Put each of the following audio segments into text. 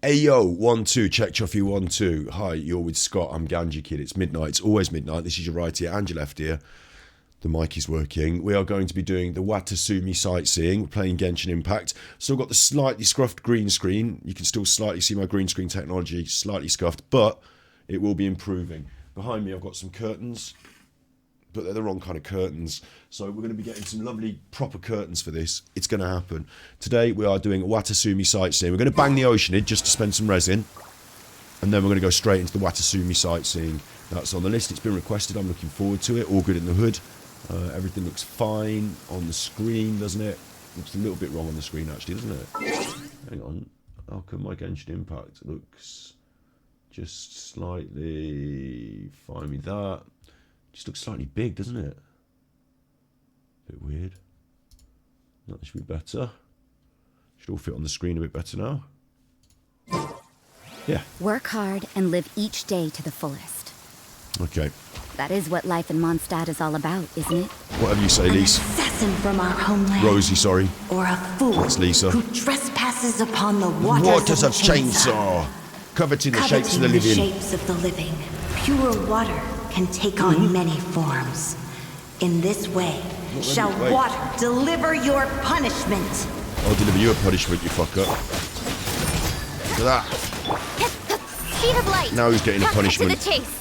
Ayo, 1-2, check Chuffy 1-2. Hi, you're with Scott. I'm Ganji Kid. It's midnight. It's always midnight. This is your right ear and your left ear. The mic is working. We are going to be doing the Watatsumi sightseeing. We're playing Genshin Impact. Still got the slightly scuffed green screen. You can still slightly see my green screen technology, slightly scuffed, but it will be improving. Behind me, I've got some curtains, but they're the wrong kind of curtains. So we're going to be getting some lovely proper curtains for this. It's going to happen. Today we are doing Watatsumi sightseeing. We're going to bang the Oceanid just to spend some resin. And then we're going to go straight into the Watatsumi sightseeing. That's on the list. It's been requested. I'm looking forward to it. All good in the hood. Everything looks fine on the screen, doesn't it? Looks a little bit wrong on the screen actually, doesn't it? Hang on. How come my Genshin Impact looks just slightly... Find me that. Just looks slightly big, doesn't it? Bit weird. That should be better. Should all fit on the screen a bit better now. Yeah. Work hard and live each day to the fullest. Okay. That is what life in Mondstadt is all about, isn't it? Whatever you say, Lise. An assassin from our homeland. Rosie, sorry. Or a fool. That's Lisa. Who trespasses upon the waters of chainsaw. Coveting the shapes of the living. Shapes of the living. Pure water can take on many forms. In this way, shall water deliver your punishment. I'll deliver you a punishment, you fucker. Look at that. Speed of light. Now he's getting a punishment. To the chase.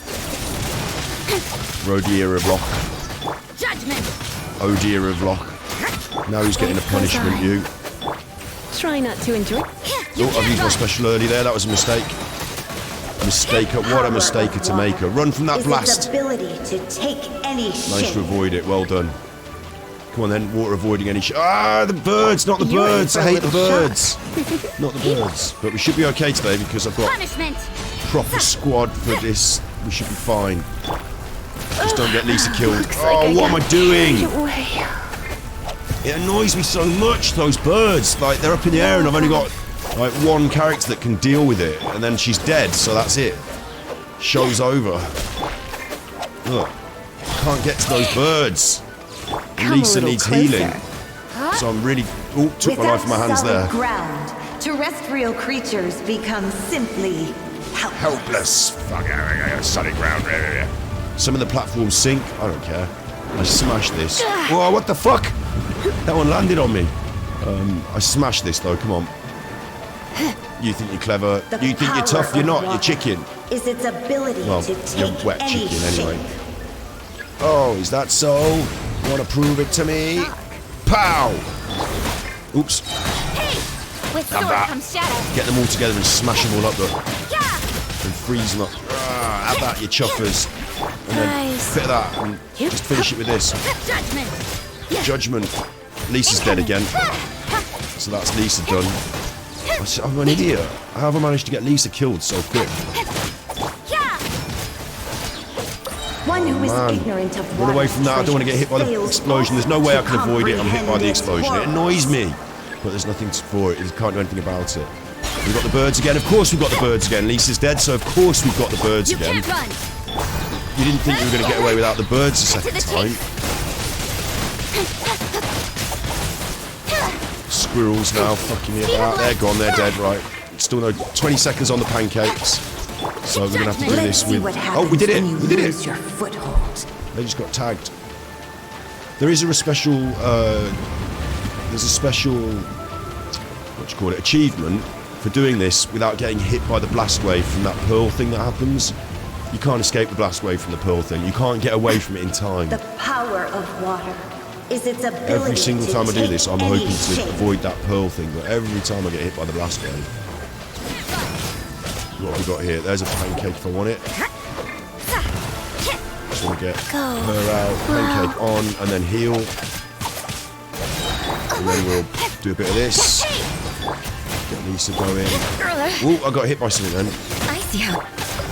Rodier of Loch. Judgment. Oh dear of Loch. Now he's getting a punishment, you. Try not to enjoy. Oh, I've used my special early there. That was a mistake. What a mistake to make her. Run from that blast. Ability to take any Nice to avoid it. Well done. Come on then. Water avoiding any the birds, not the birds. I hate the birds. Not the birds. But we should be okay today because I've got proper squad for this. We should be fine. Just don't get Lisa killed. Oh, what am I doing? It annoys me so much, those birds. Like, they're up in the air and I've only got like one character that can deal with it, and then she's dead, so that's it. Show's over. Look, can't get to those birds. Lisa needs healing, so I'm really. Oh, took my life in my hands there. Ground, terrestrial creatures become simply helpless. Fuck, solid ground. Some of the platforms sink. I don't care. I smashed this. Whoa, what the fuck? That one landed on me. I smashed this though. Come on. You think you're clever. You think you're tough. You're not. You're chicken. Is its ability to take you're wet any chicken anyway. shape. Oh, is that so? You want to prove it to me? Pow! Oops. Hey! With sword comes shadow. Get them all together and smash them all up, look. And freeze them up. Have that, you chuffers. And then bit of that and just finish it with this. Judgment. Lisa's dead again. So that's Lisa done. I'm an idiot. How have I managed to get Lisa killed so quick? One who is ignorant of run away from that. I don't want to get hit by the explosion. There's no way I can avoid it. I'm hit by the explosion. It annoys me. But there's nothing for it. You can't do anything about it. We've got the birds again. Of course we've got the birds again. Lisa's dead, so of course we've got the birds again. You didn't think you were going to get away without the birds the second time. Squirrels now fucking me about. They're gone. They're dead, right. Still no 20 seconds on the pancakes. So we're going to have to do this with... Oh, we did it! We did it! They just got tagged. There is a special... there's a special... What do you call it? Achievement for doing this without getting hit by the blast wave from that pearl thing that happens. You can't escape the blast wave from the pearl thing. You can't get away from it in time. The power of water is its ability. Every single time I do this, I'm hoping to avoid that pearl thing, but every time I get hit by the blast wave. What have we got here? There's a pancake if I want it. Just want to get her out, pancake on, and then heal. And then we'll do a bit of this. Get Lisa going. Oh, I got hit by something then. I see how.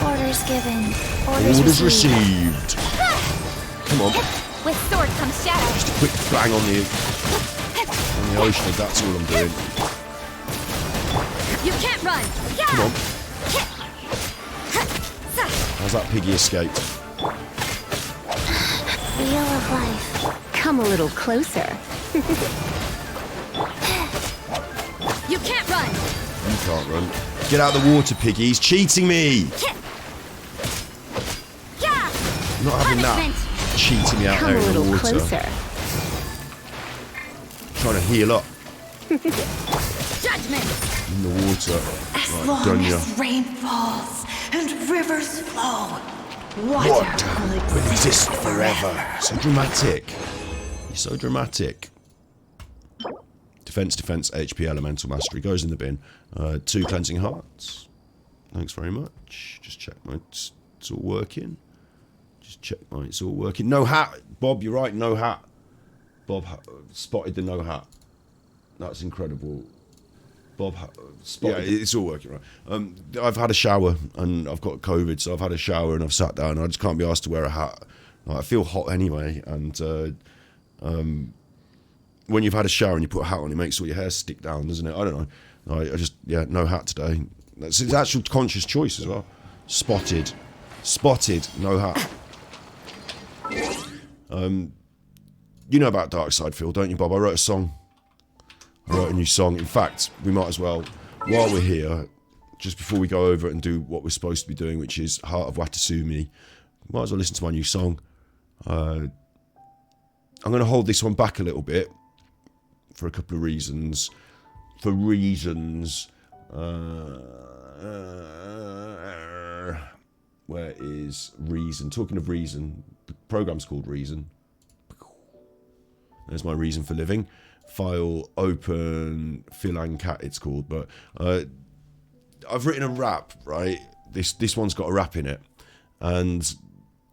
Orders given. Orders received. Come on. With sword comes shadow. Just a quick bang on the ocean. That's all I'm doing. You can't run. Come on. How's that piggy escaped? Wheel of life. Come a little closer. You can't run. You can't run. Get out of the water, Piggy. He's cheating me. Yeah. I'm not having that. Punishment. Cheating me out Come there a in the little water. closer. Trying to heal up Judgment. in the water. As Right, long done ya. as rain falls and rivers flow, water will exist forever. So dramatic. You're so dramatic. Defense, HP, elemental mastery goes in the bin. 2 cleansing hearts. Thanks very much. Just check my it's all working. Just check my it's all working. No hat, Bob. You're right. No hat. Bob spotted the no hat. That's incredible. Bob spotted. Yeah, it's all working right. I've had a shower and I've got COVID, so I've had a shower and I've sat down. I just can't be asked to wear a hat. I feel hot anyway, and when you've had a shower and you put a hat on, it makes all your hair stick down, doesn't it? I don't know. I just no hat today. That's his actual conscious choice as well. Spotted, no hat. You know about Dark Side, Phil, don't you, Bob? I wrote a song. I wrote a new song. In fact, we might as well, while we're here, just before we go over and do what we're supposed to be doing, which is Heart of Watatsumi, might as well listen to my new song. I'm going to hold this one back a little bit for a couple of reasons. Where is Reason? Talking of Reason, the program's called Reason. There's my reason for living. File open, Phil and Cat it's called. But I've written a rap, right? This one's got a rap in it. And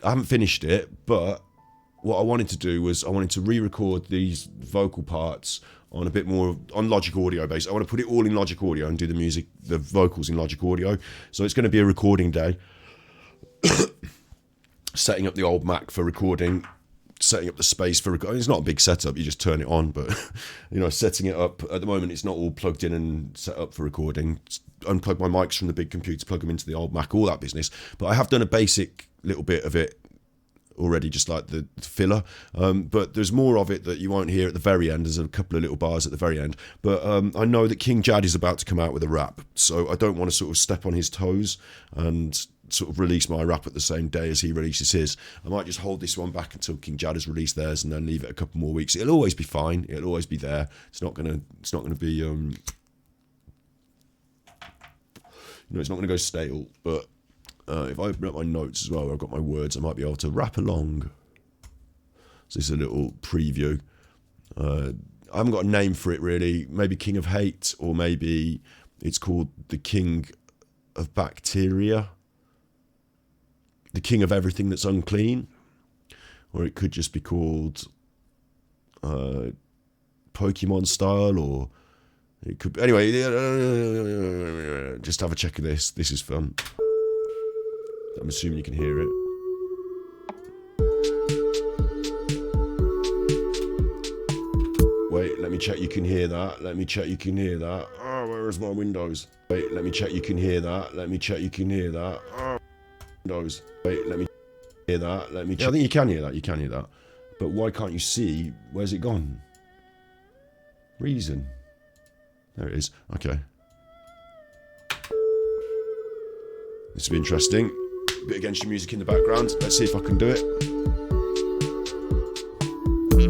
I haven't finished it, but what I wanted to do was I wanted to re-record these vocal parts on a bit more on Logic Audio base. I want to put it all in Logic Audio and do the music, the vocals in Logic Audio. So it's going to be a recording day. Setting up the old Mac for recording, setting up the space for recording. It's not a big setup, you just turn it on, but you know, setting it up at the moment, it's not all plugged in and set up for recording. Unplug my mics from the big computer, plug them into the old Mac, all that business. But I have done a basic little bit of it already, just like the filler, but there's more of it that you won't hear at the very end. There's a couple of little bars at the very end, but I know that King Jad is about to come out with a rap, so I don't want to sort of step on his toes and sort of release my rap at the same day as he releases his. I might just hold this one back until King Jad has released theirs and then leave it a couple more weeks. It'll always be fine, it'll always be there. It's not gonna be you know, it's not gonna go stale. But if I open up my notes as well, where I've got my words, I might be able to rap along. So this is a little preview. I haven't got a name for it really. Maybe King of Hate, or maybe it's called the King of Bacteria, the King of Everything That's Unclean, or it could just be called Pokemon Style, or it could anyway. Just have a check of this. This is fun. I'm assuming you can hear it. Wait, let me check you can hear that. Let me check you can hear that. Oh, where is my Windows? Wait, let me check you can hear that. Let me check you can hear that. Oh, Windows. Wait, let me hear that. Let me check. Yeah, I think you can hear that. You can hear that. But why can't you see? Where's it gone? Reason. There it is. Okay. This will be interesting. Bit of Genshin music in the background. Let's see if I can do it.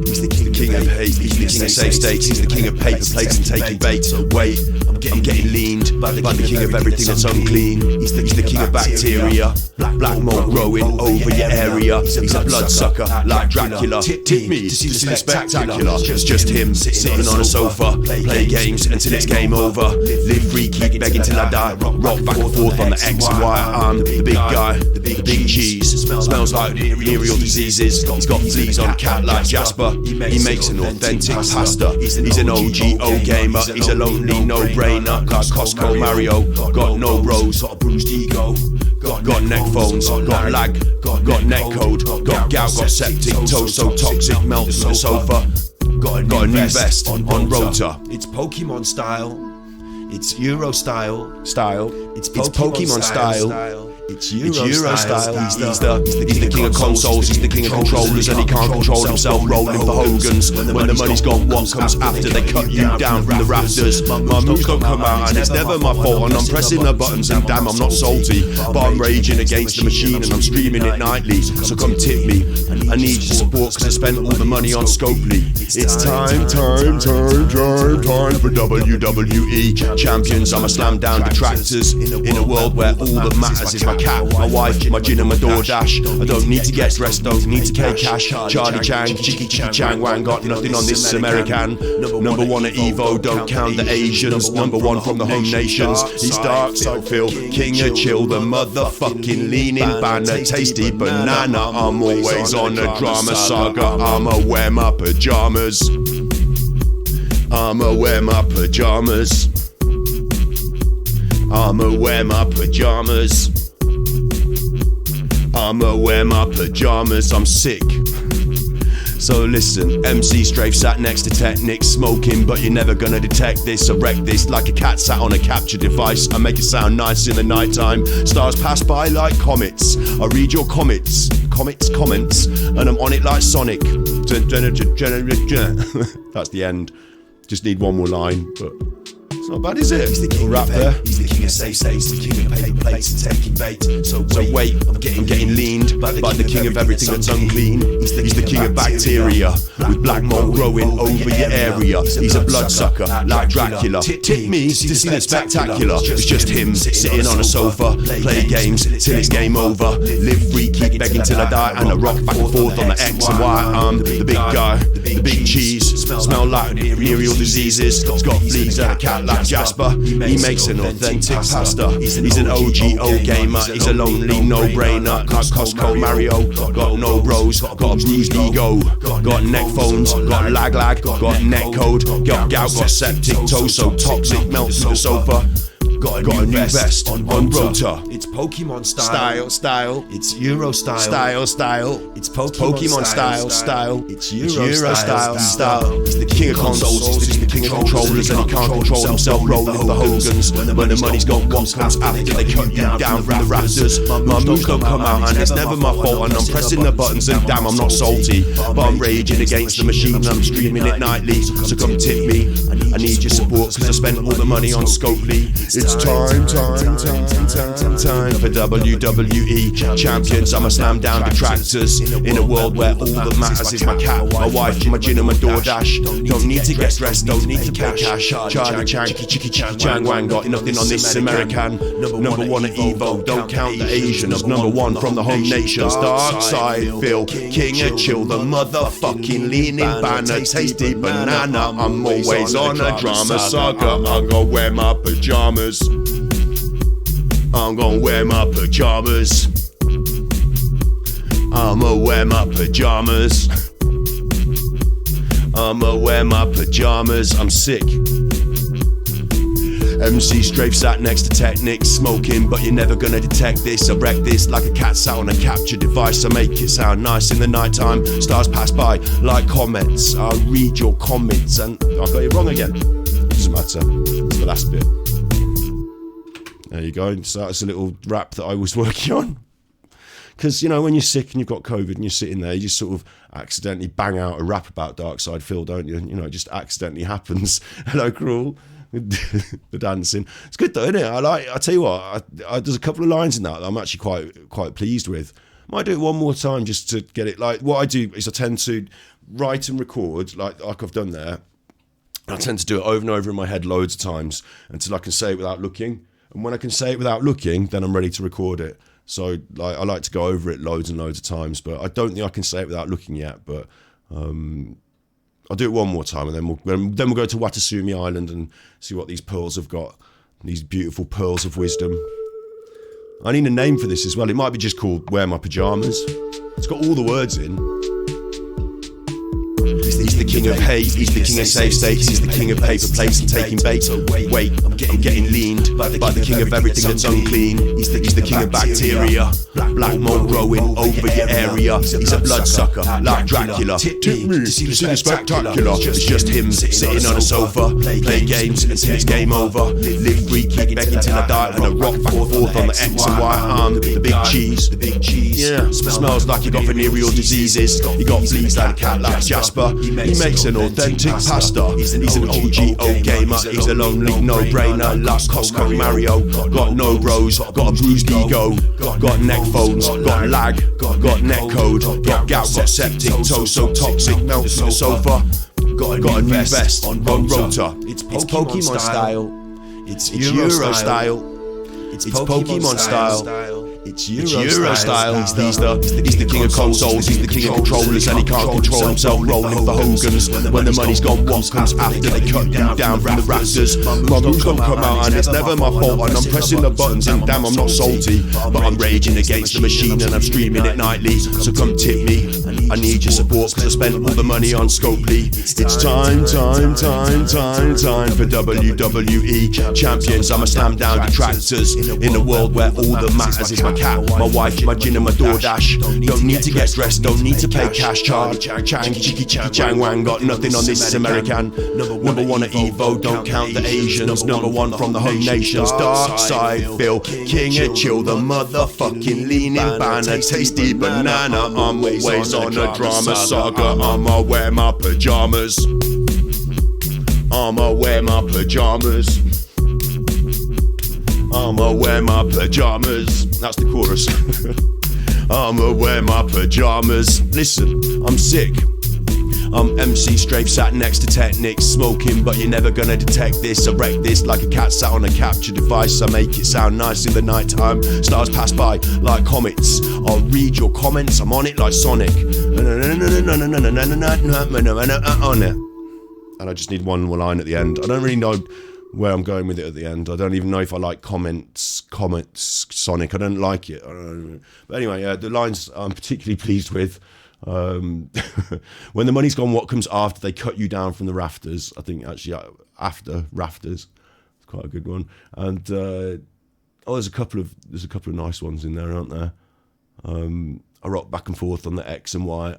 He's the king of hate, he's the king of safe states, he's the king of paper plates and taking bait. Wait, I'm getting leaned by the king of everything that's unclean. He's the king of bacteria, black mold growing over your area. He's a bloodsucker like Dracula. Tip me to see the spectacular. It's just him sitting on a sofa, play games until it's game over. Live free, keep begging till I die. Rock back and forth on the X and Y. I'm the big guy, the big cheese. Smells like venereal diseases. He's got fleas on cat like Jasper. He makes an authentic pasta. He's an OGO gamer. He's a lonely no-brainer. Got Costco Mario. Got no bros. Got a bruised ego. Got neck phones. Got lag. Got neck code. Got gout. Got septic toes so toxic melts on the sofa. Got a new vest on Rota. It's Pokemon style. It's Euro style. It's Pokemon style. It's Euro style. He's the king of consoles, he's the king of controllers, and he can't control himself rolling for Hogans. When the money's gone, what comes after? They cut you down from the rafters. My moves don't come out, and it's never my fault, and I'm pressing the buttons, and damn, I'm not salty. But I'm raging against the machine, and I'm streaming it nightly. So come tip me. I need your support, cause I spent all the money on Scopely. It's time for WWE champions. I'm a slam down detractors in a world where all that matters is my cat, my wife, my gin and my DoorDash. I don't need to get dressed, don't need to pay cash. Charlie Chang, Chicky Chang Wang, got nothing on this American. Number one at Evo, don't count the Asians. Number one from the home nations. He's dark side Phil, king of chill, the motherfucking leaning banner, tasty banana. I'm always on a drama saga. I'ma wear my pajamas. I'ma wear my pajamas. I'ma wear my pajamas. I'ma wear my pajamas, I'm sick. So listen, MC Strafe sat next to Technics, smoking, but you're never gonna detect this. I wreck this like a cat sat on a capture device. I make it sound nice in the nighttime. Stars pass by like comets. I read your comments, and I'm on it like Sonic. That's the end. Just need one more line, but it's not bad, is it? He's the king rap of there. He's the king of safe states, the king of paper plates and taking bait. So wait, I'm getting leaned by the king of everything that's unclean. He's the king of bacteria, with black mold growing over your area. He's a bloodsucker, like Dracula. Tip me to see the spectacular. It's just him sitting on a sofa, play games till it's game over. Live free, keep begging till I die, and I rock back and forth on the X and Y. I'm the big guy, the big cheese. Smell like venereal diseases. It's got fleas and a cat like Jasper. He makes an authentic pasta. He's an OGO gamer. He's a lonely no-brainer. Like Costco Mario. Got no bros. Got a bruised ego. Got neck phones. Got lag. Got neck code. Got gout. Got septic toe. So toxic. Melt through the sofa. Got a new vest on Rota. It's Pokemon style. It's Euro style. Style. It's Pokemon style. It's Euro style. He's the King of consoles, he's the king of controllers, and he can't control himself rolling for Hogans. When the money's gone, what comes after? They cut you down from the rafters. My moves don't come out, and it's never my fault, and I'm pressing the buttons, and damn, I'm not salty. But I'm raging against the machine, and I'm streaming it nightly. So come tip me. I need your support, cause I spent all the money on Scopely. It's time for WWE champions. I'm a slam down detractors in a world where all that matters is my cat, my wife, my gin and my DoorDash. Don't need to get dressed, don't need to pay cash. Charlie Chang, Chicky Chang Wang, got nothing on this American. Number one at Evo, don't count the Asians. Number one from the home nations. Dark side Phil, king of chill, the motherfucking leaning banner, tasty banana. I'm always on a drama saga. I'm gonna wear my pajamas. I'm gonna wear my pajamas. I'ma wear my pajamas. I'ma wear my pajamas. I'm sick. MC Strafe sat next to Technics, smoking, but you're never gonna detect this. I wreck this like a cat sat on a capture device. I make it sound nice in the nighttime. Stars pass by like comets. I read your comments, and I got it wrong again. Doesn't matter. It's the last bit. There you go. So that's a little rap that I was working on. Because, you know, when you're sick and you've got COVID and you're sitting there, you just sort of accidentally bang out a rap about Darkside Phil, don't you? You know, it just accidentally happens. Hello, Cruel. The dancing. It's good though, isn't it? I tell you what, there's a couple of lines in that I'm actually quite pleased with. Might do it one more time just to get it. Like, what I do is I tend to write and record, like I've done there. I tend to do it over and over in my head loads of times until I can say it without looking. And when I can say it without looking, then I'm ready to record it. So like I like to go over it loads and loads of times, but I don't think I can say it without looking yet. But I'll do it one more time, and then we'll go to Watatsumi Island and see what these pearls have got. These beautiful pearls of wisdom. I need a name for this as well. It might be just called Wear My Pajamas. It's got all the words in. He's the king of hate, he's the king of safe states, he's the king of paper plates and taking bait. Wait, I'm getting leaned by the king of everything that's unclean. He's the king of bacteria, black mold growing over your area. He's a bloodsucker, like Dracula. Tip me to see the spectacular. It's just him sitting on a sofa, play games until it's game over. Live free, keep begging till I die, and I rock back and forth on the X and Y arm. The big cheese, yeah, smells like you got venereal diseases. You got fleas like a cat like Jasper. He makes an authentic pasta. He's an OGO gamer. He's a lonely no-brainer like Costco Mario. Got no bros, got a bruised ego, got neck phones, got lag, got neck code, got gout, got septic, toe so toxic, melts on the sofa. Got a new vest on rotor. It's Pokemon style. It's Euro style. It's Pokemon style. It's Euro style. He's the king of consoles. He's the king of controllers, and he can't control himself. Rolling for Hogan's. When the money's gone, what comes after? They cut you down from the rafters. My moves don't come out, and it's never my fault. And I'm pressing the buttons, and damn, I'm not salty, but I'm raging against the machine, and I'm streaming it nightly. So come tip me. I need your support, cause I spent all the money on Scopely. It's time for WWE champions. I'ma slam down detractors in a world where all that matters is my cat, my wife, my gin and my DoorDash. Don't need to get stressed, don't need to pay cash. Charlie Chang, Chiki Chang Wang, got nothing on this is American. Number one at Evo, don't count the Asians. Number one from the home nations. Dark side, Phil, king of chill, the motherfucking leaning banner, tasty banana. I'm always on a drama saga. I'ma wear my pajamas. I'ma wear my pajamas. I'ma wear my pajamas. That's the chorus. I'ma wear my pajamas. Listen, I'm sick. I'm MC Strafe sat next to Technics, smoking, but you're never gonna detect this. I wreck this like a cat sat on a capture device. I make it sound nice in the night time. Stars pass by like comets. I'll read your comments, I'm on it like Sonic. On it. And I just need one more line at the end. I don't really know where I'm going with it at the end. I don't even know if I like comments, Sonic. I don't like it. I don't know. But anyway, the lines I'm particularly pleased with. When the money's gone, what comes after? They cut you down from the rafters. I think actually after rafters, it's quite a good one. And there's a couple of nice ones in there, aren't there? I rock back and forth on the X and Y.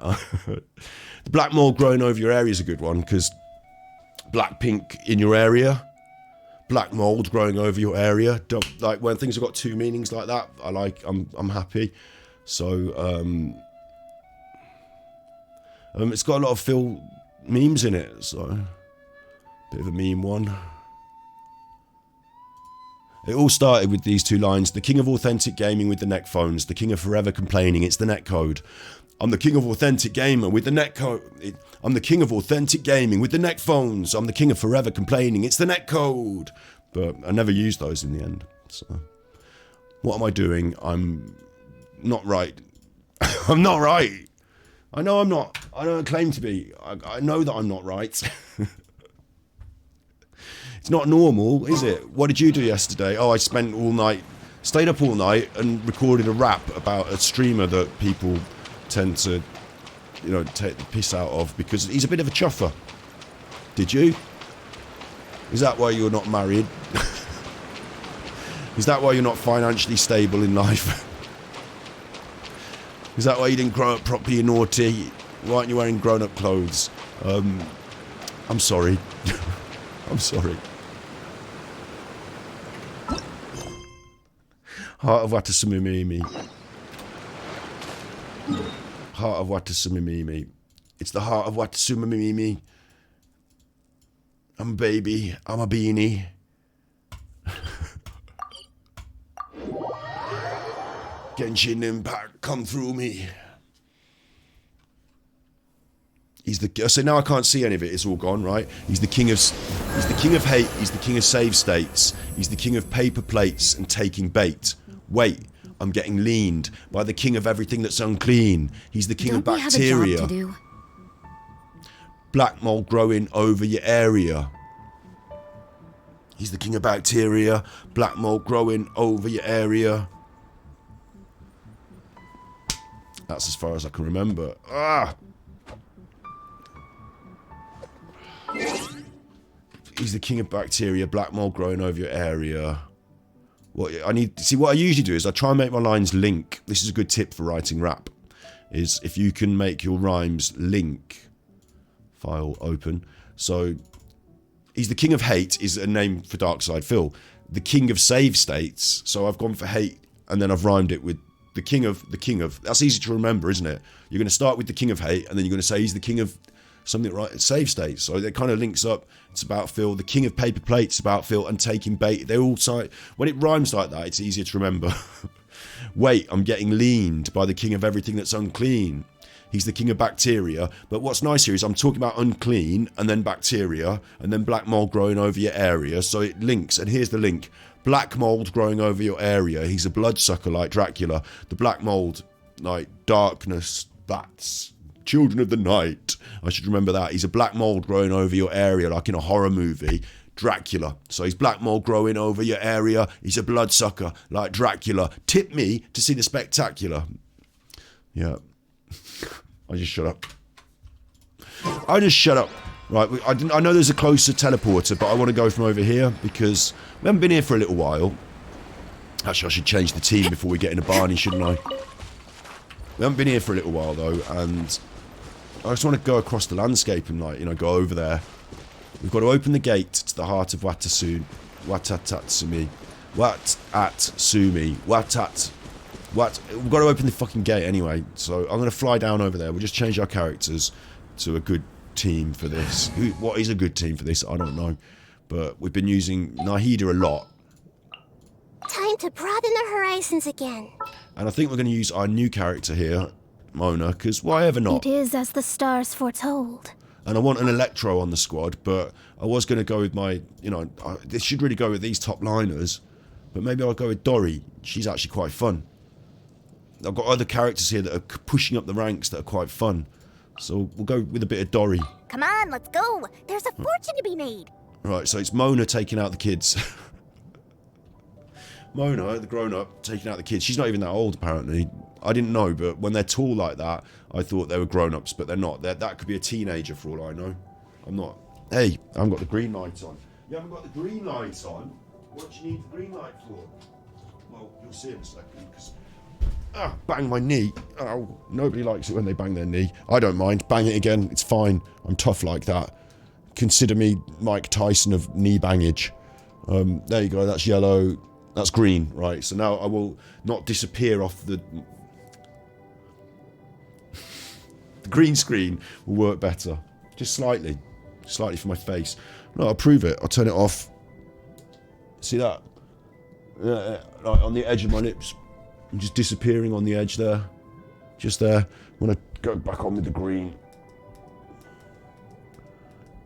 The black mold growing over your area is a good one because black pink in your area. Black mold growing over your area. Don't like when things have got two meanings like that. I'm happy. So it's got a lot of Phil memes in it. So bit of a meme one. It all started with these two lines: the king of authentic gaming with the neck phones, the king of forever complaining. It's the net code. I'm the king of authentic gamer with the net code. I'm the king of authentic gaming with the neck phones. I'm the king of forever complaining. It's the net code. But I never used those in the end. So what am I doing? I'm not right. I'm not right. I know I'm not. I don't claim to be. I know that I'm not right. It's not normal, is it? What did you do yesterday? Oh, I spent all night, stayed up all night and recorded a rap about a streamer that people tend to, take the piss out of because he's a bit of a chuffer. Did you? Is that why you're not married? Is that why you're not financially stable in life? Is that why you didn't grow up properly? You're naughty? Why aren't you wearing grown-up clothes? I'm sorry. I'm sorry. Heart of Watatsumi. Heart of Watatsumi. It's the heart of Watatsumi. I'm a baby. I'm a beanie. Genshin Impact, come through me. So now I can't see any of it. It's all gone, right? He's the king of hate. He's the king of save states. He's the king of paper plates and taking bait. Wait, I'm getting leaned by the king of everything that's unclean. He's the king of bacteria. We have a job to do? Black mold growing over your area. He's the king of bacteria. Black mold growing over your area. That's as far as I can remember. He's the king of bacteria. Black mold growing over your area. What I usually do is I try and make my lines link. This is a good tip for writing rap. Is if you can make your rhymes link. File open. So he's the king of hate is a name for Darkside Phil. The king of save states. So I've gone for hate and then I've rhymed it with the king of. That's easy to remember, isn't it? You're going to start with the king of hate and then you're going to say he's the king of something, right? Save states. So it kind of links up. It's about Phil. The king of paper plates about Phil and taking bait. They all side. When it rhymes like that, it's easier to remember. Wait, I'm getting leaned by the king of everything that's unclean. He's the king of bacteria. But what's nice here is I'm talking about unclean and then bacteria and then black mold growing over your area. So it links. And here's the link. Black mold growing over your area. He's a bloodsucker like Dracula. The black mold, like darkness, bats, children of the night. I should remember that. He's a black mold growing over your area like in a horror movie. Dracula. So he's black mold growing over your area. He's a bloodsucker like Dracula. Tip me to see the spectacular. Yeah. I just shut up. Right, I know there's a closer teleporter, but I want to go from over here because we haven't been here for a little while. Actually, I should change the team before we get in a Barney, shouldn't I? We haven't been here for a little while, though, and I just want to go across the landscape and, like, you know, go over there. We've got to open the gate to the heart of Watatsumi. We've got to open the fucking gate anyway, so I'm going to fly down over there. We'll just change our characters to a good team for this. What is a good team for this? I don't know. But we've been using Nahida a lot. Time to broaden the horizons again. And I think we're going to use our new character here, Mona, because why ever not? It is as the stars foretold. And I want an Electro on the squad, but I was going to go with my, you know, this should really go with these top liners, but maybe I'll go with Dory. She's actually quite fun. I've got other characters here that are pushing up the ranks that are quite fun. So we'll go with a bit of Dory. Come on, let's go. There's a fortune to be made. Right, so it's Mona taking out the kids. Mona, the grown-up, taking out the kids. She's not even that old, apparently. I didn't know, but when they're tall like that, I thought they were grown-ups, but they're not. That could be a teenager for all I know. I'm not. Hey, I haven't got the green light on. You haven't got the green light on? What do you need the green light for? Well, you'll see in a second, because... bang my knee. Oh, nobody likes it when they bang their knee. I don't mind. Bang it again. It's fine. I'm tough like that. Consider me Mike Tyson of knee bangage. There you go. That's yellow. That's green. Right. So now I will not disappear off the... The green screen will work better. Just slightly. Slightly for my face. No, I'll prove it. I'll turn it off. See that? Yeah, right on the edge of my lips. I'm just disappearing on the edge there. Just there. I'm going to go back on with the green.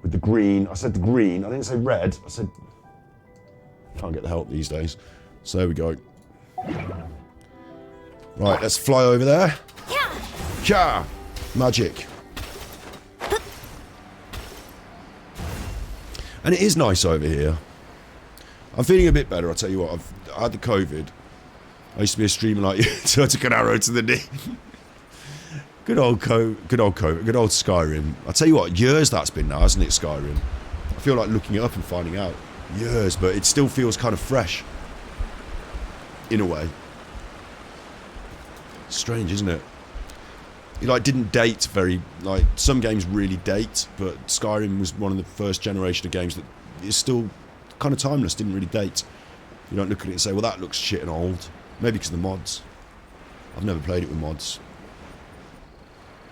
With the green. I said the green. I didn't say red. I said... Can't get the help these days. So there we go. Right, let's fly over there. Yeah! Magic. And it is nice over here. I'm feeling a bit better, I'll tell you what. I had the COVID. I used to be a streamer like you, so I took an arrow to the knee. Good old Skyrim. I'll tell you what, years that's been now, hasn't it, Skyrim? I feel like looking it up and finding out. Years, but it still feels kind of fresh. In a way. Strange, isn't it? It like didn't date very, like some games really date, but Skyrim was one of the first generation of games that is still kind of timeless, didn't really date. You don't look at it and say, well, that looks shit and old. Maybe because of the mods. I've never played it with mods.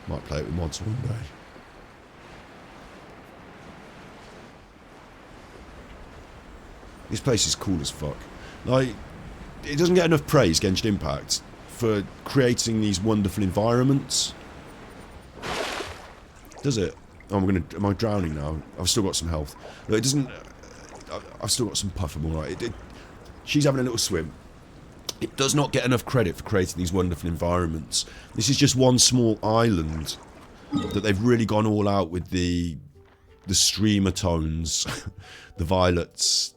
Might play it with mods one day. This place is cool as fuck. Like, it doesn't get enough praise, Genshin Impact, for creating these wonderful environments. Does it? Oh, am I drowning now? I've still got some health. No, it doesn't... I've still got some puff, I'm alright. She's having a little swim. It does not get enough credit for creating these wonderful environments. This is just one small island that they've really gone all out with the streamer tones, the violets,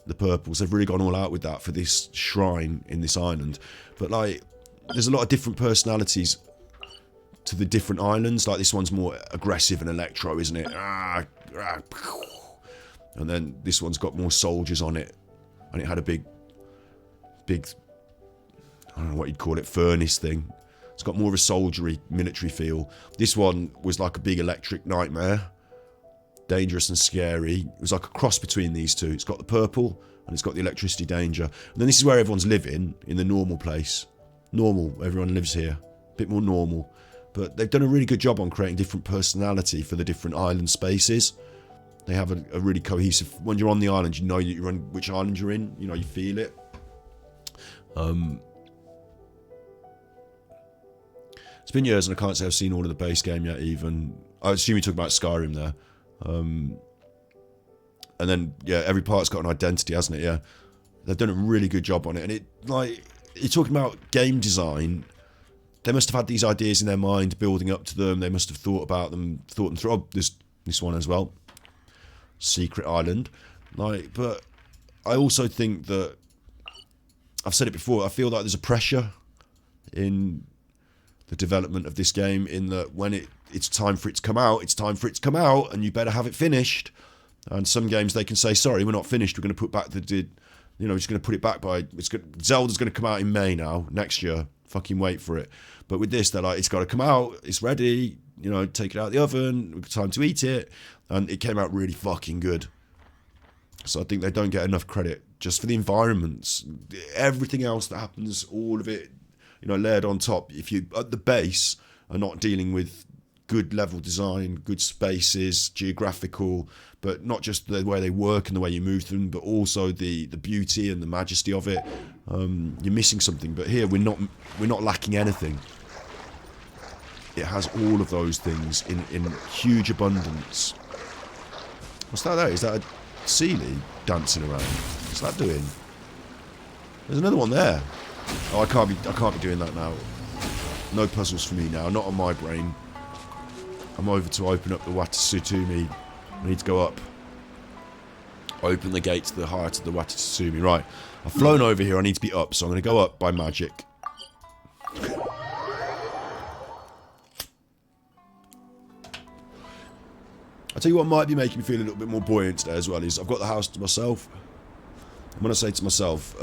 the purples. They've really gone all out with that for this shrine in this island. But like, there's a lot of different personalities to the different islands. Like this one's more aggressive and electro, isn't it? And then this one's got more soldiers on it. And it had a big, I don't know what you'd call it, furnace thing. It's got more of a soldiery, military feel. This one was like a big electric nightmare. Dangerous and scary. It was like a cross between these two. It's got the purple and it's got the electricity danger. And then this is where everyone's living, in the normal place. Normal, everyone lives here. A bit more normal. But they've done a really good job on creating different personality for the different island spaces. They have a really cohesive... When you're on the island, you know you're on which island you're in. You know, you feel it. It's been years and I can't say I've seen all of the base game yet even. I assume you talk about Skyrim there. And then, yeah, every part's got an identity, hasn't it? Yeah. They've done a really good job on it. And it, like, you're talking about game design. They must have had these ideas in their mind, building up to them. They must have thought about them, thought them through. Oh, this one as well. Secret Island. Like, but I also think that, I've said it before, I feel like there's a pressure in the development of this game, in that when it's time for it to come out, it's time for it to come out, and you better have it finished. And some games they can say, sorry, we're not finished, we're going to put back just going to put it back by, Zelda's going to come out in May now, next year, fucking wait for it. But with this, they're like, it's got to come out, it's ready, take it out of the oven, we've got time to eat it, and it came out really fucking good. So I think they don't get enough credit just for the environments, everything else that happens, all of it, layered on top. If you, at the base, are not dealing with good level design, good spaces, geographical, but not just the way they work and the way you move through them, but also the beauty and the majesty of it. You're missing something, but here we're not lacking anything. It has all of those things in huge abundance. What's that there? Is that a Sealy dancing around? What's that doing? There's another one there. Oh, I can't be doing that now. No puzzles for me now, not on my brain. I'm over to open up the Watatsumi. I need to go up. Open the gate to the height of the Watatsumi. Right, I've flown over here, I need to be up, so I'm going to go up by magic. I'll tell you what might be making me feel a little bit more buoyant today as well, is I've got the house to myself. I'm going to say to myself,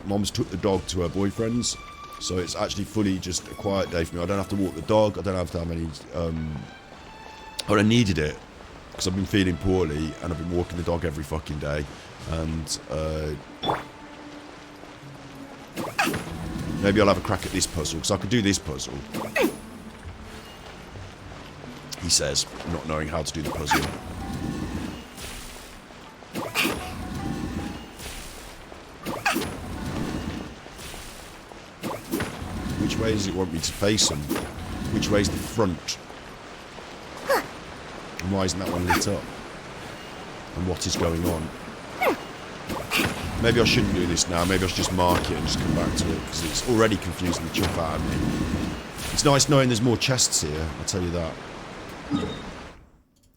Mom's took the dog to her boyfriend's, so it's actually fully just a quiet day for me. I don't have to walk the dog, I don't have to have any... I needed it, because I've been feeling poorly, and I've been walking the dog every fucking day, and maybe I'll have a crack at this puzzle, because I could do this puzzle. He says, not knowing how to do the puzzle. Which way does it want me to face him? Which way's the front? And why isn't that one lit up? And what is going on? Maybe I shouldn't do this now. Maybe I should just mark it and just come back to it, because it's already confusing the chuff out of me. It's nice knowing there's more chests here, I'll tell you that.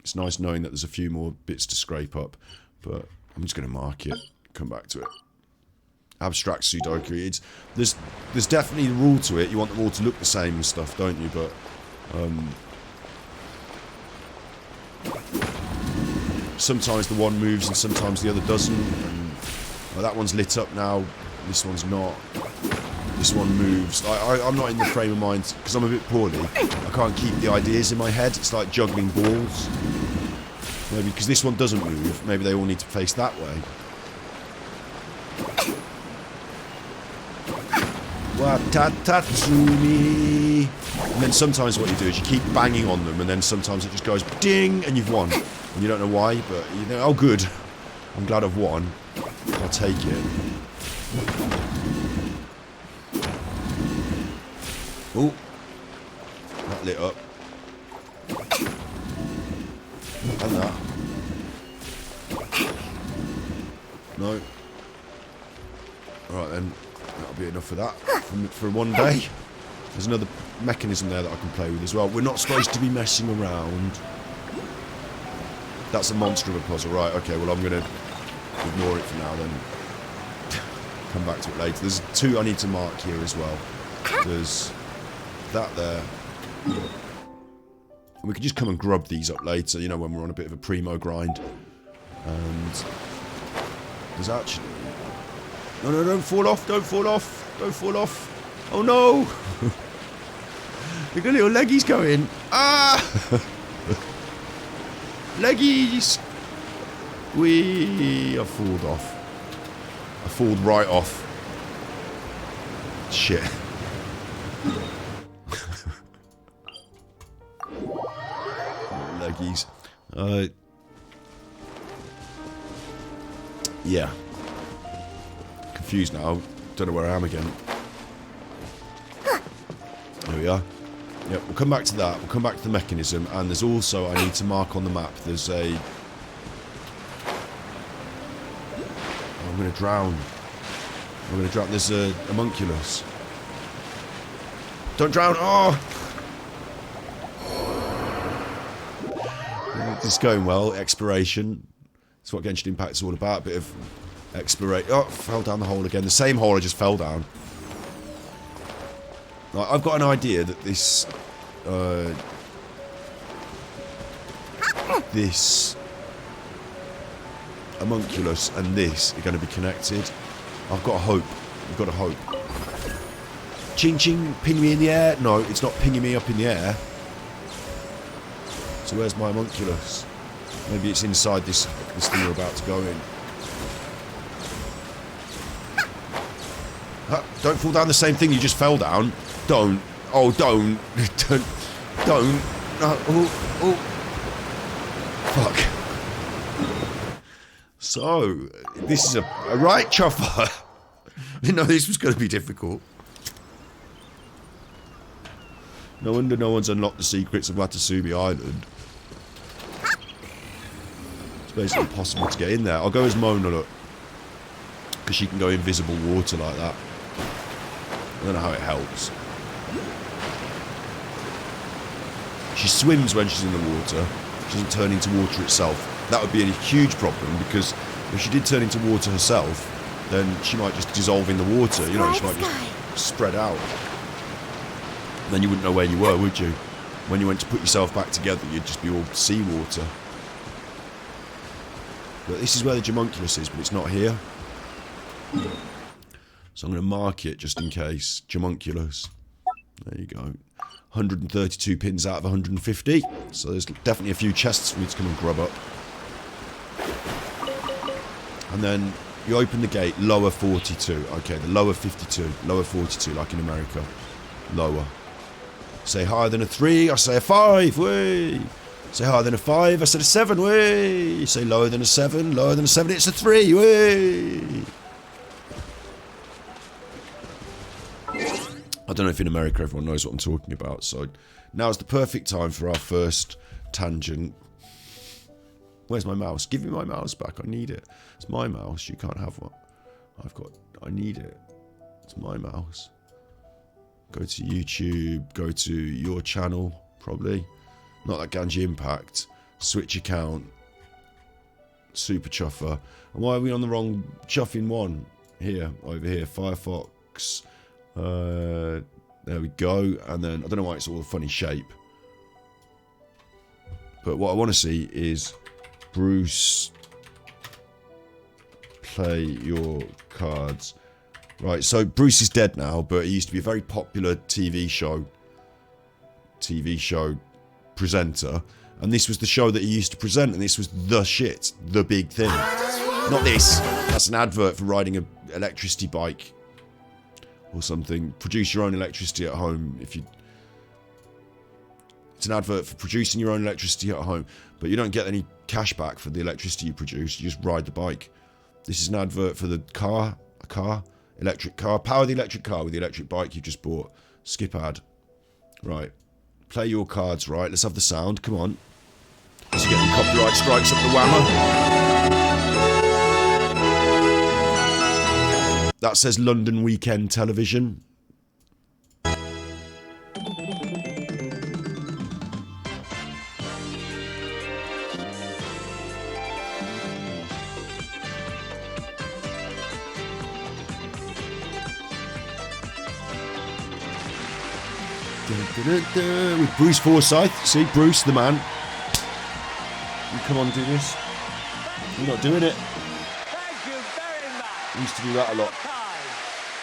It's nice knowing that there's a few more bits to scrape up, but I'm just going to mark it, come back to it. Abstract Sudoku. There's definitely a rule to it. You want them all to look the same and stuff, don't you? But sometimes the one moves and sometimes the other doesn't. And, that one's lit up now. This one's not. This one moves. I'm not in the frame of mind because I'm a bit poorly. I can't keep the ideas in my head. It's like juggling balls. Maybe because this one doesn't move. Maybe they all need to face that way. Watatsumi. And then sometimes what you do is you keep banging on them, and then sometimes it just goes ding, and you've won. And you don't know why, but you know, oh good. I'm glad I've won. I'll take it. Oh, that lit up. And that. No. Alright then, that'll be enough for that for one day. There's another mechanism there that I can play with as well. We're not supposed to be messing around. That's a monster of a puzzle, right? Okay, well I'm going to ignore it for now then. Come back to it later. There's two I need to mark here as well. There's that there. And we can just come and grub these up later, you know, when we're on a bit of a primo grind. And there's actually... No, don't fall off, don't fall off, don't fall off. Oh no! Look at little leggies going. Ah! Leggies! Wee! I falled off. I falled right off. Shit. Leggies. Yeah. Confused now. Don't know where I am again. There we are. Yeah, we'll come back to that. We'll come back to the mechanism. And there's also, I need to mark on the map, there's a... Oh, I'm going to drown. I'm going to drown. There's a homunculus. Don't drown. Oh! This is going well. Exploration. That's what Genshin Impact is all about. A bit of exploration. Oh, fell down the hole again. The same hole I just fell down. Now, I've got an idea that this... this... homunculus and this are going to be connected. I've got a hope. We've got a hope. Ching ching, ping me in the air. No, it's not pinging me up in the air. So where's my homunculus? Maybe it's inside this thing we're about to go in. Don't fall down the same thing you just fell down. Don't. Oh, don't. Don't. No. Oh. Fuck. So, this is a right chuffer. I didn't know this was going to be difficult. No wonder no one's unlocked the secrets of Watatsumi Island. It's basically impossible to get in there. I'll go as Mona, look. Because she can go invisible water like that. I don't know how it helps. She swims when she's in the water. She doesn't turn into water itself. That would be a huge problem, because if she did turn into water herself, then she might just dissolve in the water. You know, she might just spread out. And then you wouldn't know where you were, would you? When you went to put yourself back together, you'd just be all seawater. But this is where the homunculus is, but it's not here. So I'm going to mark it just in case. Homunculus. There you go. 132 pins out of 150. So there's definitely a few chests for me to come and grub up. And then you open the gate, lower 42. Okay, the lower 52. Lower 42, like in America. Lower. Say higher than a 3, I say a 5. Way. Say higher than a 5, I said a 7. Way. Say lower than a 7. Lower than a 7, it's a 3. Way. I don't know if in America everyone knows what I'm talking about, so now's the perfect time for our first tangent. Where's my mouse? Give me my mouse back, I need it. It's my mouse, you can't have one. I need it. It's my mouse. Go to YouTube, go to your channel, probably. Not that Genshin Impact. Switch account. Super Chuffer. And why are we on the wrong chuffing one? Here, over here, Firefox. There we go. And then I don't know why it's all a funny shape, but what I want to see is Bruce play your cards. Right, so Bruce is dead now, but he used to be a very popular TV show presenter, and this was the show that he used to present, and this was the shit, the big thing. Not this. That's an advert for riding an electricity bike or something. Produce your own electricity at home. It's an advert for producing your own electricity at home, but you don't get any cash back for the electricity you produce. You just ride the bike. This is an advert for the car, electric car. Power the electric car with the electric bike you just bought. Skip ad. Right. Play your cards, right? Let's have the sound. Come on. Let's get the copyright strikes up the whammer. That says London Weekend Television. With Bruce Forsyth. See, Bruce the man. You come on, do this. You're not doing it. Thank you very much. We used to do that a lot. Kind.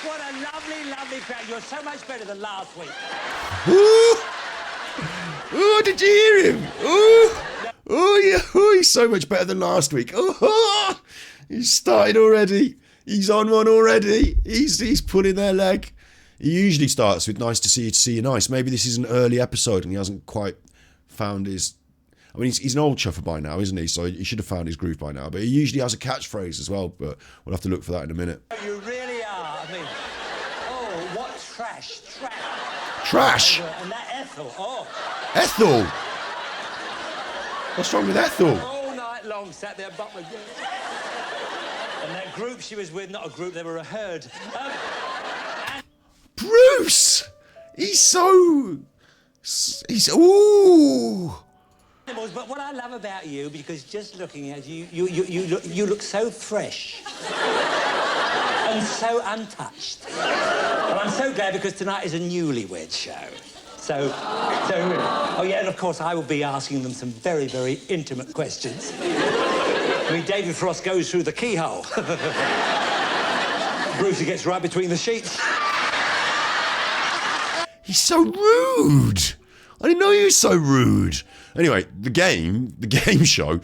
What a lovely, lovely crowd. You're so much better than last week. Ooh! Ooh, did you hear him? Ooh! Ooh, yeah. Ooh, he's so much better than last week. Ooh! He's started already. He's on one already. He's pulling their leg. He usually starts with nice to see you nice. Maybe this is an early episode and he hasn't quite found his... I mean, he's an old chuffer by now, isn't he? So he should have found his groove by now. But he usually has a catchphrase as well. But we'll have to look for that in a minute. You really are. I mean, oh, what trash. Trash? And that Ethel, oh. Ethel? What's wrong with Ethel? All night long sat there, but my and that group she was with, not a group, they were a herd. Bruce! He's ooh! But what I love about you, because just looking at you, you look so fresh and so untouched. And I'm so glad because tonight is a newlywed show. So, oh yeah, and of course I will be asking them some very, very intimate questions. I mean, David Frost goes through the keyhole. Bruce gets right between the sheets. He's so rude. I didn't know he was so rude. Anyway, the game show.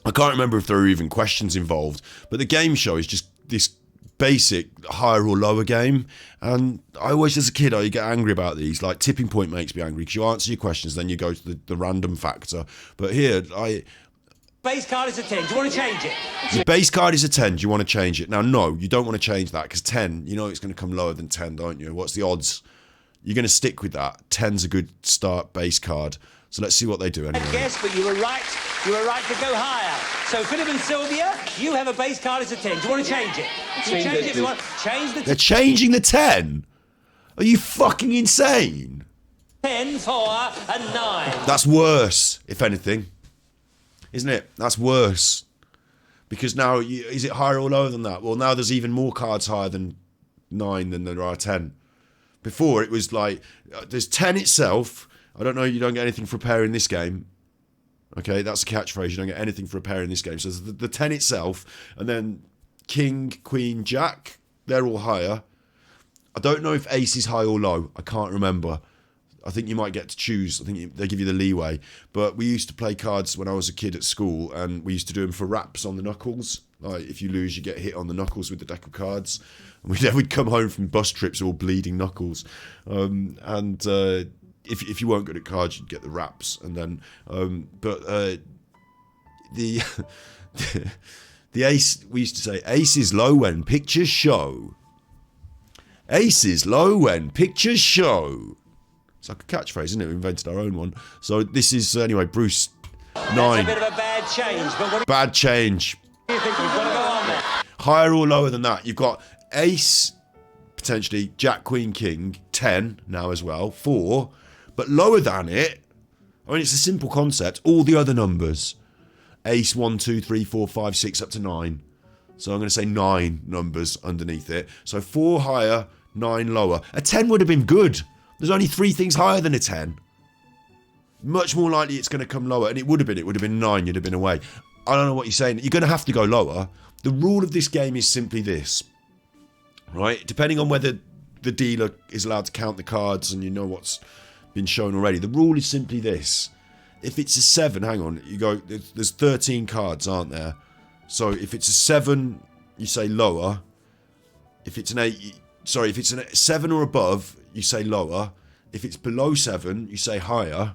I can't remember if there were even questions involved, but the game show is just this basic higher or lower game. And I always, as a kid, I get angry about these. Like Tipping Point makes me angry because you answer your questions, then you go to the random factor. But here, Base card is a 10. Do you want to change it? the base card is a 10. Do you want to change it? Now, no, you don't want to change that because 10, you know it's going to come lower than 10, don't you? What's the odds? You're going to stick with that. 10's a good start base card. So let's see what they do anyway. Yes, but you were right. You were right to go higher. So Philip and Sylvia, you have a base card as a 10. Do you want to change it? Change it if you want. Change the They're changing the 10? Are you fucking insane? 10 for a 9. That's worse, if anything. Isn't it? That's worse. Because now, is it higher or lower than that? Well, now there's even more cards higher than 9 than there are 10. Before, it was like, there's 10 itself. I don't know, you don't get anything for a pair in this game. Okay, that's a catchphrase. You don't get anything for a pair in this game. So there's the 10 itself, and then King, Queen, Jack, they're all higher. I don't know if Ace is high or low. I can't remember. I think you might get to choose. I think they give you the leeway. But we used to play cards when I was a kid at school, and we used to do them for raps on the knuckles. Like, if you lose, you get hit on the knuckles with the deck of cards. And we'd come home from bus trips all bleeding knuckles. If you weren't good at cards, you'd get the raps. And then, the ace, we used to say, ace is low when pictures show. Ace is low when pictures show. It's like a catchphrase, isn't it? We invented our own one. So this is, anyway, Bruce, 9. That's a bit of a bad change, but what Bad change. do you think we've got to go on there? Higher or lower than that? You've got ace, potentially, Jack, Queen, King, 10 now as well, 4. But lower than it, I mean, it's a simple concept, all the other numbers. Ace, 1, 2, 3, 4, 5, 6, up to 9. So I'm going to say 9 numbers underneath it. So 4 higher, 9 lower. A 10 would have been good. There's only 3 things higher than a 10. Much more likely it's going to come lower. And it would have been 9, you'd have been away. I don't know what you're saying. You're going to have to go lower. The rule of this game is simply this. Right? Depending on whether the dealer is allowed to count the cards and you know what's been shown already. The rule is simply this. If it's a 7, hang on, you go, there's 13 cards, aren't there? So if it's a 7, you say lower. If it's an 8, if it's a 7 or above, you say lower. If it's below 7, you say higher.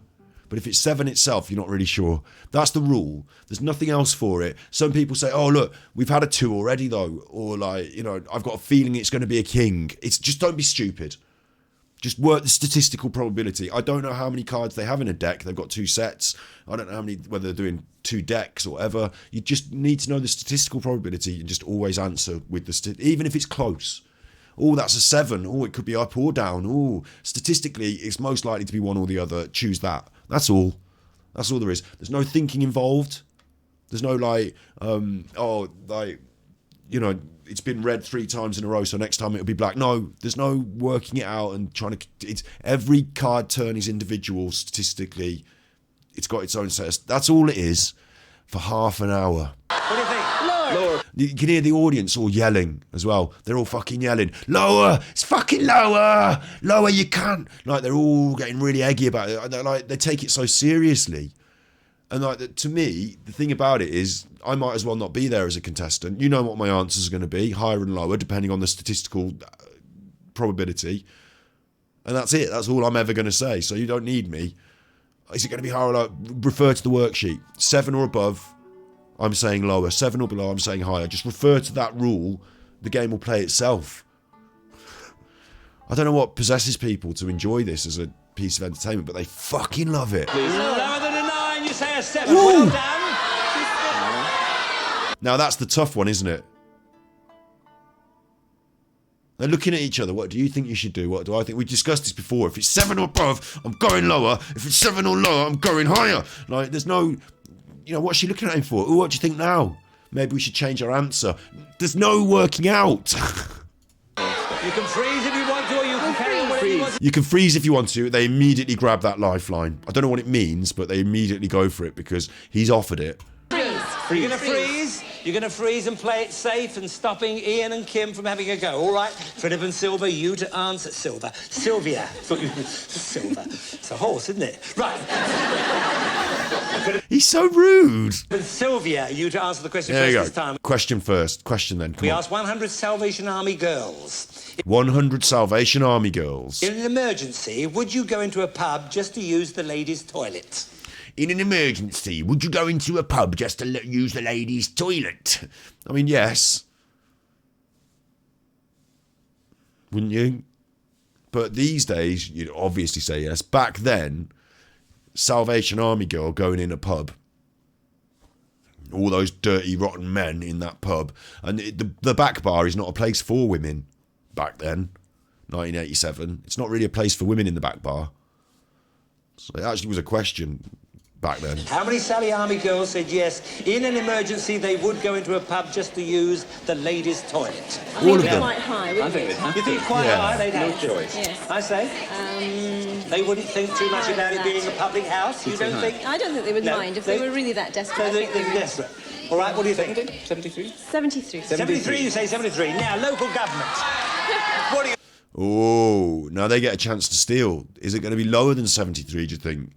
But if it's 7 itself, you're not really sure. That's the rule. There's nothing else for it. Some people say, oh, look, we've had a 2 already, though. Or, like, you know, I've got a feeling it's going to be a king. It's just, don't be stupid. Just work the statistical probability. I don't know how many cards they have in a deck. They've got 2 sets. I don't know how many, whether they're doing 2 decks or whatever. You just need to know the statistical probability and just always answer with the, even if it's close. Oh, that's a 7. Oh, it could be up or down. Oh, statistically, it's most likely to be one or the other. Choose that. That's all. That's all there is. There's no thinking involved. There's no like, it's been red 3 times in a row, so next time it'll be black. No, there's no working it out and trying to. It's every card turn is individual statistically. It's got its own set. That's all it is for half an hour. What do you think? Lower. You can hear the audience all yelling as well. They're all fucking yelling, lower, it's fucking lower, lower, you can't. Like, they're all getting really eggy about it. They take it so seriously. And like, to me, the thing about it is, I might as well not be there as a contestant. You know what my answers are going to be, higher and lower, depending on the statistical probability. And that's it. That's all I'm ever going to say. So you don't need me. Is it going to be higher or lower? Refer to the worksheet. 7 or above, I'm saying lower. 7 or below, I'm saying higher. Just refer to that rule. The game will play itself. I don't know what possesses people to enjoy this as a piece of entertainment, but they fucking love it. Lower than a 9, you say a 7. Well done. Now that's the tough one, isn't it? They're looking at each other. What do you think you should do? What do I think? We discussed this before. If it's 7 or above, I'm going lower. If it's 7 or lower, I'm going higher. Like, there's no... You know, what's she looking at him for? Ooh, what do you think now? Maybe we should change our answer. There's no working out. You can freeze if you want to, or you can carry on whatever you want to. You can freeze if you want to. They immediately grab that lifeline. I don't know what it means, but they immediately go for it because he's offered it. You're going to freeze. You're going to freeze and play it safe and stopping Ian and Kim from having a go. All right, Philip and Silver, you to answer. Sylvia. Silver. It's a horse, isn't it? Right. He's so rude. But Sylvia, you to answer the question There first you go. this time. Question first. Question then. Come We on. asked 100 Salvation Army girls. 100 Salvation Army girls. In an emergency, would you go into a pub just to use the ladies' toilet? In an emergency, would you go into a pub just to use the ladies' toilet? I mean, yes. Wouldn't you? But these days, you'd obviously say yes. Back then, Salvation Army girl going in a pub. All those dirty, rotten men in that pub. And the back bar is not a place for women back then, 1987. It's not really a place for women in the back bar. So it actually was a question back then. How many Sally Army girls said yes, in an emergency they would go into a pub just to use the ladies' toilet? All of them. Quite high, wouldn't it? You think quite Yeah. high? They'd have No to. choice. Yes. I say. They wouldn't think too much about it being a public house. You don't think? I don't think they would No, mind if they were really that desperate. So I think they they're would. desperate. All right, what do you think? 73? 73. 73, you say 73. Now, local government. What do you... Oh, now they get a chance to steal. Is it going to be lower than 73, do you think?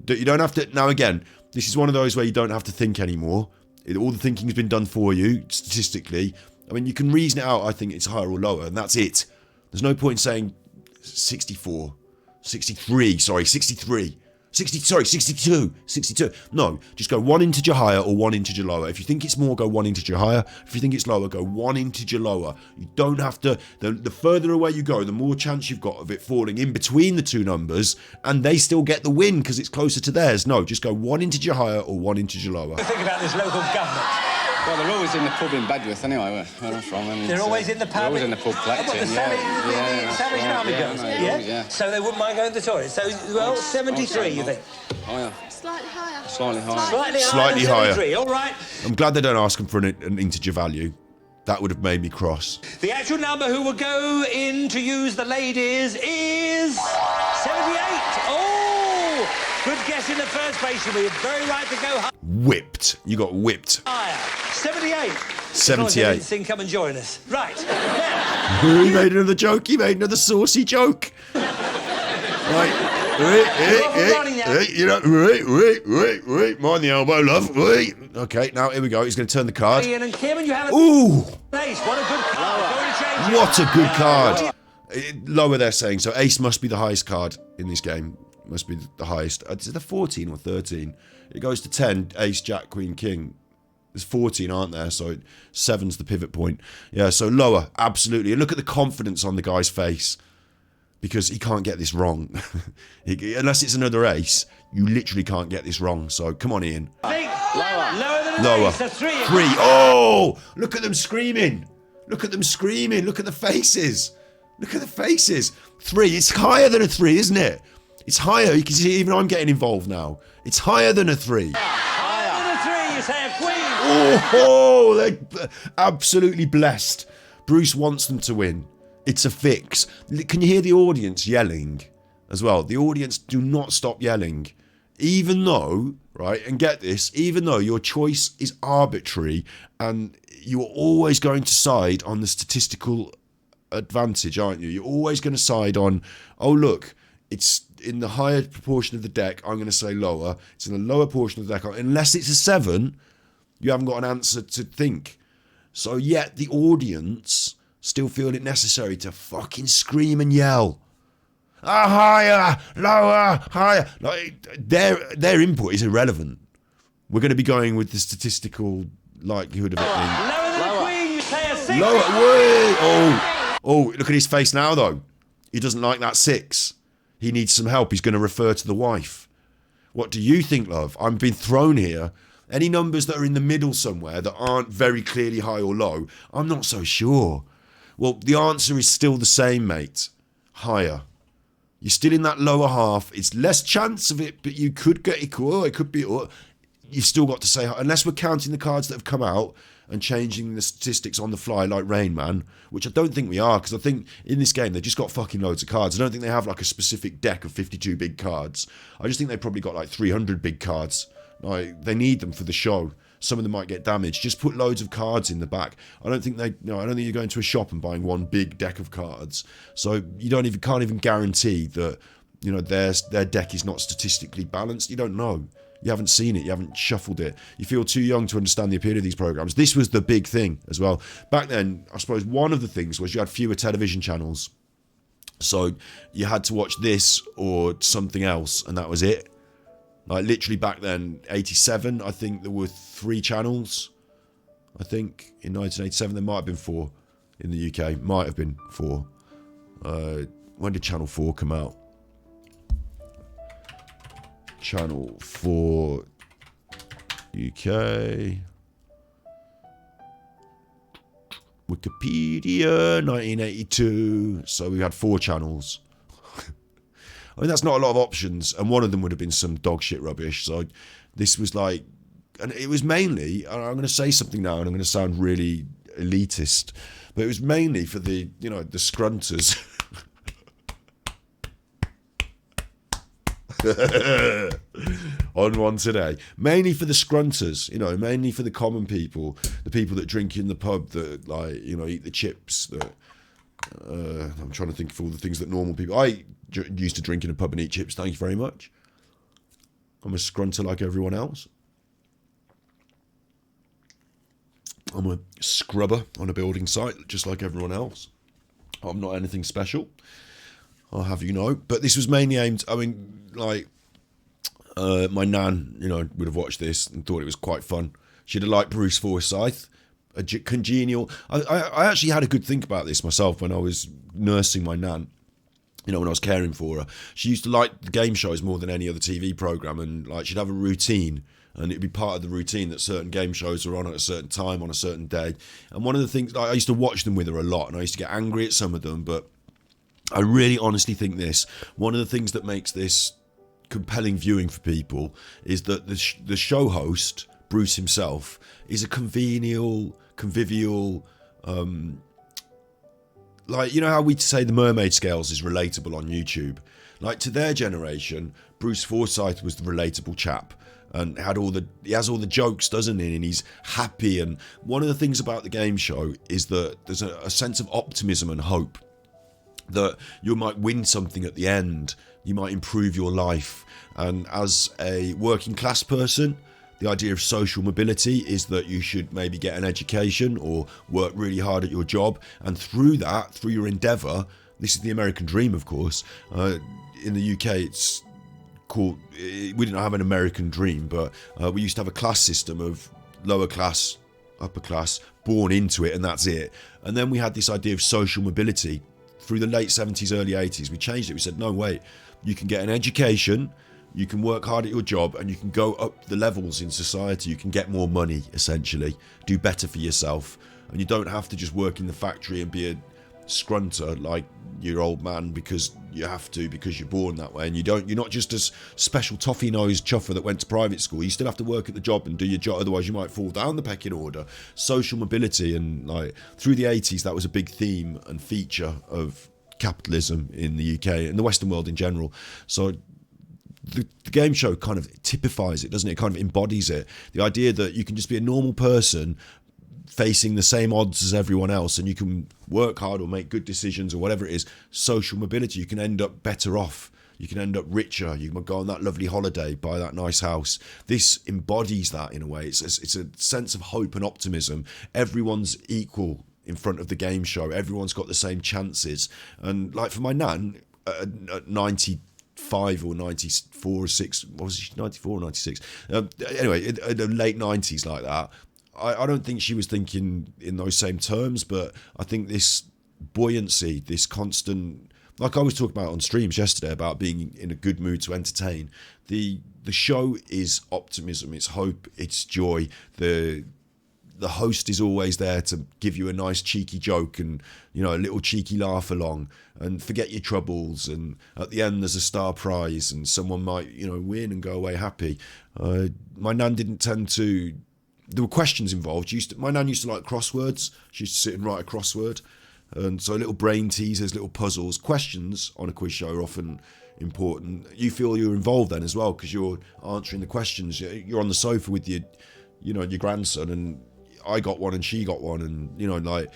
You don't have to... Now, again, this is one of those where you don't have to think anymore. All the thinking's been done for you, statistically. I mean, you can reason it out. I think it's higher or lower, and that's it. There's no point saying 64, 63, sorry, 63. 62. No, just go 1 integer higher or 1 integer lower. If you think it's more, go 1 integer higher. If you think it's lower, go 1 integer lower. You don't have to... The further away you go, the more chance you've got of it falling in between the two numbers, and they still get the win because it's closer to theirs. No, just go 1 integer higher or 1 integer lower. What do you think about this local government? Well, they're always in the pub in Bedworth anyway, where I'm from. And They're always in the pub? They're always in the pub collecting, The Salvation Army yeah, girls? no, Yeah? always, yeah. So they wouldn't mind going to the toilet. So, well, 73, you think? Higher. Slightly higher. Slightly higher. Slightly higher. 73, all right. I'm glad they don't ask them for an integer value. That would have made me cross. The actual number who will go in to use the ladies is 78. Oh, good guess in the first place. You'll be very right to go Whipped. You got whipped. higher. 78. 78. Sing, come and join us. Right. Now, He made another joke. He made another saucy joke. Right. Mind the elbow, love. Okay, now here we go. He's going to turn the card. Ian and Kim, and you have a Ooh, ace. What a good card. Go and change it. what a good card. Lower, they're saying. So ace must be the highest card in this game. Must be the highest. Is it the 14 or 13? It goes to 10. Ace, Jack, Queen, King. There's 14, aren't there? So 7's the pivot point. Yeah, so lower, absolutely. And look at the confidence on the guy's face. Because he can't get this wrong. Unless it's another ace, you literally can't get this wrong. So come on, Ian. Lower than an Lower. ace. That's 3. 3. Oh! Look at them screaming. Look at them screaming. Look at the faces. Look at the faces. 3. It's higher than a 3, isn't it? It's higher. You can see even I'm getting involved now. It's higher than a 3. Higher than a 3. You say a queen. Oh, they're absolutely blessed. Bruce wants them to win. It's a fix. Can you hear the audience yelling as well? The audience do not stop yelling. even though, right, and get this, even though your choice is arbitrary and you're always going to side on the statistical advantage, aren't you? You're always going to side on, oh, look, it's in the higher proportion of the deck, I'm going to say lower. It's in the lower portion of the deck. Unless it's a 7, you haven't got an answer to think. So yet the audience still feel it necessary to fucking scream and yell. Higher, lower, higher. Like, their input is irrelevant. We're going to be going with the statistical likelihood of it being... Lower than the Queen, you say a 6. Lower, way. Oh, look at his face now, though. He doesn't like that 6. He needs some help. He's going to refer to the wife. What do you think, love? I'm being thrown here. Any numbers that are in the middle somewhere that aren't very clearly high or low, I'm not so sure. Well, the answer is still the same, mate. Higher. You're still in that lower half. It's less chance of it, but you could get equal. It could be... You've still got to say... Unless we're counting the cards that have come out and changing the statistics on the fly like Rain Man, which I don't think we are, because I think in this game they've just got fucking loads of cards. I don't think they have like a specific deck of 52 big cards. I just think they've probably got like 300 big cards. Like, they need them for the show. Some of them might get damaged. Just put loads of cards in the back. I don't think you're going to a shop and buying one big deck of cards. So you can't even guarantee that, you know, their deck is not statistically balanced. You don't know. You haven't seen it. You haven't shuffled it. You feel too young to understand the appeal of these programs. This was the big thing as well. Back then, I suppose one of the things was you had fewer television channels. So you had to watch this or something else, and that was it. Like, literally back then, 87, I think there were 3 channels. I think in 1987 there might have been 4 in the UK. Might have been 4. When did Channel 4 come out? Channel 4 UK. Wikipedia, 1982. So we had 4 channels. I mean, that's not a lot of options, and one of them would have been some dog shit rubbish. So this was like, and it was mainly, and I'm going to say something now, and I'm going to sound really elitist, but it was mainly for the, you know, the scrunters. On one today, mainly for the scrunters, you know, mainly for the common people, the people that drink in the pub, that, like, you know, eat the chips, that I'm trying to think of all the things that normal people... I used to drink in a pub and eat chips, thank you very much. I'm a scrunter like everyone else. I'm a scrubber on a building site, just like everyone else. I'm not anything special, I'll have you know. But this was mainly aimed... I mean, like, my nan, you know, would have watched this and thought it was quite fun. She'd have liked Bruce Forsyth. A congenial... I actually had a good think about this myself when I was nursing my nan. You know, when I was caring for her. She used to like the game shows more than any other TV programme, and like, she'd have a routine, and it'd be part of the routine that certain game shows were on at a certain time on a certain day. And one of the things, I used to watch them with her a lot, and I used to get angry at some of them, but I really honestly think this, one of the things that makes this compelling viewing for people is that the show host, Bruce himself, is a convivial, like, you know how we say the Mermaid Scales is relatable on YouTube? Like, to their generation, Bruce Forsyth was the relatable chap, and he has all the jokes, doesn't he? And he's happy. And one of the things about the game show is that there's a sense of optimism and hope that you might win something at the end, you might improve your life. And as a working class person, the idea of social mobility is that you should maybe get an education or work really hard at your job, and through that, through your endeavour, this is the American dream, of course. In the UK, it's called... We didn't have an American dream, but we used to have a class system of lower class, upper class, born into it, and that's it. And then we had this idea of social mobility. Through the late 70s, early 80s, we changed it. We said, no, wait, you can get an education, you can work hard at your job, and you can go up the levels in society. You can get more money, essentially, do better for yourself, and you don't have to just work in the factory and be a scrunter like your old man because you have to, because you're born that way. And you're not just a special toffee-nosed chuffer that went to private school. You still have to work at the job and do your job, otherwise you might fall down the pecking order. Social mobility, and like through the 80s, that was a big theme and feature of capitalism in the UK and the Western world in general. So the game show kind of typifies it, doesn't it? It kind of embodies it. The idea that you can just be a normal person facing the same odds as everyone else, and you can work hard or make good decisions or whatever it is. Social mobility, you can end up better off. You can end up richer. You can go on that lovely holiday, buy that nice house. This embodies that in a way. It's a sense of hope and optimism. Everyone's equal in front of the game show. Everyone's got the same chances. And like for my nan, at 95 or 94 or 6, what was she, 94 or 96? Anyway, in the late 90s like that, I don't think she was thinking in those same terms, but I think this buoyancy, this constant, like I was talking about on streams yesterday about being in a good mood to entertain. The show is optimism, it's hope, it's joy. The host is always there to give you a nice cheeky joke and, you know, a little cheeky laugh along and forget your troubles. And at the end, there's a star prize and someone might, you know, win and go away happy. My nan didn't tend to. There were questions involved. My nan used to like crosswords. She used to sit and write a crossword. And so little brain teasers, little puzzles. Questions on a quiz show are often important. You feel you're involved then as well because you're answering the questions. You're on the sofa with your grandson, and I got one and she got one, and you know, like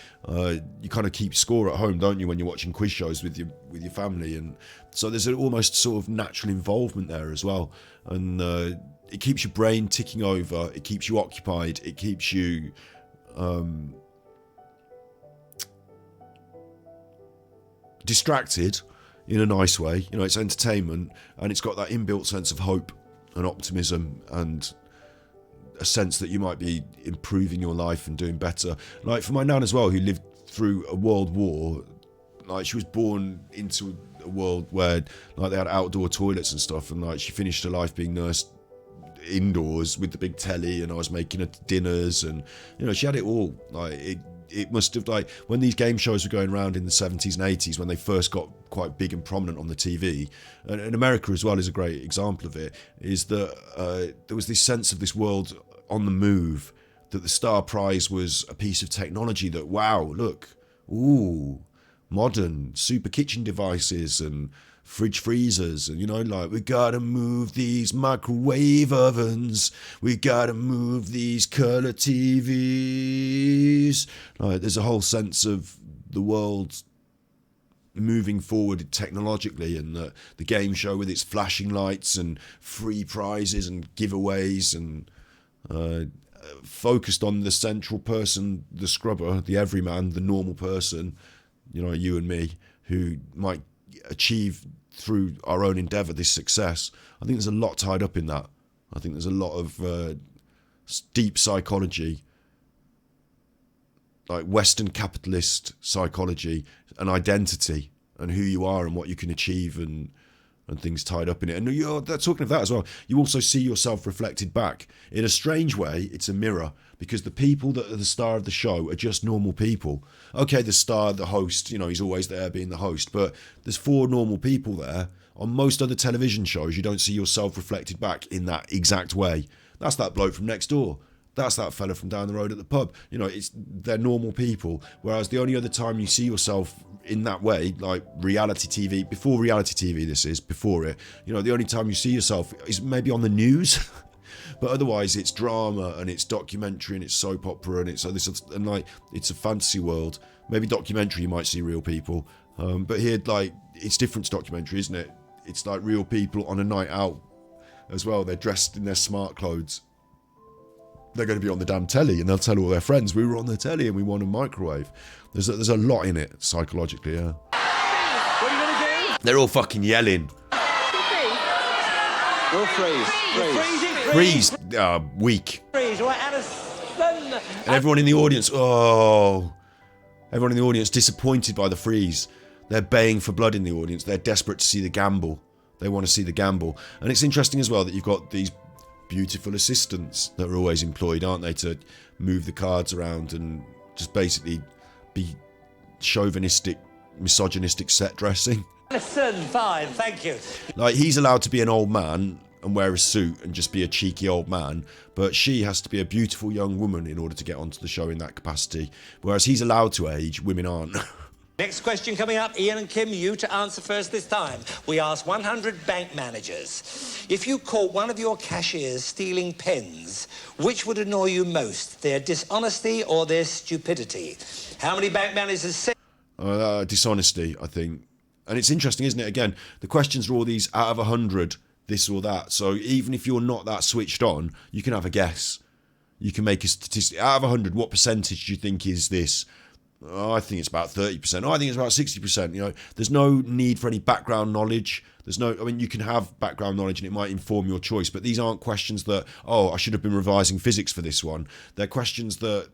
you kind of keep score at home, don't you, when you're watching quiz shows with your family? And so there's an almost sort of natural involvement there as well, and it keeps your brain ticking over. It keeps you occupied. It keeps you distracted in a nice way. You know, it's entertainment, and it's got that inbuilt sense of hope and optimism and a sense that you might be improving your life and doing better. Like for my nan as well, who lived through a world war, like she was born into a world where like they had outdoor toilets and stuff, and like she finished her life being nursed indoors with the big telly, and I was making her dinners, and you know, she had it all. Like it must have, like when these game shows were going around in the 70s and 80s when they first got quite big and prominent on the TV, and America as well is a great example of it, is that there was this sense of this world on the move, that the star prize was a piece of technology that, wow, look, ooh, modern super kitchen devices and fridge freezers, and you know, like we gotta move these microwave ovens, we gotta move these color TVs. Like there's a whole sense of the world moving forward technologically, and the game show with its flashing lights and free prizes and giveaways, and focused on the central person, the scrubber, the everyman, the normal person, you know, you and me, who might achieve through our own endeavour this success. I think there's a lot tied up in that. I think there's a lot of deep psychology, like Western capitalist psychology, and identity, and who you are and what you can achieve, and things tied up in it. And you're talking of that as well, you also see yourself reflected back. In a strange way, it's a mirror, because the people that are the star of the show are just normal people. Okay, the star, the host, you know, he's always there being the host, but there's 4 normal people there. On most other television shows, you don't see yourself reflected back in that exact way. That's that bloke from next door. That's that fella from down the road at the pub. You know, they're normal people. Whereas the only other time you see yourself in that way, like reality TV, before reality TV, before it, you know, the only time you see yourself is maybe on the news. But otherwise, it's drama and it's documentary and it's soap opera and it's a fantasy world. Maybe documentary, you might see real people. But here, like, it's different to documentary, isn't it? It's like real people on a night out as well. They're dressed in their smart clothes. They're going to be on the damn telly, and they'll tell all their friends, we were on the telly and we won a microwave. There's a lot in it psychologically, yeah. What are you going to do? They're all fucking yelling. We'll freeze. Freeze. Weak. Freeze, right, Alison. And everyone in the audience, disappointed by the freeze. They're baying for blood in the audience. They're desperate to see the gamble. They want to see the gamble. And it's interesting as well that you've got these beautiful assistants that are always employed, aren't they, to move the cards around and just basically be chauvinistic, misogynistic set dressing. Listen, fine, thank you. Like, he's allowed to be an old man and wear a suit and just be a cheeky old man, but she has to be a beautiful young woman in order to get onto the show in that capacity, whereas he's allowed to age, women aren't. Next question coming up. Ian and Kim, you to answer first this time. We asked 100 bank managers. If you caught one of your cashiers stealing pens, which would annoy you most? Their dishonesty or their stupidity? How many bank managers said... Dishonesty, I think. And it's interesting, isn't it? Again, the questions are all these out of 100, this or that. So even if you're not that switched on, you can have a guess. You can make a statistic. Out of 100, what percentage do you think is this? Oh, I think it's about 30%. Oh, I think it's about 60%. You know, there's no need for any background knowledge. There's no, I mean, you can have background knowledge and it might inform your choice, but these aren't questions that, oh, I should have been revising physics for this one. They're questions that,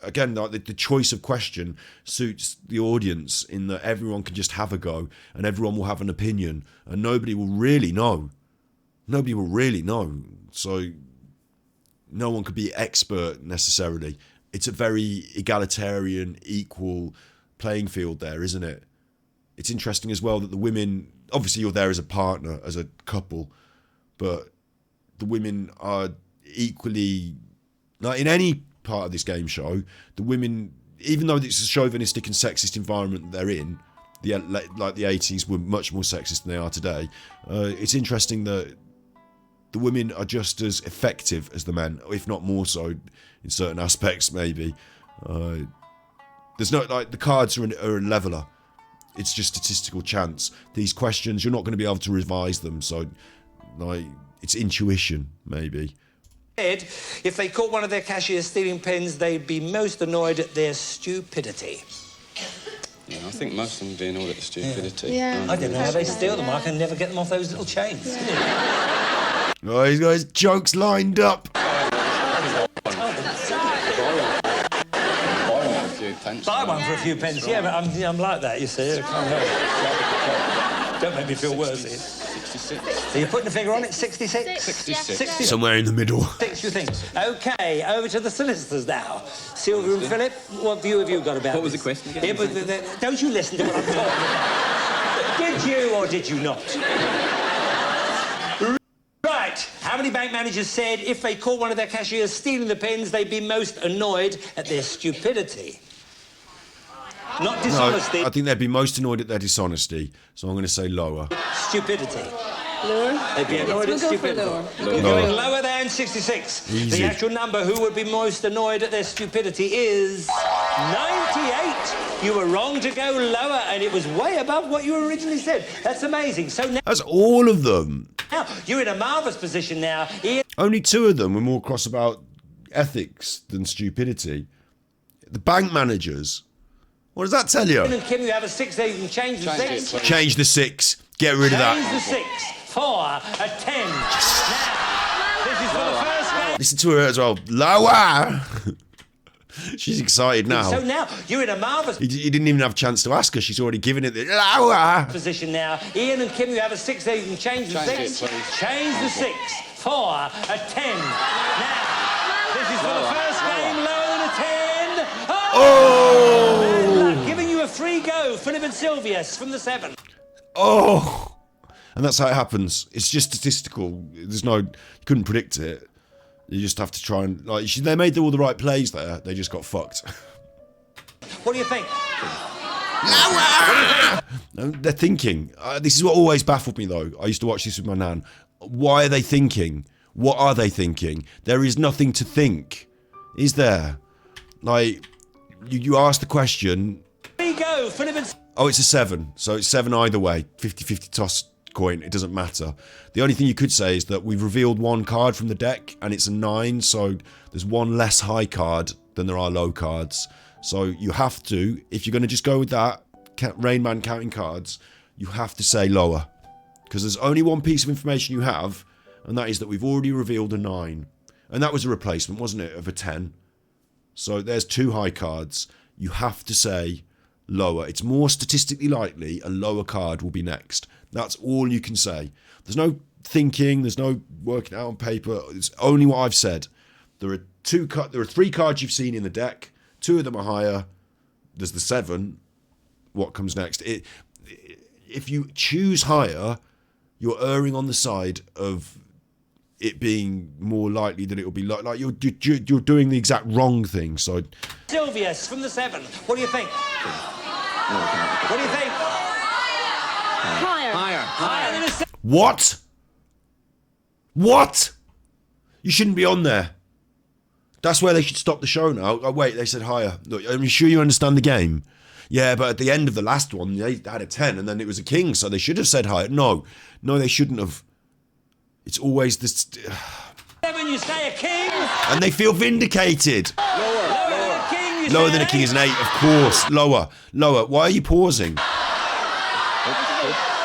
again, like the choice of question suits the audience in that everyone can just have a go and everyone will have an opinion and nobody will really know. Nobody will really know. So no one could be expert necessarily. It's a very egalitarian, equal playing field there, isn't it? It's interesting as well that the women, obviously you're there as a partner, as a couple, but the women are equally, like in any part of this game show, the women, even though it's a chauvinistic and sexist environment they're in, like the 80s were much more sexist than they are today, it's interesting that the women are just as effective as the men, if not more so in certain aspects maybe. There's no, like, the cards are a leveler. It's just statistical chance. These questions, you're not going to be able to revise them, so like it's intuition maybe. If they caught one of their cashiers stealing pens, they'd be most annoyed at their stupidity. Yeah, I think most of them do annoyed at the stupidity. Yeah. I don't know how they steal them. I can never get them off those little chains. Oh, he's got his jokes lined up. Buy one for a few pence. Yeah, but I'm like that, you see. I can't help it. Don't make me feel worse. 66. So you're putting a figure on it? 66? 66. Somewhere in the middle. 66, you think? OK, over to the solicitors now. Sylvia and Philip, what view have you got about What was this? the question again? Don't you listen to what I'm talking about? Did you or did you not? Right, how many bank managers said if they caught one of their cashiers stealing the pens, they'd be most annoyed at their stupidity? Not dishonesty. No, I think they'd be most annoyed at their dishonesty, so I'm going to say lower. Stupidity. Lower? They'd be annoyed We'll at go for stupidity. lower. We're going lower than 66. Easy. The actual number who would be most annoyed at their stupidity is 98. You were wrong to go lower, and it was way above what you originally said. That's amazing. So That's all of them. now you're in a marvellous position now. Ian Only two of them were more cross about ethics than stupidity. The bank managers. What does that tell you? and Kim, you have a 6 there. You can change the Change 6. it, please. Change the 6. Get rid of Change that. the 6 for a 10. Now, this is for the first game. Listen to her as well. Lower. She's excited now. So now you're in a marvellous You didn't even have a chance to ask her. She's already given it the lower. position now. Ian and Kim, you have a 6 there. You can change the Change 6. it, please. Change the 6 for a 10. Now, this is for the first game. Lower than a 10. Oh! Bad luck. Giving you a free go. Philip and Sylvia from the 7. Oh! And that's how it happens. It's just statistical. There's no, you couldn't predict it. You just have to try and, like, they made all the right plays there. They just got fucked. What do you think? No, they're thinking. This is what always baffled me, though. I used to watch this with my nan. Why are they thinking? What are they thinking? There is nothing to think, is there? Like, you ask the question. Free go. Philip and Oh, it's a 7. So it's 7 either way. 50-50 toss coin. It doesn't matter. The only thing you could say is that we've revealed one card from the deck, and it's a 9. So there's one less high card than there are low cards. So you have to, if you're going to just go with that, Rain Man counting cards, you have to say lower. Because there's only one piece of information you have, and that is that we've already revealed a 9. And that was a replacement, wasn't it, of a 10. So there's 2 high cards. You have to say lower. It's more statistically likely a lower card will be next. That's all you can say. There's no thinking, there's no working out on paper. It's only what I've said. There are 3 cards you've seen in the deck. 2 of them are higher. There's the 7. What comes next? If you choose higher, you're erring on the side of it being more likely that it will be like you're doing the exact wrong thing. So Sylvia from the 7. What do you think? What do you think? Higher. Higher than a What? What? You shouldn't be on there. That's where they should stop the show now. Oh, wait, they said higher. Look, are you sure you understand the game? Yeah, but at the end of the last one, they had a 10, and then it was a king, so they should have said higher. No, they shouldn't have. It's always this... 7, you say a king. And they feel vindicated. Lower than a king, you Lower say than a an king is 8. an 8, of course. Lower. Why are you pausing?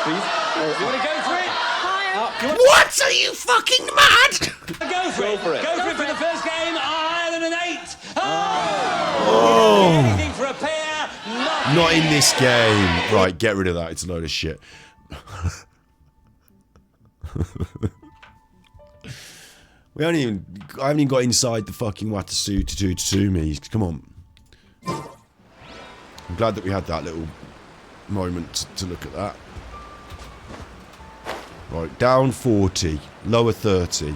Please. You want to go for it? Higher. What? Are you fucking mad? Go for it. Go for it for the first game. Higher than an 8. Oh. Anything for a pair. Not in this game. Right, get rid of that. It's a load of shit. I haven't even got inside the fucking Watatsumi. Come on. I'm glad that we had that little moment to look at that. Right, down 40, lower 30.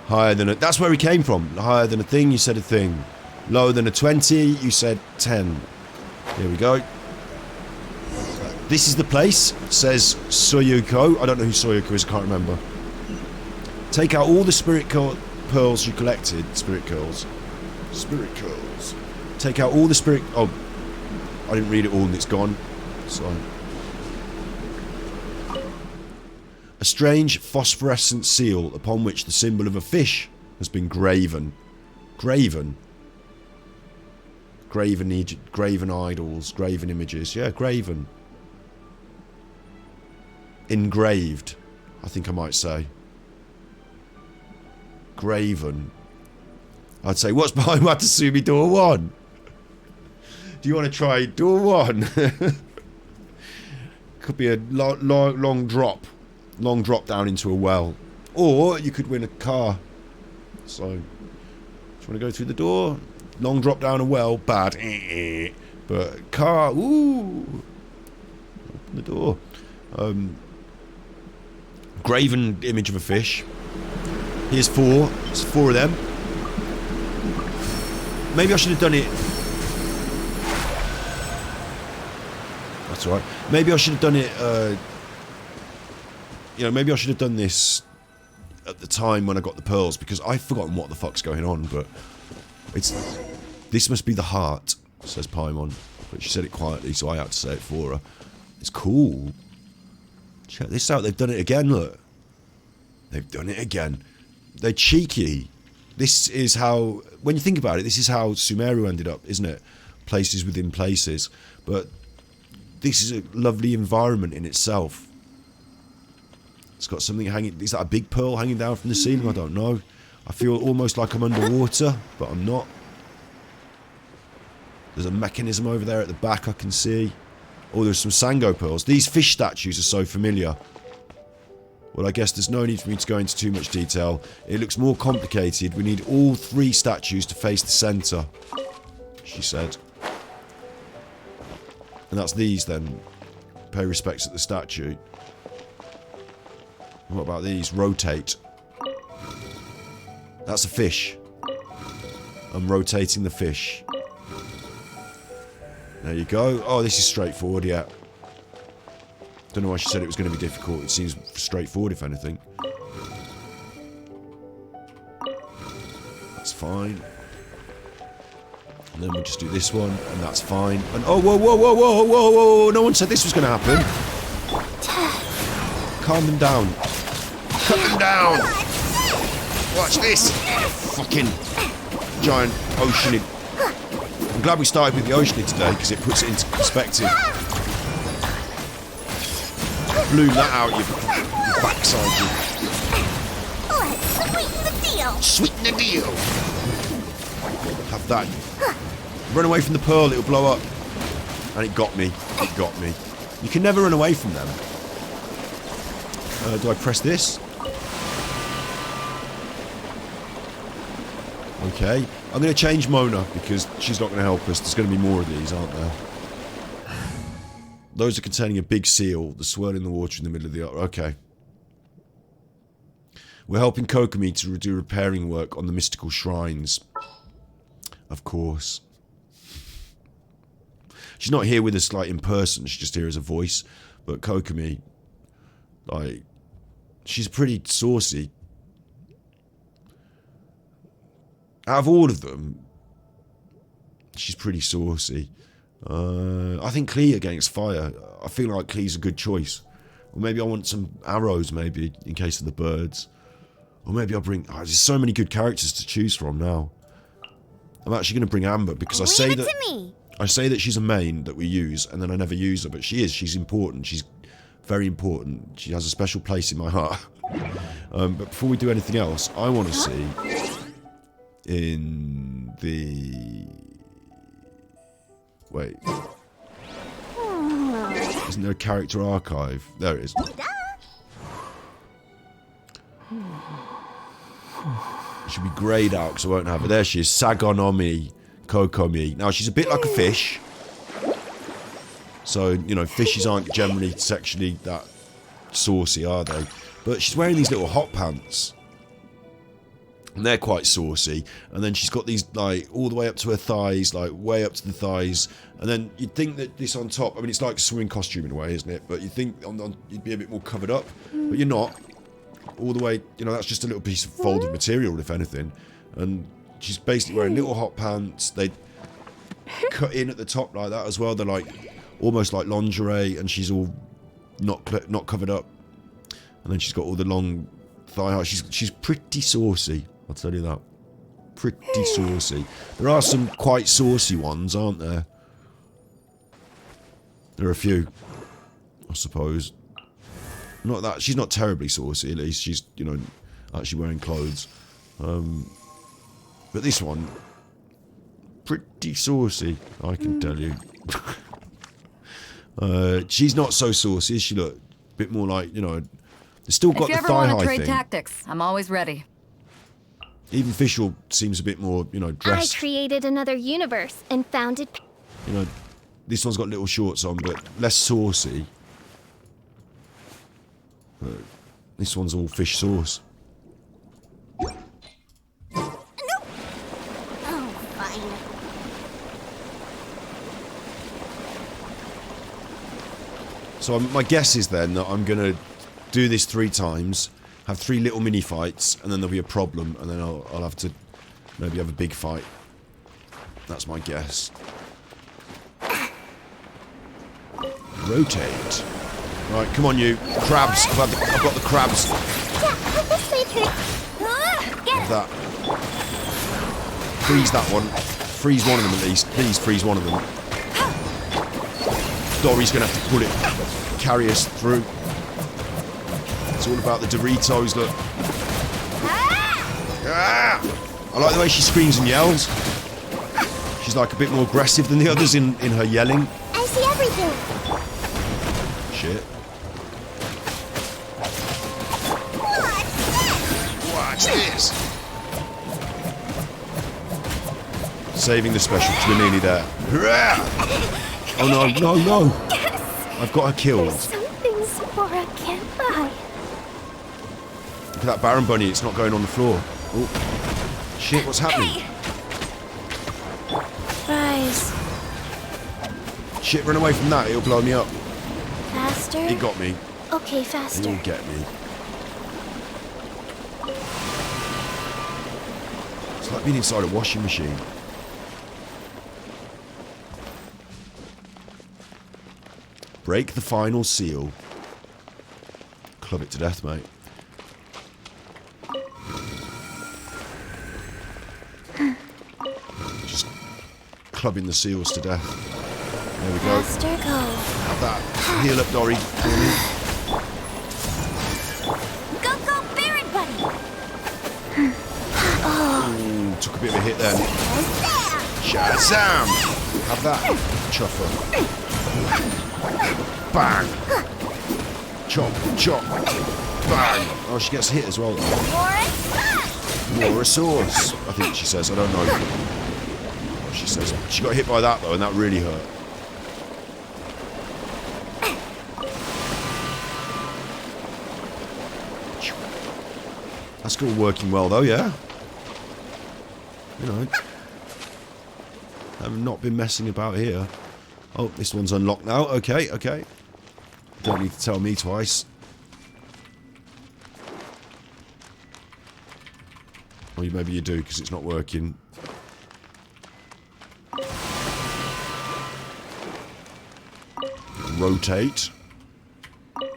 Higher than a... That's where we came from. Higher than a thing, you said a thing. Lower than a 20, you said 10. Here we go. This is the place, says Soyuko. I don't know who Soyuko is, I can't remember. Take out all the spirit pearls you collected. Spirit curls. Take out all the spirit... Oh, I didn't read it all and it's gone. Sorry. A strange phosphorescent seal upon which the symbol of a fish has been graven. Graven idols, graven images. Yeah, graven. Engraved, I think I might say. Graven. I'd say, what's behind Watatsumi door 1? Do you want to try door 1? Could be a long drop. Long drop down into a well. Or you could win a car. So, do you want to go through the door? Long drop down a well, bad. But car, ooh. Open the door. Graven image of a fish. Here's 4. There's 4 of them. Maybe I should have done it. That's alright. Maybe I should have done it, you know, maybe I should have done this at the time when I got the pearls, because I've forgotten what the fuck's going on, but it's... This must be the heart, says Paimon. But she said it quietly, so I had to say it for her. It's cool. Check this out, they've done it again, look. They've done it again. They're cheeky. This is how... When you think about it, this is how Sumeru ended up, isn't it? Places within places. But this is a lovely environment in itself. It's got something hanging... Is that a big pearl hanging down from the ceiling? I don't know. I feel almost like I'm underwater, but I'm not. There's a mechanism over there at the back I can see. Oh, there's some Sango pearls. These fish statues are so familiar. Well, I guess there's no need for me to go into too much detail. It looks more complicated. We need all 3 statues to face the centre, she said. And that's these, then. Pay respects at the statue. What about these? Rotate. That's a fish. I'm rotating the fish. There you go. Oh, this is straightforward, yeah. Don't know why she said it was going to be difficult. It seems straightforward, if anything. That's fine. And then we'll just do this one, and that's fine. And oh, whoa, whoa, whoa, whoa, whoa, whoa! No one said this was going to happen. Calm them down. Cut them down. Watch this. Fucking giant oceanid. I'm glad we started with the oceanid today because it puts it into perspective. Bloom that out, you backside, you. Let's sweeten the deal. Sweeten the deal. Have that. Run away from the pearl, it'll blow up. And it got me. It got me. You can never run away from them. Do I press this? Okay. I'm going to change Mona because she's not going to help us. There's going to be more of these, aren't there? Those are containing a big seal. The swirl in the water in the middle of the... Okay. We're helping Kokomi to do repairing work on the mystical shrines. Of course. She's not here with us like in person. She's just here as a voice. But Kokomi, like, she's pretty saucy. Out of all of them, she's pretty saucy. I think Klee against fire. I feel like Klee's a good choice. Or maybe I want some arrows, maybe, in case of the birds. Or maybe I'll bring... Oh, there's so many good characters to choose from now. I'm actually going to bring Amber, because I say that she's a main that we use, and then I never use her, but she is. She's important. She's very important. She has a special place in my heart. But before we do anything else, I want to see in the... Wait. Isn't there a character archive? There it is. It should be greyed out because I won't have it. There she is. Sagonomi Kokomi. Now, she's a bit like a fish. So, you know, fishes aren't generally sexually that saucy, are they? But she's wearing these little hot pants. And they're quite saucy. And then she's got these, like, all the way up to her thighs, like, way up to the thighs. And then you'd think that this on top, I mean, it's like a swimming costume in a way, isn't it? But you'd think you'd be a bit more covered up. But you're not. All the way, you know, that's just a little piece of folded material, if anything. And she's basically wearing little hot pants. They cut in at the top like that as well. They're like, almost like lingerie. And she's all not covered up. And then she's got all the long thigh height. She's pretty saucy. I'll tell you that. Pretty saucy. There are some quite saucy ones, aren't there? There are a few, I suppose. Not that she's not terribly saucy. At least she's, you know, actually wearing clothes. But this one, pretty saucy, I can tell you. She's not so saucy. She look a bit more like, you know, they've still got the thigh high thing. If you ever want to trade tactics, I'm always ready. Even Fischl seems a bit more, you know, dressed. I created another universe and founded... You know, this one's got little shorts on, but less saucy. But this one's all fish sauce. No. Oh, fine. So my guess is then that I'm going to do this 3 times, have 3 little mini fights, and then there'll be a problem, and then I'll have to maybe have a big fight. That's my guess. Rotate. Right, come on you. Crabs. I've got the crabs. Have that. Freeze that one. Freeze one of them at least. Please freeze one of them. Dory's going to have to pull it. Carry us through. It's all about the Doritos, look. Ah! I like the way she screams and yells. She's like a bit more aggressive than the others in her yelling. I see everything. Shit. What's this? Saving the special, we're nearly there. Oh no, no, no! I've got her killed. Some things Sora can't buy. Look at that Baron Bunny, it's not going on the floor. Oh. Shit, what's happening? Rise. Shit, run away from that, it'll blow me up. Faster. It got me. Okay, faster. It'll get me. It's like being inside a washing machine. Break the final seal. Club it to death, mate. Just clubbing the seals to death. There we go. Faster, go. Have that. Heal up, Dory. Go, go, Baron Bunny. Ooh, took a bit of a hit then. Shazam! Have that. Chuffer. Bang! Chop, chop. Bang! Oh, she gets hit as well. Morosaurus, I think she says. I don't know what she says. She got hit by that though, and that really hurt. That's all working well though, yeah? You know, I've not been messing about here. Oh, this one's unlocked now. Okay, okay. Don't need to tell me twice. Or maybe you do, because it's not working. Rotate.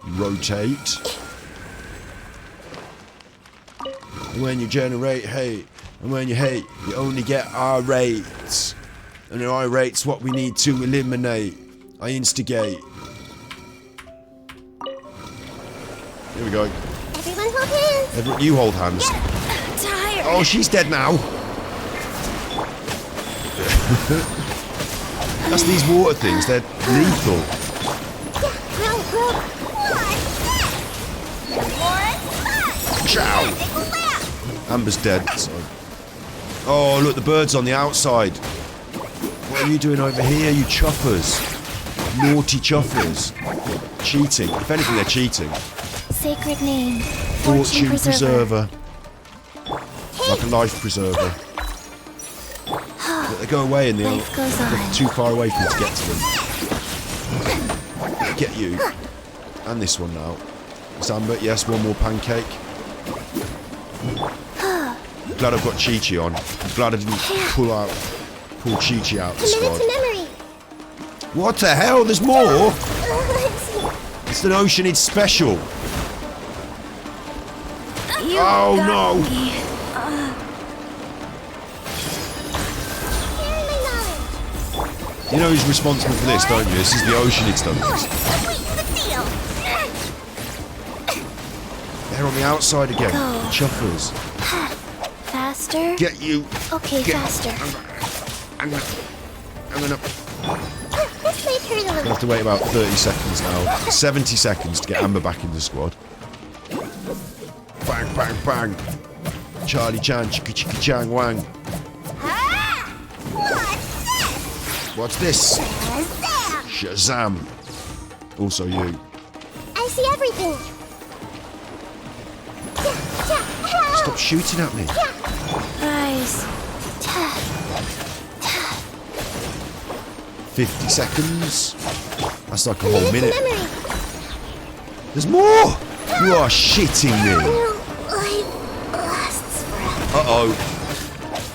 Rotate. When you generate hate, and when you hate, you only get R rates. And an R rate's what we need to eliminate. I instigate. Here we go. Everyone hold hands. Everyone, you hold hands. I'm tired. Oh, she's dead now. That's these water things. They're lethal. Ciao. Amber's dead. So. Oh, look, the bird's on the outside. What are you doing over here, you chuffers? Naughty chuffers. Cheating. If anything, they're cheating. Sacred name. Fortune preserver. Like a life preserver. But they go away and they're too far away for you to get to them. Get you. And this one now. It's Amber. Yes, one more pancake. I'm glad I've got Chi-Chi on. I'm glad I didn't pull Chi-Chi out the squad. Memory. What the hell? There's more? It's an Oceanid special. Oh no! You know who's responsible for this, don't you? This is the Oceanid's done this. They're on the outside again. The chuffers. Faster. Get you. Okay, faster. I'm gonna. This might hurt a I little. have to wait about 30 seconds now. 70 seconds to get Amber back in the squad. Bang, bang, bang. Charlie Chan, chicka chicka chang wang. What's this? Shazam. Also you. I see everything. Stop shooting at me. Eyes. 50 seconds. That's like a whole minute. There's more! You are shitting me. Uh-oh.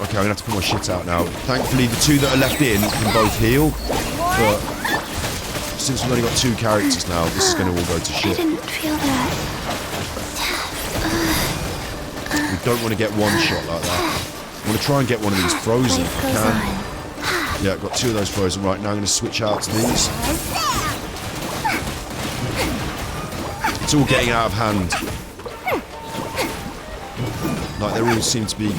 Okay, I'm gonna have to put my shit out now. Thankfully, the two that are left in can both heal. But since we've only got 2 characters now, this is gonna all go to I shit. didn't feel that. We don't want to get one shot like that. I want to try and get one of these frozen if I can. Yeah, I've got 2 of those frozen right now. I'm going to switch out to these. It's all getting out of hand. Like they all seem to be.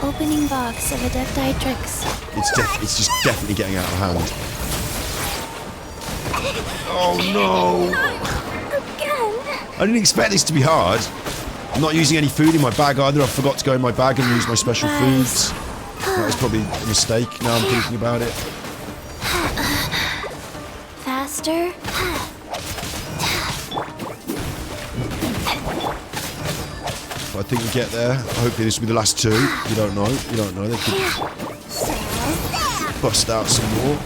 Opening box of Adeptitrix. It's just definitely getting out of hand. Oh no! I didn't expect this to be hard. I'm not using any food in my bag either. I forgot to go in my bag and use my special foods. That was probably a mistake now I'm thinking about it. Faster. But I think we get there. Hopefully this will be the last 2. You don't know. You don't know. They could bust out some more.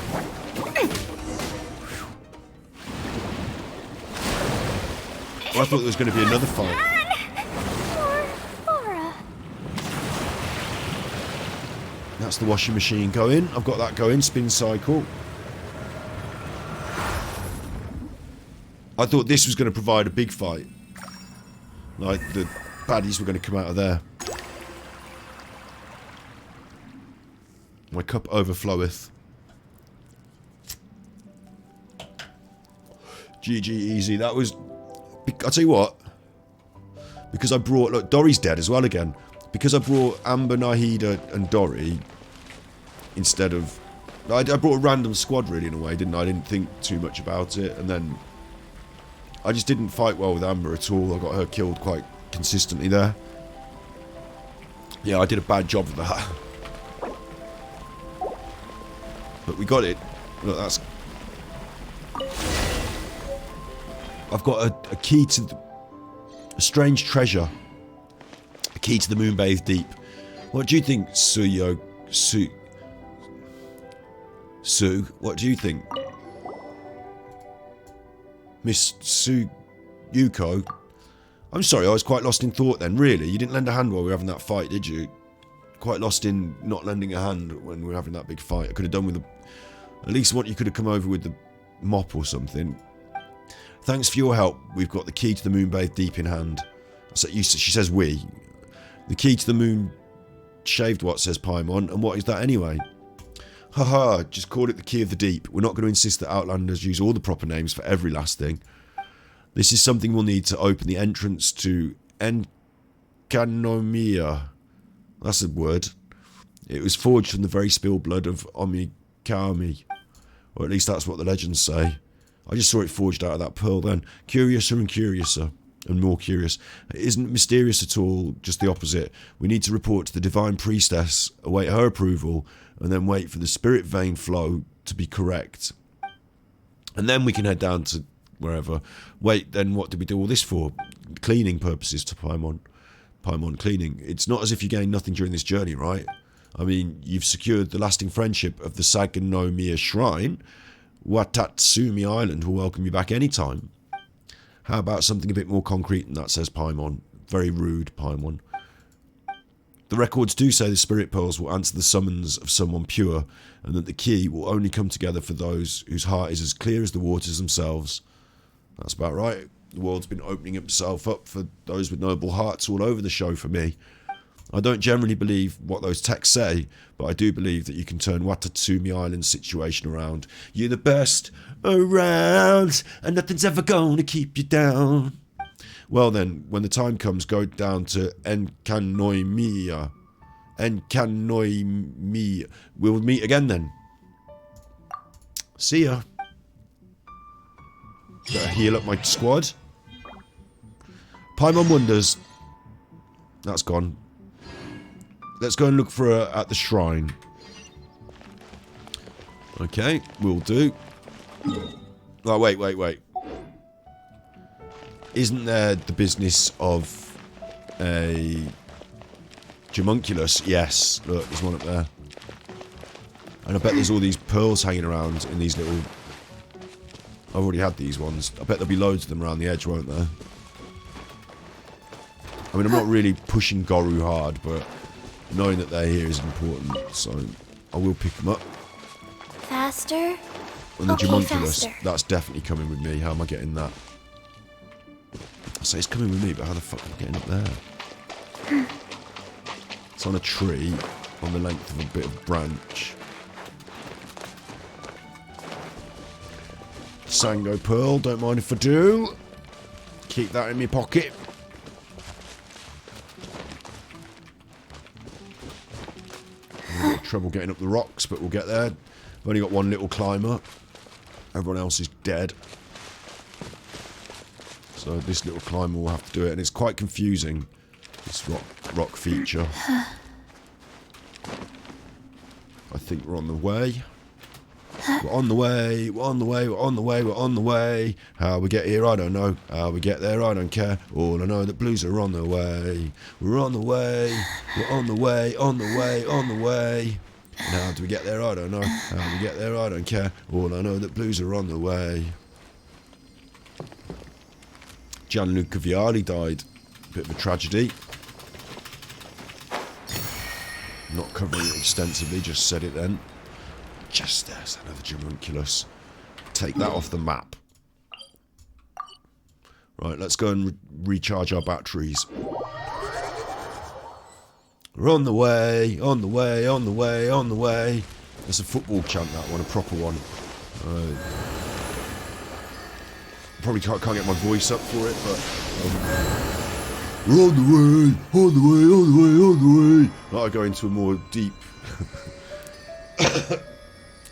Well, I thought there was going to be another fight. That's the washing machine going. I've got that going. Spin cycle. I thought this was going to provide a big fight. Like the baddies were going to come out of there. My cup overfloweth. GG easy. That was... I'll tell you what. Because I brought... Look, Dory's dead as well again. Because I brought Amber, Nahida and Dory instead of... I brought a random squad really in a way, didn't I? I didn't think too much about it. And then... I just didn't fight well with Amber at all. I got her killed quite consistently there. Yeah, I did a bad job of that. But we got it. Look, that's... I've got a key to... A strange treasure. A key to the Moonbathed Deep. What do you think, Sue, what do you think? Miss Sue Yuko? I'm sorry, I was quite lost in thought then, really. You didn't lend a hand while we were having that fight, did you? Quite lost in not lending a hand when we were having that big fight. I could have done with at least what you could have come over with the mop or something. Thanks for your help. We've got the key to the moonbathe deep in hand. So she says we. The key to the moon shaved what, says Paimon. And what is that anyway? Haha, just call it the key of the deep. We're not going to insist that Outlanders use all the proper names for every last thing. This is something we'll need to open the entrance to Enkanomiya. That's a word. It was forged from the very spilled blood of Omikami. Or at least that's what the legends say. I just saw it forged out of that pearl then. Curiouser and curiouser. And more curious. It isn't mysterious at all, just the opposite. We need to report to the Divine Priestess, await her approval, and then wait for the spirit vein flow to be correct. And then we can head down to wherever. Wait, then what did we do all this for? Cleaning purposes to Paimon. Paimon cleaning. It's not as if you gain nothing during this journey, right? I mean, you've secured the lasting friendship of the Saganomiya Shrine. Watatsumi Island will welcome you back anytime. How about something a bit more concrete than that, says Paimon. Very rude, Paimon. The records do say the spirit pearls will answer the summons of someone pure, and that the key will only come together for those whose heart is as clear as the waters themselves. That's about right. The world's been opening itself up for those with noble hearts all over the show for me. I don't generally believe what those texts say, but I do believe that you can turn Watatsumi Island's situation around. You're the best around, and nothing's ever gonna keep you down. Well then, when the time comes, go down to Enkanomiya. Enkanomiya. We'll meet again then. See ya. Better heal up my squad. Paimon wonders. That's gone. Let's go and look for her at the shrine. Okay, we'll do. Oh, wait. Isn't there the business of a Homunculus? Yes, look, there's one up there. And I bet there's all these pearls hanging around in these little... I've already had these ones. I bet there'll be loads of them around the edge, won't there? I mean, I'm not really pushing Goru hard, but knowing that they're here is important, so I will pick them up. Faster? And the Okay, Homunculus, faster. that's definitely coming with me. How am I getting that? I say it's coming with me, but how the fuck am I getting up there? It's on a tree, on the length of a bit of branch. Sango Pearl, don't mind if I do. Keep that in my pocket. I've got trouble getting up the rocks, but we'll get there. I've only got one little climber. Everyone else is dead. So this little climber will have to do it, and it's quite confusing, this rock feature. I think we're on the way. We're on the way, we're on the way, we're on the way, we're on the way. How we get here, I don't know. How we get there, I don't care. All I know that blues are on the way. We're on the way, we're on the way, on the way, on the way. And how do we get there, I don't know. How we get there, I don't care. All I know that blues are on the way. Gianluca Vialli died. Bit of a tragedy. Not covering it extensively, just said it then. Just there's another Homunculus. Take that off the map. Right, let's go and recharge our batteries. We're on the way, on the way, on the way, on the way. There's a football chant, that one, a proper one. Probably can't get my voice up for it, but... we're on the way, on the way, on the way, on the way. I go into a more deep...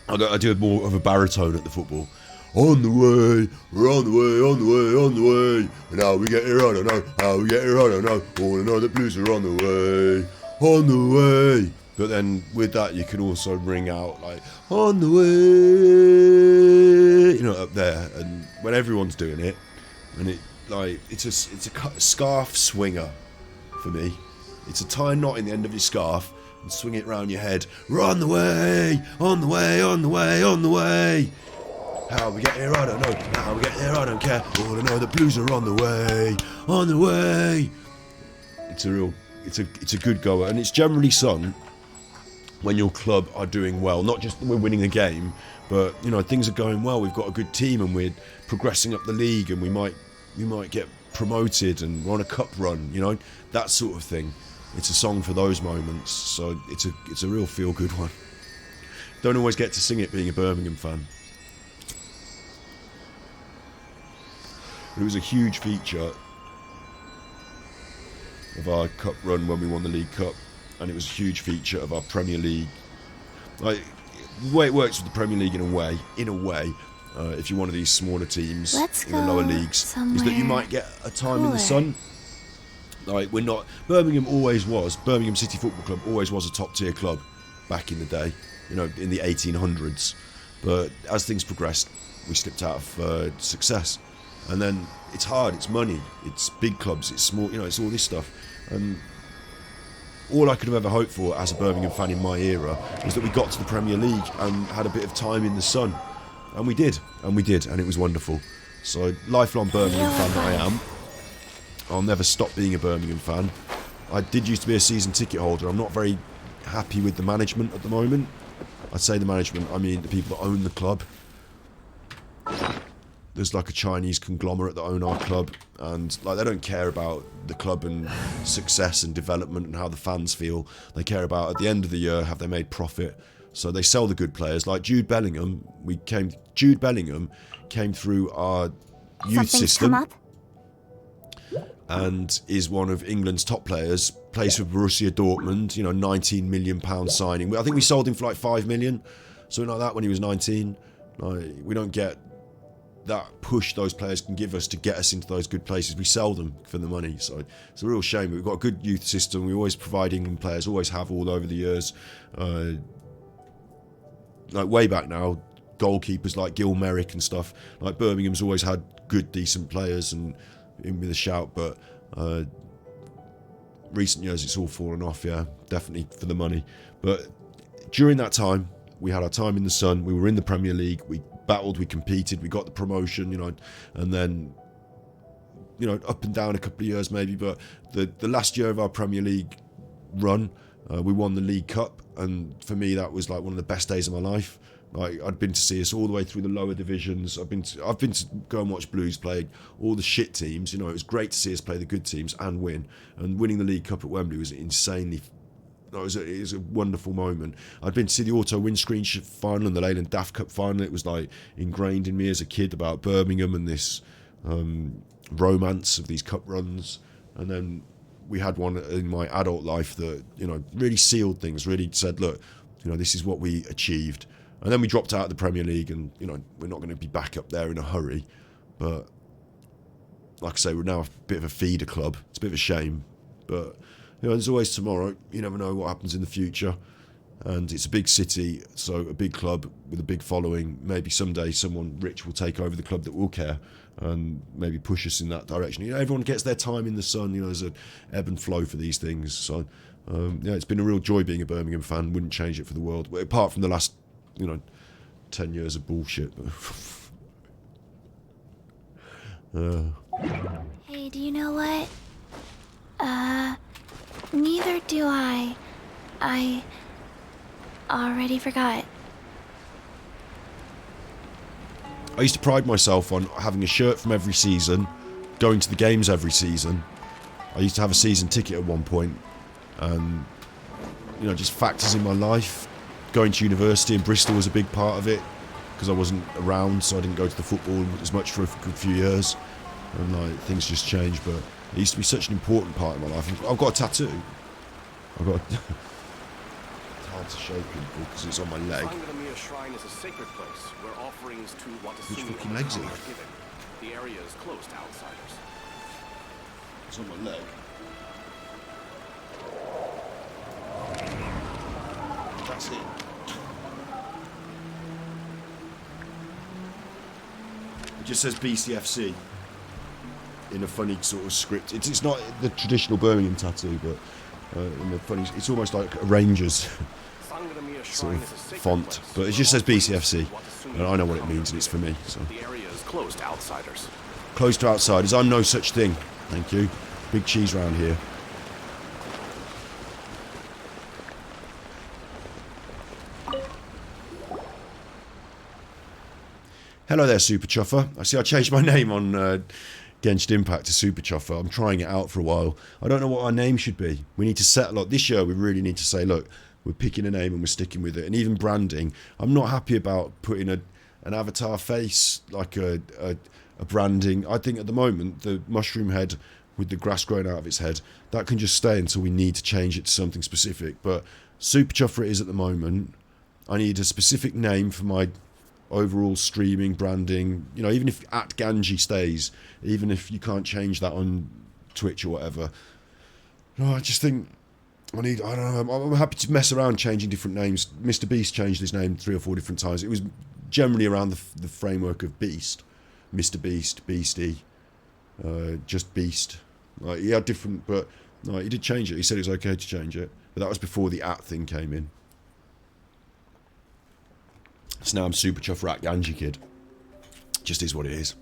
I do more of a baritone at the football. On the way, we're on the way, on the way, on the way. And how we get here, I don't know. How we get here, I don't know. All I know that blues are on the way, on the way. But then with that, you can also ring out like, on the way, you know, up there. And when everyone's doing it, and it's a scarf swinger for me. It's a tie knot in the end of your scarf, and swing it round your head. We're on the way, on the way, on the way, on the way. How we get here, I don't know. How we get here, I don't care. All I know, the Blues are on the way, on the way. It's a good goer, and it's generally sung when your club are doing well. Not just that we're winning the game, but things are going well. We've got a good team, and we're progressing up the league, and we might get promoted, and we're on a cup run. That sort of thing. It's a song for those moments, so it's a real feel good one. Don't always get to sing it being a Birmingham fan. It was a huge feature of our cup run when we won the League Cup, and it was a huge feature of our Premier League. Like, the way it works with the Premier League in a way, if you're one of these smaller teams in the lower leagues, is that you might get a time in the sun. Like, we're not. Birmingham City Football Club always was a top tier club back in the day, in the 1800s. But as things progressed, we slipped out of success. And then it's hard, it's money, it's big clubs, it's small, it's all this stuff. And all I could have ever hoped for as a Birmingham fan in my era was that we got to the Premier League and had a bit of time in the sun. And we did, and it was wonderful. So, lifelong Birmingham fan that I am. I'll never stop being a Birmingham fan. I did used to be a season ticket holder. I'm not very happy with the management at the moment. I say the management, I mean the people that own the club. There's like a Chinese conglomerate that own our club, and like they don't care about the club and success and development and how the fans feel. They care about, at the end of the year, have they made profit? So they sell the good players. Like Jude Bellingham, Jude Bellingham came through our youth system and is one of England's top players. Plays for Borussia Dortmund, £19 million signing. I think we sold him for like 5 million, something like that, when he was 19. Like, we don't get that push those players can give us to get us into those good places. We sell them for the money, so it's a real shame. We've got a good youth system. We always provide England players, always have all over the years. Like way back now, goalkeepers like Gil Merrick and stuff. Like Birmingham's always had good, decent players and in with a shout, but recent years it's all fallen off. Yeah, definitely for the money. But during that time, we had our time in the sun. We were in the Premier League. We battled, we competed, we got the promotion, and then, up and down a couple of years maybe, but the last year of our Premier League run, we won the League Cup, and for me that was like one of the best days of my life. Like, I'd been to see us all the way through the lower divisions. I've been to go and watch Blues play all the shit teams. It was great to see us play the good teams and win. And winning the League Cup at Wembley was insanely. It was a wonderful moment. I'd been to see the Auto Windscreen final and the Leyland Daft Cup final. It was like ingrained in me as a kid about Birmingham and this romance of these cup runs. And then we had one in my adult life that really sealed things. Really said, look, this is what we achieved. And then we dropped out of the Premier League, and we're not going to be back up there in a hurry. But like I say, we're now a bit of a feeder club. It's a bit of a shame, but. There's always tomorrow. You never know what happens in the future. And it's a big city, so a big club with a big following. Maybe someday someone rich will take over the club that will care and maybe push us in that direction. Everyone gets their time in the sun. There's an ebb and flow for these things. So, it's been a real joy being a Birmingham fan. Wouldn't change it for the world. Apart from the last, 10 years of bullshit. Hey, do you know what? Neither do I. I already forgot. I used to pride myself on having a shirt from every season, going to the games every season. I used to have a season ticket at one point, and just factors in my life. Going to university in Bristol was a big part of it, because I wasn't around, so I didn't go to the football as much for a good few years, and things just changed. But it used to be such an important part of my life. I've got a tattoo. It's hard to show people because it's on my leg. The shrine is a sacred place where offerings to Watatsumi Which fucking leg's it? are given. The area is closed to outsiders. It's on my leg. That's it. It just says BCFC in a funny sort of script. It's not the traditional Birmingham tattoo, but And the funny, it's almost like a Rangers sort of font, but it just says BCFC, and I know what it means, and it's for me. So. The area is closed to outsiders. Closed to outsiders. I'm no such thing. Thank you. Big cheese round here. Hello there, Super Chuffer. I see I changed my name on Genshin Impact to Super Chuffer. I'm trying it out for a while. I don't know what our name should be. We need to settle up. This year we really need to say, look, we're picking a name and we're sticking with it. And even branding. I'm not happy about putting an avatar face, like a branding. I think at the moment, the mushroom head with the grass growing out of its head, that can just stay until we need to change it to something specific. But Super Chuffer it is at the moment. I need a specific name for my overall streaming branding, you know, even if at Ganji stays, even if you can't change that on Twitch or whatever. No, I just think I don't know, I'm happy to mess around changing different names. Mr. Beast changed his name 3 or 4 different times. It was generally around the framework of Beast. Mr. Beast, Beastie, just Beast. Like, he had different, but no, he did change it. He said it was okay to change it, but that was before the at thing came in. So now I'm Super Chuffer at Ganji Kid. Just is what it is.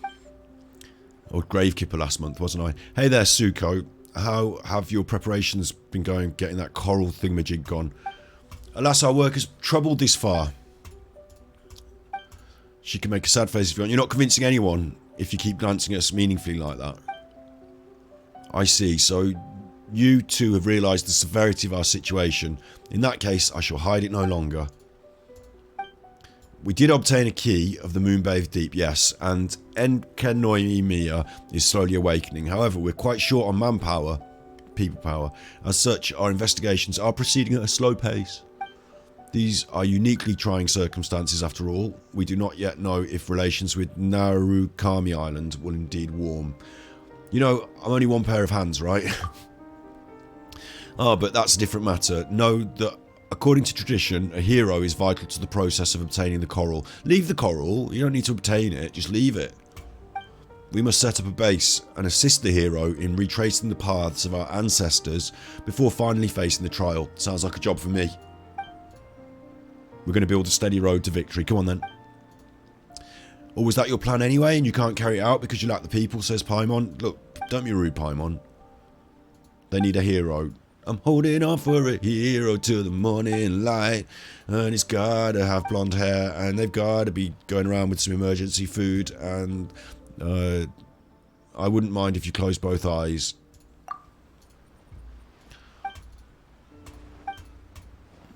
I was Gravekipper last month, wasn't I? Hey there, Suko. How have your preparations been going, getting that coral thingamajig gone? Alas, our work has troubled this far. She can make a sad face if you want. You're not convincing anyone if you keep glancing at us meaningfully like that. I see. So you two have realised the severity of our situation. In that case, I shall hide it no longer. We did obtain a key of the Moonbathed Deep, yes, and Enkennoimiya is slowly awakening. However, we're quite short on manpower, people power. As such, our investigations are proceeding at a slow pace. These are uniquely trying circumstances after all. We do not yet know if relations with Narukami Island will indeed warm. You know, I'm only one pair of hands, right? But that's a different matter. Know that according to tradition, a hero is vital to the process of obtaining the coral. Leave the coral, you don't need to obtain it, just leave it. We must set up a base and assist the hero in retracing the paths of our ancestors before finally facing the trial. Sounds like a job for me. We're going to build a steady road to victory. Come on then. Or was that your plan anyway and you can't carry it out because you lack the people, says Paimon. Look, don't be rude, Paimon. They need a hero. I'm holding on for a hero till the morning light. And he's gotta have blonde hair. And they've gotta be going around with some emergency food. And I wouldn't mind if you closed both eyes.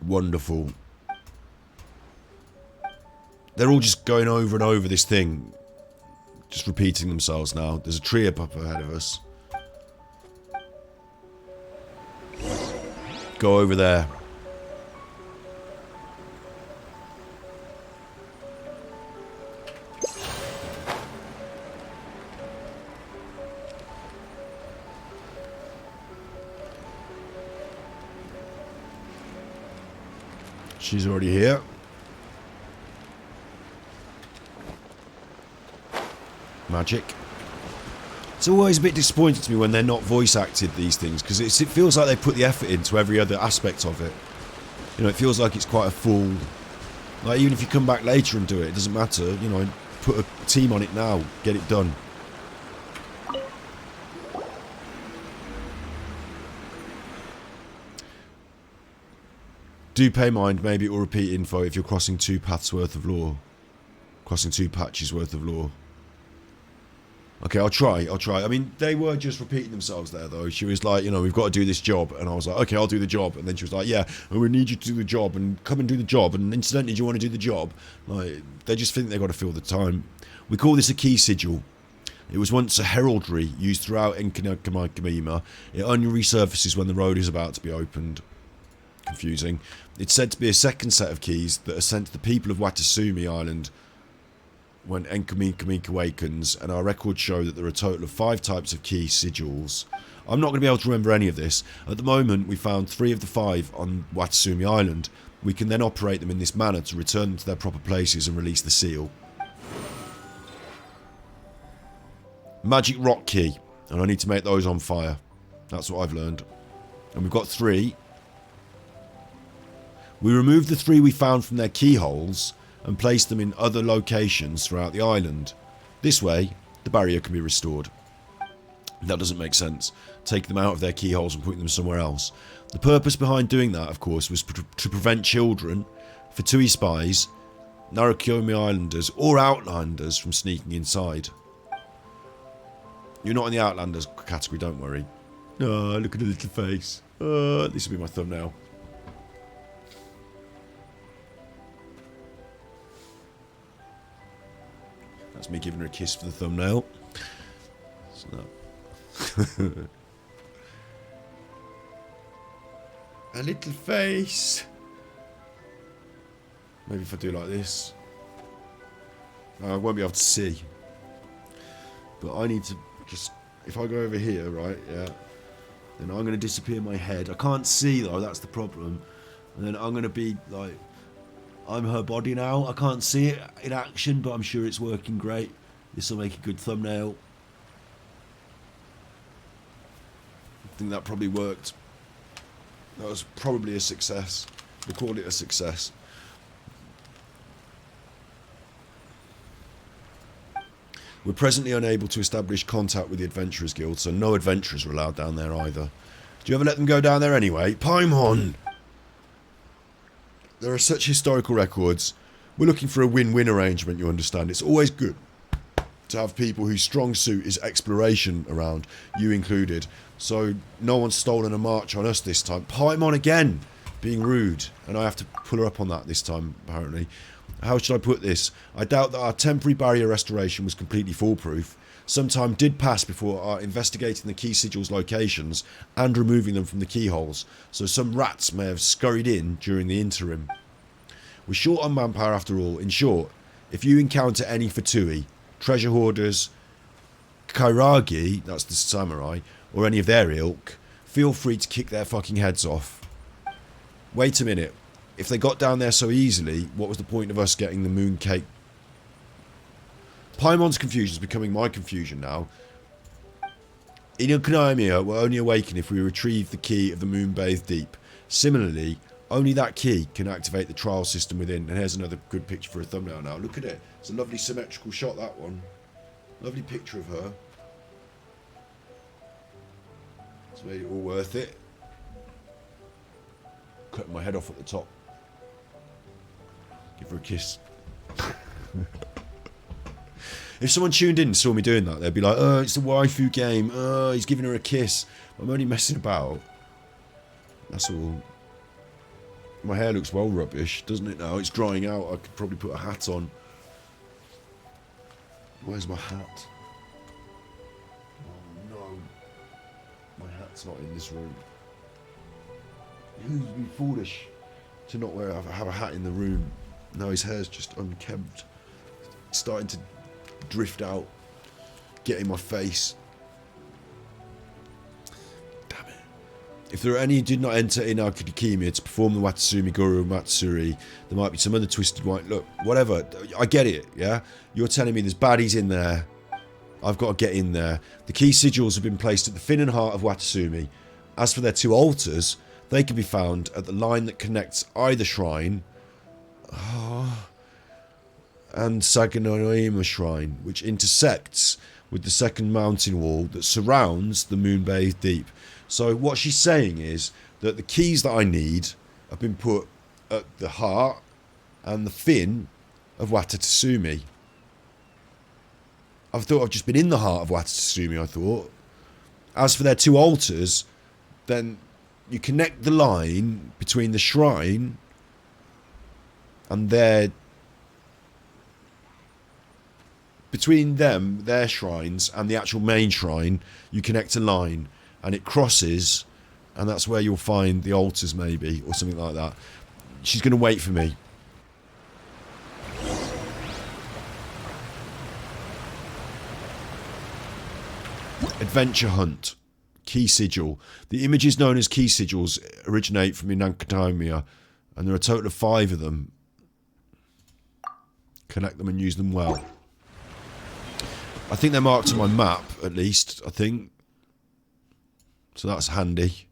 Wonderful. They're all just going over and over this thing. Just repeating themselves now. There's a tree up ahead of us. Go over there. She's already here. Magic. It's always a bit disappointing to me when they're not voice acted, these things, because it feels like they put the effort into every other aspect of it. You know, it feels like it's quite a full... Like, even if you come back later and do it, it doesn't matter. You know, put a team on it now. Get it done. Do pay mind, maybe it will repeat info if you're crossing 2 paths worth of lore. Crossing 2 patches worth of lore. Okay, I'll try. I mean, they were just repeating themselves there, though. She was like, you know, we've got to do this job. And I was like, okay, I'll do the job. And then she was like, yeah, we need you to do the job. And come and do the job. And incidentally, do you want to do the job? Like, they just think they've got to fill the time. We call this a key sigil. It was once a heraldry used throughout Enkennoimiya. It only resurfaces when the road is about to be opened. Confusing. It's said to be a second set of keys that are sent to the people of Watatsumi Island when Enkennoimiya awakens, and our records show that there are a total of 5 types of key sigils. I'm not going to be able to remember any of this. At the moment, we found 3 of the 5 on Watatsumi Island. We can then operate them in this manner to return them to their proper places and release the seal. Magic rock key, and I need to make those on fire. That's what I've learned. And we've got 3. We removed the 3 we found from their keyholes and placed them in other locations throughout the island. This way, the barrier can be restored. That doesn't make sense. Take them out of their keyholes and putting them somewhere else. The purpose behind doing that, of course, was to prevent children, Fatui spies, Narukyomi Islanders, or Outlanders from sneaking inside. You're not in the Outlanders category, don't worry. Oh, look at the little face. This will be my thumbnail. That's me giving her a kiss for the thumbnail. So a little face. Maybe if I do like this. I won't be able to see. But I need to just... If I go over here, right, yeah. Then I'm going to disappear my head. I can't see, though, that's the problem. And then I'm going to be, like... I'm her body now. I can't see it in action, but I'm sure it's working great. This will make a good thumbnail. I think that probably worked. That was probably a success. We'll call it a success. We're presently unable to establish contact with the Adventurers Guild, so no adventurers are allowed down there either. Do you ever let them go down there anyway? Paimon! There are such historical records. We're looking for a win-win arrangement, you understand. It's always good to have people whose strong suit is exploration around, you included. So no one's stolen a march on us this time. Paimon again, being rude. And I have to pull her up on that this time, apparently. How should I put this? I doubt that our temporary barrier restoration was completely foolproof. Some time did pass before our investigating the key sigils locations and removing them from the keyholes, so some rats may have scurried in during the interim. We're short on manpower after all. In short, if you encounter any Fatui, treasure hoarders, Kairagi, that's the samurai, or any of their ilk, feel free to kick their fucking heads off. Wait a minute. If they got down there so easily, what was the point of us getting the mooncake? Paimon's confusion is becoming my confusion now. Inokanamiya will only awaken if we retrieve the key of the Moon-Bathed Deep. Similarly, only that key can activate the trial system within. And here's another good picture for a thumbnail now. Look at it. It's a lovely symmetrical shot, that one. Lovely picture of her. It's made it all worth it. Cutting my head off at the top. Give her a kiss. If someone tuned in and saw me doing that, they'd be like, oh, it's the waifu game. Oh, he's giving her a kiss. I'm only messing about. That's all. My hair looks well rubbish, doesn't it now? It's drying out. I could probably put a hat on. Where's my hat? Oh, no. My hat's not in this room. Who'd be foolish to not have a hat in the room? Now his hair's just unkempt. It's starting to drift out. Get in my face. Damn it. If there are any who did not enter in Akademia to perform the Watatsumi Guru Matsuri, there might be some other twisted white... Look, whatever. I get it, yeah? You're telling me there's baddies in there. I've got to get in there. The key sigils have been placed at the fin and heart of Watatsumi. As for their 2 altars... They can be found at the line that connects either shrine and Saganoima Shrine, which intersects with the second mountain wall that surrounds the Moon-Bathed Deep. So what she's saying is that the keys that I need have been put at the heart and the fin of Watatsumi. I thought I've just been in the heart of Watatsumi, I thought. As for their 2 altars, then... You connect the line between the shrine and their... Between them, their shrines, and the actual main shrine, you connect a line. And it crosses, and that's where you'll find the altars, maybe, or something like that. She's going to wait for me. Adventure Hunt. Key sigil. The images known as key sigils originate from Inankatamiya, and there are a total of 5 of them. Collect them and use them well. I think they're marked on my map, at least, I think. So that's handy.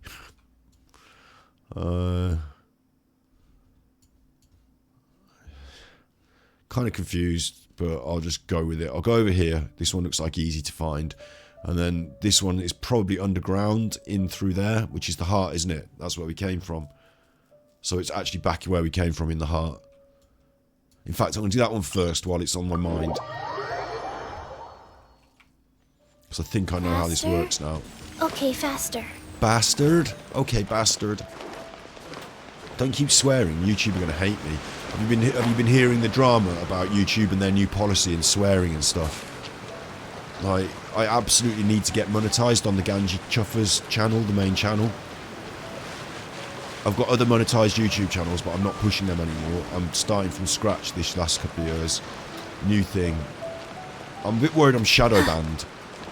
Kind of confused, but I'll just go with it. I'll go over here. This one looks like easy to find. And then this one is probably underground in through there, which is the heart, isn't it? That's where we came from. So it's actually back where we came from in the heart. In fact, I'm going to do that one first while it's on my mind. Because I think I know how this works now. Okay, faster. Bastard? Okay, bastard. Don't keep swearing. YouTube are going to hate me. Have you been hearing the drama about YouTube and their new policy and swearing and stuff? Like, I absolutely need to get monetized on the Ganji Chuffers channel, the main channel. I've got other monetized YouTube channels, but I'm not pushing them anymore. I'm starting from scratch this last couple of years. New thing. I'm a bit worried I'm shadow banned.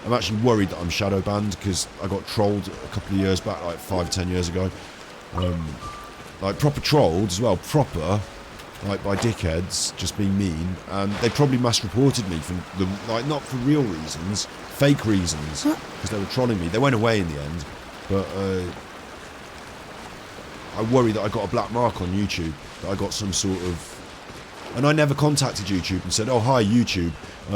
I'm actually worried that I'm shadow banned because I got trolled a couple of years back, like 5-10 years ago. Like proper trolled as well, proper, like by dickheads, just being mean, and they probably mass reported me for the, like, not for real reasons, fake reasons, because they were trolling me. They went away in the end, but I worry that I got a black mark on YouTube, that I got some sort of, and I never contacted YouTube and said, oh hi YouTube,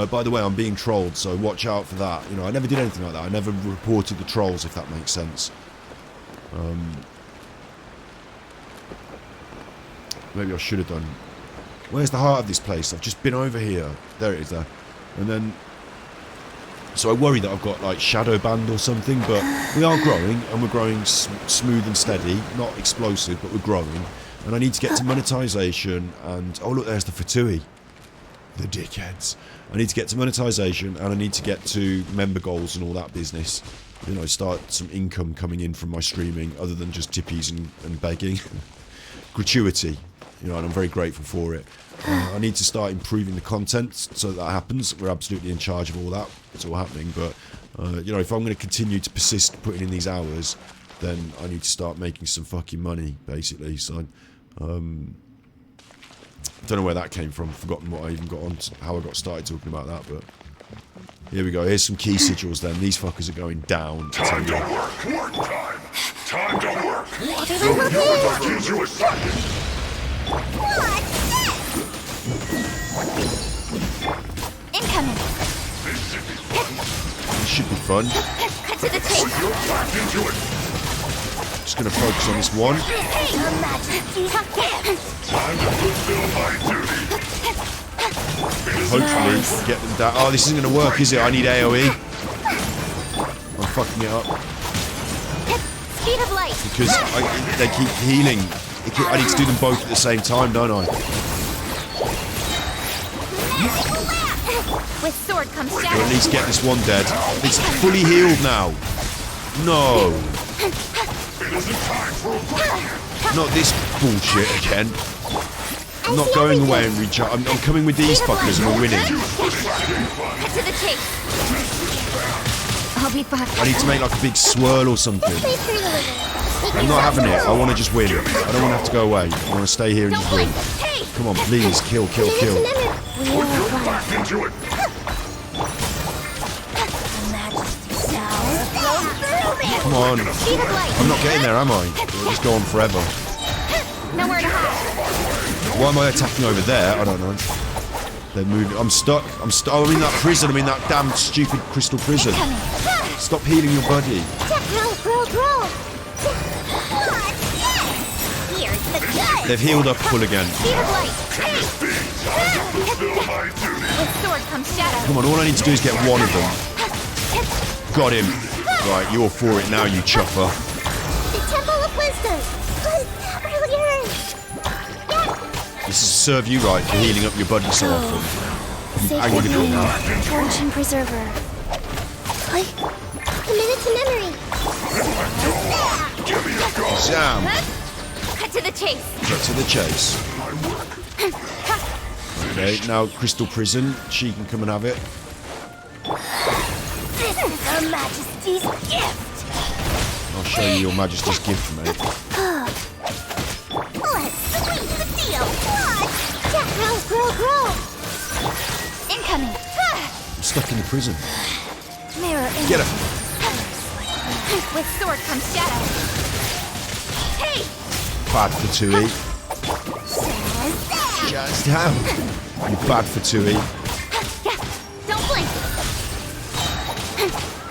by the way I'm being trolled, so watch out for that. You know, I never did anything like that. I never reported the trolls, if that makes sense. Maybe I should have done. Where's the heart of this place? I've just been over here. There it is there. And then... So I worry that I've got like shadow banned or something, but we are growing, and we're growing smooth and steady. Not explosive, but we're growing. And I need to get to monetization and... Oh look, there's the Fatui. The dickheads. I need to get to monetization, and I need to get to member goals and all that business. You know, start some income coming in from my streaming, other than just tippies and begging. Gratuity. You know, and I'm very grateful for it. I need to start improving the content so that happens. We're absolutely in charge of all that. It's all happening. But, you know, if I'm going to continue to persist putting in these hours, then I need to start making some fucking money, basically. So, don't know where that came from. I've forgotten what I even got on, how I got started talking about that. But here we go. Here's some key sigils then. These fuckers are going down. Time to work. Work time. Time to work. Everyone look in! Give you a second. Incoming! This should be fun. Cut to the chase! Put your back into it. Just going to focus on this one. Your Majesty's gift! Time to fulfill my duty. Hopefully get them down. Oh, this isn't going to work, is it? I need AoE. I'm fucking it up. Speed of light! Because they keep healing. I need to do them both at the same time, don't I? With sword comes Or shadow. at least get this one dead. It's fully healed now. No. Not this bullshit again. I'm not going away and recharge. I'm coming with these fuckers and we're winning. Cut to the chase. I'll be back. I need to make like a big swirl or something. I'm not having it. I want to just win. I don't want to have to go away. I want to stay here and just win. Come on, please. Kill, kill, kill. Back into it. Come on. I'm not getting there, am I? It'll just go on forever. Nowhere to hide. Why am I attacking over there? I don't know. They're moving. I'm stuck. Oh, I'm in that prison. I'm in that damn stupid crystal prison. Stop healing your body. Roll. Here's the gun. They've healed up full again. Speed of light. Fulfill my duty. With sword comes shadow. Come on, all I need to do is get one of them. Got him. Right, you're for it now, you chuffer. The Temple of Wisdom. Brilliant. This is serve you right for healing up your body so often. You Sacred angry name, little Fortune Preserver. Committed to memory. Give me a go. Sam. Cut to the chase. Cut to the chase. Okay, now Crystal Prison. She can come and have it. This is Her Majesty's gift. I'll show you your Majesty's gift, mate. Let's sweeten the deal. Grow. Incoming. I'm stuck in the prison. Mirror image. Get her. With sword comes shadow. Hey! Bad for Tui. Just down. You're bad for Tui. Don't blink.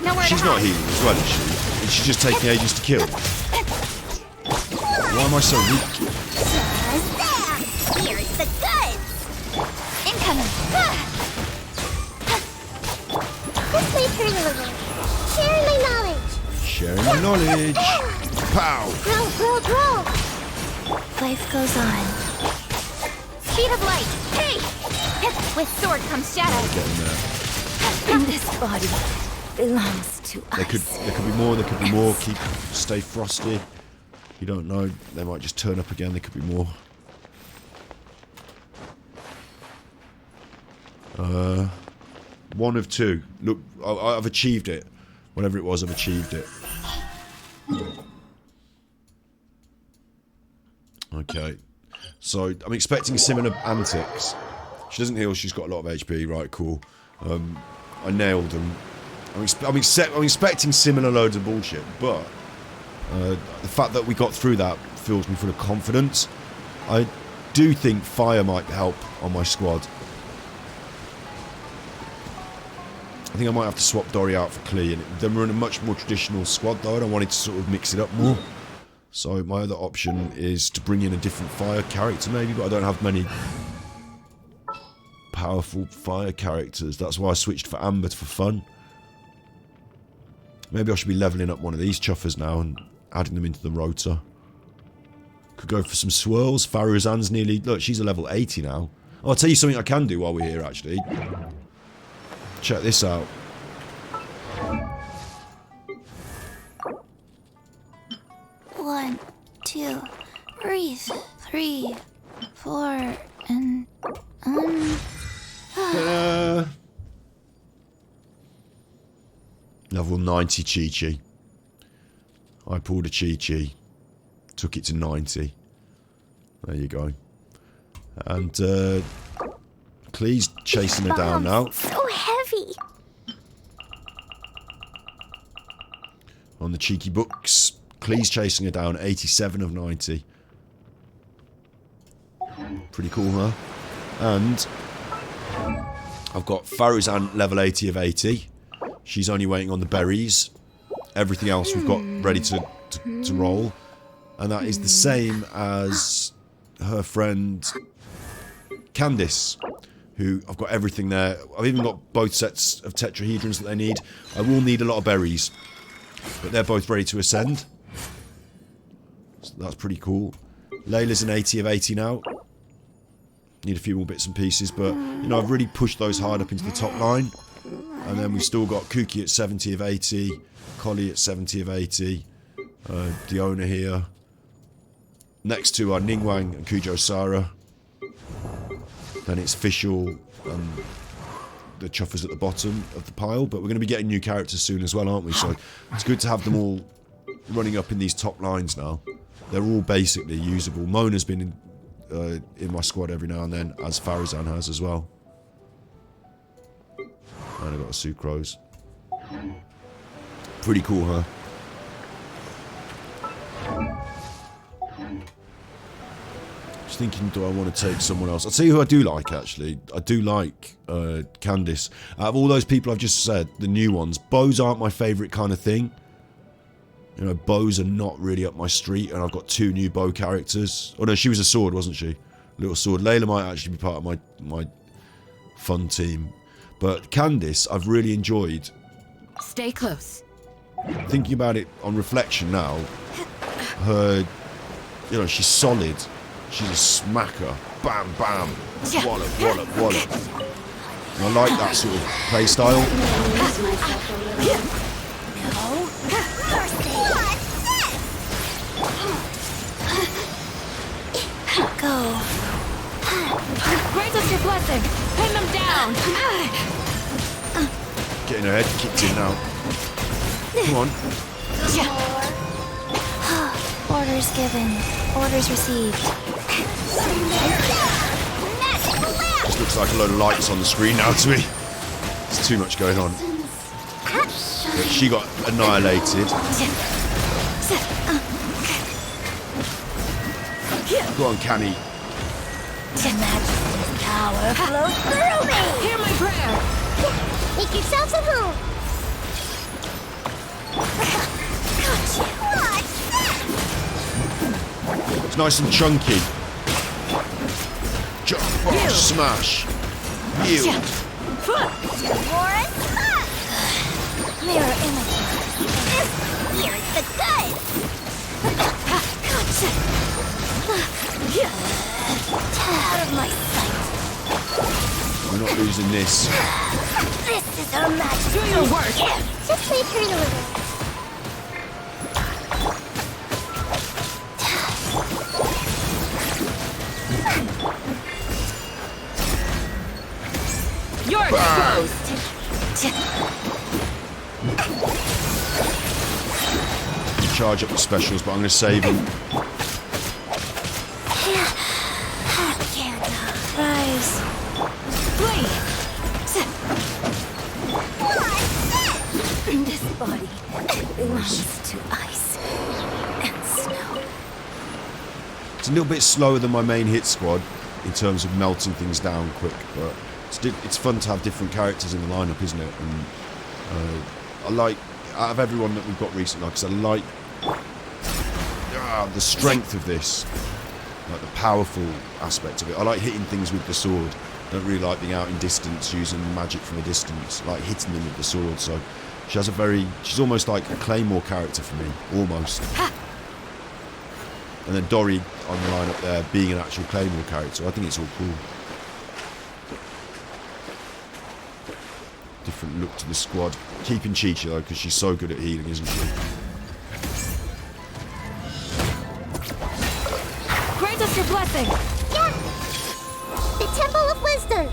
Nowhere She's to not hide. healing as well, is she? Is she just taking ages to kill? Why am I so weak? Just there. Here's the goods. Incoming. This way turn a little. Sharing my knowledge. Sharing my knowledge. Pow! Grow. Life goes on. Speed of light. Hey! With sword comes shadow. Getting there. And this body belongs to us. There could be more. Stay frosty. You don't know. They might just turn up again. There could be more. One of two. Look, I've achieved it. Whatever it was, I've achieved it. Okay. So, I'm expecting similar antics. She doesn't heal, she's got a lot of HP. Right, cool. I nailed them. I'm expecting similar loads of bullshit, but the fact that we got through that fills me full of confidence. I do think fire might help on my squad. I think I might have to swap Dory out for Klee, and then we're in a much more traditional squad though, and I wanted to sort of mix it up more. So my other option is to bring in a different fire character maybe, but I don't have many powerful fire characters. That's why I switched for Amber for fun. Maybe I should be leveling up one of these chuffers now and adding them into the rotor. Could go for some swirls. Faruzan's nearly... Look, she's a level 80 now. Oh, I'll tell you something I can do while we're here, actually. Check this out. One, two, breathe. 3, 4, and Level 90 Chi-Chi. I pulled a Chi-Chi. Took it to 90. There you go. And Klee's chasing her down now. So heavy. On the cheeky books, Klee's chasing her down, 87 of 90. Pretty cool, huh? And I've got Faruzan level 80 of 80. She's only waiting on the berries. Everything else we've got ready to roll. And that is the same as her friend Candice, who I've got everything there. I've even got both sets of tetrahedrons that they need. I will need a lot of berries, but they're both ready to ascend. So that's pretty cool. Layla's an 80 of 80 now. Need a few more bits and pieces, but you know, I've really pushed those hard up into the top line. And then we've still got Kuki at 70 of 80, Collie at 70 of 80, Diona here. Next two are Ningwang and Kujo Sara. Then it's Fischl and the chuffers at the bottom of the pile. But we're going to be getting new characters soon as well, aren't we? So it's good to have them all running up in these top lines now. They're all basically usable. Mona's been in my squad every now and then, as Faruzan has as well. And I've got a Sucrose. Pretty cool, huh? Just thinking, do I want to take someone else? I'll tell you who I do like, actually. I do like Candice. Out of all those people I've just said, the new ones, bows aren't my favourite kind of thing. You know, bows are not really up my street, and I've got two new bow characters. Oh no, she was a sword, wasn't she? Little sword. Layla might actually be part of my fun team. But Candice, I've really enjoyed. Stay close. Thinking about it on reflection now, her, you know, she's solid. She's a smacker. Bam, bam. Wallop, wallop, wallop. And I like that sort of play style. Go. Grant us your blessing. Pin them down. Getting her head kicked in now. Come on. Orders given. Orders received. Just looks like a load of lights on the screen now to me. There's too much going on. But she got annihilated. Go on, Canny. Majesty's power flows through me! Hear my prayer! Make yourselves at home! Gotcha! What's that? It's nice and chunky. Jump, oh, smash. Yield. Warren, mirror image. Here's the good! Gotcha! Out of my sight. We're not losing this. This is our match. Do your work! Just wait for you. You're exposed! Charge up the specials, but I'm going to save them. Can't rise. Flee! This body belongs to ice and snow. It's a little bit slower than my main hit squad in terms of melting things down quick, but it's fun to have different characters in the lineup, isn't it? And I like, out of everyone that we've got recently, because I like the strength of this, like the powerful aspect of it. I like hitting things with the sword. I don't really like being out in distance using magic from a distance, like hitting them with the sword. So she's almost like a Claymore character for me, almost. And then Dory on the lineup there being an actual Claymore character. I think it's all cool. Different look to the squad. Keeping Chi-Chi though, because she's so good at healing, isn't she? Grant us your blessing! Yeah! The Temple of Wisdom!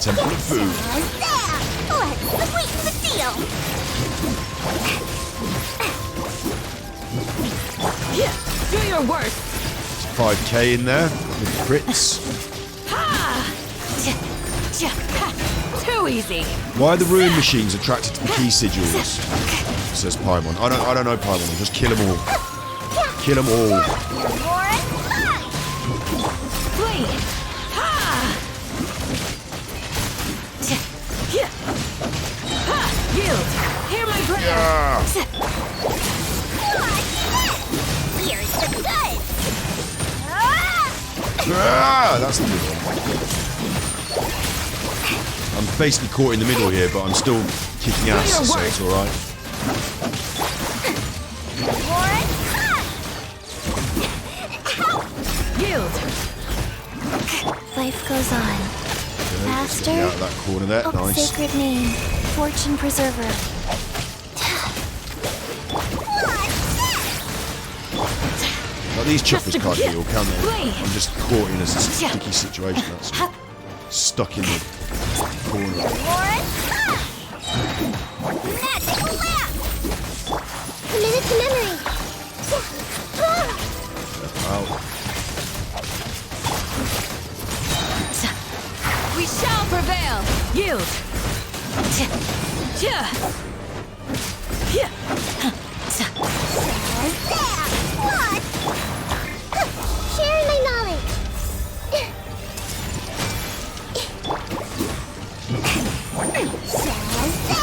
Temple of Food. There! Let's sweeten the deal! Yeah! Do your work! 5k in there with crits. Ha! Too easy! Why are the ruin machines attracted to the key sigils? Says Paimon. I don't know Paimon. Just kill them all. Kill them all. Flee! Ha! Ha! Yield! Hear my prayer! Yeah. Here's the good! Ah, that's the good one. I'm basically caught in the middle here, but I'm still kicking ass, so it's alright. Yield! Life goes on. Faster. Get out of that corner there. Oh, Nice. sacred name. Fortune preserver. Like, these choppers can't heal, can they? Flee. I'm just caught in a sticky situation. That's all. Stuck in the corner. Magical lamp! Committed to memory. Out. We shall prevail! Yield! What? Sharing my knowledge.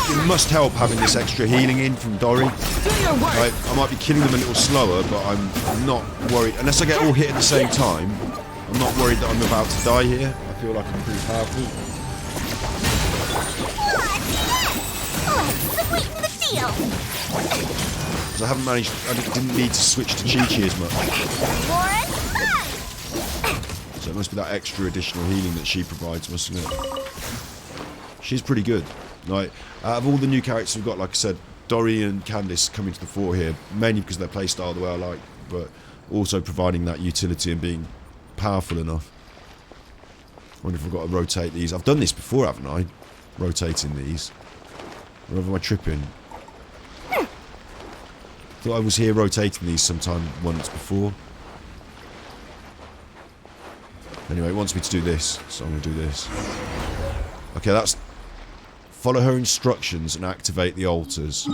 It must help having this extra healing in from Dory. Do your work! I might be killing them a little slower, but I'm not worried. Unless I get all hit at the same time, I'm not worried that I'm about to die here. I feel like I'm pretty powerful. Let's sweeten the deal. Because I haven't managed, I didn't need to switch to Chi-Chi as much. So it must be that extra additional healing that she provides, mustn't it? She's pretty good. Like, out of all the new characters we've got, like I said, Dory and Candice coming to the fore here, mainly because of their playstyle the way I like, but also providing that utility and being powerful enough. I wonder if I've got to rotate these. I've done this before, haven't I? Rotating these. Where am I tripping? Thought I was here rotating these sometime once before. Anyway, it wants me to do this, so I'm going to do this. Okay, that's... Follow her instructions and activate the altars.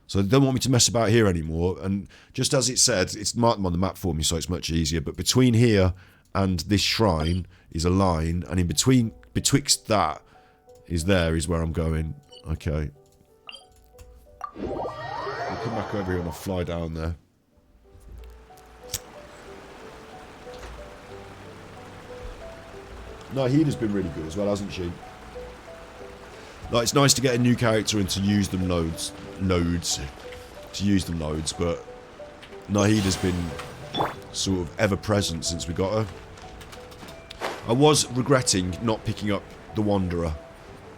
So they don't want me to mess about here anymore. And just as it said, it's marked on the map for me, so it's much easier. But between here and this shrine is a line, and in between, betwixt that is where I'm going. Okay. I'll come back over here and I'll fly down there. Nahida's been really good as well, hasn't she? Like, it's nice to get a new character and to use them loads, but Nahida's been sort of ever present since we got her. I was regretting not picking up the Wanderer.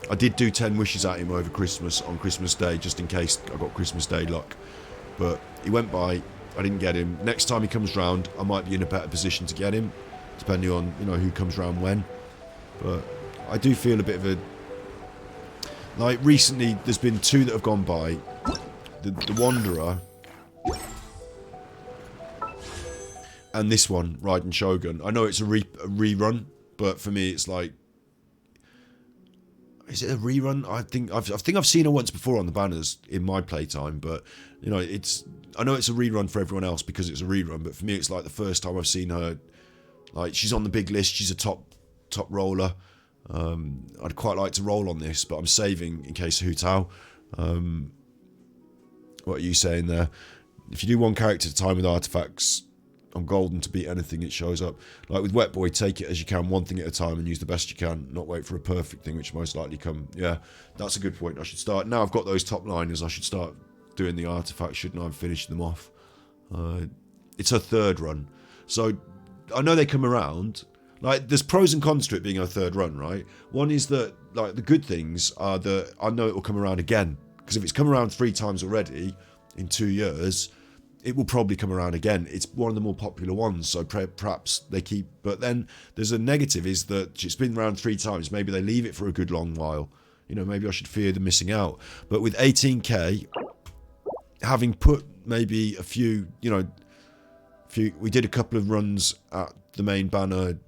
I did do 10 wishes at him over Christmas on Christmas Day, just in case I got Christmas Day luck. But he went by, I didn't get him. Next time he comes round, I might be in a better position to get him, depending on, you know, who comes round when. But I do feel a bit of a... Like, recently, there's been 2 that have gone by. The Wanderer. And this one, Raiden Shogun. I know it's a rerun, but for me, it's like... Is it a rerun? I think I've seen her once before on the banners in my playtime, but, you know, it's... I know it's a rerun for everyone else because it's a rerun, but for me, it's like the first time I've seen her. Like, she's on the big list. She's a top roller. I'd quite like to roll on this, but I'm saving in case of Hu Tao. What are you saying there? If you do one character at a time with artifacts, I'm golden to beat anything it shows up. Like with Wet Boy, take it as you can, one thing at a time, and use the best you can. Not wait for a perfect thing, which most likely come. Yeah, that's a good point. I should start now. I've got those top liners. I should start doing the artifacts, shouldn't I? And finish them off. It's her 3rd run, so I know they come around. Like, there's pros and cons to it being her 3rd run, right? One is that, like, the good things are that I know it will come around again. Because if it's come around 3 times already in 2 years, it will probably come around again. It's one of the more popular ones, so perhaps they keep... But then there's a negative, is that it's been around 3 times. Maybe they leave it for a good long while. You know, maybe I should fear them missing out. But with 18k, having put maybe a few, you know... We did a couple of runs at the main banner.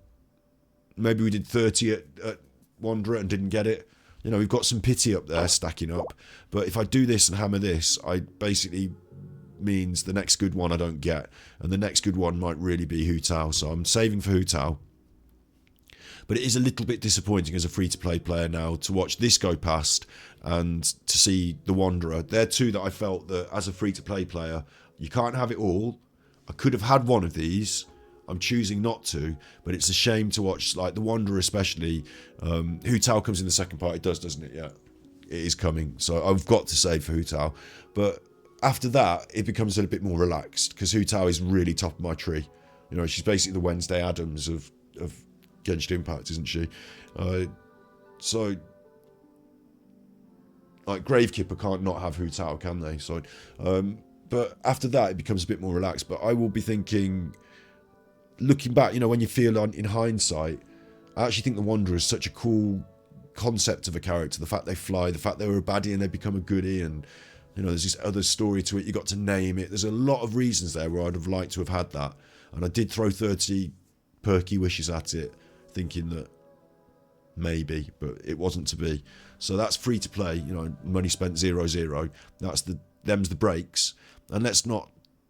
Maybe we did 30 at Wanderer and didn't get it. You know, we've got some pity up there stacking up. But if I do this and hammer this, I basically means the next good one I don't get. And the next good one might really be Hu Tao. So I'm saving for Hu Tao. But it is a little bit disappointing as a free-to-play player now to watch this go past and to see the Wanderer. They're 2 that I felt that as a free-to-play player, you can't have it all. I could have had one of these. I'm choosing not to, but it's a shame to watch, like the Wanderer especially. Hu Tao comes in the second part. It does, doesn't it? Yeah, it is coming. So I've got to save for Hu Tao. But after that, it becomes a little bit more relaxed because Hu Tao is really top of my tree. You know, she's basically the Wednesday Addams of Genshin Impact, isn't she? So, like, Gravekipper can't not have Hu Tao, can they? So, but after that, it becomes a bit more relaxed. But I will be thinking... Looking back, you know, when you feel on in hindsight, I actually think the Wanderer is such a cool concept of a character. The fact they fly, the fact they were a baddie and they become a goodie, and, you know, there's this other story to it. You got to name it. There's a lot of reasons there where I'd have liked to have had that. And I did throw 30 perky wishes at it, thinking that maybe, but it wasn't to be. So that's free to play, you know, money spent 0-0. Them's the breaks. And let's not...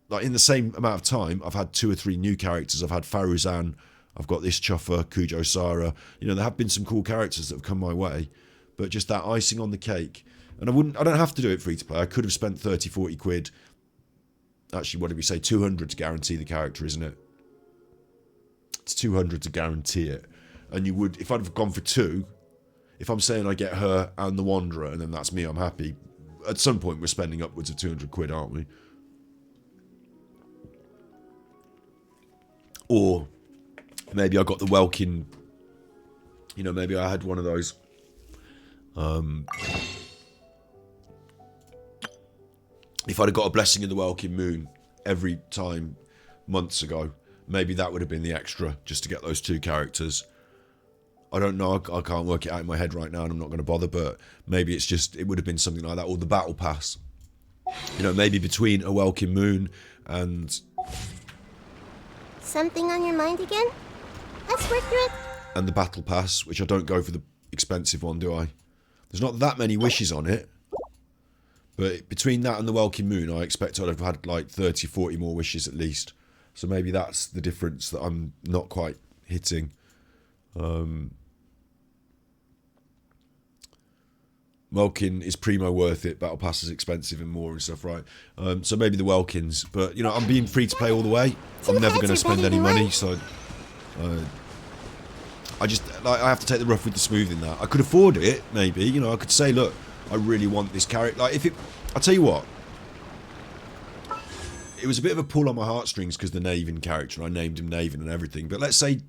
Like, in the same amount of time, I've had 2 or 3 new characters. I've had Faruzan, I've got this Chuffer, Kujo Sara. You know, there have been some cool characters that have come my way. But just that icing on the cake. And I don't have to do it free to play. I could have spent 30, 40 quid. Actually, what did we say? 200 to guarantee the character, isn't it? It's 200 to guarantee it. And you would, if I'd have gone for 2, if I'm saying I get her and the Wanderer, and then that's me, I'm happy. At some point, we're spending upwards of 200 quid, aren't we? Or maybe I got the Welkin, you know, maybe I had one of those. If I'd have got a Blessing in the Welkin Moon every time months ago, maybe that would have been the extra just to get those 2 characters. I don't know, I can't work it out in my head right now and I'm not going to bother, but maybe it's just, it would have been something like that. Or the Battle Pass. You know, maybe between a Welkin Moon and... Something on your mind again? Let's work through it. And the Battle Pass, which I don't go for the expensive one, do I? There's not that many wishes on it. But between that and the Welkin Moon, I expect I'd have had like 30, 40 more wishes at least. So maybe that's the difference that I'm not quite hitting. Welkin is primo worth it. Battle Pass is expensive and more and stuff, right? So maybe the Welkins. But, you know, I'm being free to play all the way. I'm never going to spend any money, so... I just, like, I have to take the rough with the smooth in that. I could afford it, maybe. You know, I could say, look, I really want this character. Like, if it... I'll tell you what. It was a bit of a pull on my heartstrings because the Naven character, I named him Naven and everything. But let's say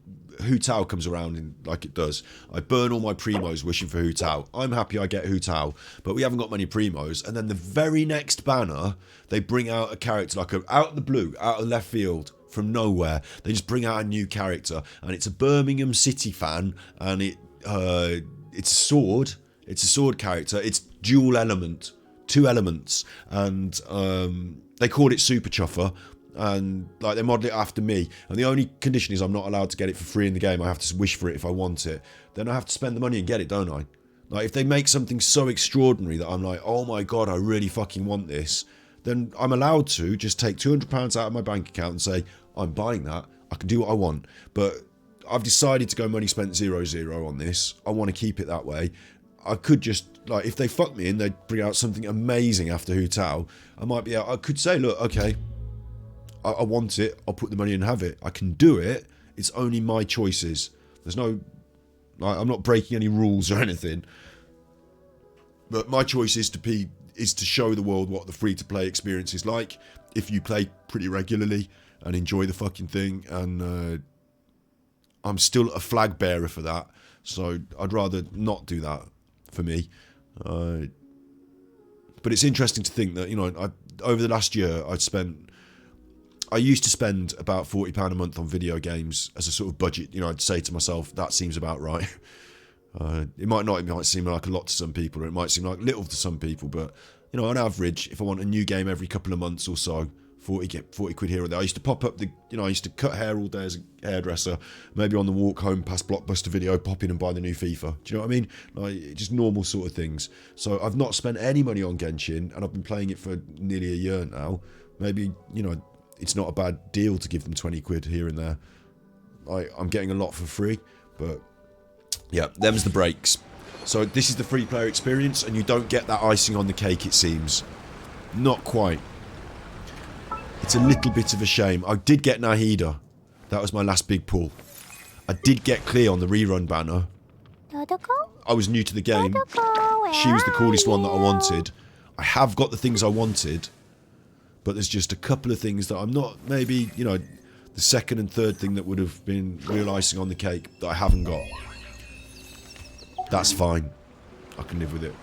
Hu Tao comes around in, like it does. I burn all my primos wishing for Hu Tao. I'm happy I get Hu Tao, but we haven't got many primos. And then the very next banner, they bring out a character like out of the blue, out of left field, from nowhere. They just bring out a new character, and it's a Birmingham City fan, and it's a sword. It's a sword character. It's dual element, 2 elements, and they called it Super Chuffer, and like they model it after me. And the only condition is I'm not allowed to get it for free in the game. I have to wish for it if I want it. Then I have to spend the money and get it, don't I? Like if they make something so extraordinary that I'm like, oh my god, I really fucking want this, then I'm allowed to just take £200 out of my bank account and say, I'm buying that. I can do what I want. But I've decided to go money spent 0-0 on this. I want to keep it that way. I could just, like, if they fuck me and they bring out something amazing after Hu Tao, I could say, look, okay, I want it. I'll put the money and have it. I can do it. It's only my choices. There's no, like, I'm not breaking any rules or anything. But my choice is to show the world what the free-to-play experience is like if you play pretty regularly and enjoy the fucking thing. And I'm still a flag bearer for that, so I'd rather not do that for me. But it's interesting to think that, you know, over the last year I used to spend about £40 a month on video games as a sort of budget. You know, I'd say to myself, that seems about right. It might seem like a lot to some people, or it might seem like little to some people, but, you know, on average, if I want a new game every couple of months or so, 40 quid here or there. I used to pop up I used to cut hair all day as a hairdresser, maybe on the walk home past Blockbuster Video, pop in and buy the new FIFA. Do you know what I mean? Like, just normal sort of things. So I've not spent any money on Genshin, and I've been playing it for nearly a year now. Maybe, you know, it's not a bad deal to give them 20 quid here and there. I'm getting a lot for free, but yeah, them's the breaks. So this is the free player experience, and you don't get that icing on the cake, it seems. Not quite. It's a little bit of a shame. I did get Nahida. That was my last big pull. I did get Clea on the rerun banner. I was new to the game. She was the coolest one that I wanted. I have got the things I wanted, but there's just a couple of things that I'm not, maybe, you know, the second and third thing that would have been real icing on the cake that I haven't got. That's fine. I can live with it.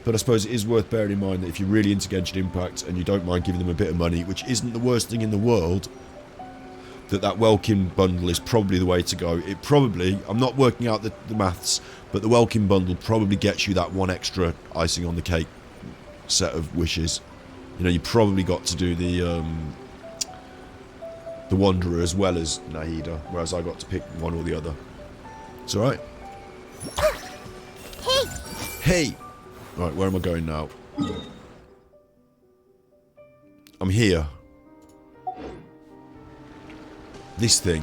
But I suppose it is worth bearing in mind that if you're really into Genshin Impact and you don't mind giving them a bit of money, which isn't the worst thing in the world, that Welkin bundle is probably the way to go. It probably, I'm not working out the maths, but the Welkin bundle probably gets you that one extra icing on the cake set of wishes. You know, you probably got to do the Wanderer as well as Nahida, whereas I got to pick one or the other. It's alright. Hey! Right, where am I going now? I'm here. This thing.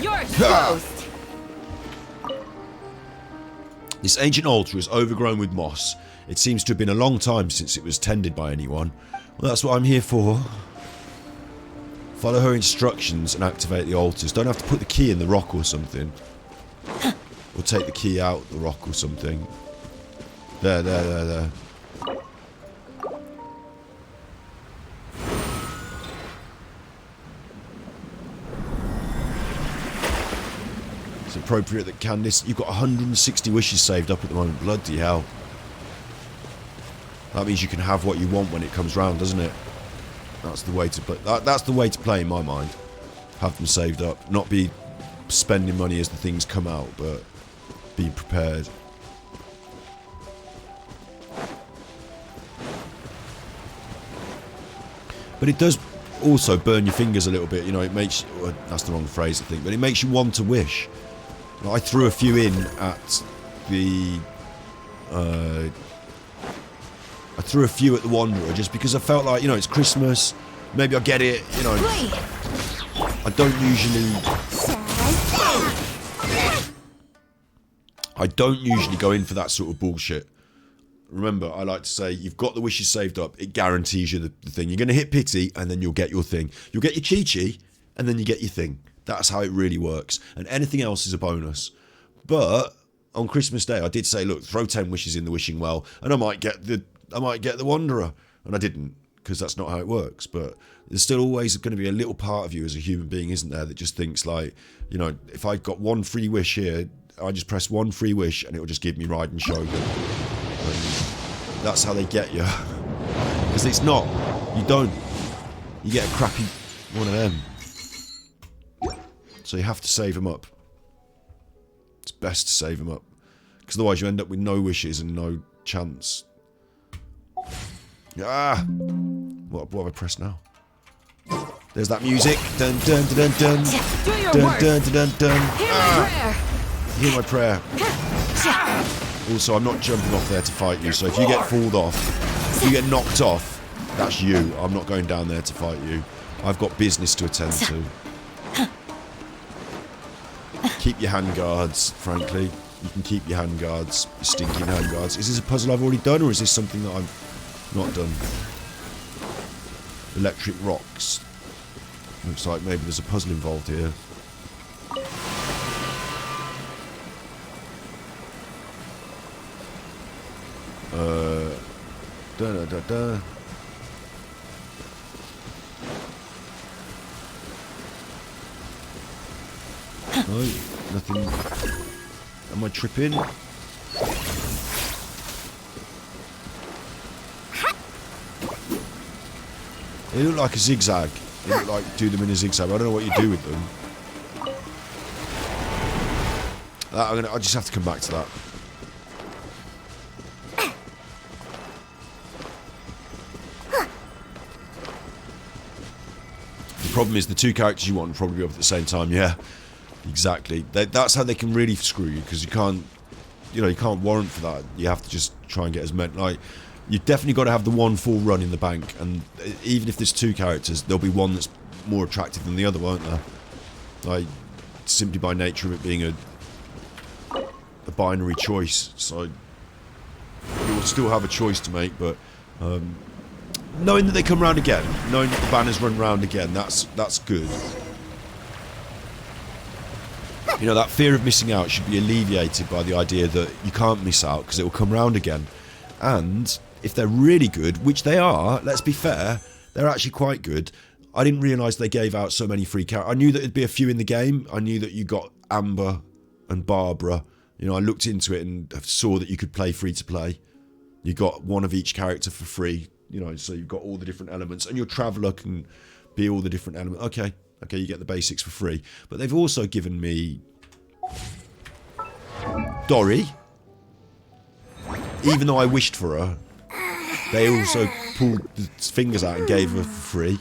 You're exposed. This ancient altar is overgrown with moss. It seems to have been a long time since it was tended by anyone. Well, that's what I'm here for. Follow her instructions and activate the altars. Don't have to put the key in the rock or something. Or take the key out the rock or something. There. It's appropriate that Candice... You've got 160 wishes saved up at the moment. Bloody hell. That means you can have what you want when it comes round, doesn't it? That's the way to play. That's the way to play in my mind. Have them saved up. Not be spending money as the things come out, but be prepared. But it does also burn your fingers a little bit. You know, it makes... Well, that's the wrong phrase, I think. But it makes you want to wish. I threw a few in at the... I threw a few at the Wanderer just because I felt like, you know, it's Christmas. Maybe I'll get it, you know. I don't usually go in for that sort of bullshit. Remember, I like to say, you've got the wishes saved up, it guarantees you the thing. You're going to hit pity, and then you'll get your thing. You'll get your chi-chi, and then you get your thing. That's how it really works. And anything else is a bonus. But on Christmas Day, I did say, look, throw 10 wishes in the wishing well, and I might get the Wanderer. And I didn't, because that's not how it works. But there's still always going to be a little part of you as a human being, isn't there, that just thinks like, you know, if I got one free wish here, I just press one free wish, and it will just give me Raiden Shogun. And that's how they get you. Because it's not. You don't. You get a crappy one of them. So you have to save them up. It's best to save them up. Because otherwise you end up with no wishes and no chance. Ah! What have I pressed now? There's that music. Dun dun dun dun dun. Do your Dun work. dun dun dun dun. Hear my prayer. Hear my prayer. Also, I'm not jumping off there to fight you, so if you get fooled off, if you get knocked off, that's you. I'm not going down there to fight you. I've got business to attend to. Keep your handguards, frankly. You can keep your handguards, your stinking handguards. Is this a puzzle I've already done, or is this something that I've not done? Electric rocks. Looks like maybe there's a puzzle involved here. Da da da da. No, nothing. Am I tripping? They look like a zigzag. They look like do them in a zigzag. I don't know what you do with them. I just have to come back to that. The problem is the two characters you want will probably be up at the same time. Yeah, exactly. That's how they can really screw you, because you can't warrant for that. You have to just try and get as many. Like, you've definitely got to have the one full run in the bank, and even if there's two characters, there'll be one that's more attractive than the other, won't there? Like, simply by nature of it being a binary choice. So you'll still have a choice to make, but knowing that they come round again, knowing that the banners run round again, that's good. You know, that fear of missing out should be alleviated by the idea that you can't miss out because it will come round again. And if they're really good, which they are, let's be fair, they're actually quite good. I didn't realise they gave out so many free characters. I knew that there'd be a few in the game. I knew that you got Amber and Barbara. You know, I looked into it and saw that you could play free to play. You got one of each character for free. You know, so you've got all the different elements, and your Traveller can be all the different elements. Okay, you get the basics for free. But they've also given me Dory. Even though I wished for her, they also pulled the fingers out and gave her for free.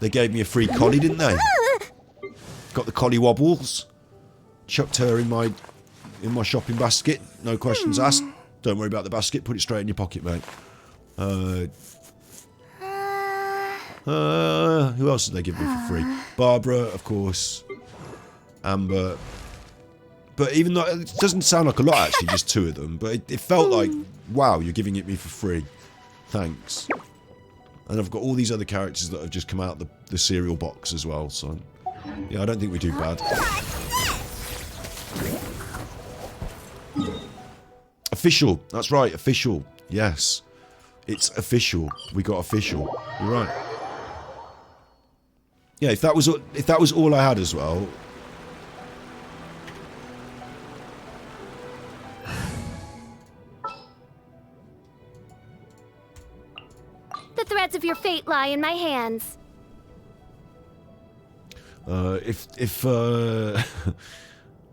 They gave me a free collie, didn't they? Got the collie wobbles. Chucked her in my shopping basket. No questions asked. Don't worry about the basket. Put it straight in your pocket, mate. Who else did they give me for free? Barbara, of course. Amber. But even though it doesn't sound like a lot, actually, just two of them. But it felt like, wow, you're giving it me for free. Thanks. And I've got all these other characters that have just come out the cereal box as well. So, yeah, I don't think we do bad. Official. That's right, official. Yes. It's official. We got official. You're right. Yeah, if that was all I had as well. The threads of your fate lie in my hands. What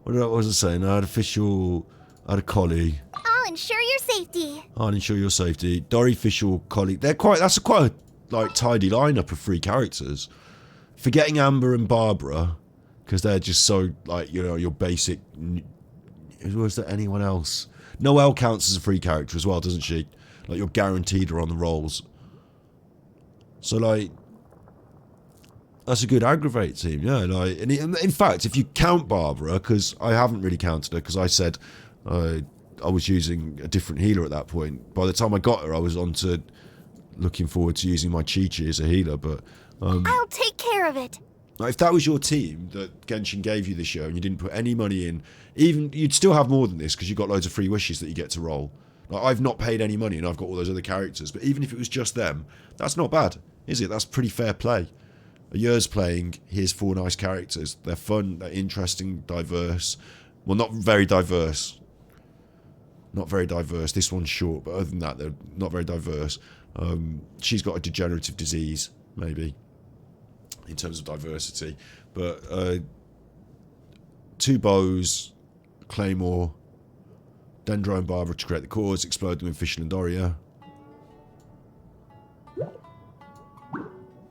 was I saying? I had official. I had a collie. I'll ensure your safety. I'll ensure your safety. Dory, official, collie. They're quite. That's quite a like tidy lineup of 3 characters. Forgetting Amber and Barbara, because they're just so, like, you know, your basic... Was there anyone else? Noelle counts as a free character as well, doesn't she? Like, you're guaranteed her on the rolls. So, like... That's a good aggravate team, yeah. Like, and in fact, if you count Barbara, because I haven't really counted her, because I said I was using a different healer at that point. By the time I got her, I was on to looking forward to using my Chi-Chi as a healer, but... I'll take care of it. Like, if that was your team that Genshin gave you this year and you didn't put any money in, even you'd still have more than this because you've got loads of free wishes that you get to roll. Like, I've not paid any money and I've got all those other characters, but even if it was just them, that's not bad, is it? That's pretty fair play. A year's playing, here's 4 nice characters. They're fun, they're interesting, diverse. Well, not very diverse. Not very diverse. This one's short, but other than that, they're not very diverse. She's got a degenerative disease, maybe, in terms of diversity. But 2 bows, Claymore, Dendro and Barbara to create the cores, explode them in Fischl and Doria.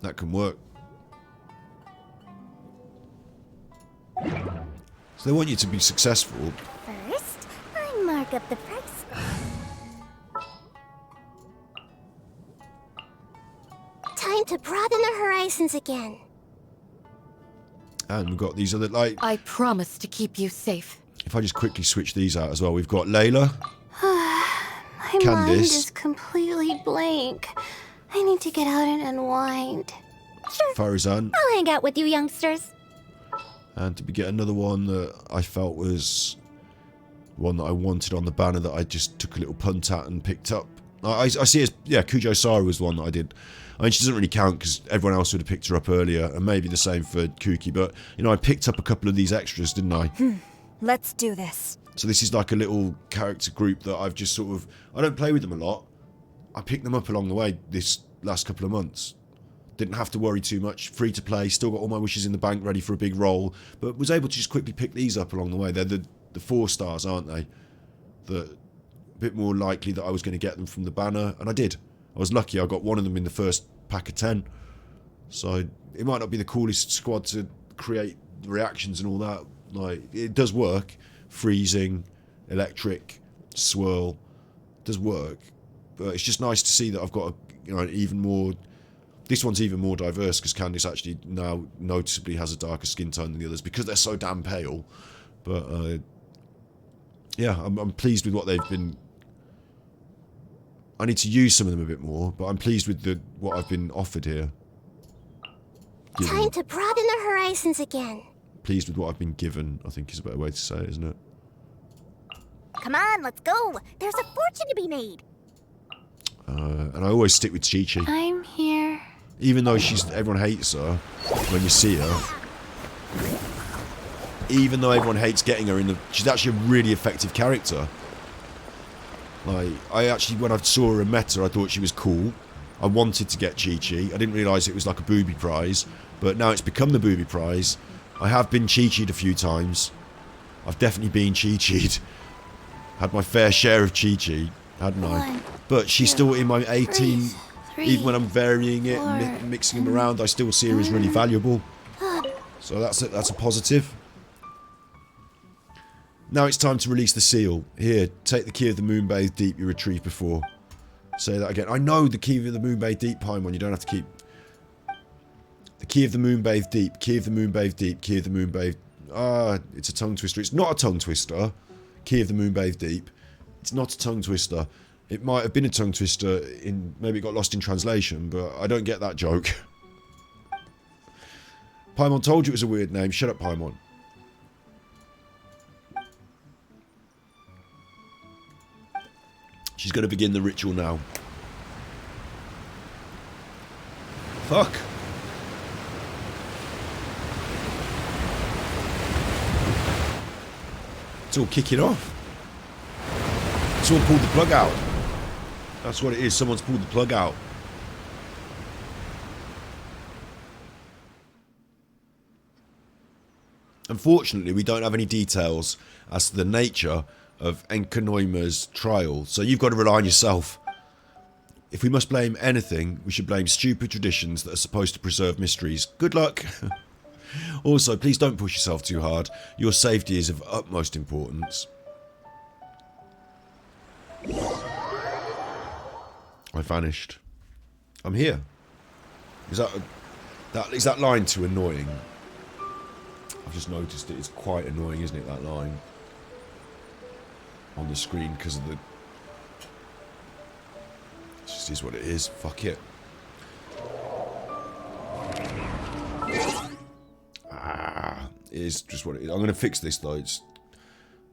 That can work. So they want you to be successful. First, I mark up the price. Time to broaden the horizons again. And we've got these other, like... I promise to keep you safe. If I just quickly switch these out as well, we've got Layla. My Candice. mind is completely blank. I need to get out and unwind. Sure, Farazan. I'll hang out with you youngsters. And did we get another one that I felt was one that I wanted on the banner that I just took a little punt at and picked up? I see it as, yeah, Kujo Sara was one that I did. I mean, she doesn't really count because everyone else would have picked her up earlier, and maybe the same for Kuki, but, you know, I picked up a couple of these extras, didn't I? Let's do this. So this is like a little character group that I've just sort of... I don't play with them a lot. I picked them up along the way this last couple of months. Didn't have to worry too much. Free to play, still got all my wishes in the bank ready for a big roll, but was able to just quickly pick these up along the way. They're the 4 stars, aren't they? A bit more likely that I was going to get them from the banner, and I did. I was lucky I got one of them in the first pack of 10. So it might not be the coolest squad to create reactions and all that. Like, it does work. Freezing, electric, swirl, does work. But it's just nice to see that I've got an even more... This one's even more diverse because Candice actually now noticeably has a darker skin tone than the others because they're so damn pale. But yeah, I'm pleased with what they've been... I need to use some of them a bit more, but I'm pleased with what I've been offered here. Given. Time to broaden the horizons again. Pleased with what I've been given, I think is a better way to say it, isn't it? Come on, let's go. There's a fortune to be made. And I always stick with Chi-Chi. I'm here. Even though everyone hates her when you see her. Even though everyone hates getting her she's actually a really effective character. Like, I actually, when I saw her and met her, I thought she was cool. I wanted to get Chi-Chi. I didn't realise it was like a booby prize, but now it's become the booby prize. I have been Chi-Chi'd a few times. I've definitely been Chi-Chi'd. Had my fair share of Chi-Chi, hadn't I? But she's still in my 18... Even when I'm varying it and mixing them around, I still see her as really valuable. So that's a positive. Now it's time to release the seal. Here, take the key of the Moonbathed Deep you retrieved before. Say that again. I know the key of the Moonbathed Deep, Paimon. You don't have to keep... The key of the Moonbathed Deep. Key of the Moonbathed Deep. Key of the Moonbathed... it's a tongue twister. It's not a tongue twister. Key of the Moonbathed Deep. It's not a tongue twister. It might have been a tongue twister maybe it got lost in translation, but I don't get that joke. Paimon told you it was a weird name. Shut up, Paimon. She's going to begin the ritual now. Fuck. It's all kicking off. Someone pulled the plug out. That's what it is. Someone's pulled the plug out. Unfortunately, we don't have any details as to the nature of Enkonoima's trial, so you've got to rely on yourself. If we must blame anything, we should blame stupid traditions that are supposed to preserve mysteries. Good luck. Also, please don't push yourself too hard. Your safety is of utmost importance. I vanished. I'm here. Is that line too annoying? I've just noticed it. It's quite annoying, isn't it, that line? On the screen because of the... It just is what it is. Fuck it. It is just what it is. I'm going to fix this though. It's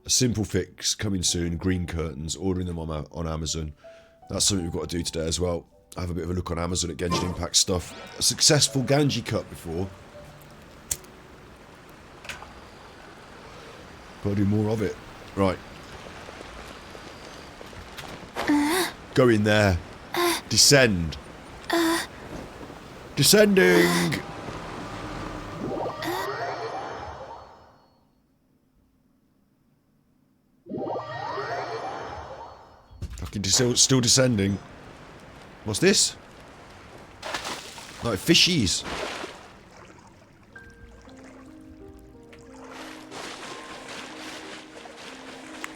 a simple fix coming soon. Green curtains. Ordering them on Amazon. That's something we've got to do today as well. I have a bit of a look on Amazon at Genshin Impact stuff. A successful Ganji cut before. Gotta do more of it. Right. Go in there. Descend. Descending. Fucking still descending. What's this? Like fishies.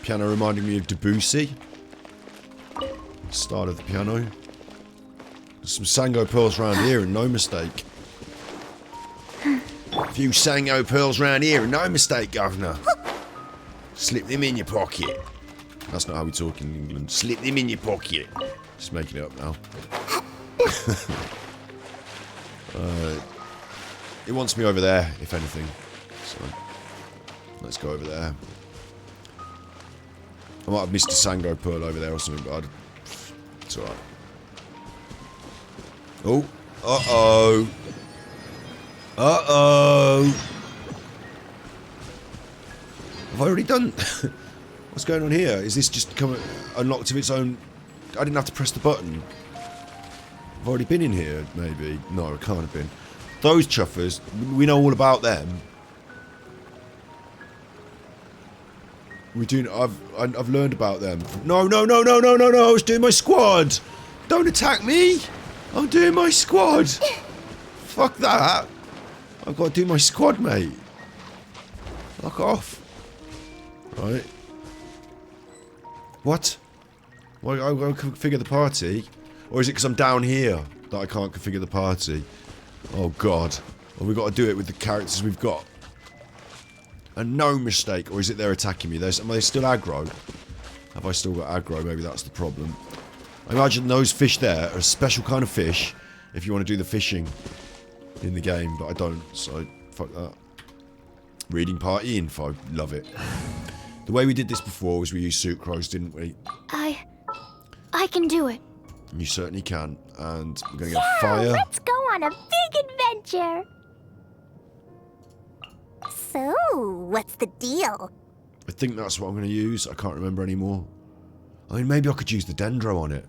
Piano reminding me of Debussy. Start of the piano. There's some Sango pearls around here and no mistake. A few Sango pearls around here and no mistake, governor. Slip them in your pocket. That's not how we talk in England. Slip them in your pocket. Just making it up now. It wants me over there, if anything. So, let's go over there. I might have missed a Sango pearl over there or something, but it's alright. Oh. Uh-oh. Uh-oh. Have I already done... What's going on here? Is this just unlocked of its own... I didn't have to press the button. I've already been in here, maybe. No, I can't have been. Those chuffers, we know all about them. I've learned about them. No, I was doing my squad. Don't attack me. I'm doing my squad. Fuck that. I've got to do my squad, mate. Fuck off. Right. What? Well, I will configure the party? Or is it because I'm down here that I can't configure the party? Oh god. Well, we've got to do it with the characters we've got. And no mistake. Or is it they're attacking me? Am I still aggro? Have I still got aggro? Maybe that's the problem. I imagine those fish there are a special kind of fish if you want to do the fishing in the game, but I don't, so fuck that. Reading party info. Love it. The way we did this before was we used sucrose, didn't we? I can do it. You certainly can. And we're going to get fire. Let's go on a big adventure. So, what's the deal? I think that's what I'm going to use. I can't remember anymore. I mean, maybe I could use the dendro on it.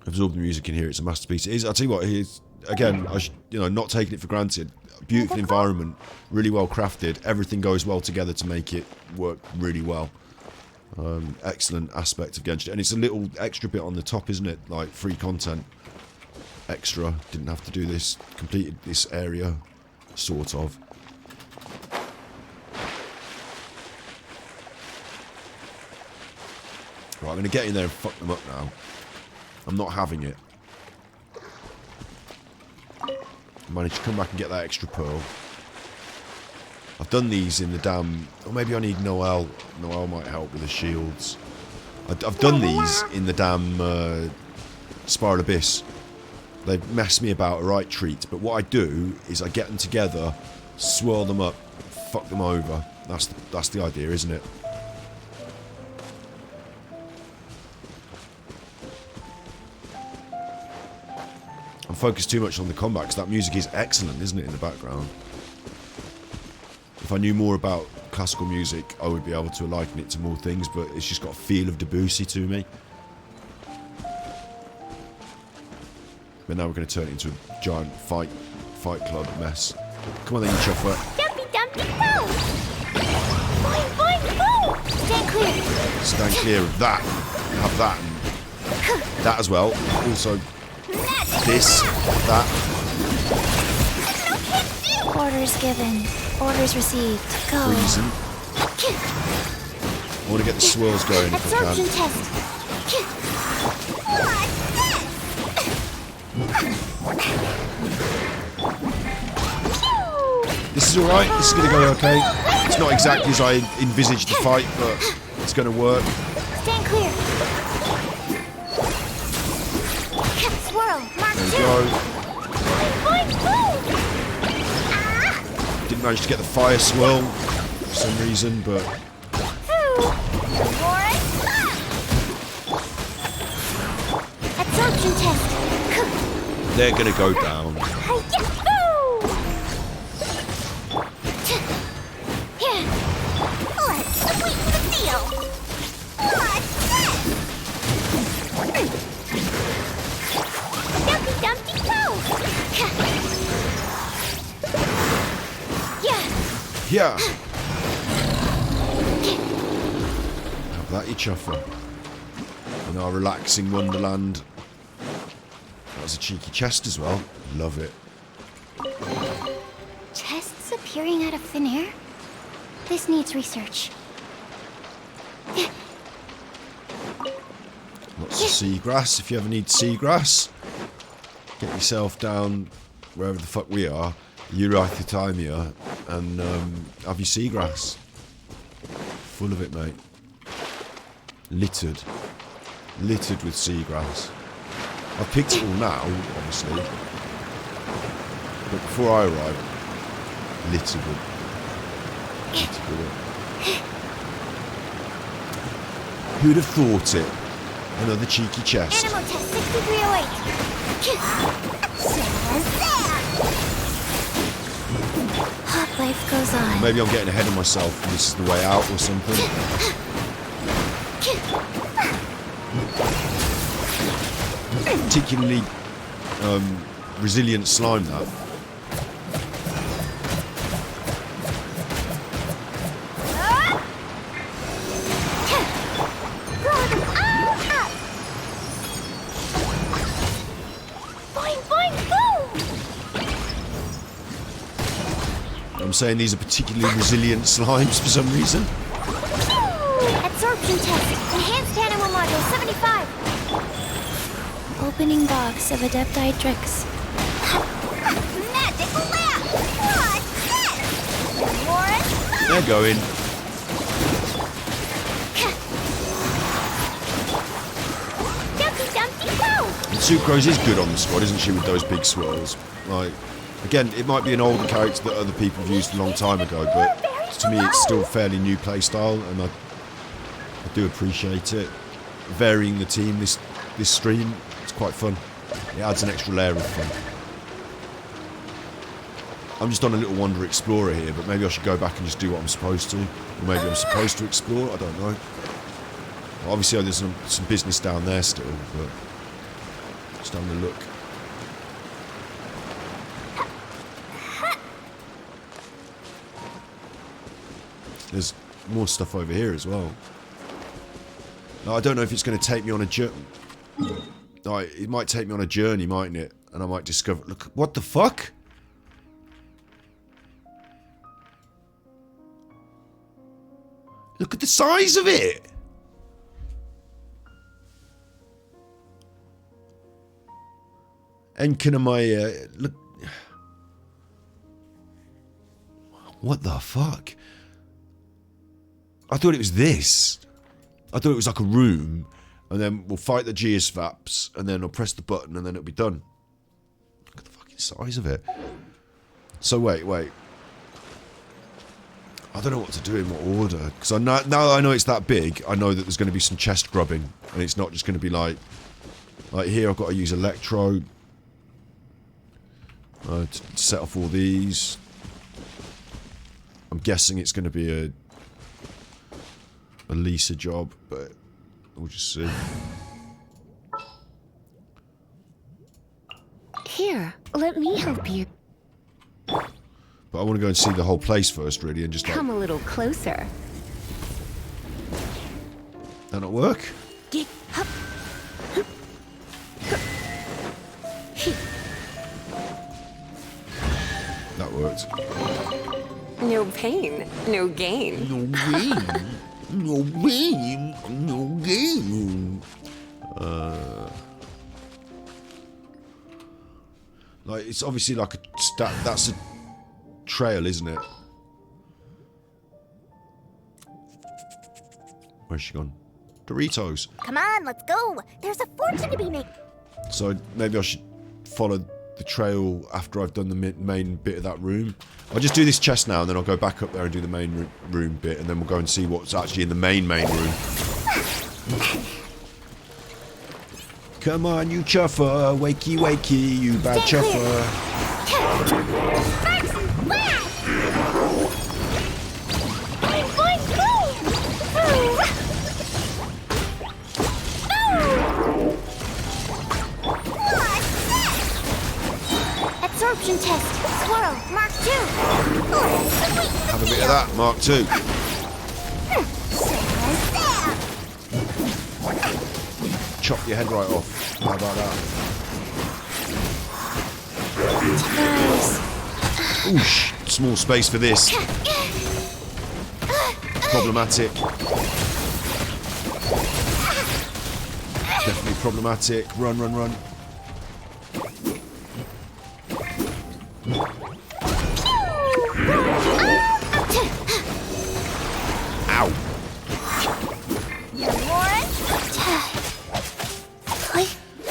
Absorb the music in here. It's a masterpiece. It is. I'll tell you what. It's, again, not taking it for granted. Beautiful environment, really well crafted. Everything goes well together to make it work really well. Excellent aspect of Genshin, and it's a little extra bit on the top, isn't it? Like free content, extra. Didn't have to do this. Completed this area, sort of. Right, I'm gonna get in there and fuck them up now. I'm not having it. Managed to come back and get that extra pearl. I've done these in the dam, or maybe I need Noelle. Noelle might help with the shields. I've done these in the dam Spiral Abyss. They've messed me about a right treat, but what I do is I get them together, swirl them up, fuck them over. That's the idea, isn't it? I'm focused too much on the combat because that music is excellent, isn't it, in the background? If I knew more about classical music, I would be able to liken it to more things, but it's just got a feel of Debussy to me. But now we're going to turn it into a giant fight club mess. Come on then, you chuffer. Dumpy dumpy go! Boing boing boom! Stand clear. Stand clear of that. Have that and That as well. Also, this, that. Orders given. Orders received. Go. Reason. I want to get the swirls going if I Absorption can. test. This is alright. This is going to go okay. It's not exactly as I envisaged the fight, but it's going to work. Stand clear. Swirl. Mark There we 2. go. Boing, boing. Didn't manage to get the fire swirl for some reason, but Absorption test. they're going to go down. Here. Let's sweeten the deal. Dumpty dumpty go. Yeah. Yeah. Have that, you chuffer. In our relaxing wonderland. That was a cheeky chest as well. Love it. Chests appearing out of thin air? This needs research. Lots of seagrass. If you ever need seagrass, get yourself down wherever the fuck we are, Eurythitimia, and have your seagrass. Full of it, mate. Littered. Littered with seagrass. I've picked it all now, obviously. But before I arrived, littered with it. Who'd have thought it? Another cheeky chest. Animal test 6308. Life goes on. Maybe I'm getting ahead of myself and this is the way out or something. Particularly resilient slime, that. I'm saying these are particularly resilient slimes for some reason. Absorption test. Enhanced animal module 75. Opening box of Adepti tricks. Magical lamp. What's They're going. Dumpty dumpty go. And Sucrose is good on the squad, isn't she, with those big swirls? Like, again, it might be an older character that other people have used a long time ago, but to me it's still a fairly new playstyle, and I do appreciate it. Varying the team this stream, it's quite fun. It adds an extra layer of fun. I'm just on a little wander explorer here, but maybe I should go back and just do what I'm supposed to. Or maybe I'm supposed to explore, I don't know. Obviously there's some business down there still, but just having a look. There's more stuff over here as well. Now, I don't know if it's going to take me on a journey. No, it might take me on a journey, mightn't it? And I might discover... Look, what the fuck? Look at the size of it! Enkinomaya... Look... What the fuck? I thought it was this. I thought it was like a room, and then we'll fight the Geosvaps, and then I'll press the button, and then it'll be done. Look at the fucking size of it. So wait. I don't know what to do in what order, because now that I know it's that big, I know that there's going to be some chest grubbing, and it's not just going to be like here I've got to use Electro to set off all these. I'm guessing it's going to be a Lisa job, but we'll just see. Here, let me help you. But I want to go and see the whole place first, really, and just like... Come a little closer. That not work? Get up. That worked. No pain, no gain. No game. No game. No game. Like, it's obviously like that's a trail, isn't it? Where's she gone? Doritos. Come on, let's go. There's a fortune to be made. So maybe I should follow the trail after I've done the main bit of that room. I'll just do this chest now, and then I'll go back up there and do the main room bit, and then we'll go and see what's actually in the main room. Come on, you chuffer. Wakey, wakey, you bad Stay chuffer. Boing, boing, boom! Boom! What's this? Absorption test. Swirl. Mark 2. Oh, sweet Have a bit of that, Mark 2. Chop your head right off. How about that? Nice. Oosh, small space for this. Problematic. Definitely problematic. Run, run, run. Ow.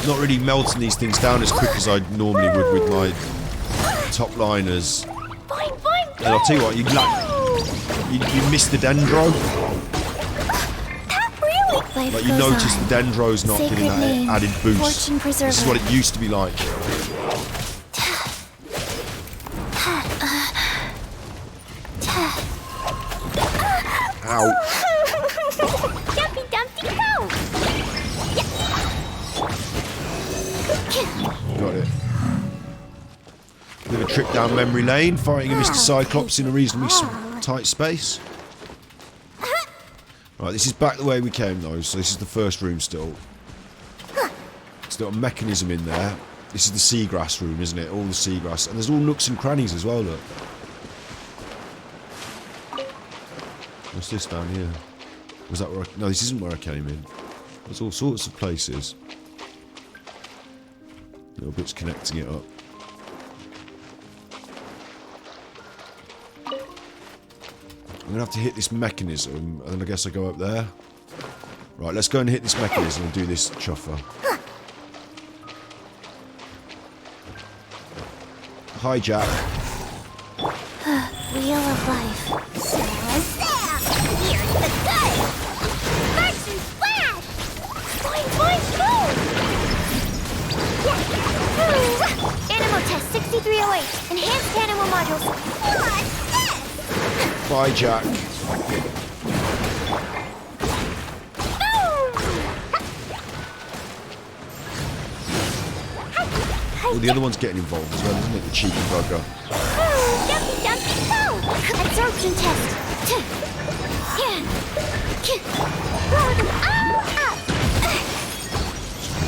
Not really melting these things down as quick as I normally would with my top liners. And I'll tell you what, you missed the dendro. Like, you notice the dendro's not getting that added boost. This is what it used to be like. Ow. Dumpy Dumpty go! Got it. Bit of a trip down memory lane, fighting a Mr. Cyclops in a reasonably tight space. Right, this is back the way we came though, so this is the first room still. It's got a mechanism in there. This is the seagrass room, isn't it? All the seagrass. And there's all nooks and crannies as well, look. What's this down here? Was that where I... No, this isn't where I came in. There's all sorts of places. Little bits connecting it up. I'm going to have to hit this mechanism, and then I guess I go up there. Right, let's go and hit this mechanism and do this chuffer. Hi, Jack. Wheel of life. Here's the good! Sparks and splash! Boing, boing, boom! Animal test 6308. Enhanced animal modules. What's this? Bye, Jack. Well, the other one's getting involved as well, isn't it? The cheeky bugger. Dumpy Dumpty go! Absorption test.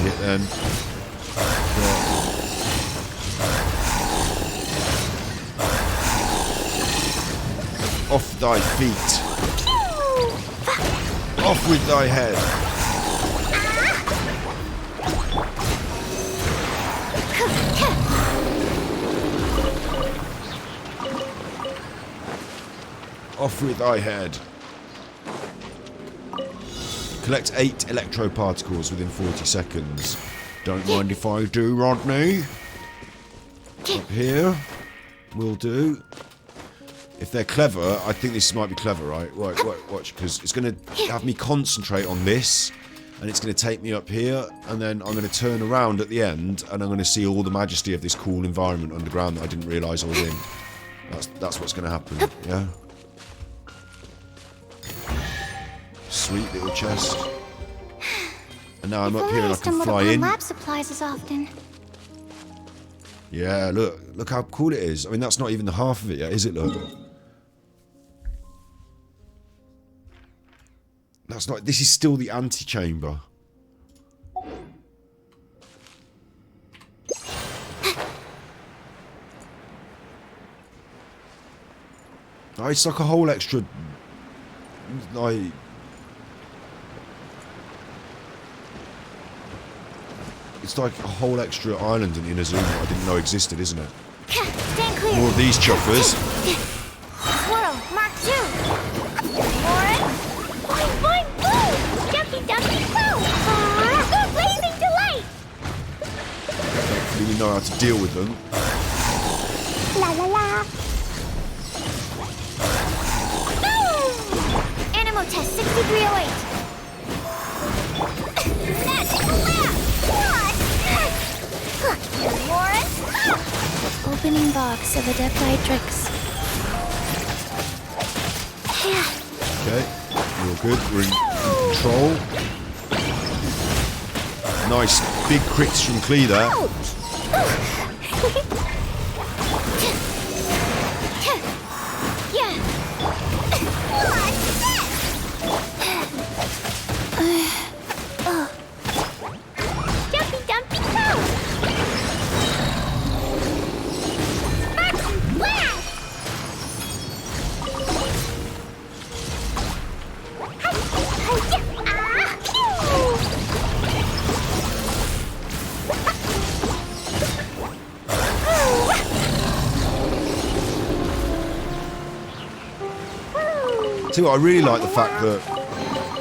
Hit then. Off thy feet. Off with thy head. Off with thy head. Collect 8 electroparticles within 40 seconds. Don't mind if I do, Rodney. Up here. Will do. If they're clever, I think this might be clever, right? Watch, because it's going to have me concentrate on this, and it's going to take me up here, and then I'm going to turn around at the end, and I'm going to see all the majesty of this cool environment underground that I didn't realise I was in. That's what's going to happen, yeah? Sweet little chest. And now I'm up here and I can fly in. Lab supplies as often. Yeah, look how cool it is. I mean, that's not even the half of it yet, is it? Look. That's not. This is still the antechamber. Oh, it's like a whole extra... Like... It's like a whole extra island in Inazuma I didn't know existed, isn't it? Stand clear. More of these chuffers. Swirl, Mark 2. Warren. Boing, boing, boo. Dumpy, dumpy, boo. Blazing delight. Hopefully we know how to deal with them. La la la. Boom. Animal test 6308. Magical laugh. What? Warren. Opening box of Adepti-Trix. Okay, we're all good. We're in control. Nice big crits from Klee there. Dumpy, dumpy, go! See what I really like the fact that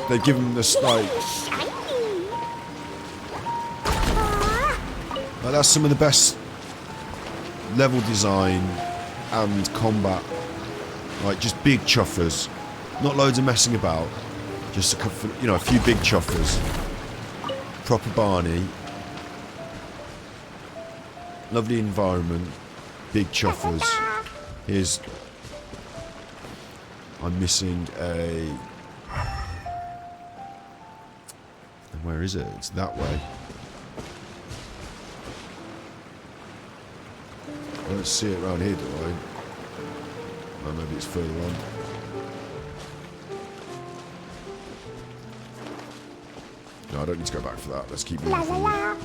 they've given us like that's some of the best level design and combat. Like just big chuffers, not loads of messing about. Just a couple, you know, a few big chuffers. Proper Barney. Lovely environment. Big chuffers. Here's. I'm missing a. Where is it? It's that way. I don't see it around here, do I? Oh, maybe it's further on. No, I don't need to go back for that. Let's keep moving forward.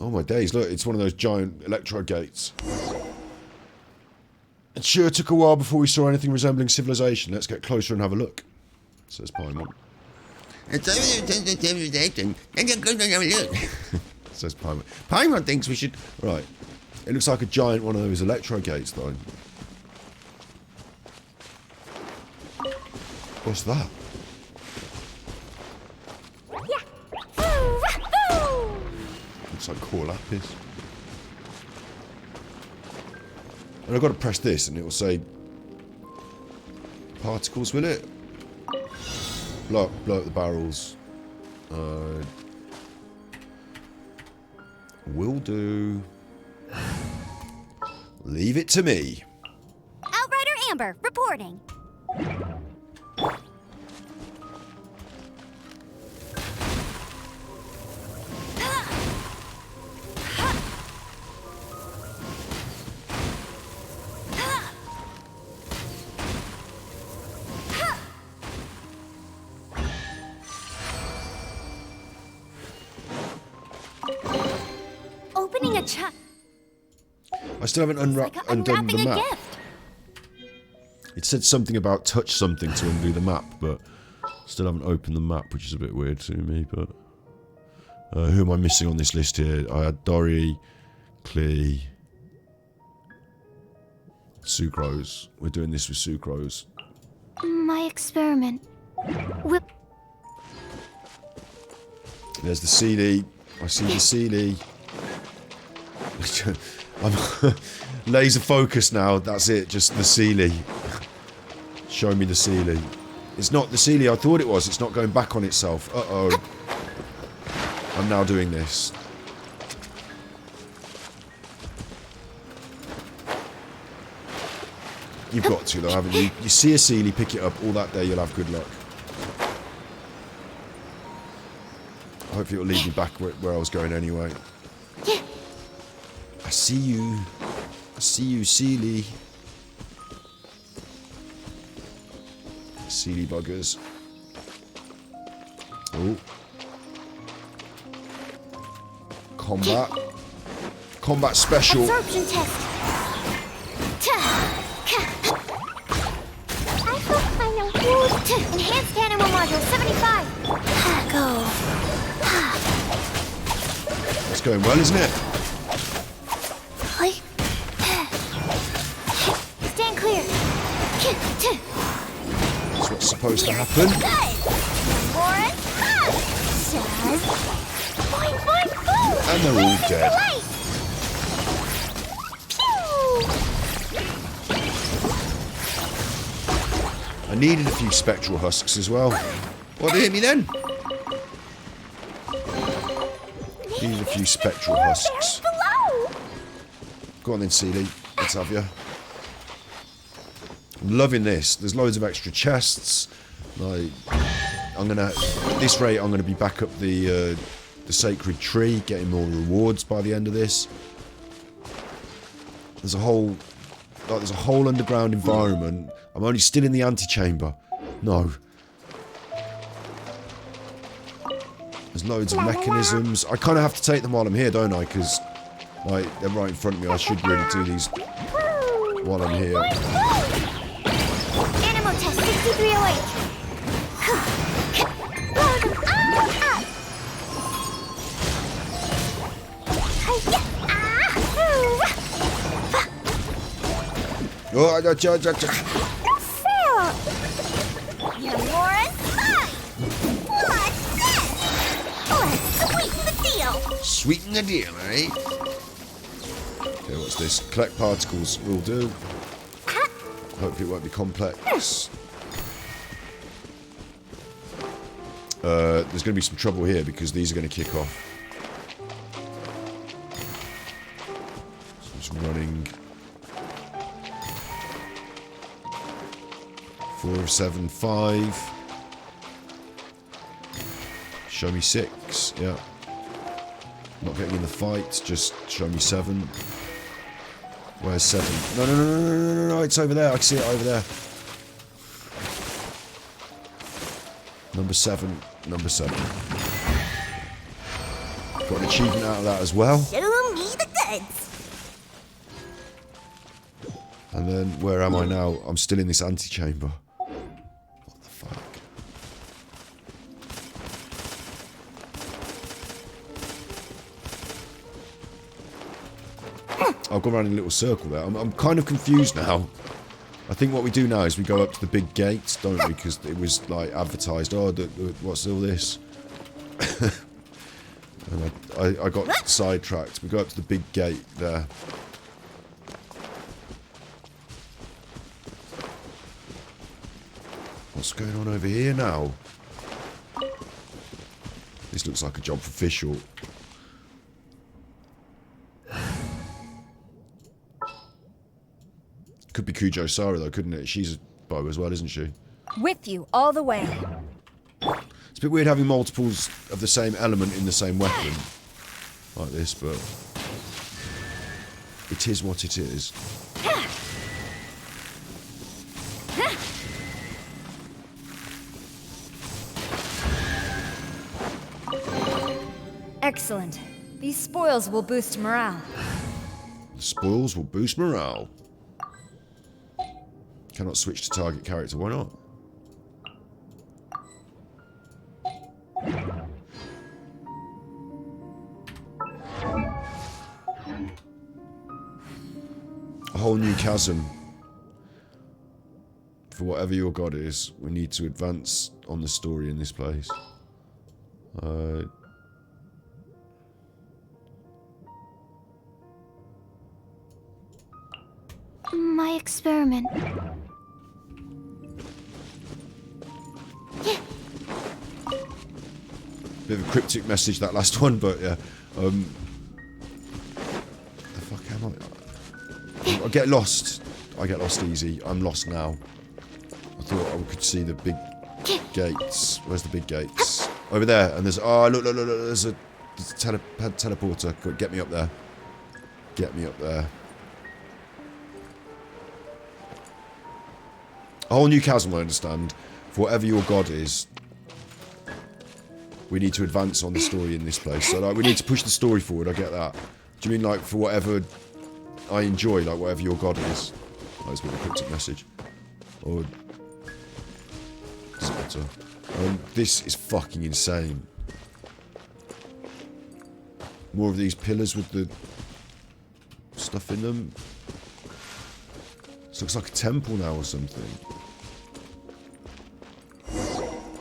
Oh my days, look, it's one of those giant electro gates. It sure took a while before we saw anything resembling civilization. Let's get closer and have a look, says Paimon. Says Paimon. Paimon thinks we should... Right. It looks like a giant one of those electro gates, though. What's that? Looks like Core Lapis. And I've got to press this and it will say particles, will it? Blow up the barrels. Will do. Leave it to me. Outrider Amber, reporting. Opening a I still haven't undone the map. It said something about touch something to undo the map, but still haven't opened the map, which is a bit weird to me. But who am I missing on this list here? I had Dory, Klee, Sucrose. We're doing this with Sucrose. My experiment. Whip. There's the CD. I see the CD. I'm laser focused now. That's it. Just the Sealy. Show me the Sealy. It's not the Sealy I thought it was. It's not going back on itself. Uh-oh. I'm now doing this. You've got to, though, haven't you? You see a Sealy, pick it up. All that day, you'll have good luck. Hopefully it'll lead me back where I was going anyway. I see you. I see you, Sealy. Seedy buggers. Oh. Combat special. Absorption test. I hope I know who. Enhanced animal module 75. Go. It's going well, isn't it? Stand clear. That's what's supposed to happen. Warren. Boing, boing, boom. And they're all dead. I needed a few spectral husks as well. What did hit me then? Needed a few spectral husks. Go on then, Seely. Let's have you. I'm loving this. There's loads of extra chests. Like, I'm gonna at this rate, I'm gonna be back up the sacred tree, getting more rewards by the end of this. There's a whole underground environment. I'm only still in the antechamber. No. There's loads of mechanisms. I kind of have to take them while I'm here, don't I? Because like they're right in front of me. I should really do these while I'm here. Animal test 6308. Oh, I Sweeten the deal, eh? Okay, what's this? Collect particles. Will do. Hopefully it won't be complex. There's going to be some trouble here because these are going to kick off. So it's running. 4 of 7, 5. Show me 6. Yeah. Not getting in the fight, just show me 7. Where's 7? No, it's over there. I can see it over there. Number 7. Got an achievement out of that as well. Show me the goods. And then, where am I now? I'm still in this antechamber. What the fuck? I've gone around in a little circle there. I'm kind of confused now. I think what we do now is we go up to the big gates, don't we? Because it was like advertised. Oh, what's all this? And I got sidetracked. We go up to the big gate there. What's going on over here now? This looks like a job for Official. Could be Kujo Sara though, couldn't it? She's a bow as well, isn't she? With you all the way. It's a bit weird having multiples of the same element in the same weapon. Like this, but... it is what it is. Excellent. These spoils will boost morale. The spoils will boost morale. Cannot switch to target character, why not? A whole new chasm. For whatever your god is, we need to advance on the story in this place. My experiment. Bit of a cryptic message, that last one, but yeah. The fuck am I? I get lost. I get lost easy. I'm lost now. I thought I could see the big gates. Where's the big gates? Over there. And there's... oh, look. There's a teleporter. Get me up there. Get me up there. A whole new chasm, I understand. For whatever your god is, we need to advance on the story in this place. So like, we need to push the story forward, I get that. Do you mean like for whatever I enjoy, like whatever your god is? Oh, it's been a cryptic message. Or... this is fucking insane. More of these pillars with the stuff in them. This looks like a temple now or something.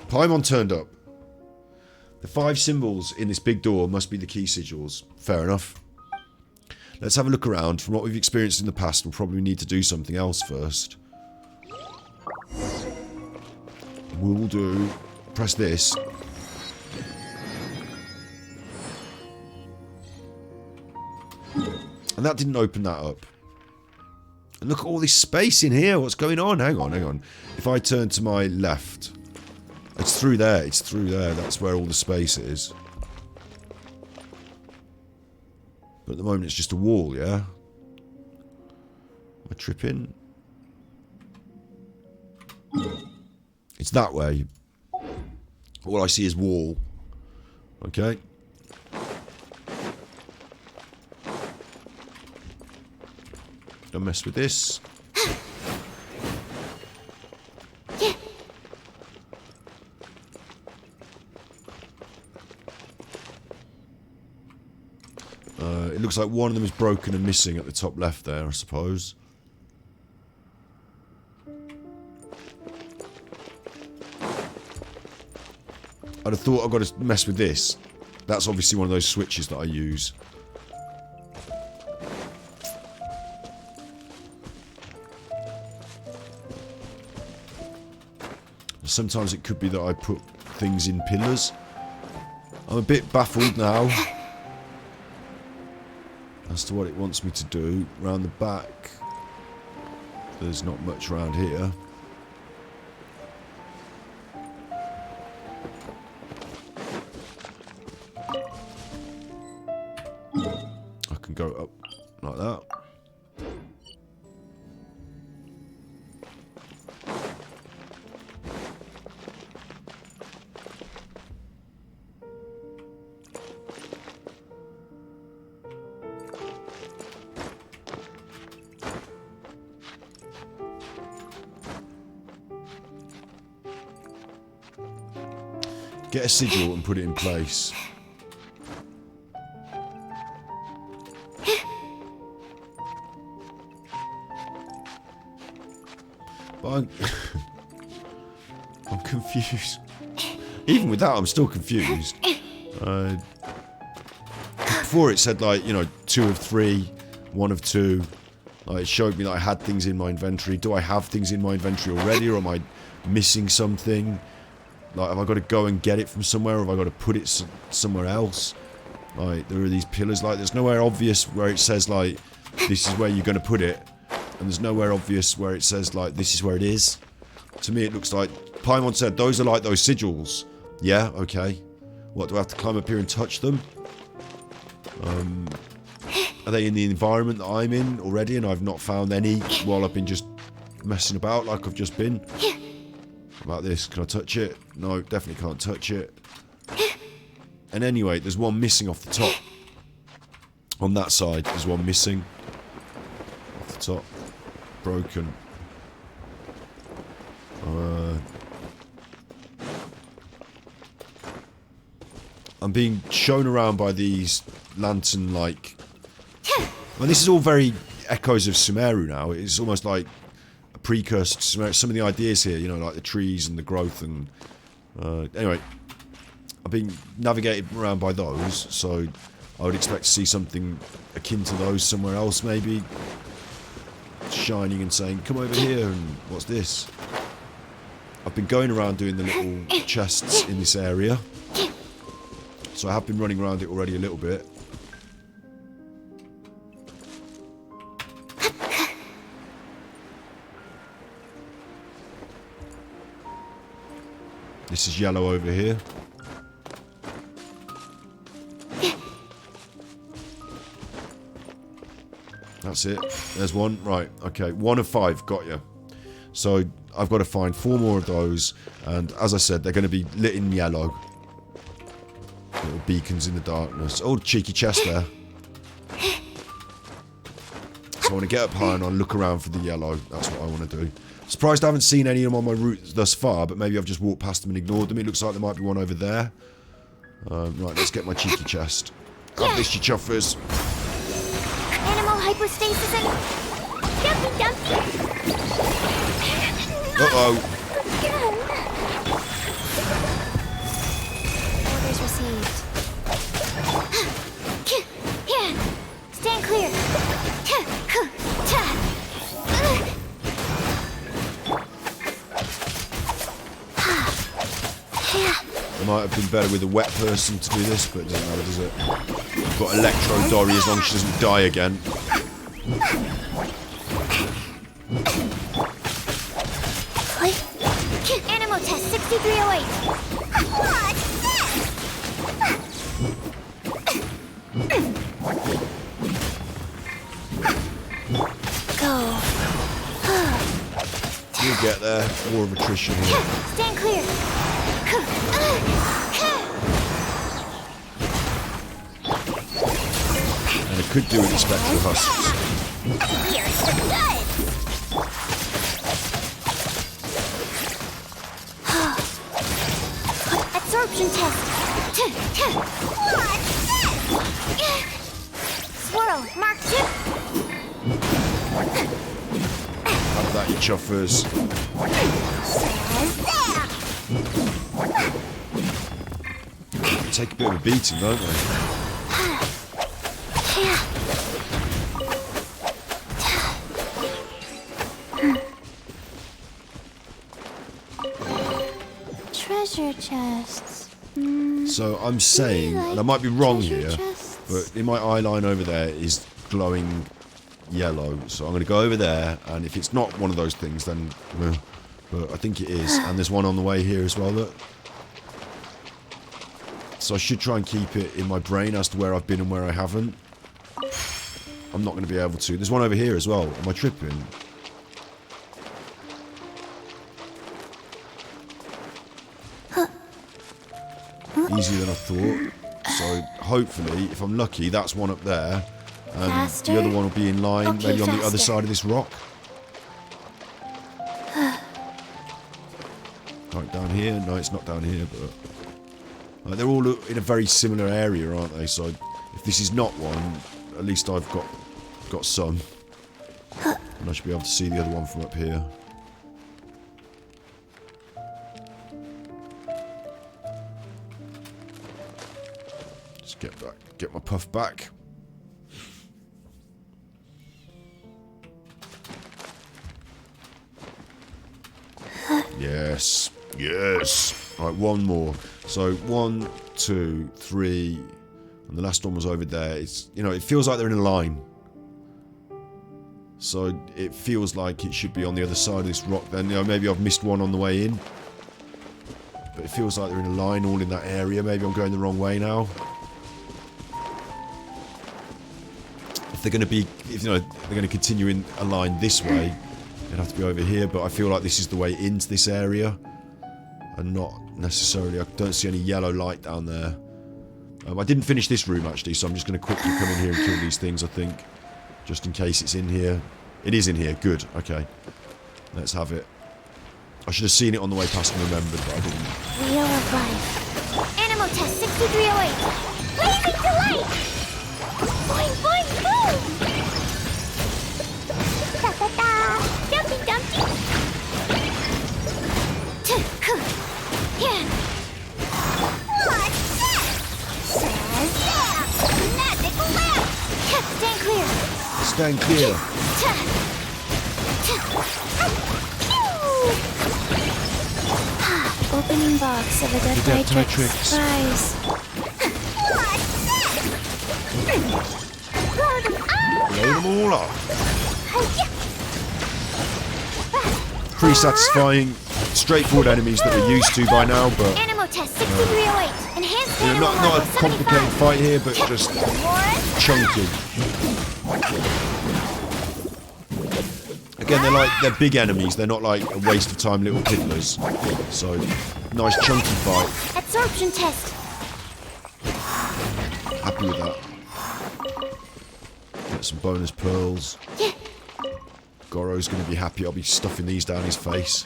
Paimon turned up. The 5 symbols in this big door must be the key sigils. Fair enough. Let's have a look around. From what we've experienced in the past, we'll probably need to do something else first. We'll do... press this. And that didn't open that up. And look at all this space in here. What's going on? Hang on, hang on. If I turn to my left... It's through there. It's through there. That's where all the space is. But at the moment it's just a wall, yeah? Am I tripping? It's that way. All I see is wall. Okay. Don't mess with this. It looks like one of them is broken and missing at the top left there, I suppose. I'd have thought I've got to mess with this. That's obviously one of those switches that I use. Sometimes it could be that I put things in pillars. I'm a bit baffled now as to what it wants me to do. Round the back, there's not much around here. I can go up like that. Get a sigil and put it in place. But I'm confused. Even with that, I'm still confused. Before it said, like, you know, 2 of 3, 1 of 2. Like, it showed me that I had things in my inventory. Do I have things in my inventory already, or am I missing something? Like, have I got to go and get it from somewhere, or have I got to put it somewhere else? Like, there are these pillars, like, there's nowhere obvious where it says, like, this is where you're going to put it. And there's nowhere obvious where it says, like, this is where it is. To me, it looks like... Paimon said, those are like those sigils. Yeah, okay. What, do I have to climb up here and touch them? Are they in the environment that I'm in already, and I've not found any while I've been just messing about like I've just been? About this, can I touch it? No, definitely can't touch it. And anyway, there's one missing off the top. On that side, there's one missing. Off the top. Broken. I'm being shown around by these lantern-like... Well, this is all very echoes of Sumeru now. It's almost like a precursor to Sumeru. Some of the ideas here, you know, like the trees and the growth and... anyway, I've been navigated around by those, so I would expect to see something akin to those somewhere else, maybe. Shining and saying, come over here, and what's this? I've been going around doing the little chests in this area. So I have been running around it already a little bit. This is yellow over here. That's it. There's one. Right, okay. 1 of 5. Got you. So I've got to find 4 more of those, and as I said, they're going to be lit in yellow. Little beacons in the darkness. Oh, cheeky chest there. So I want to get up high and I'll look around for the yellow. That's what I want to do. Surprised I haven't seen any of them on my route thus far, but maybe I've just walked past them and ignored them. It looks like there might be one over there. Right, let's get my cheeky chest. Have this, you chuffers. Animal hypostasis and... Dumpy Dumpy! Uh-oh. Orders received. Stand clear. It might have been better with a wet person to do this, but it doesn't matter, does it? I've got Electro Dory as long as she doesn't die again. Animal test 6308. What's this? Go. You'll get there. War of attrition here. Stand clear. And it could do with the spectral husks. Here's the goods. Absorption test. What's this? Swirl, mark 2. Have that, you chuffers. They take a bit of a beating, don't they? Treasure chests. So I'm saying, and I might be wrong treasure here, chests. but in my eye line over there is glowing yellow. So I'm going to go over there, and if it's not one of those things, then... but I think it is. And there's one on the way here as well, look. So I should try and keep it in my brain as to where I've been and where I haven't. I'm not going to be able to. There's one over here as well. Am I tripping? Easier than I thought. So hopefully, if I'm lucky, that's one up there. And Faster? the other one will be in line, Okay, maybe on the other faster. side of this rock. Right, down here? No, it's not down here, but... they're all in a very similar area, aren't they? So if this is not one, at least I've got some. And I should be able to see the other one from up here. Just get my puff back. Yes. Yes. Right, one more. So 1, 2, 3, and the last one was over there. It's, you know, it feels like they're in a line. So it feels like it should be on the other side of this rock. Then, you know, maybe I've missed one on the way in, but it feels like they're in a line, all in that area. Maybe I'm going the wrong way now. If they're going to be, if you know, they're going to continue in a line this way, they'd have to be over here. But I feel like this is the way into this area. And not necessarily, I don't see any yellow light down there. I didn't finish this room actually, so I'm just going to quickly come in here and kill these things, I think. Just in case it's in here. It is in here, good, okay. Let's have it. I should have seen it on the way past and remembered, but I didn't. Wheel of life. Animal test 6308. Blazing delight! Boing, boing, boom! Da-da-da! Dumpty, dumpty! Yeah. What's that? Says that! Magic lamp! Stand clear! Stand clear! Opening box of a death Matrix. Surprise. What's that? Load them all up. Pretty satisfying, straightforward enemies that we're used to by now, but Animal test 6308. Enhanced you know, animal not a level complicated 75. fight here, but just chunky. again, they're big enemies. They're not like a waste of time little piddlers. So, nice chunky fight. Absorption test. Happy with that. Get some bonus pearls. Yeah. Goro's going to be happy. I'll be stuffing these down his face.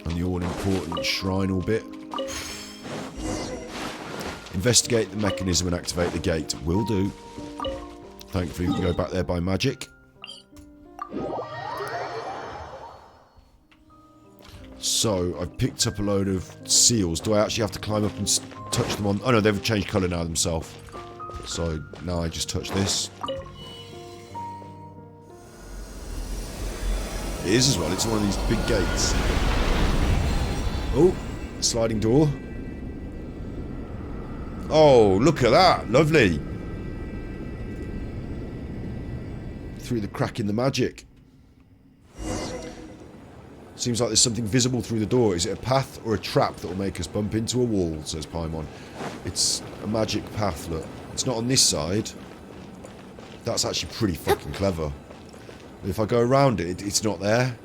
And the all-important shrine bit. Investigate the mechanism and activate the gate. Will do. Thankfully, we can go back there by magic. So, I've picked up a load of seals. Do I actually have to climb up and touch them on... Oh no, they've changed colour now themselves. So, now I just touch this. It is as well. It's one of these big gates. Oh, sliding door. Oh, look at that. Lovely. Through the crack in the magic. Seems like there's something visible through the door. Is it a path or a trap that will make us bump into a wall, says Paimon. It's a magic path, look. It's not on this side. That's actually pretty fucking clever. If I go around it, it's not there.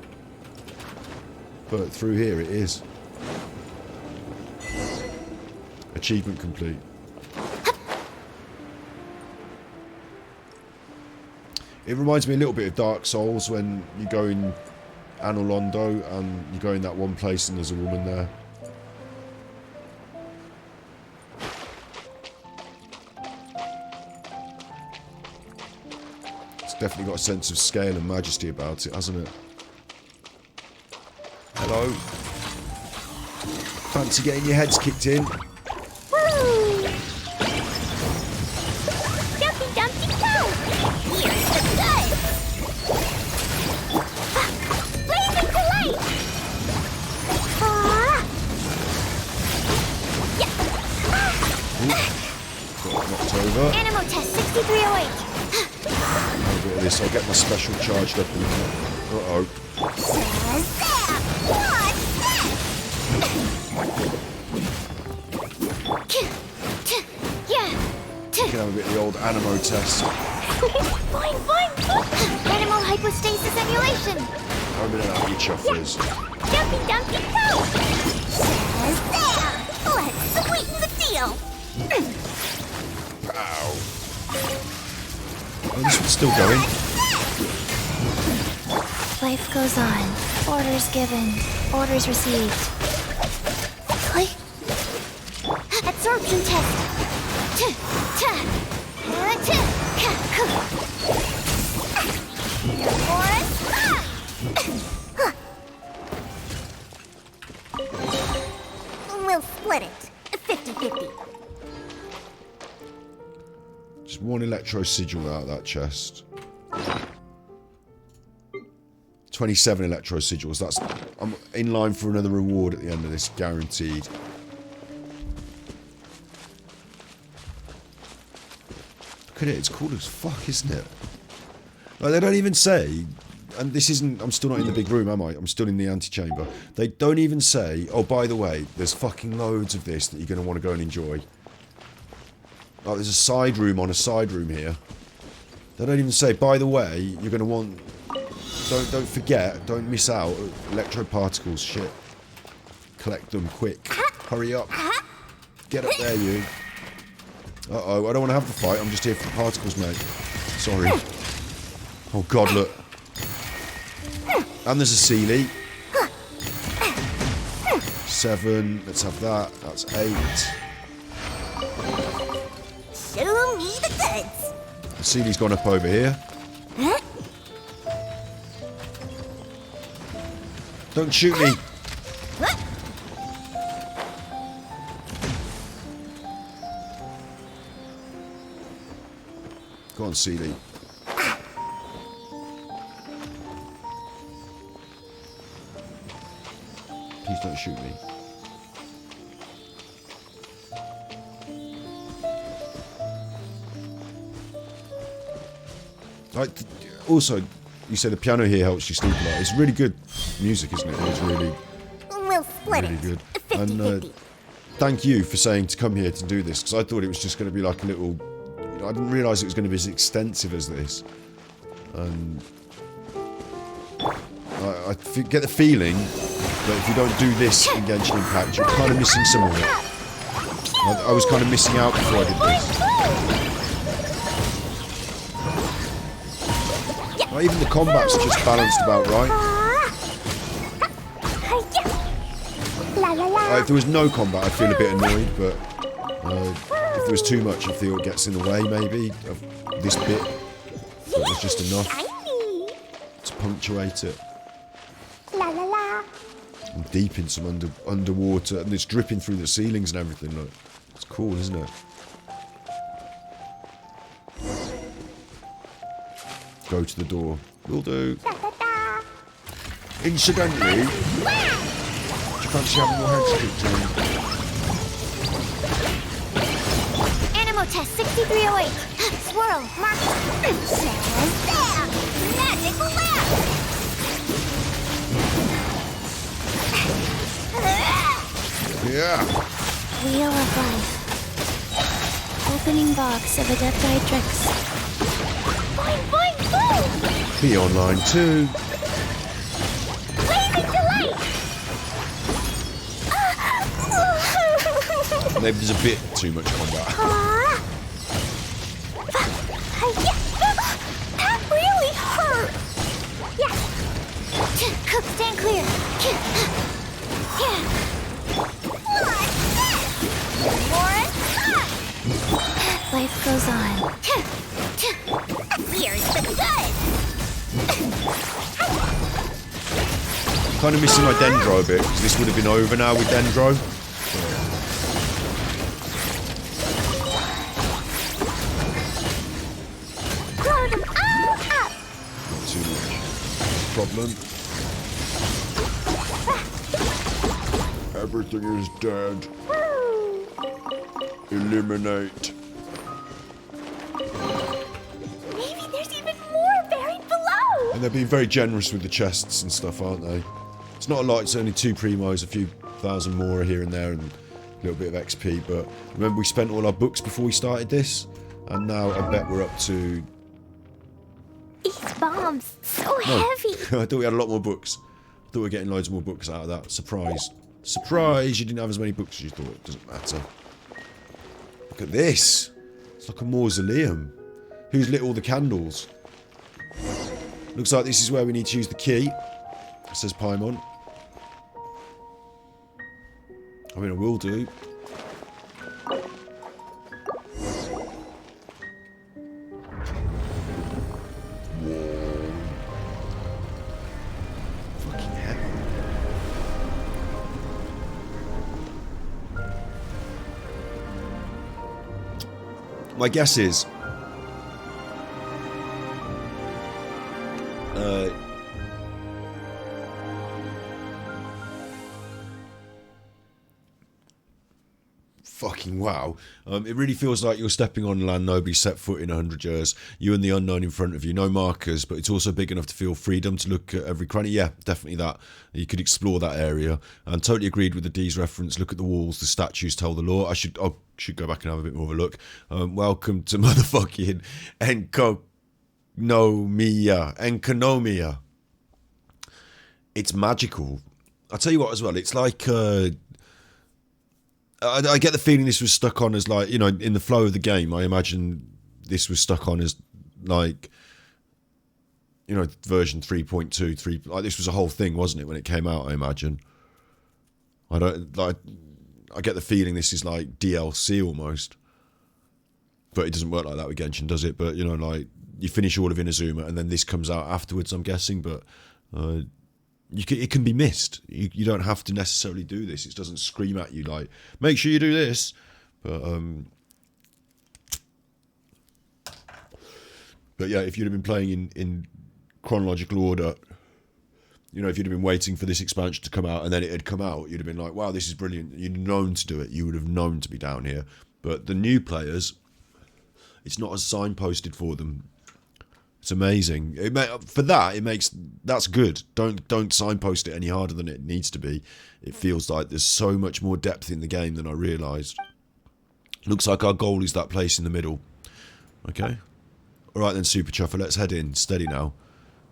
But through here it is. Achievement complete. It reminds me a little bit of Dark Souls when you go in Anor Londo and you go in that one place and there's a woman there. It's definitely got a sense of scale and majesty about it, hasn't it? Hello. Fancy getting your heads kicked in? Woo! Dumpty Dumpty Go! Here's the goods! Blazing to light! Got knocked over. Animo test 6308. A bit of this, I'll get my special charged up. Uh-oh. You can have a bit of the old Animo test. Fine, fine. Animal hypostasis emulation. I'm gonna have your chuffers. Dumpty Dumpty Go! Let's sweeten the deal. Pow. Oh, this one's still going. Life goes on. Orders given. Orders received. Click. Absorption test. We'll split it. 50-50. Just one electro sigil out of that chest. 27 electro sigils. That's... I'm in line for another reward at the end of this, guaranteed. Look at it, it's cool as fuck, isn't it? Like, they don't even say... And this isn't... I'm still not in the big room, am I? I'm still in the antechamber. They don't even say, oh, by the way, there's fucking loads of this that you're going to want to go and enjoy. Like, there's a side room on a side room here. They don't even say, by the way, you're going to want... Don't forget, don't miss out. Electroparticles, shit. Collect them quick. Hurry up. Get up there, you. Uh-oh, I don't want to have the fight. I'm just here for the particles, mate. Sorry. Oh, God, look. And there's a Sealy. 7. Let's have that. That's 8. Show me the goods. The Sealy's gone up over here. Don't shoot me. Go on, Sealy. Please don't shoot me. Also, you say the piano here helps you sleep a lot. It's really good music, isn't it? It's really, We'll split really it. good. 50-50. And thank you for saying to come here to do this, because I thought it was just going to be like a little... I didn't realise it was going to be as extensive as this. And I get the feeling that if you don't do this in Genshin Impact, you're kind of missing some of it. I was kind of missing out before I did this. Like, even the combat's just balanced about right. If there was no combat, I'd feel a bit annoyed, but if there was too much, I feel it gets in the way, maybe, of this bit. That was just enough to punctuate it. I'm deep in some underwater, and it's dripping through the ceilings and everything. Look, it's cool, isn't it? Go to the door. Will do. Incidentally, fancy having your head scooped in. Animal test 6308. Swirl, mark. Shazam! Magic lap! Yeah. Wheel of Life. Opening box of Adepti Trix. Boing, boing, boom! Be online too. Blazing delight! Maybe there's a bit too much combat. That really hurt! Yeah. Cook, stand clear. Yeah. More inside! Life goes on. Here's the good! Kind of missing my Dendro a bit, because this would have been over now with Dendro. Blow them all up! Not too much problem. Everything is dead. Eliminate. Maybe there's even more buried below! And they're being very generous with the chests and stuff, aren't they? It's not a lot, it's only 2 primos, a few thousand more here and there, and a little bit of XP, but remember we spent all our books before we started this? And now I bet we're up to... These bombs, so No. heavy! I thought we had a lot more books. I thought we were getting loads more books out of that. Surprise. Surprise! You didn't have as many books as you thought. It doesn't matter. Look at this. It's like a mausoleum. Who's lit all the candles? Looks like this is where we need to use the key. It says Paimon. I mean, I will do. Whoa. Fucking hell. My guess is... fucking wow. It really feels like you're stepping on land nobody set foot in 100 years. You and the unknown in front of you. No markers, but it's also big enough to feel freedom to look at every cranny. Yeah, definitely that. You could explore that area. And totally agreed with the D's reference. Look at the walls. The statues tell the lore. I should go back and have a bit more of a look. Welcome to motherfucking Enkonomia. It's magical. I'll tell you what as well. It's like... I get the feeling this was stuck on as like, you know, in the flow of the game, I imagine this was stuck on as like, you know, version 3.2, like this was a whole thing, wasn't it, when it came out, I imagine. I get the feeling this is like DLC almost. But it doesn't work like that with Genshin, does it? But, you know, like, you finish all of Inazuma and then this comes out afterwards, I'm guessing, but... it can be missed. You don't have to necessarily do this. It doesn't scream at you like, make sure you do this. But yeah, if you'd have been playing in chronological order, you know, if you'd have been waiting for this expansion to come out and then it had come out, you'd have been like, wow, this is brilliant. You'd known to do it. You would have known to be down here. But the new players, it's not as signposted for them. It's amazing. For that, that's good. Don't signpost it any harder than it needs to be. It feels like there's so much more depth in the game than I realised. Looks like our goal is that place in the middle. Okay. All right then, Super Chuffer. Let's head in. Steady now.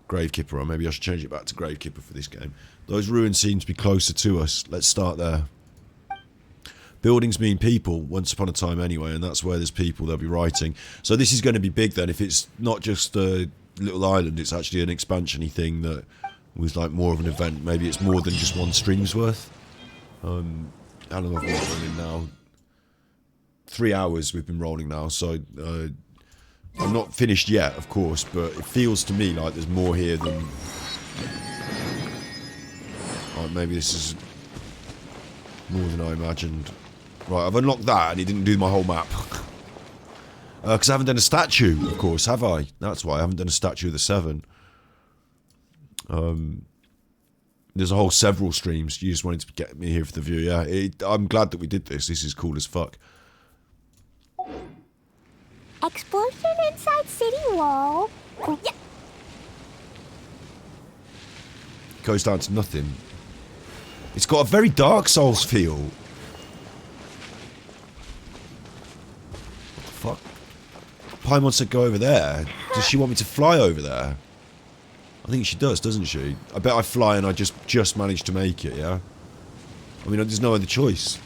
Gravekipper, or maybe I should change it back to Gravekipper for this game. Those ruins seem to be closer to us. Let's start there. Buildings mean people, once upon a time anyway, and that's where there's people they'll be writing. So this is going to be big then. If it's not just a little island, it's actually an expansion-y thing that was like more of an event. Maybe it's more than just one stream's worth. How long have we been rolling now? 3 hours we've been rolling now, so I'm not finished yet, of course, but it feels to me like there's more here than... maybe this is more than I imagined. Right, I've unlocked that, and it didn't do my whole map. Because I haven't done a statue, of course, have I? That's why I haven't done a statue of the 7. There's a whole several streams. You just wanted to get me here for the view, yeah. I'm glad that we did this. This is cool as fuck. Explosion inside city wall. Yeah. Goes down to nothing. It's got a very Dark Souls feel. What the fuck? Paimon said go over there. Does she want me to fly over there? I think she does, doesn't she? I bet I fly and I just managed to make it, yeah? I mean, there's no other choice.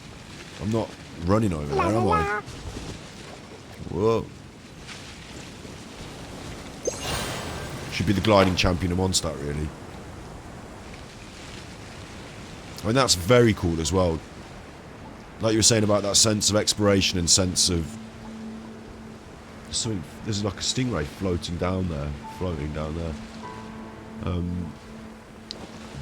I'm not running over there, am I? Whoa. Should be the gliding champion of Mondstadt, really. I mean, that's very cool as well. Like you were saying about that sense of exploration and sense of... There's like a stingray floating down there.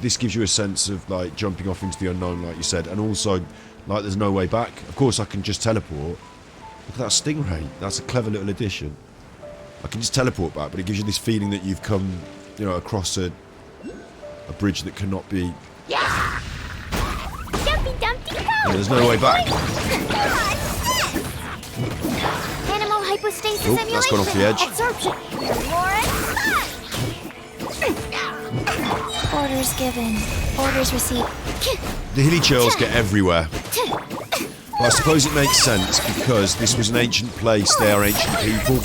This gives you a sense of, like, jumping off into the unknown, like you said. And also, like, there's no way back. Of course, I can just teleport. Look at that stingray. That's a clever little addition. I can just teleport back, but it gives you this feeling that you've come, you know, across a bridge that cannot be... Yeah. Dumpty Dumpty Go! Yeah, there's no way back. Animal hypostasis Oh, emulation. that's gone off the edge. Absorption. Orders given. Orders received. The hilly churls get everywhere. But I suppose it makes sense because this was an ancient place, they are ancient people.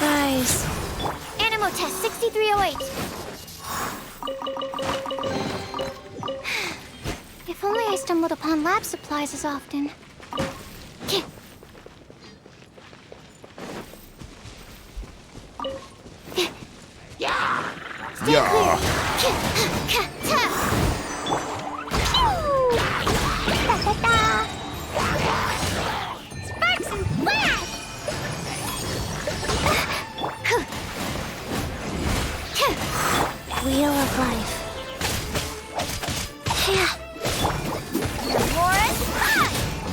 Rise. Animal test 6308. If only I stumbled upon lab supplies as often. Yeah. Sparks and flash! Wheel of life.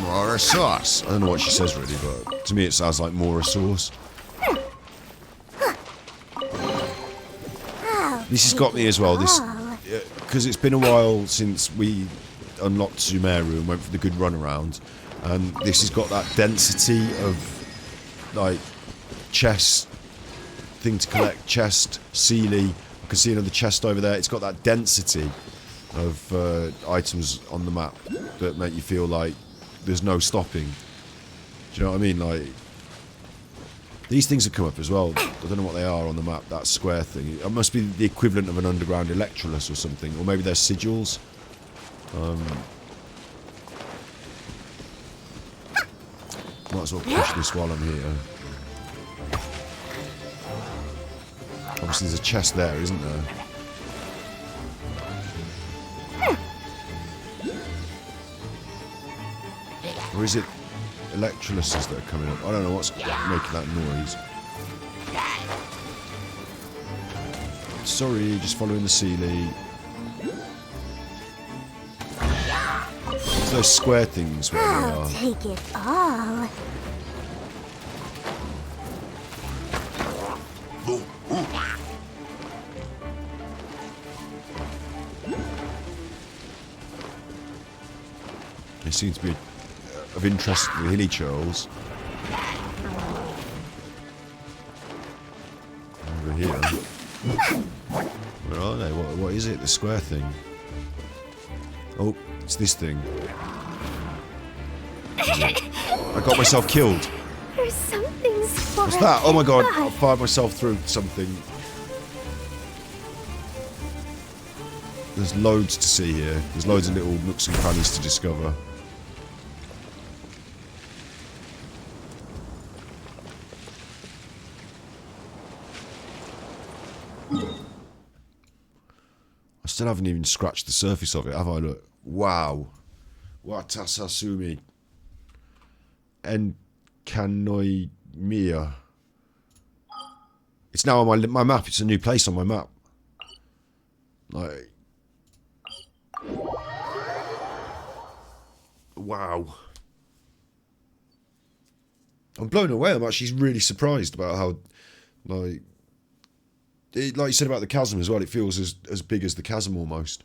Mora sauce. I don't know what she says really, but to me it sounds like Mora sauce. This has got me as well, this, because it's been a while since we unlocked Sumeru and went for the good run around, and this has got that density of, like, chest thing to collect, chest, Sealy, I can see another chest over there. It's got that density of items on the map that make you feel like there's no stopping. Do you know what I mean? Like, these things have come up as well. I don't know what they are on the map, that square thing. It must be the equivalent of an underground Electrolus or something. Or maybe they're sigils. Might as well push this while I'm here. Obviously there's a chest there, isn't there? Or is it Electroluses that are coming up? I don't know what's making that noise. Sorry, just following the Sealy. It's those square things where they are. Take it all. They seem to be of interest to the hilly churls. What is it? The square thing? Oh, it's this thing. I got myself killed. There's something smart. What's that? Oh my god, I fired myself through something. There's loads to see here. There's loads of little nooks and crannies to discover. I still haven't even scratched the surface of it, have I? Look. Wow. Watatsumi. Enkanoimiya. It's now on my map. It's a new place on my map. Like... Wow. I'm blown away. I'm actually really surprised about how, like you said about the chasm as well, it feels as big as the chasm almost.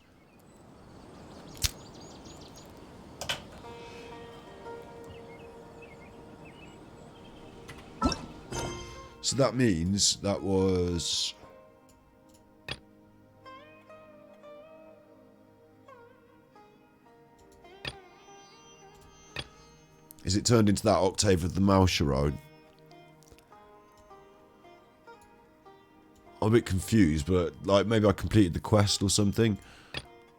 So that means that was... Is it turned into that octave of the Malsharone? I'm a bit confused, but like maybe I completed the quest or something.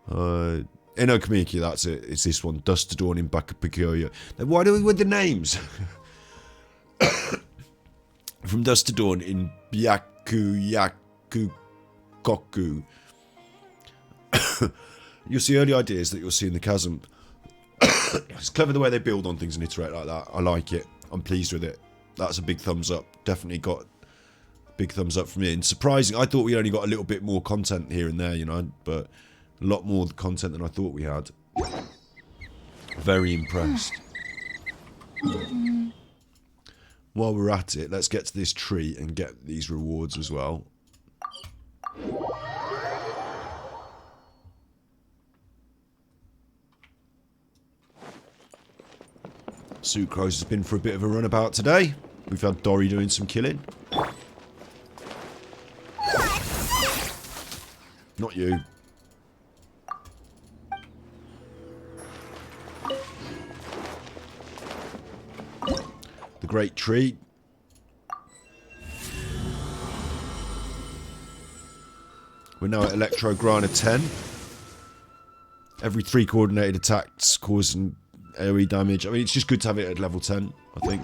Inokamiki, that's it. It's this one. Dust to Dawn in Bakapikoya. Why do we with the names? From Dust to Dawn in Byakuyaku Koku. You'll see early ideas that you'll see in the chasm. It's clever the way they build on things and iterate like that. I like it. I'm pleased with it. That's a big thumbs up. Definitely got a big thumbs up from me. And surprising, I thought we only got a little bit more content here and there, you know, but a lot more content than I thought we had. Very impressed. While we're at it, let's get to this tree and get these rewards as well. Sucrose has been for a bit of a runabout today. We've had Dory doing some killing. Not you. The Great Tree. We're now at Electro Grana 10. Every 3 coordinated attacks causing AoE damage. I mean, it's just good to have it at level 10, I think.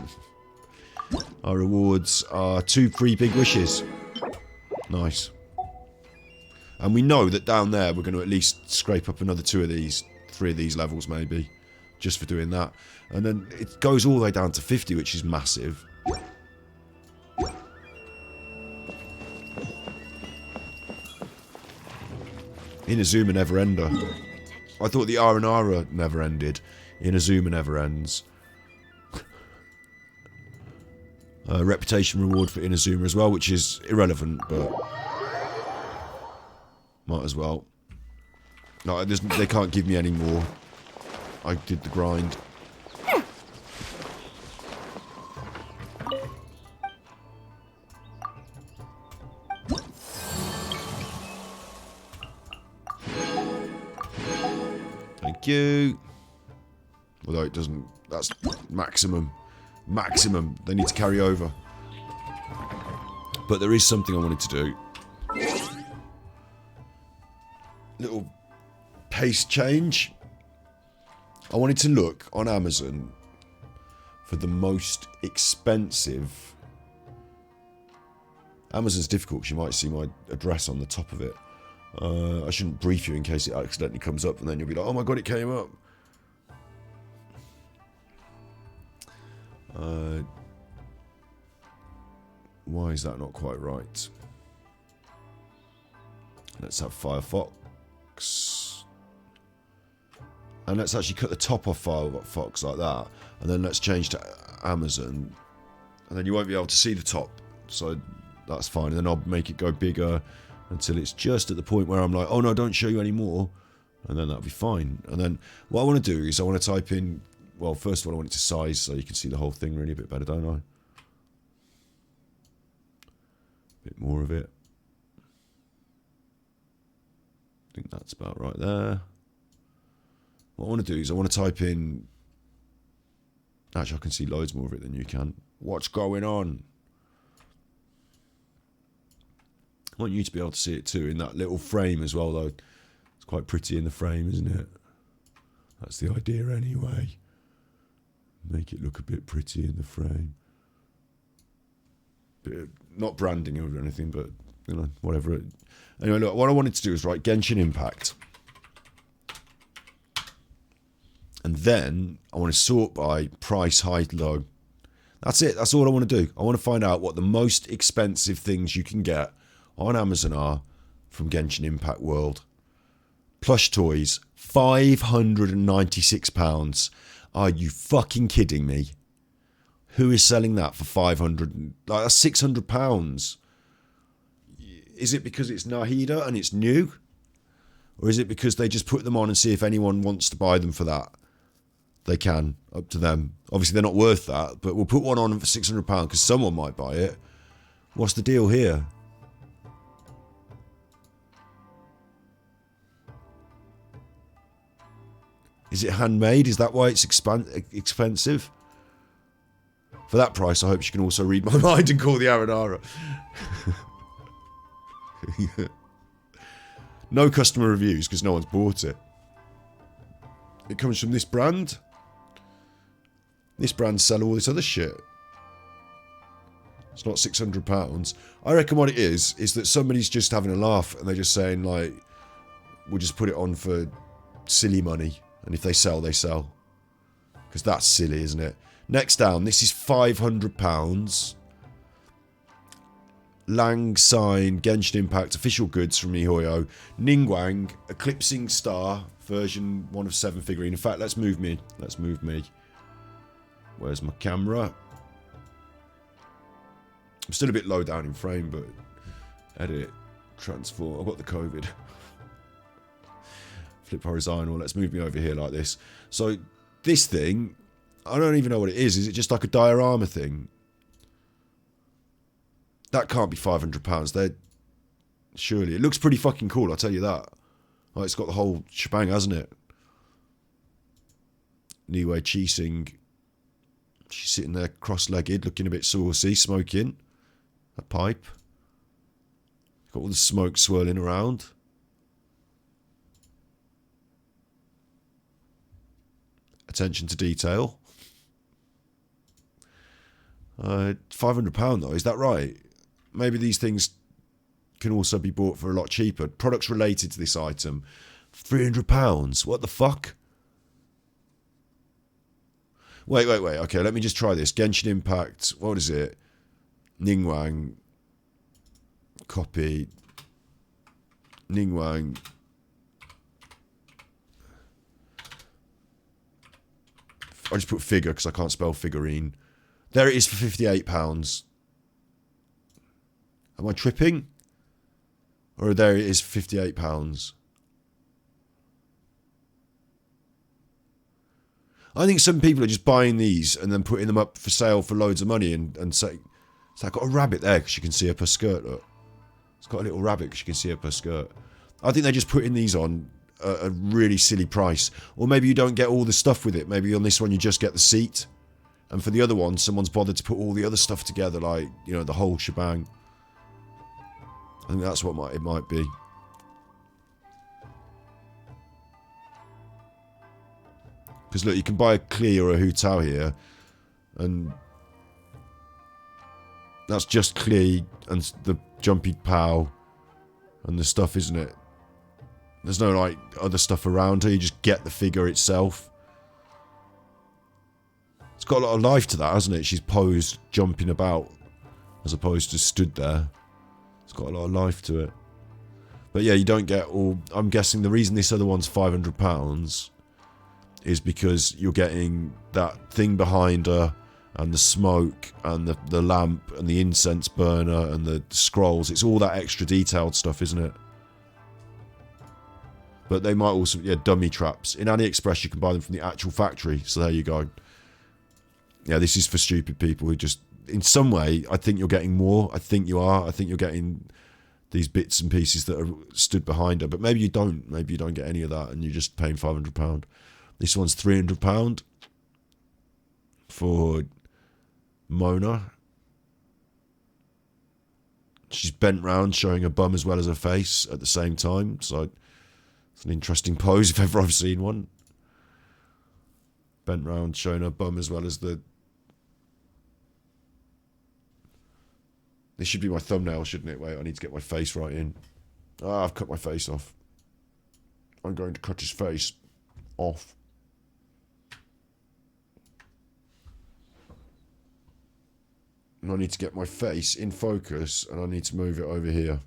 Our rewards are 2 free big wishes. Nice. And we know that down there we're going to at least scrape up another 2 of these, 3 of these levels maybe, just for doing that. And then it goes all the way down to 50, which is massive. Inazuma never ender. I thought the Aranara never ended. Inazuma never ends. Reputation reward for Inazuma as well, which is irrelevant, but might as well. No, they can't give me any more. I did the grind. Thank you. Although it doesn't, that's maximum. Maximum. They need to carry over. But there is something I wanted to do. Little pace change. I wanted to look on Amazon for the most expensive. Amazon's difficult because you might see my address on the top of it. I shouldn't brief you in case it accidentally comes up and then you'll be like, oh my god, it came up. Why is that not quite right? Let's have Firefox. And let's actually cut the top off Firefox like that. And then let's change to Amazon. And then you won't be able to see the top. So that's fine. And then I'll make it go bigger until it's just at the point where I'm like, oh no, don't show you anymore. And then that'll be fine. And then what I want to do is I want to type in, well, first of all, I want it to size so you can see the whole thing really a bit better, don't I? A bit more of it. think that's about right there. What I want to do is I want to type in... Actually, I can see loads more of it than you can. What's going on? I want you to be able to see it too in that little frame as well, though. It's quite pretty in the frame, isn't it? That's the idea anyway. Make it look a bit pretty in the frame. Not branding or anything, but, you know, whatever. Anyway, look, what I wanted to do is write Genshin Impact. And then I want to sort by price, high, low. That's it. That's all I want to do. I want to find out what the most expensive things you can get on Amazon are from Genshin Impact World. Plush toys, £596. Are you fucking kidding me? Who is selling that for 500? Like, that's £600. Is it because it's Nahida and it's new? Or is it because they just put them on and see if anyone wants to buy them for that? They can, up to them. Obviously, they're not worth that, but we'll put one on for £600 because someone might buy it. What's the deal here? Is it handmade? Is that why it's expensive? For that price, I hope she can also read my mind and call the Aranara. No customer reviews because no one's bought it. It comes from this brand. This brand sell all this other shit. It's not £600. I reckon what it is that somebody's just having a laugh and they're just saying, like, we'll just put it on for silly money. And if they sell, they sell. Because that's silly, isn't it? Next down, this is £500. Lang Sign, Genshin Impact, official goods from MiHoYo. Ningguang, Eclipsing Star, version 1 of 7 figurine. In fact, let's move me. Let's move me. Where's my camera? I'm still a bit low down in frame, but edit, transform. I've got the COVID. Flip horizontal. Let's move me over here like this. So this thing, I don't even know what it is. Is it just like a diorama thing? That can't be £500. They're surely. It looks pretty fucking cool, I'll tell you that. Oh, it's got the whole shebang, hasn't it? Niwei Qixing. She's sitting there cross-legged, looking a bit saucy, smoking a pipe. Got all the smoke swirling around. Attention to detail. £500 though, is that right? Maybe these things can also be bought for a lot cheaper. Products related to this item. £300. What the fuck? Wait. Okay, let me just try this. Genshin Impact. What is it? Ningguang. Copy. Ningguang. I just put figure because I can't spell figurine. There it is for £58. Am I tripping? Or there it is for £58. I think some people are just buying these and then putting them up for sale for loads of money and say, so I've got a rabbit there because you can see up her skirt, look. It's got a little rabbit because you can see up her skirt. I think they're just putting these on a really silly price. Or maybe you don't get all the stuff with it. Maybe on this one you just get the seat. And for the other one, someone's bothered to put all the other stuff together, like, you know, the whole shebang. I think that's what it might be. Because look, you can buy a Klee or a Hu Tao here, and that's just Klee and the Jumpy Pow and the stuff, isn't it? There's no, like, other stuff around her. You just get the figure itself. It's got a lot of life to that, hasn't it? She's posed, jumping about, as opposed to stood there. It's got a lot of life to it. But yeah, you don't get all... I'm guessing the reason this other one's £500 is because you're getting that thing behind her, and the smoke, and the lamp, and the incense burner, and the scrolls. It's all that extra detailed stuff, isn't it? But they might also... Yeah, dummy traps. In AliExpress, you can buy them from the actual factory. So there you go. Yeah, this is for stupid people who just... In some way, I think you're getting more. I think you are. I think you're getting these bits and pieces that are stood behind her. But maybe you don't. Maybe you don't get any of that, and you're just paying £500. This one's £300 for Mona. She's bent round, showing her bum as well as her face at the same time. So it's an interesting pose if ever I've seen one. Bent round, showing her bum as well as the... This should be my thumbnail, shouldn't it? Wait, I need to get my face right in. Ah, I've cut my face off. I'm going to cut his face off. And I need to get my face in focus, and I need to move it over here.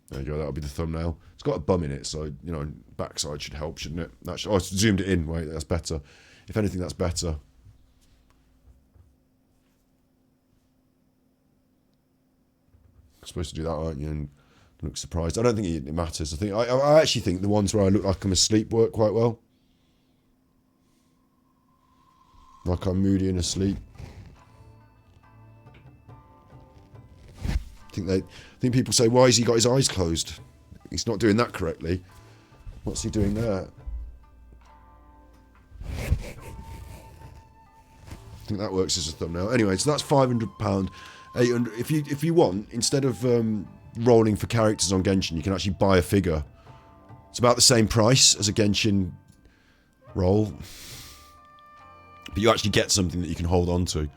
There you go, that'll be the thumbnail. It's got a bum in it, so, you know, backside should help, shouldn't it? That should, oh, I zoomed it in. Wait, that's better. If anything, that's better. You're supposed to do that, aren't you? And look surprised. I don't think it matters. I actually think the ones where I look like I'm asleep work quite well. Like I'm moody and asleep. I think people say, why has he got his eyes closed? He's not doing that correctly. What's he doing there? I think that works as a thumbnail. Anyway, so that's £500, 800. If you want, instead of rolling for characters on Genshin, you can actually buy a figure. It's about the same price as a Genshin roll, but you actually get something that you can hold on to.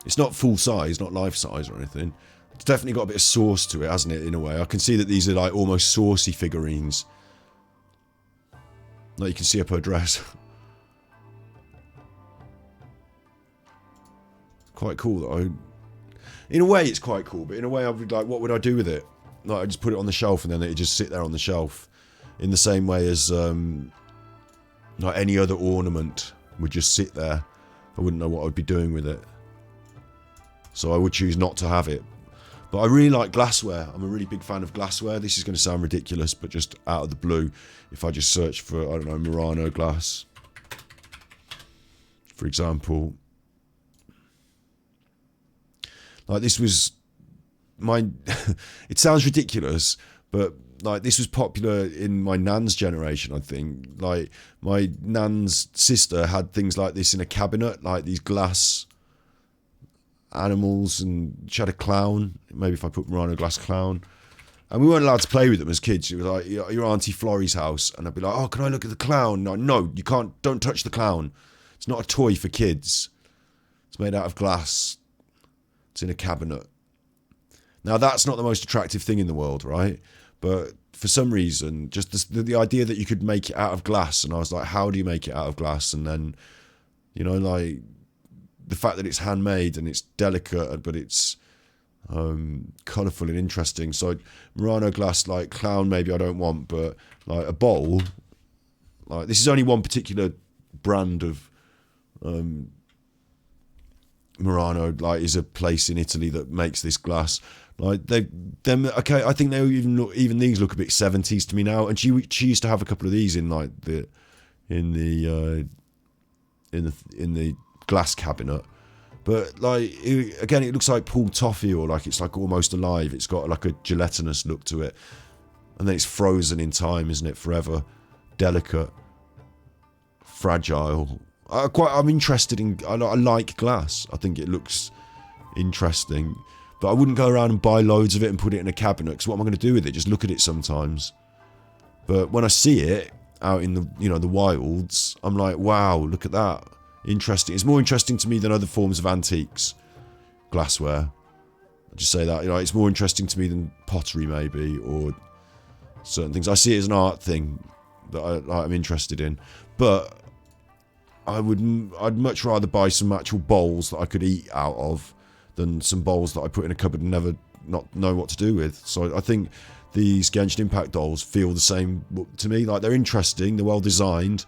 It's not full size, not life size or anything. It's definitely got a bit of sauce to it, hasn't it, in a way? I can see that these are like almost saucy figurines. Like you can see up her dress. Quite cool though. In a way it's quite cool, but in a way I would like, what would I do with it? Like I just put it on the shelf and then it'd just sit there on the shelf. In the same way as like any other ornament would just sit there. I wouldn't know what I'd be doing with it. So I would choose not to have it. But I really like glassware. I'm a really big fan of glassware. This is going to sound ridiculous, but just out of the blue, if I just search for, I don't know, Murano glass, for example. Like this was my... It sounds ridiculous, but like this was popular in my nan's generation, I think. Like my nan's sister had things like this in a cabinet, like these glass animals, and she had a clown. Maybe if I put Murano glass clown. And we weren't allowed to play with them as kids. It was like your Auntie Florrie's house, and I'd be like, oh, can I look at the clown? No, you can't, don't touch the clown. It's not a toy for kids. It's made out of glass. It's in a cabinet. Now that's not the most attractive thing in the world, right? But for some reason, just the idea that you could make it out of glass, and I was like, how do you make it out of glass? And then, you know, like the fact that it's handmade and it's delicate, but it's colourful and interesting. So Murano glass, like clown, maybe I don't want, but like a bowl, like this is only one particular brand of Murano, like is a place in Italy that makes this glass. Like okay, I think they even these look a bit 70s to me now. And she used to have a couple of these in like in the glass cabinet. But like again, it looks like pulled toffee, or like it's like almost alive. It's got like a gelatinous look to it, and then it's frozen in time, isn't it? Forever, delicate, fragile. I'm interested in. I like glass. I think it looks interesting, but I wouldn't go around and buy loads of it and put it in a cabinet. Because what am I going to do with it? Just look at it sometimes. But when I see it out in the the wilds, I'm like, wow, look at that. Interesting. It's more interesting to me than other forms of antiques, glassware. I just say that, it's more interesting to me than pottery maybe, or certain things. I see it as an art thing that I'm interested in, but I'd much rather buy some actual bowls that I could eat out of than some bowls that I put in a cupboard and never not know what to do with. So I think these Genshin Impact dolls feel the same to me. Like they're interesting, they're well designed.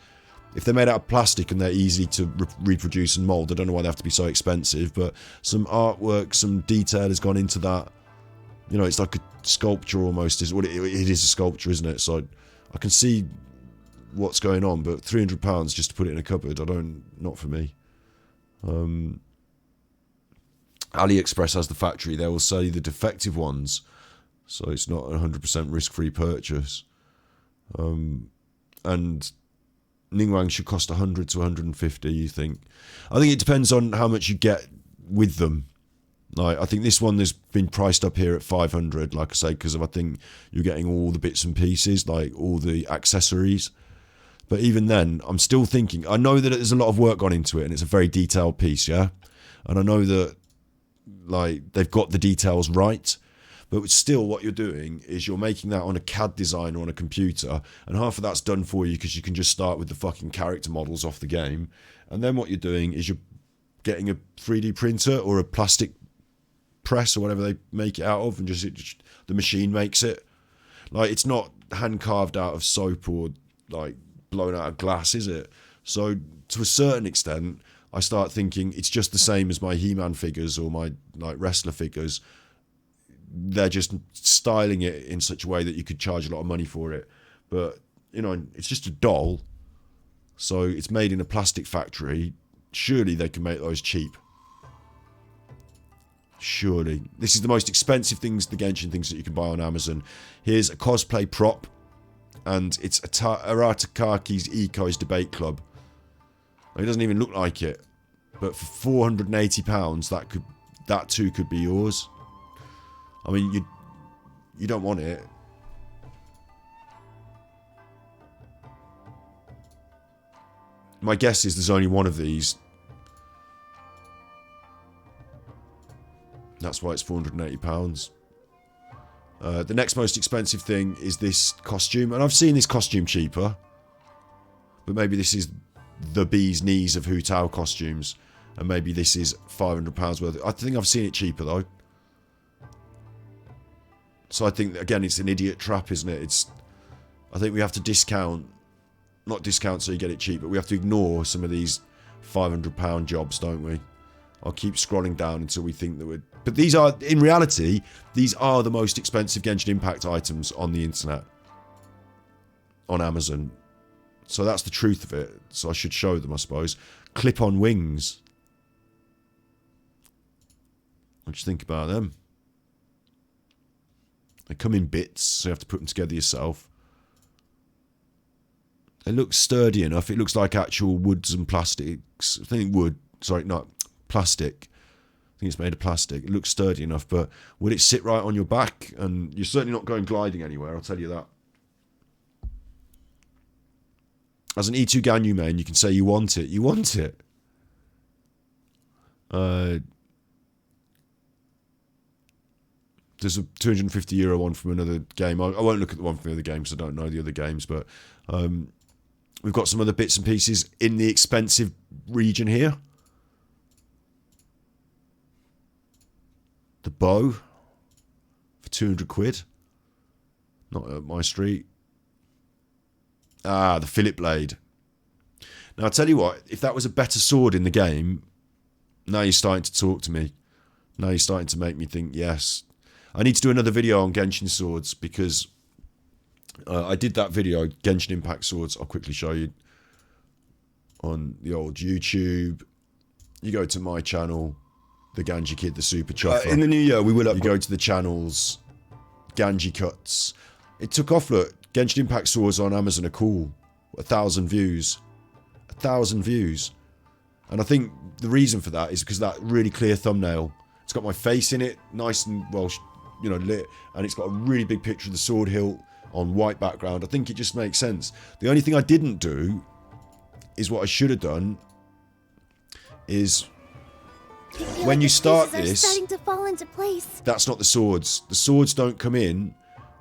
If they're made out of plastic and they're easy to reproduce and mould, I don't know why they have to be so expensive, but some artwork, some detail has gone into that. It's like a sculpture almost. It is a sculpture, isn't it? So I can see what's going on, but £300 just to put it in a cupboard, not for me. AliExpress has the factory, they will sell you the defective ones, so it's not a 100% risk-free purchase. And Ningguang should cost 100 to 150, you think? I think it depends on how much you get with them. Like, I think this one has been priced up here at 500, like I say, because I think you're getting all the bits and pieces, like all the accessories. But even then, I'm still thinking, I know that there's a lot of work gone into it, and it's a very detailed piece, yeah? And I know that, like, they've got the details right, but still what you're doing is you're making that on a CAD design or on a computer, and half of that's done for you because you can just start with the fucking character models off the game. And then what you're doing is you're getting a 3D printer or a plastic press or whatever they make it out of, and just the machine makes it. Like, it's not hand carved out of soap or like blown out of glass, is it? So to a certain extent, I start thinking it's just the same as my He-Man figures or my like wrestler figures. They're just styling it in such a way that you could charge a lot of money for it. But, you know, it's just a doll. So it's made in a plastic factory. Surely they can make those cheap. Surely. This is the most expensive things, the Genshin things that you can buy on Amazon. Here's a cosplay prop. And it's Arata Kaki's Eco's Debate Club. It doesn't even look like it. But for £480, that too could be yours. I mean, you don't want it. My guess is there's only one of these. That's why it's £480. The next most expensive thing is this costume. And I've seen this costume cheaper. But maybe this is the bee's knees of Hu Tao costumes. And maybe this is £500 worth. I think I've seen it cheaper though. So I think, again, it's an idiot trap, isn't it? I think we have to discount, not discount so you get it cheap, but we have to ignore some of these £500 jobs, don't we? I'll keep scrolling down until we think that we're... But these are, in reality, these are the most expensive Genshin Impact items on the internet. On Amazon. So that's the truth of it. So I should show them, I suppose. Clip-on wings. What do you think about them? They come in bits, so you have to put them together yourself. They look sturdy enough. It looks like actual woods and plastics. I think wood. Sorry, not plastic. I think it's made of plastic. It looks sturdy enough, but would it sit right on your back? And you're certainly not going gliding anywhere, I'll tell you that. As an E2 Ganyu main, you can say you want it. You want it. There's a €250 one from another game. I won't look at the one from the other games. I don't know the other games, but we've got some other bits and pieces in the expensive region here. The bow for 200 quid. Not at my street. Ah, the fillet blade. Now, I'll tell you what, if that was a better sword in the game, now you're starting to talk to me. Now you're starting to make me think, yes. I need to do another video on Genshin swords because I did that video, Genshin Impact swords. I'll quickly show you on the old YouTube. You go to my channel, the Ganji Kid, the Super Chuffer. In the new year, we will upgrade. You go to the channels, Ganji Cuts. It took off, look. Genshin Impact swords on Amazon are cool. 1,000 views. 1,000 views. And I think the reason for that is because that really clear thumbnail. It's got my face in it, nice and well, you know, lit, and it's got a really big picture of the sword hilt on white background. I think it just makes sense. The only thing I didn't do is what I should have done is when you start this, starting to fall into place. That's not the swords. The swords don't come in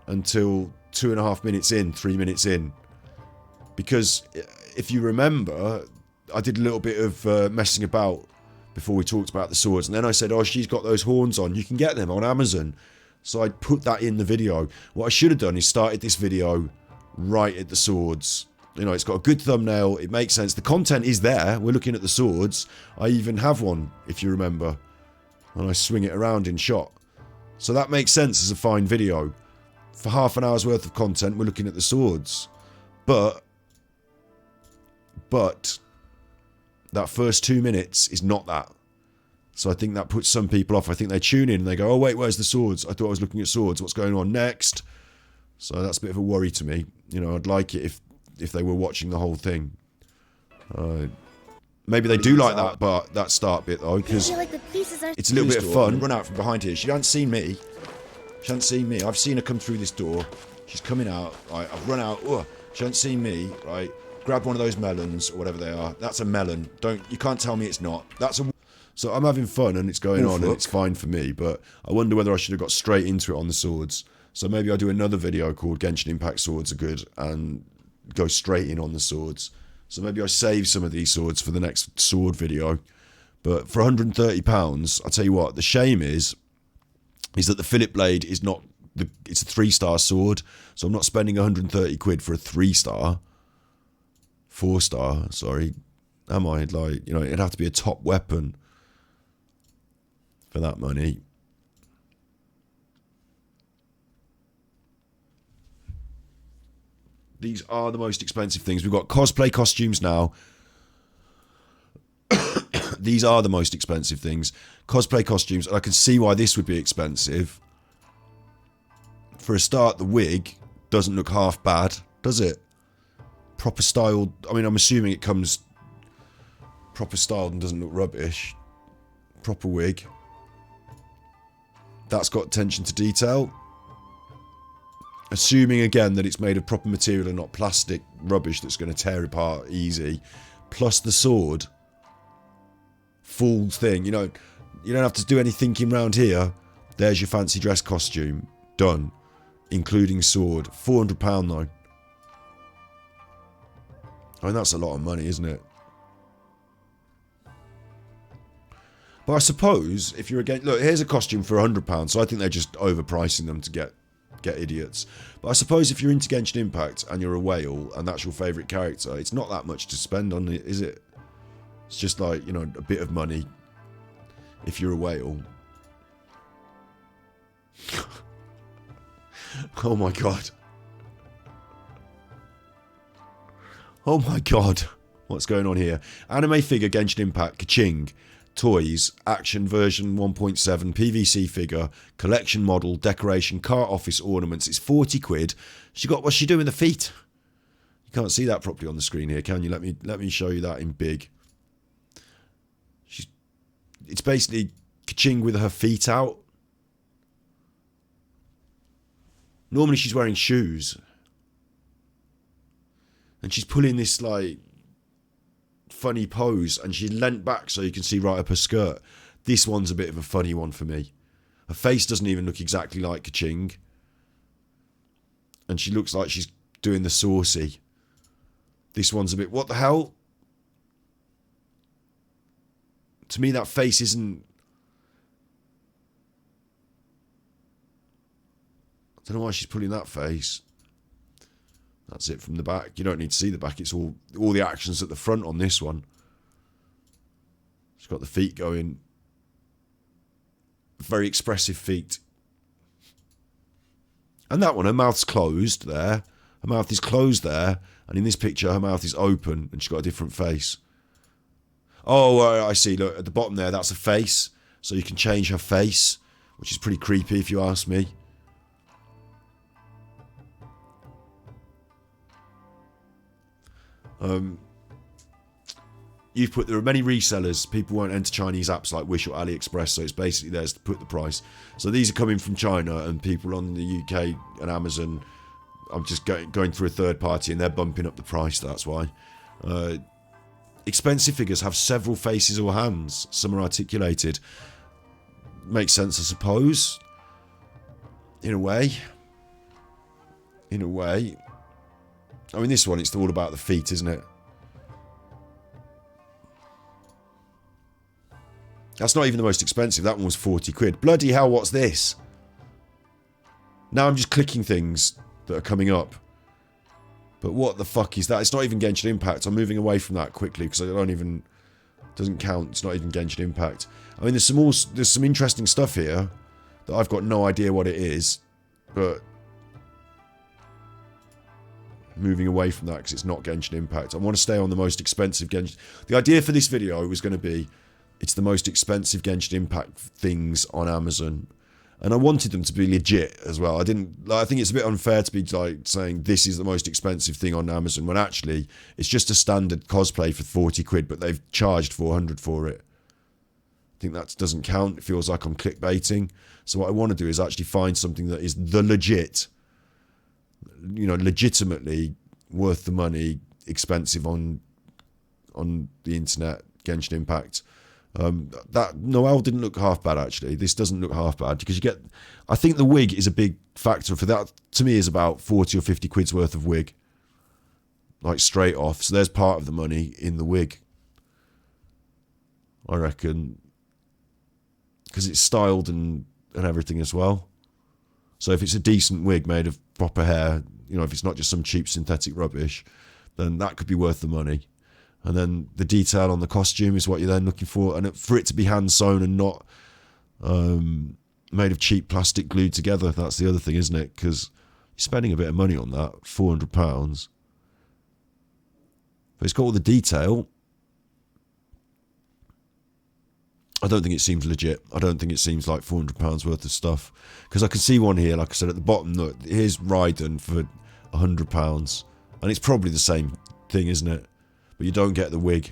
until 2.5 minutes in, 3 minutes in. Because if you remember, I did a little bit of messing about before we talked about the swords. And then I said, oh, she's got those horns on. You can get them on Amazon. So I put that in the video. What I should have done is started this video right at the swords. You know, it's got a good thumbnail. It makes sense. The content is there. We're looking at the swords. I even have one, if you remember. And I swing it around in shot. So that makes sense as a fine video. For half an hour's worth of content, we're looking at the swords. But that first 2 minutes is not that. So I think that puts some people off. I think they tune in and they go, oh, wait, where's the swords? I thought I was looking at swords. What's going on next? So that's a bit of a worry to me. You know, I'd like it if they were watching the whole thing. Maybe they do like that, but that start bit, though, because like the pieces are... it's a little bit of fun. Run out from behind here. She hasn't seen me. She hasn't seen me. I've seen her come through this door. She's coming out. Right, I've run out. Ugh. She hasn't seen me. Right, grab one of those melons or whatever they are. That's a melon. You can't tell me it's not. That's a... So I'm having fun and it's going on and it's fine for me, but I wonder whether I should have got straight into it on the swords. So maybe I'll do another video called Genshin Impact Swords Are Good and go straight in on the swords. So maybe I save some of these swords for the next sword video. But for £130, I'll tell you what, the shame is that the Philip Blade is not... It's a 3-star sword, so I'm not spending 130 quid for a 3-star. 4-star, sorry. Am I? Like, you know, it'd have to be a top weapon for that money. These are the most expensive things. We've got cosplay costumes now. These are the most expensive things. Cosplay costumes, and I can see why this would be expensive. For a start, the wig doesn't look half bad, does it? Proper styled. I mean, I'm assuming it comes proper styled and doesn't look rubbish. Proper wig. That's got attention to detail. Assuming again that it's made of proper material and not plastic rubbish that's going to tear apart easy. Plus the sword. Full thing. You know, you don't have to do any thinking round here. There's your fancy dress costume. Done. Including sword. £400 though. I mean, that's a lot of money, isn't it? But I suppose if you're again, look, here's a costume for £100, so I think they're just overpricing them to get idiots. But I suppose if you're into Genshin Impact and you're a whale and that's your favourite character, it's not that much to spend on it, is it? It's just like, you know, a bit of money if you're a whale. Oh my god. Oh my god. What's going on here? Anime figure Genshin Impact, Kaching. Toys, action version 1.7, PVC figure, collection model, decoration, car office ornaments. It's 40 quid. What's she doing with the feet? You can't see that properly on the screen here, can you? Let me show you that in big. It's basically Kaching with her feet out. Normally she's wearing shoes. And she's pulling this like funny pose and she leant back so you can see right up her skirt. This one's a bit of a funny one for me. Her face doesn't even look exactly like Kaching. And she looks like she's doing the saucy. This one's a bit, what the hell? To me that face isn't... I don't know why she's pulling that face. That's it from the back. You don't need to see the back. It's all the actions at the front on this one. She's got the feet going. Very expressive feet. And that one, her mouth's closed there. Her mouth is closed there. And in this picture, her mouth is open and she's got a different face. Oh, I see. Look, at the bottom there, that's a face. So you can change her face, which is pretty creepy if you ask me. There are many resellers. People won't enter Chinese apps like Wish or AliExpress, so it's basically theirs to put the price. So these are coming from China, and people on the UK and Amazon, I'm just going through a third party, and they're bumping up the price. That's why. Expensive figures have several faces or hands. Some are articulated. Makes sense, I suppose. In a way. In a way. I mean, this one, it's all about the feet, isn't it? That's not even the most expensive. That one was 40 quid. Bloody hell, what's this? Now I'm just clicking things that are coming up. But what the fuck is that? It's not even Genshin Impact. I'm moving away from that quickly because I don't even... doesn't count. It's not even Genshin Impact. I mean, there's some interesting stuff here that I've got no idea what it is. But... moving away from that because it's not Genshin Impact. I want to stay on the most expensive Genshin... The idea for this video was going to be it's the most expensive Genshin Impact things on Amazon. And I wanted them to be legit as well. I think it's a bit unfair to be like saying this is the most expensive thing on Amazon when actually it's just a standard cosplay for 40 quid, but they've charged 400 for it. I think that doesn't count. It feels like I'm clickbaiting. So what I want to do is actually find something that is the legit, legitimately worth the money, expensive on the internet, Genshin Impact. That Noelle didn't look half bad, actually. This doesn't look half bad because I think the wig is a big factor for that. To me, is about 40 or 50 quid's worth of wig, like straight off. So there's part of the money in the wig, I reckon, because it's styled and everything as well. So if it's a decent wig made of proper hair, if it's not just some cheap synthetic rubbish, then that could be worth the money. And then the detail on the costume is what you're then looking for. And for it to be hand sewn and not made of cheap plastic glued together, that's the other thing, isn't it? Because you're spending a bit of money on that, £400. But it's got all the detail. I don't think it seems legit. I don't think it seems like £400 worth of stuff. Because I can see one here, like I said, at the bottom, look, here's Raiden for £100. And it's probably the same thing, isn't it? But you don't get the wig.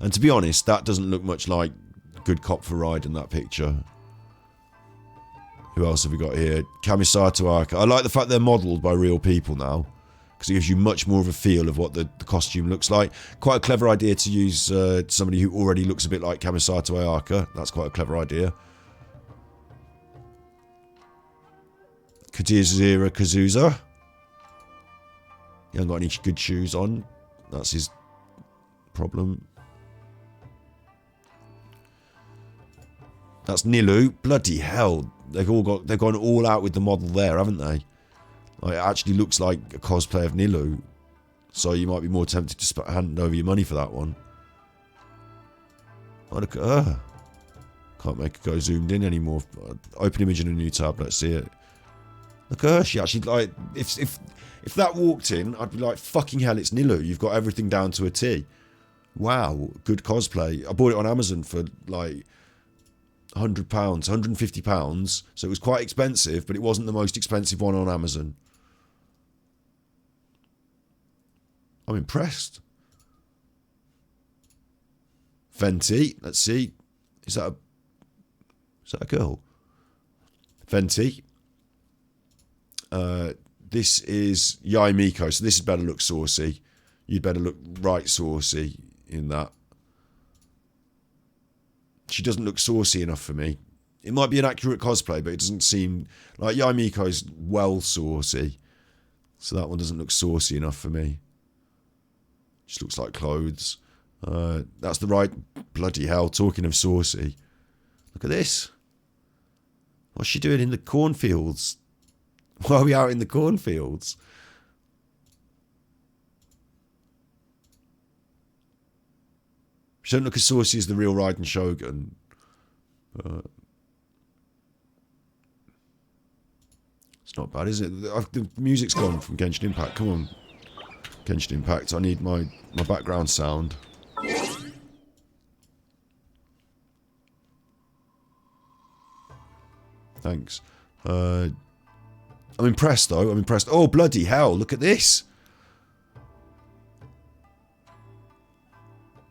And to be honest, that doesn't look much like Good Cop for Raiden, that picture. Who else have we got here? Kamisato Aka. I like the fact they're modelled by real people now, because it gives you much more of a feel of what the costume looks like. Quite a clever idea to use somebody who already looks a bit like Kamisato Aka. That's quite a clever idea. Kazira Kazuza. He hasn't got any good shoes on. That's his problem. That's Nilu. Bloody hell. They've gone all out with the model there, haven't they? Like, it actually looks like a cosplay of Nilu. So you might be more tempted to hand over your money for that one. Oh, look at her. Can't make it go zoomed in anymore. Open image in a new tab. Let's see it. Look at her. She actually, like, if that walked in, I'd be like, fucking hell, it's Nilu. You've got everything down to a T. Wow, good cosplay. I bought it on Amazon for like £100, £150. So it was quite expensive, but it wasn't the most expensive one on Amazon. I'm impressed. Venti, let's see. Is that a girl? Venti. This is Yai Miko, so this better look saucy. You'd better look right saucy in that. She doesn't look saucy enough for me. It might be an accurate cosplay, but it doesn't seem... Like, Yai Miko's well saucy. So that one doesn't look saucy enough for me. Just looks like clothes. That's the right... Bloody hell, talking of saucy. Look at this. What's she doing in the cornfields? Why are we out in the cornfields? She don't look as saucy as the real Raiden Shogun. It's not bad, is it? The music's gone from Genshin Impact. Come on. Genshin Impact. I need my background sound. Thanks. I'm impressed, though. I'm impressed. Oh, bloody hell. Look at this.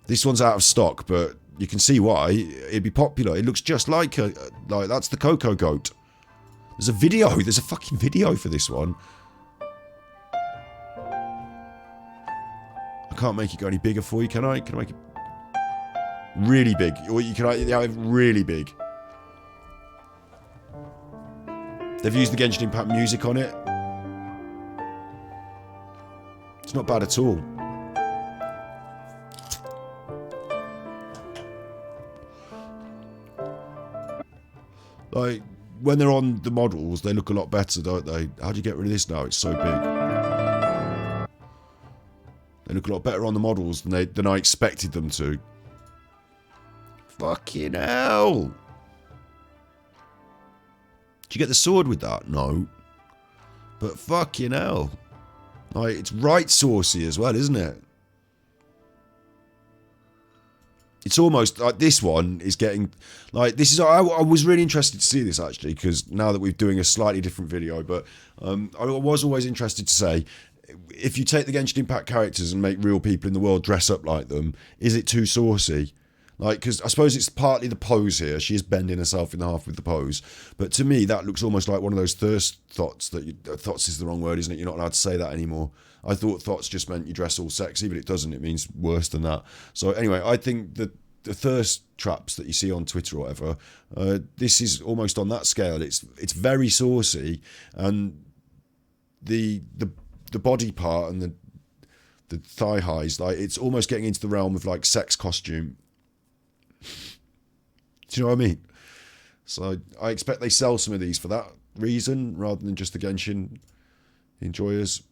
This one's out of stock, but you can see why. It'd be popular. It looks just like a... Like, that's the Coco Goat. There's a video. There's a fucking video for this one. I can't make it go any bigger for you, can I? Can I make it really big? Or you can have it really big. They've used the Genshin Impact music on it. It's not bad at all. Like, when they're on the models, they look a lot better, don't they? How do you get rid of this now? It's so big. They look a lot better on the models than I expected them to. Fucking hell. Did you get the sword with that? No. But fucking hell. Like, it's right saucy as well, isn't it? It's almost like this one is getting like this is. I was really interested to see this actually, because now that we're doing a slightly different video, but I was always interested to say, if you take the Genshin Impact characters and make real people in the world dress up like them, is it too saucy? Like, because I suppose it's partly the pose here. She is bending herself in half with the pose, but to me that looks almost like one of those thirst thoughts thoughts is the wrong word, isn't it? You're not allowed to say that anymore. I thought thoughts just meant you dress all sexy, but it doesn't. It means worse than that. So anyway, I think that the thirst traps that you see on Twitter or whatever, this is almost on that scale. It's very saucy, and the body part and the thigh highs, like it's almost getting into the realm of like sex costume. Do you know what I mean? So I expect they sell some of these for that reason rather than just the Genshin enjoyers.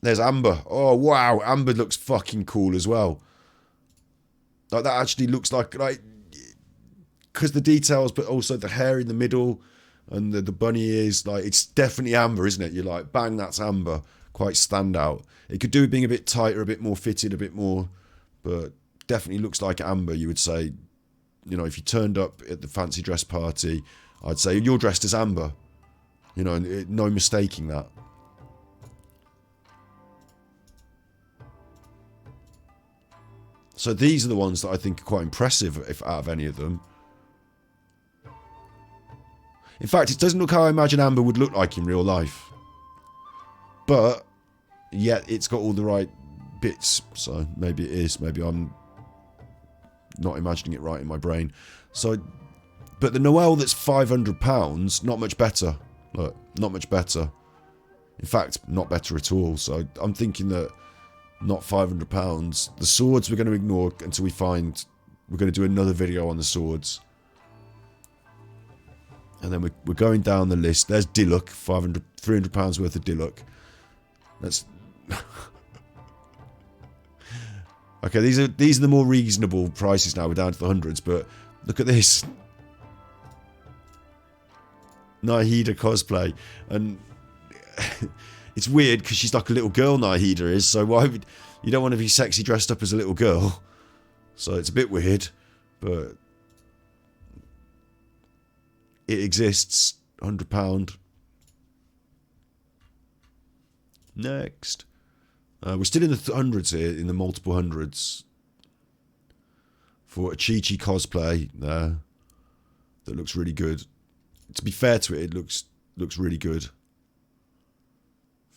There's Amber. Oh wow, Amber looks fucking cool as well. Like that actually looks like because the details, but also the hair in the middle and the bunny ears. Like it's definitely Amber, isn't it? You're like, bang, that's Amber. Quite standout. It could do with being a bit tighter, a bit more fitted, a bit more, but definitely looks like Amber. You would say, you know, if you turned up at the fancy dress party, I'd say you're dressed as Amber. You know, no mistaking that. So these are the ones that I think are quite impressive, if out of any of them. In fact, it doesn't look how I imagine Amber would look like in real life. But, yet it's got all the right bits. So, maybe it is. Maybe I'm not imagining it right in my brain. So, but the Noelle that's £500, not much better. Look, not much better. In fact, not better at all. So, I'm thinking that not £500. The swords we're going to ignore until we find... We're going to do another video on the swords. And then we're going down the list. There's Diluc, £300 worth of Diluc. That's... Okay, these are the more reasonable prices now. We're down to the hundreds, but look at this. Nahida cosplay. And... It's weird because she's like a little girl, Nahida is, so why would you don't want to be sexy dressed up as a little girl? So it's a bit weird, but it exists. £100. Next. We're still in the hundreds here, in the multiple hundreds. For a Chi-Chi cosplay there. That looks really good. To be fair to it, it looks really good.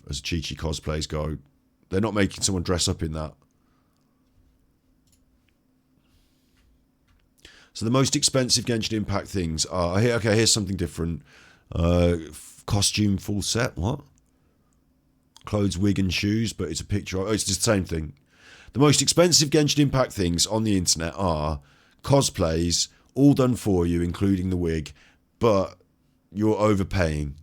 As Chi-Chi cosplays go. They're not making someone dress up in that. So the most expensive Genshin Impact things are... Okay, here's something different. Costume full set. What? Clothes, wig and shoes, but it's a picture. Oh, it's just the same thing. The most expensive Genshin Impact things on the internet are cosplays, all done for you, including the wig, but you're overpaying.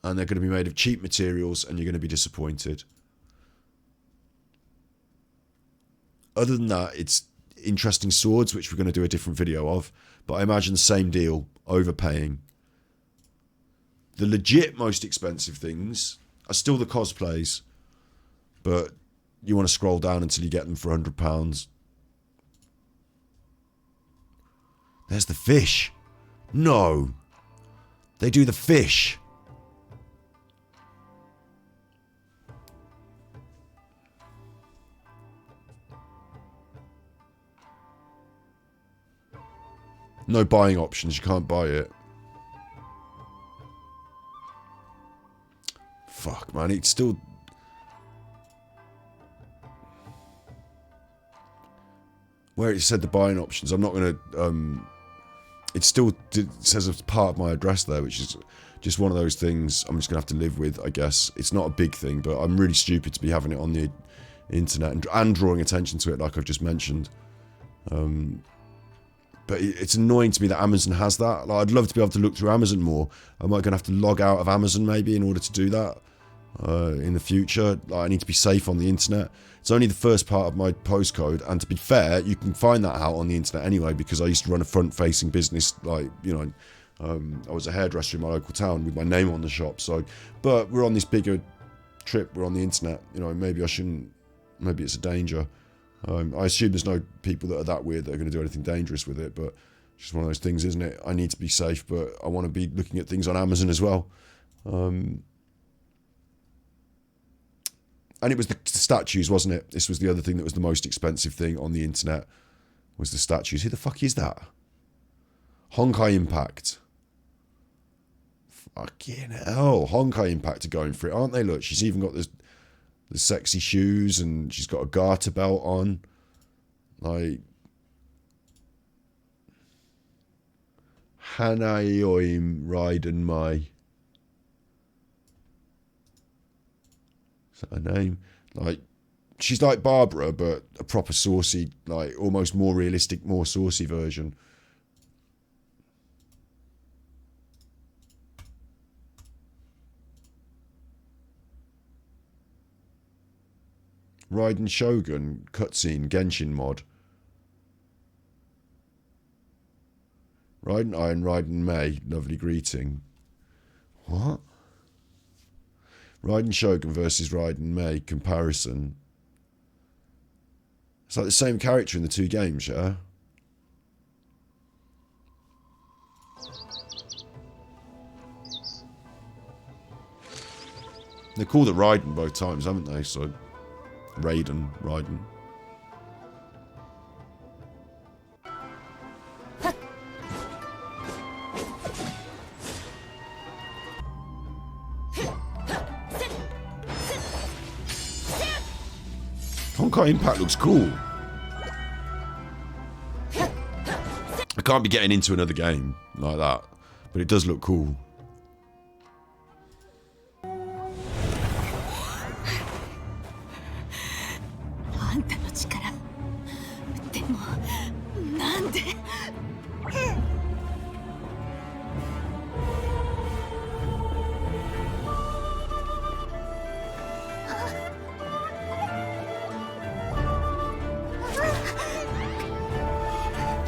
And they're going to be made of cheap materials, and you're going to be disappointed. Other than that, it's interesting swords, which we're going to do a different video of. But I imagine the same deal, overpaying. The legit most expensive things are still the cosplays. But you want to scroll down until you get them for £100. There's the fish. No. They do the fish. No buying options, you can't buy it. Fuck, man, it's still... Where it said the buying options, I'm not going to... It still says it's part of my address there, which is just one of those things I'm just going to have to live with, I guess. It's not a big thing, but I'm really stupid to be having it on the internet and drawing attention to it like I've just mentioned. But it's annoying to me that Amazon has that. Like, I'd love to be able to look through Amazon more. Am I going to have to log out of Amazon maybe in order to do that in the future? Like, I need to be safe on the internet. It's only the first part of my postcode. And to be fair, you can find that out on the internet anyway, because I used to run a front-facing business. Like, you know, I was a hairdresser in my local town with my name on the shop. So, but we're on this bigger trip. We're on the internet. You know, maybe I shouldn't maybe it's a danger. I assume there's no people that are that weird that are going to do anything dangerous with it, but it's just one of those things, isn't it? I need to be safe, but I want to be looking at things on Amazon as well. And it was the statues, wasn't it? This was the other thing that was the most expensive thing on the internet, was the statues. Who the fuck is that? Honkai Impact. Fucking hell. Honkai Impact are going for it, aren't they? Look, she's even got the sexy shoes, and she's got a garter belt on. Like, Hanayoim Raiden Mai. Is that her name? Like, she's like Barbara, but a proper saucy, like almost more realistic, more saucy version. Raiden Shogun cutscene Genshin mod. Raiden Iron, Raiden May, lovely greeting. What? Raiden Shogun versus Raiden May comparison. It's like the same character in the two games, yeah? They called it Raiden both times, haven't they? So, Raiden. Honkai Impact looks cool. I can't be getting into another game like that, but it does look cool.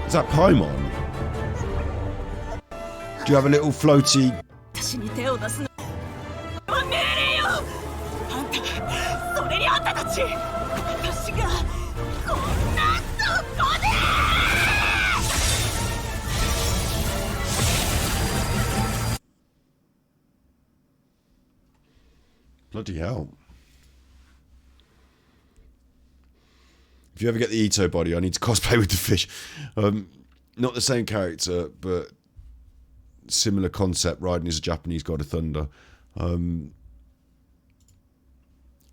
Is that Paimon? Do you have a little floaty? Bloody hell. If you ever get the Ito body, I need to cosplay with the fish. Not the same character, but similar concept. Raiden is a Japanese god of thunder. I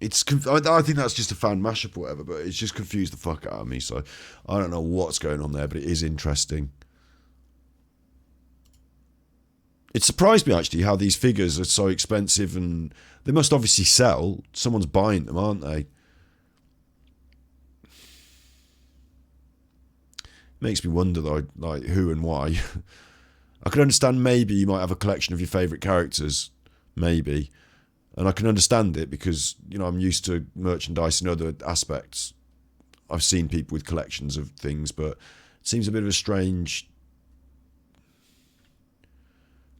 think that's just a fan mashup or whatever, but it's just confused the fuck out of me. So I don't know what's going on there, but it is interesting. It surprised me actually how these figures are so expensive, and they must obviously sell. Someone's buying them, aren't they? Makes me wonder though, like who and why. I can understand maybe you might have a collection of your favourite characters, maybe. And I can understand it because, you know, I'm used to merchandise in other aspects. I've seen people with collections of things, but it seems a bit of a strange,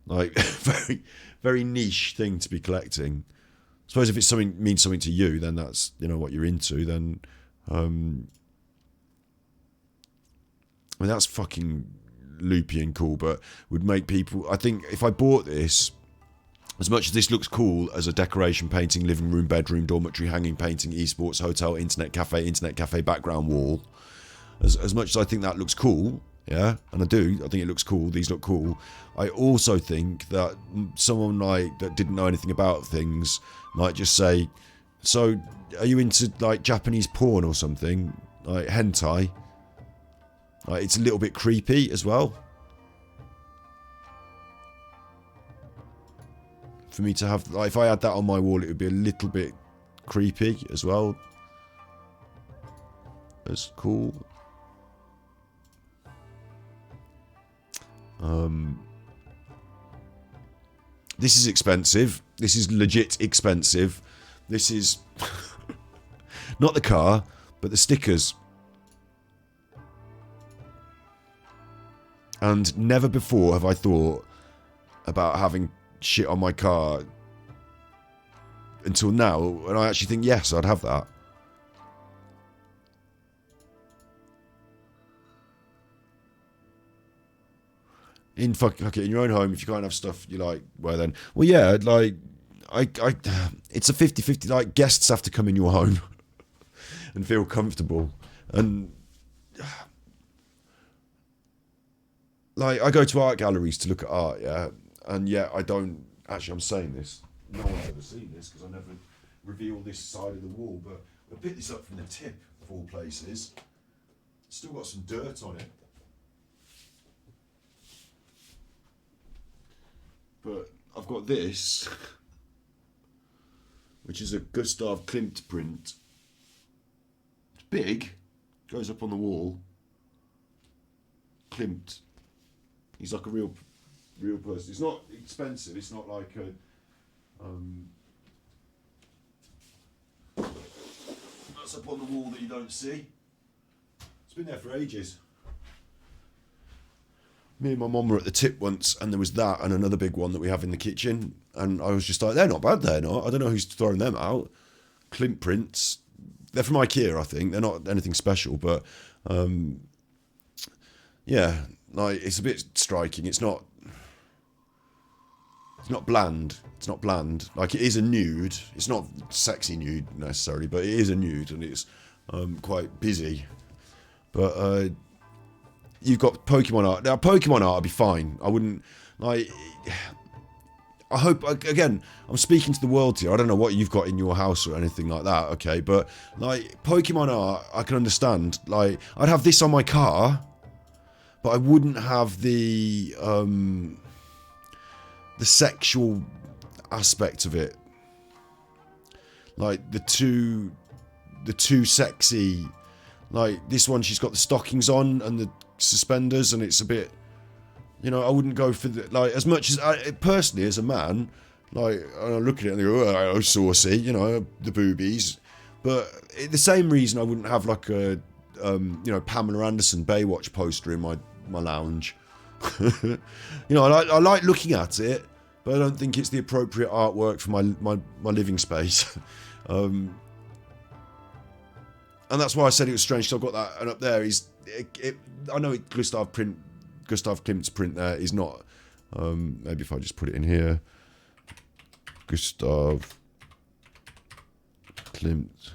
like, very, very niche thing to be collecting. I suppose if it's something means something to you, then that's, you know, what you're into, then I mean, that's fucking loopy and cool, but would make people... I think if I bought this, as much as this looks cool as a decoration painting, living room, bedroom, dormitory, hanging painting, esports, hotel, internet cafe background wall, as much as I think that looks cool, yeah, and I think it looks cool, these look cool, I also think that someone like that didn't know anything about things might just say, so are you into like Japanese porn or something? Like hentai? It's a little bit creepy as well. For me to have, like, if I had that on my wall, it would be a little bit creepy as well. That's cool. This is expensive. This is legit expensive. This is not the car, but the stickers. And never before have I thought about having shit on my car until now. And I actually think, yes, I'd have that. in in your own home, if you can't have stuff you like, well then, well yeah, like it's a 50-50. Like guests have to come in your home and feel comfortable, and like I go to art galleries to look at art, yeah, and yet I don't actually. I'm saying this. No one's ever seen this because I never reveal this side of the wall, but I picked this up from the tip of all places. Still got some dirt on it. But I've got this, which is a Gustav Klimt print. It's big, goes up on the wall. Klimt. He's like a real person. It's not expensive. It's not like a. That's up on the wall that you don't see. It's been there for ages. Me and my mum were at the tip once, and there was that and another big one that we have in the kitchen, and I was just like, they're not bad, they're not. I don't know who's throwing them out. Klimt prints. They're from IKEA, I think. They're not anything special, but yeah, like it's a bit striking. It's not bland. It's not bland. Like it is a nude. It's not sexy nude necessarily, but it is a nude, and it's quite busy. But you've got Pokemon art. Now, Pokemon art would be fine. I wouldn't, like, I hope, again, I'm speaking to the world here. I don't know what you've got in your house or anything like that, okay? But, like, Pokemon art, I can understand. Like, I'd have this on my car, but I wouldn't have the sexual aspect of it. Like, the too sexy, like, this one, she's got the stockings on and the suspenders, and it's a bit, you know, I wouldn't go for the, like, as much as I personally as a man, like, I look at it and go, oh, saucy, you know, the boobies, but the same reason I wouldn't have like a you know, Pamela Anderson Baywatch poster in my lounge. You know, I like looking at it, but I don't think it's the appropriate artwork for my living space. And that's why I said it was strange. So I've got that, and up there is, I know Gustav Klimt's print there is not. Maybe if I just put it in here, Gustav Klimt,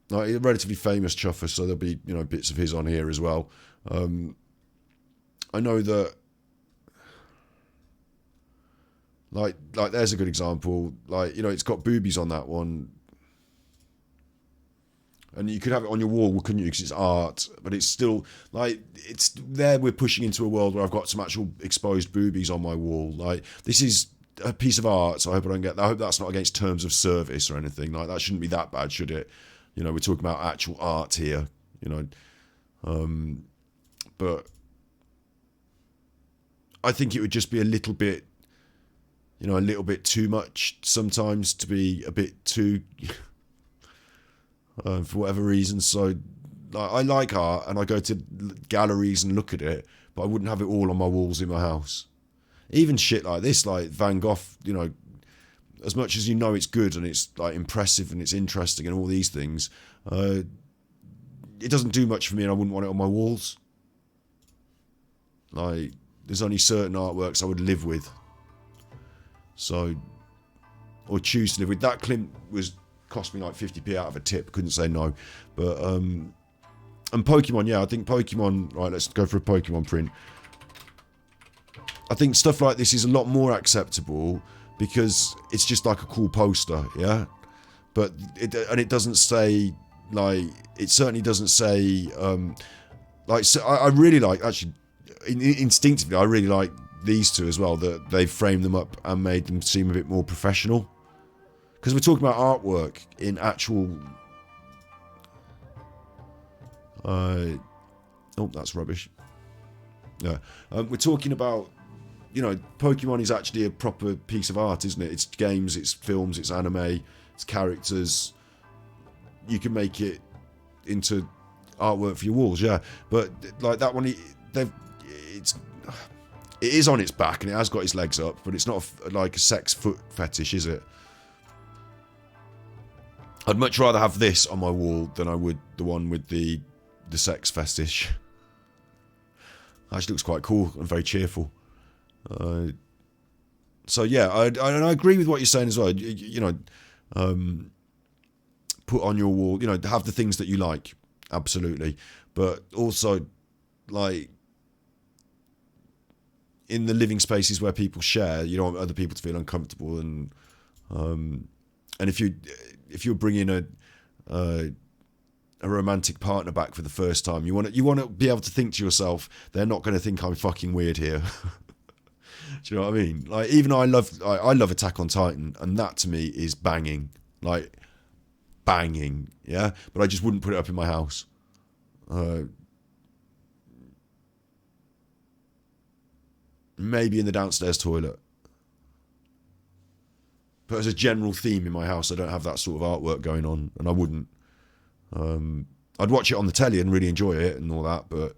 like a relatively famous chuffer, so there'll be, you know, bits of his on here as well. I know that, like there's a good example. Like, you know, it's got boobies on that one. And you could have it on your wall, couldn't you? Because it's art, but it's still like it's there. We're pushing into a world where I've got some actual exposed boobies on my wall. Like, this is a piece of art, so I hope I don't get that. I hope that's not against terms of service or anything. Like, that shouldn't be that bad, should it? You know, we're talking about actual art here. You know, but I think it would just be a little bit, you know, a little bit too much sometimes to be a bit too. For whatever reason, so I like art and I go to galleries and look at it, but I wouldn't have it all on my walls in my house. Even shit like this, like Van Gogh, you know, as much as you know it's good and it's like impressive and it's interesting and all these things, it doesn't do much for me, and I wouldn't want it on my walls. Like, there's only certain artworks I would live with, so, or choose to live with. That Klimt cost me like 50p out of a tip, couldn't say no. But and Pokemon, yeah, I think Pokemon, right, let's go for a Pokemon print. I think stuff like this is a lot more acceptable because it's just like a cool poster, yeah. But it doesn't say, like, it certainly doesn't say like, so I really like, actually instinctively I really like these two as well, that they've framed them up and made them seem a bit more professional. Because we're talking about artwork in actual... oh, that's rubbish. Yeah. We're talking about, you know, Pokemon is actually a proper piece of art, isn't it? It's games, it's films, it's anime, it's characters. You can make it into artwork for your walls, yeah. But, like, that one, it is on its back and it has got its legs up, but it's not like a sex foot fetish, is it? I'd much rather have this on my wall than I would the one with the sex fetish. Actually looks quite cool and very cheerful. So yeah, I agree with what you're saying as well. You know, put on your wall, you know, have the things that you like, absolutely. But also, like, in the living spaces where people share, you don't want other people to feel uncomfortable. And if you're bringing a romantic partner back for the first time, you want to be able to think to yourself, they're not going to think I'm fucking weird here. Do you know what I mean? Like, even I love Attack on Titan, and that to me is banging, like banging, yeah. But I just wouldn't put it up in my house. Maybe in the downstairs toilet. But as a general theme in my house, I don't have that sort of artwork going on, and I wouldn't. I'd watch it on the telly and really enjoy it and all that, but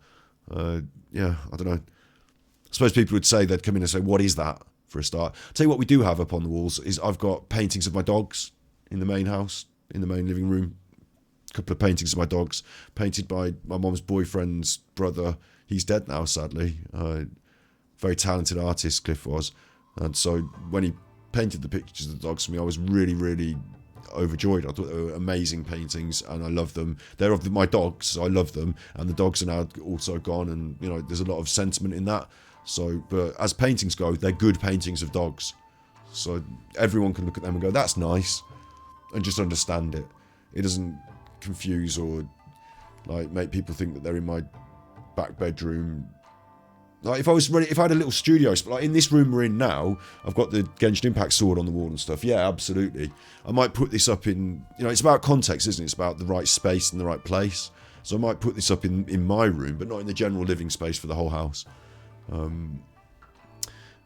yeah, I don't know. I suppose people would say, they'd come in and say, what is that, for a start? I'll tell you what we do have up on the walls is I've got paintings of my dogs in the main house, in the main living room. A couple of paintings of my dogs, painted by my mom's boyfriend's brother. He's dead now, sadly. Very talented artist, Cliff was. And so when he painted the pictures of the dogs for me, I was really, really overjoyed. I thought they were amazing paintings, and I love them. They're of my dogs, so I love them. And the dogs are now also gone, and you know, there's a lot of sentiment in that. So, but as paintings go, they're good paintings of dogs. So everyone can look at them and go, that's nice, and just understand it. It doesn't confuse or like make people think that they're in my back bedroom. Like, if I had a little studio, like in this room we're in now, I've got the Genshin Impact sword on the wall and stuff. Yeah, absolutely. I might put this up in, you know, it's about context, isn't it? It's about the right space and the right place. So I might put this up in my room, but not in the general living space for the whole house. And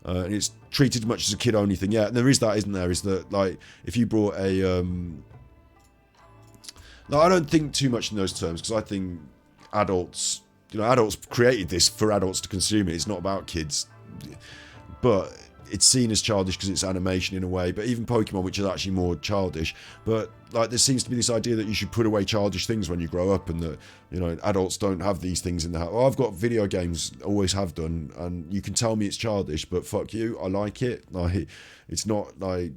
it's treated much as a kid-only thing. Yeah, and there is that, isn't there? Is that, like, if you brought a... No, I don't think too much in those terms, because I think adults... You know, adults created this for adults to consume it. It's not about kids. But it's seen as childish because it's animation in a way. But even Pokemon, which is actually more childish. But, like, there seems to be this idea that you should put away childish things when you grow up, and that, you know, adults don't have these things in the house. Well, I've got video games, always have done, and you can tell me it's childish, but fuck you, I like it. Like, it's not, like,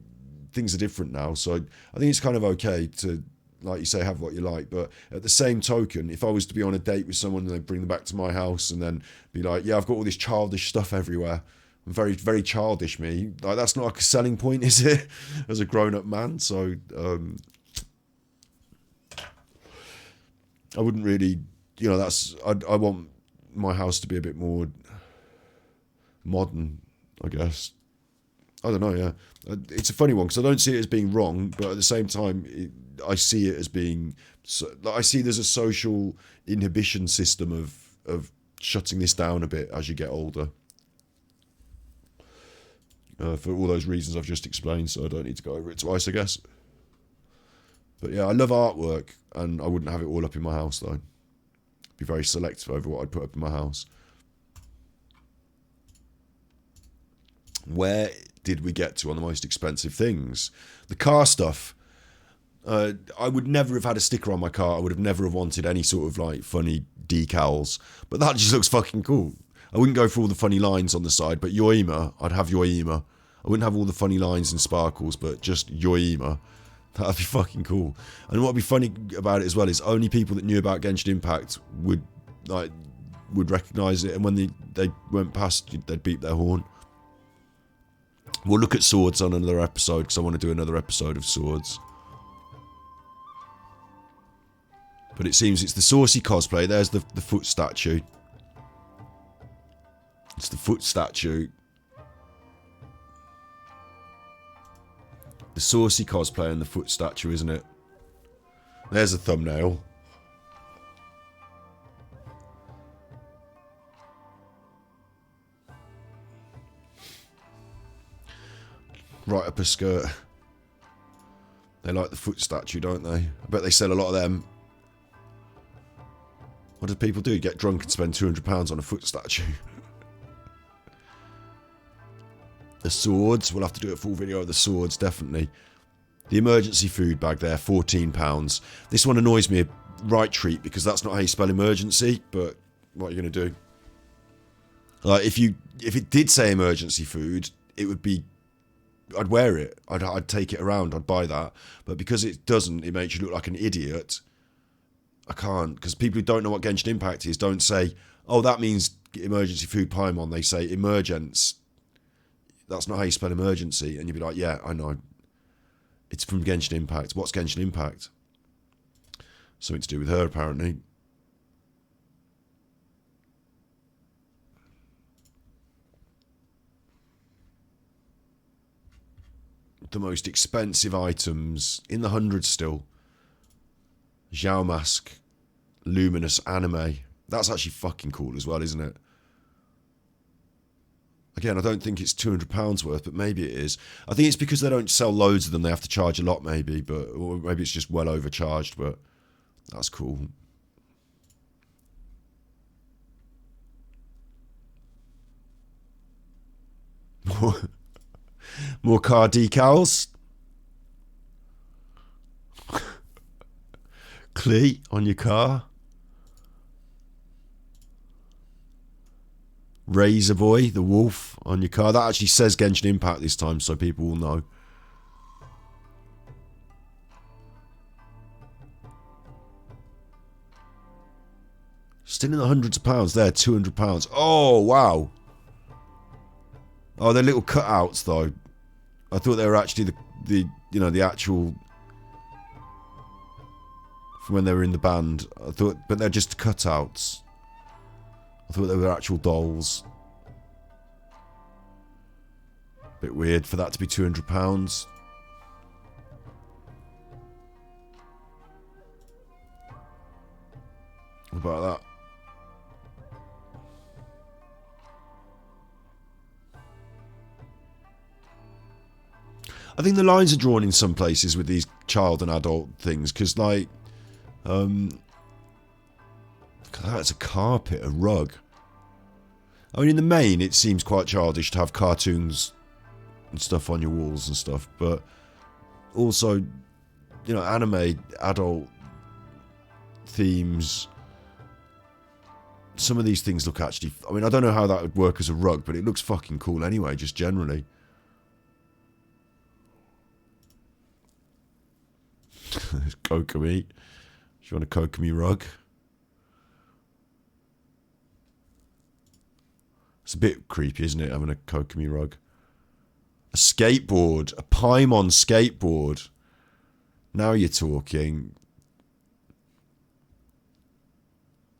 things are different now. So I think it's kind of okay to... like you say, have what you like. But at the same token, if I was to be on a date with someone and they bring them back to my house and then be like, yeah, I've got all this childish stuff everywhere, I'm very, very childish, me, like, that's not like a selling point, is it? As a grown-up man. So I wouldn't really, you know, I want my house to be a bit more modern, I guess. I don't know, yeah. It's a funny one because I don't see it as being wrong, but at the same time, I see it as being... I see there's a social inhibition system of shutting this down a bit as you get older. For all those reasons I've just explained, so I don't need to go over it twice, I guess. But yeah, I love artwork, and I wouldn't have it all up in my house, though. Be very selective over what I'd put up in my house. Where did we get to on the most expensive things? The car stuff. I would never have had a sticker on my car. I would have never have wanted any sort of like funny decals. But that just looks fucking cool. I wouldn't go for all the funny lines on the side, but Yoima, I'd have Yoima. I wouldn't have all the funny lines and sparkles, but just Yoima. That'd be fucking cool. And what would be funny about it as well is only people that knew about Genshin Impact would recognise it, and when they went past, they'd beep their horn. We'll look at swords on another episode, because I want to do another episode of swords. But it seems it's the saucy cosplay. There's the foot statue. It's the foot statue. The saucy cosplay and the foot statue, isn't it? There's a thumbnail. Right up her skirt. They like the foot statue, don't they? I bet they sell a lot of them. What do people do? Get drunk and spend £200 on a foot statue? The swords. We'll have to do a full video of the swords, definitely. The emergency food bag there, £14. This one annoys me a right treat because that's not how you spell emergency, but what are you going to do? Like if it did say emergency food, it would be. I'd wear it. I'd take it around. I'd buy that. But because it doesn't, it makes you look like an idiot. I can't, because people who don't know what Genshin Impact is don't say, "Oh, that means emergency food Paimon." They say emergence. That's not how you spell emergency, and you'd be like, "Yeah, I know. It's from Genshin Impact." What's Genshin Impact? Something to do with her, apparently. The most expensive items in the hundreds still. Zhao Mask, Luminous Anime. That's actually fucking cool as well, isn't it? Again, I don't think it's £200 worth, but maybe it is. I think it's because they don't sell loads of them. They have to charge a lot, maybe, or maybe it's just well overcharged. But that's cool. More car decals. Klee on your car. Razor Boy, the wolf, on your car. That actually says Genshin Impact this time, so people will know. Still in the hundreds of pounds there, £200. Oh, wow. Oh, they're little cutouts, though. I thought they were actually the actual... from when they were in the band. I thought, but they're just cutouts. I thought they were actual dolls. Bit weird for that to be £200. What about that? I think the lines are drawn in some places with these child and adult things, because like, that's a carpet, a rug. I mean, in the main, it seems quite childish to have cartoons and stuff on your walls and stuff, but also, you know, anime, adult themes. Some of these things look actually... I mean, I don't know how that would work as a rug, but it looks fucking cool anyway, just generally. Kokomi. Do you want a Kokomi rug? It's a bit creepy, isn't it, having a Kokomi rug? A skateboard. A Paimon skateboard. Now you're talking.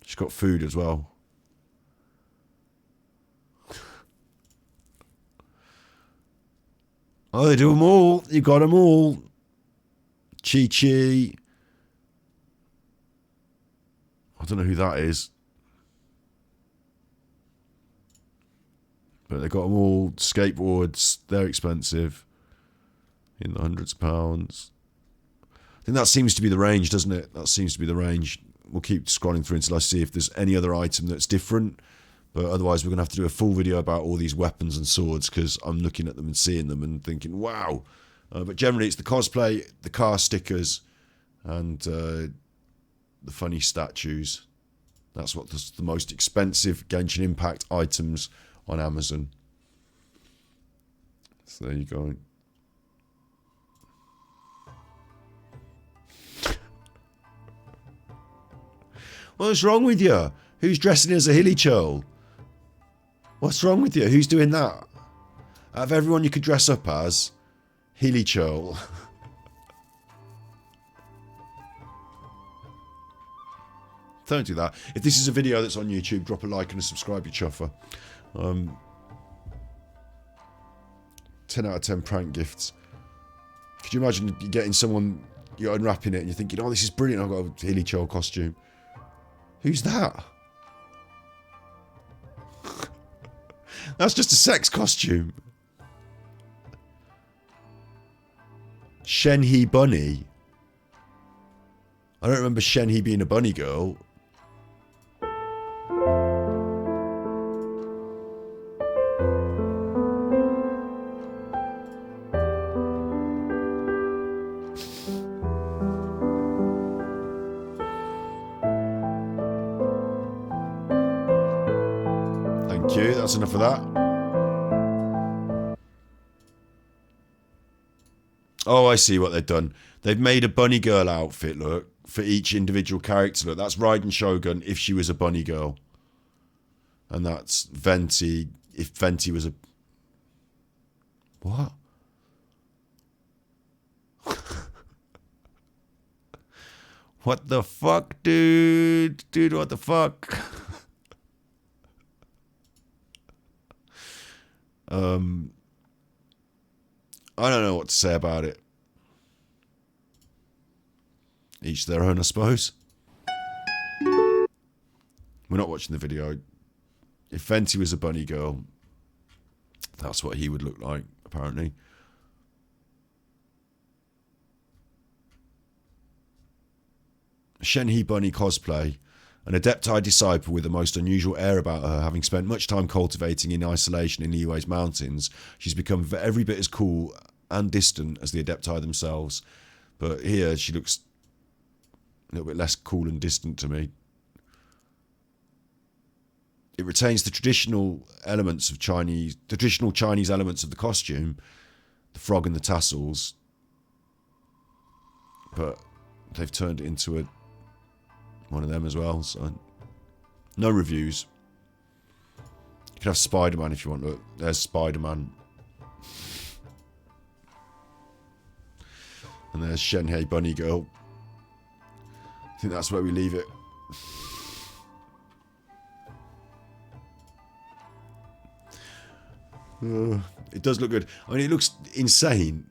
She's got food as well. Oh, they do them all. You got them all. Chi-Chi. I don't know who that is. But they got them all. Skateboards. They're expensive. In the hundreds of pounds. I think that seems to be the range, doesn't it? That seems to be the range. We'll keep scrolling through until I see if there's any other item that's different. But otherwise, we're going to have to do a full video about all these weapons and swords, because I'm looking at them and seeing them and thinking, wow. But generally, it's the cosplay, the car stickers, and the funny statues. That's what the most expensive Genshin Impact items on Amazon. So there you go. What's wrong with you? Who's dressing as a hilly churl? What's wrong with you? Who's doing that? Out of everyone you could dress up as, hilly churl. Don't do that. If this is a video that's on YouTube, drop a like and a subscribe, you chuffer. 10 out of 10 prank gifts. Could you imagine you getting someone, you're unwrapping it and you're thinking, oh, this is brilliant, I've got a hilly churl costume. Who's that? That's just a sex costume. Shenhe Bunny. I don't remember Shenhe being a bunny girl. Thank you. That's enough of that. Oh, I see what they've done. They've made a bunny girl outfit, look, for each individual character. Look, that's Raiden Shogun if she was a bunny girl. And that's Venti if Venti was a... What? What the fuck, dude? Dude, what the fuck? I don't know what to say about it. Each their own, I suppose. We're not watching the video. If Venti was a bunny girl, that's what he would look like, apparently. Shenhe Bunny cosplay. An Adepti disciple with the most unusual air about her, having spent much time cultivating in isolation in Liyue's mountains, she's become every bit as cool and distant as the Adepti themselves. But here she looks a little bit less cool and distant to me. It retains the traditional elements of traditional Chinese elements of the costume, the frog and the tassels, but they've turned it into one of them as well. So no reviews. You can have Spider-Man if you want. Look, there's Spider-Man, and there's Shenhe Bunny Girl. I think that's where we leave it. It does look good. I mean, it looks insane.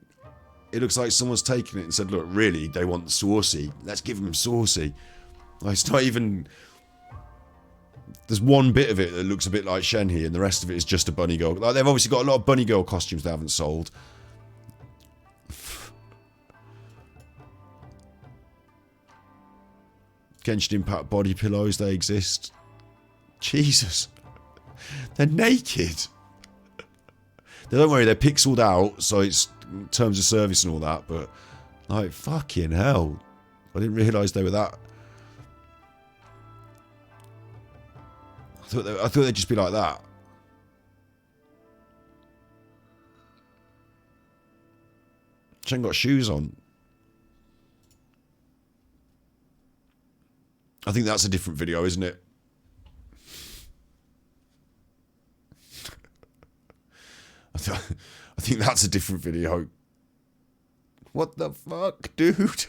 It looks like someone's taken it and said, look, really, they want saucy. Let's give them saucy. Like, it's not even... There's one bit of it that looks a bit like Shenhe, and the rest of it is just a bunny girl. Like, they've obviously got a lot of bunny girl costumes they haven't sold. Genshin Impact body pillows, they exist. Jesus. They're naked. Don't worry, they're pixeled out, so it's in terms of service and all that, but like, fucking hell. I didn't realise they were that. I thought they'd just be like that. She ain't got shoes on. I think that's a different video, isn't it? I think that's a different video. What the fuck, dude?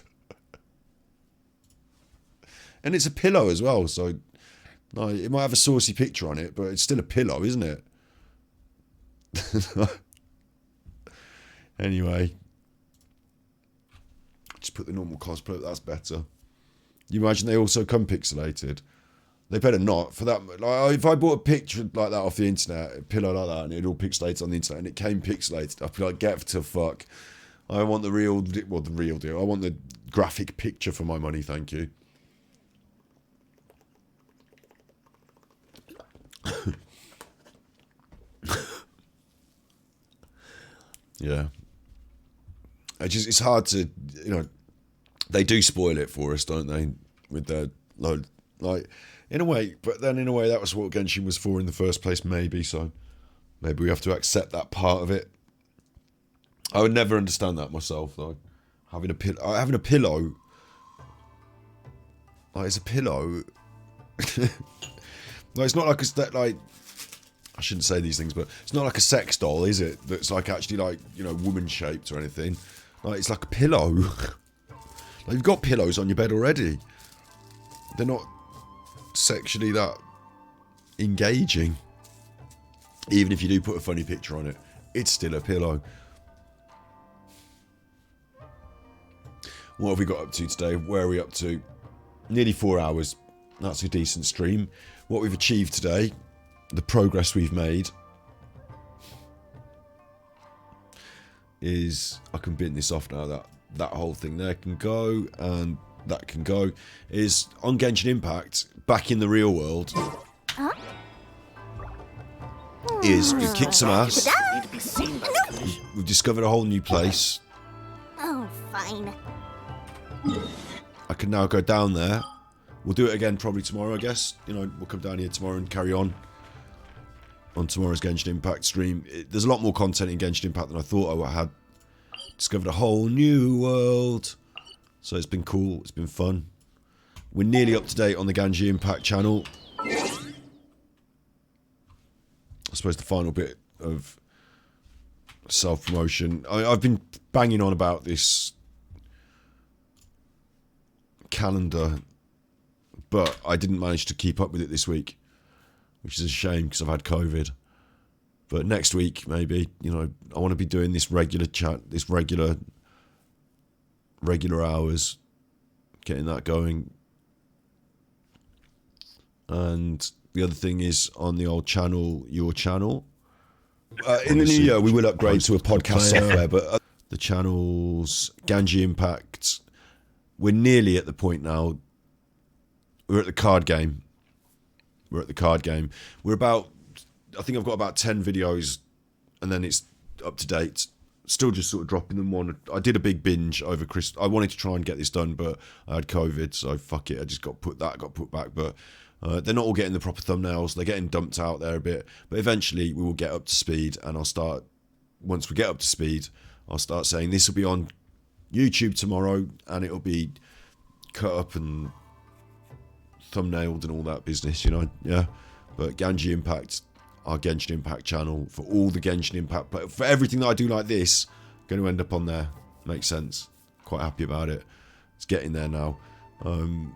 And it's a pillow as well, so like, it might have a saucy picture on it, but it's still a pillow, isn't it? Anyway. Just put the normal cosplay, that's better. You imagine they also come pixelated? They better not. For that, like, if I bought a picture like that off the internet, a pillow like that, and it all pixelated on the internet, and it came pixelated, I'd be like, get to fuck. I want the real, well, the real deal. I want the graphic picture for my money, thank you. Yeah. It's hard to, they do spoil it for us, don't they? With their, like, in a way, but then in a way that was what Genshin was for in the first place, maybe, so maybe we have to accept that part of it. I would never understand that myself, though. Having a pillow, like, it's a pillow. Like, it's not like like, I shouldn't say these things, but it's not like a sex doll, is it? That's like actually like, woman shaped or anything. Like, it's like a pillow. Like, you've got pillows on your bed already. They're not sexually that engaging. Even if you do put a funny picture on it, it's still a pillow. What have we got up to today? Where are we up to? Nearly 4 hours. That's a decent stream. What we've achieved today, the progress we've made, is I can bin this off now. That whole thing there can go, and that can go. Is on Genshin Impact, back in the real world, is we've kicked some ass. We've discovered a whole new place. Oh, fine. I can now go down there. We'll do it again probably tomorrow, I guess. We'll come down here tomorrow and carry on. on tomorrow's Genshin Impact stream. There's a lot more content in Genshin Impact than I thought I had. Discovered a whole new world. So it's been cool. It's been fun. We're nearly up to date on the Genshin Impact channel. I suppose the final bit of self-promotion. I've been banging on about this calendar, but I didn't manage to keep up with it this week, which is a shame because I've had COVID. But next week, maybe, you know, I want to be doing this regular chat, this regular hours, getting that going. And the other thing is on the old channel, your channel. In the new year, we will upgrade to a podcast software, but the channel's Genshin Impact, we're nearly at the point now. We're at the card game. We're about, I think I've got about 10 videos and then it's up to date. Still just sort of dropping them on. I did a big binge over Christmas. I wanted to try and get this done, but I had COVID, so fuck it. I just got put back. But they're not all getting the proper thumbnails. They're getting dumped out there a bit. But eventually we will get up to speed, and once we get up to speed, I'll start saying this will be on YouTube tomorrow, and it'll be cut up and thumbnailed and all that business, you know. Yeah. But Genshin Impact, our Genshin Impact channel, for all the Genshin Impact, but for everything that I do like this, going to end up on there. Makes sense. Quite happy about it. It's getting there now. I'm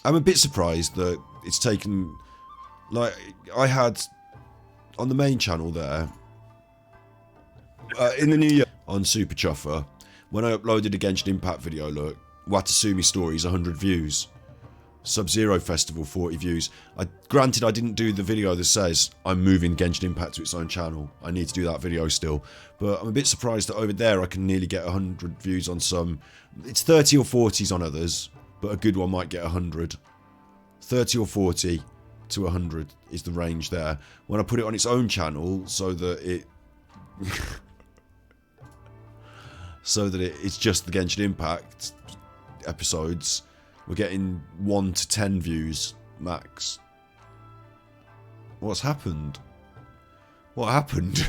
a bit surprised that it's taken, like, I had on the main channel there in the new year on Super Chuffer, when I uploaded a Genshin Impact video, look, Watatsumi Stories 100 views, Sub-Zero Festival 40 views. Granted, I didn't do the video that says I'm moving Genshin Impact to its own channel. I need to do that video still, but I'm a bit surprised that over there I can nearly get 100 views on some. It's 30 or 40s on others, but a good one might get 100. 30 or 40 to 100 is the range there. When I put it on its own channel, so that it's just the Genshin Impact episodes, we're getting 1 to 10 views max. What's happened? What happened?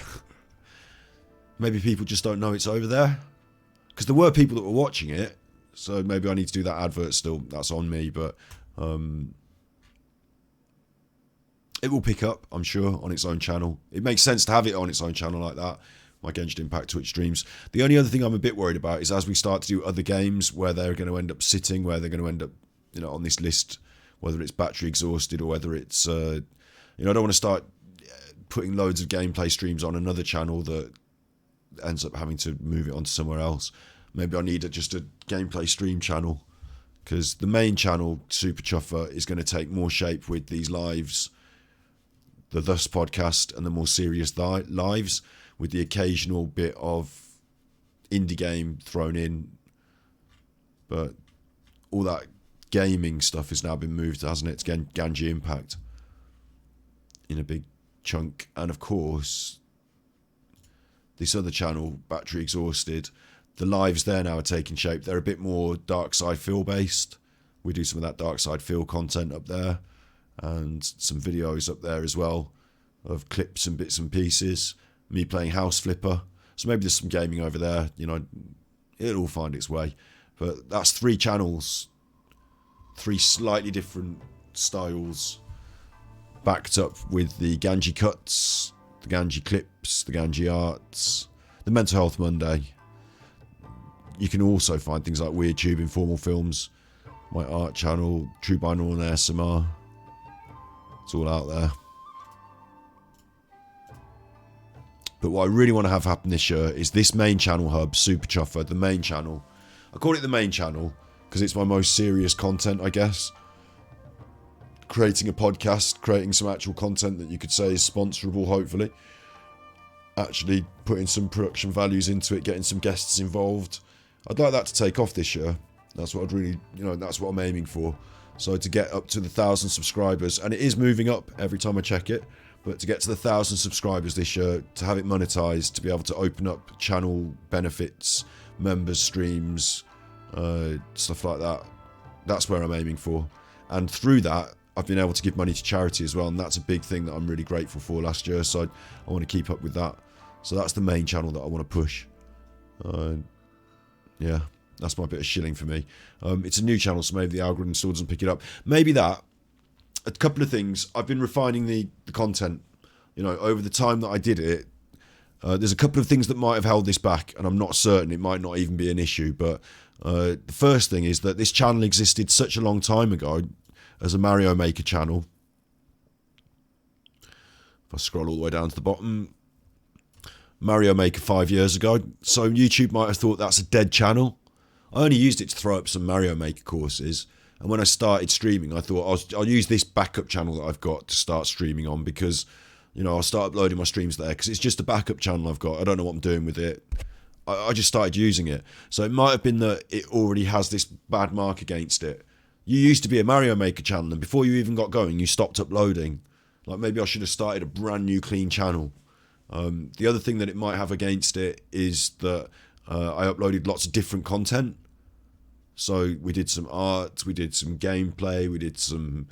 Maybe people just don't know it's over there. Because there were people that were watching it, so maybe I need to do that advert still. That's on me, but it will pick up, I'm sure, on its own channel. It makes sense to have it on its own channel like that. My Genshin Impact Twitch streams. The only other thing I'm a bit worried about is as we start to do other games where they're going to end up sitting, where they're going to end up, you know, on this list, whether it's battery exhausted or whether it's, you know, I don't want to start putting loads of gameplay streams on another channel that ends up having to move it on to somewhere else. Maybe I need just a gameplay stream channel, because the main channel, Super Chuffer, is going to take more shape with these lives, the Thus podcast and the more serious lives, with the occasional bit of indie game thrown in. But all that gaming stuff has now been moved, hasn't it? It's Genshin Impact in a big chunk. And of course, this other channel, Battery Exhausted, the lives there now are taking shape. They're a bit more Dark Side Feel based. We do some of that Dark Side Feel content up there, and some videos up there as well of clips and bits and pieces. Me playing House Flipper. So maybe there's some gaming over there, you know, it'll all find its way. But that's 3 channels, 3 slightly different styles, backed up with the Ganji cuts, the Ganji clips, the Ganji arts, the Mental Health Monday. You can also find things like Weird Tube, Informal Films, my art channel, True Binaural and ASMR. It's all out there. But what I really want to have happen this year is this main channel hub, Super Chuffer, the main channel. I call it the main channel because it's my most serious content, I guess. Creating a podcast, creating some actual content that you could say is sponsorable, hopefully. Actually putting some production values into it, getting some guests involved. I'd like that to take off this year. That's what I'd really, you know, that's what I'm aiming for. So to get up to the 1,000 subscribers, and it is moving up every time I check it, but to get to the 1,000 subscribers this year, to have it monetized, to be able to open up channel benefits, members streams, stuff like that, that's where I'm aiming for. And through that, I've been able to give money to charity as well, and that's a big thing that I'm really grateful for last year. So I want to keep up with that. So that's the main channel that I want to push. Yeah, that's my bit of shilling for me. It's a new channel, so maybe the algorithm still doesn't pick it up. Maybe that. A couple of things. I've been refining the content, you know, over the time that I did it. There's a couple of things that might have held this back, and I'm not certain. It might not even be an issue. But the first thing is that this channel existed such a long time ago as a Mario Maker channel. If I scroll all the way down to the bottom, Mario Maker 5 years ago. So YouTube might have thought that's a dead channel. I only used it to throw up some Mario Maker courses. And when I started streaming, I thought I'll use this backup channel that I've got to start streaming on, because, you know, I'll start uploading my streams there because it's just a backup channel I've got. I don't know what I'm doing with it. I just started using it. So it might have been that it already has this bad mark against it. You used to be a Mario Maker channel, and before you even got going, you stopped uploading. Like, maybe I should have started a brand new clean channel. The other thing that it might have against it is that I uploaded lots of different content. So we did some art, we did some gameplay, we did some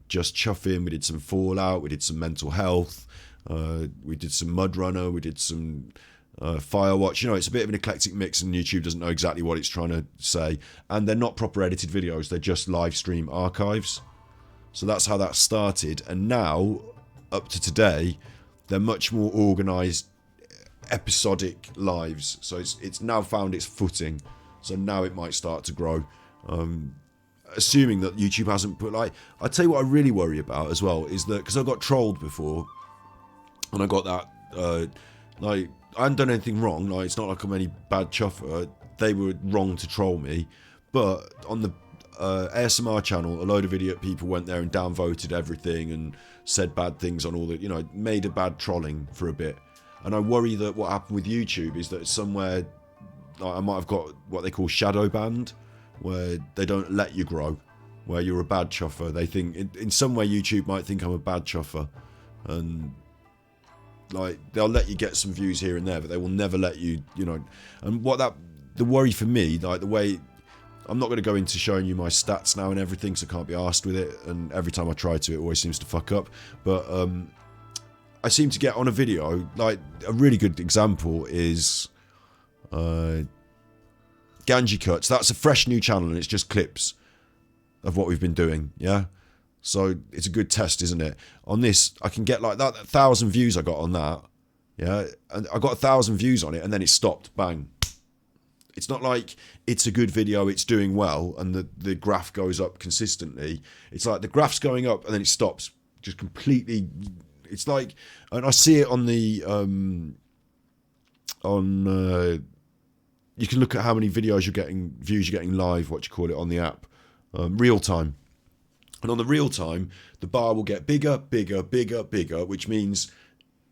just chuffing, we did some Fallout, we did some mental health, we did some Mud Runner, we did some Firewatch. You know, it's a bit of an eclectic mix, and YouTube doesn't know exactly what it's trying to say. And they're not proper edited videos, they're just live stream archives. So that's how that started. And now, up to today, they're much more organised, episodic lives. So it's now found its footing. So now it might start to grow. Assuming that YouTube hasn't put, like, I tell you what I really worry about as well is that, because I got trolled before, and I got that, like, I hadn't done anything wrong. Like, it's not like I'm any bad chuffer. They were wrong to troll me. But on the ASMR channel, a load of idiot people went there and downvoted everything and said bad things on all the, you know, made a bad trolling for a bit. And I worry that what happened with YouTube is that somewhere, like, I might have got what they call shadow banned, where they don't let you grow, where you're a bad chuffer. They think, in some way, YouTube might think I'm a bad chuffer, and like, they'll let you get some views here and there, but they will never let you, you know. And the worry for me, like, the way, I'm not going to go into showing you my stats now and everything, so I can't be arsed with it, and every time I try to, it always seems to fuck up. But I seem to get on a video, like, a really good example is Ganji Cuts. That's a fresh new channel, and it's just clips of what we've been doing, yeah? So it's a good test, isn't it? On this, I can get like that 1,000 views I got on that, yeah? And I got 1,000 views on it, and then it stopped, bang. It's not like it's a good video, it's doing well, and the graph goes up consistently. It's like the graph's going up, and then it stops, just completely. It's like, and I see it on the, you can look at how many videos you're getting, views you're getting live, what you call it, on the app, real time. And on the real time, the bar will get bigger, bigger, bigger, bigger, which means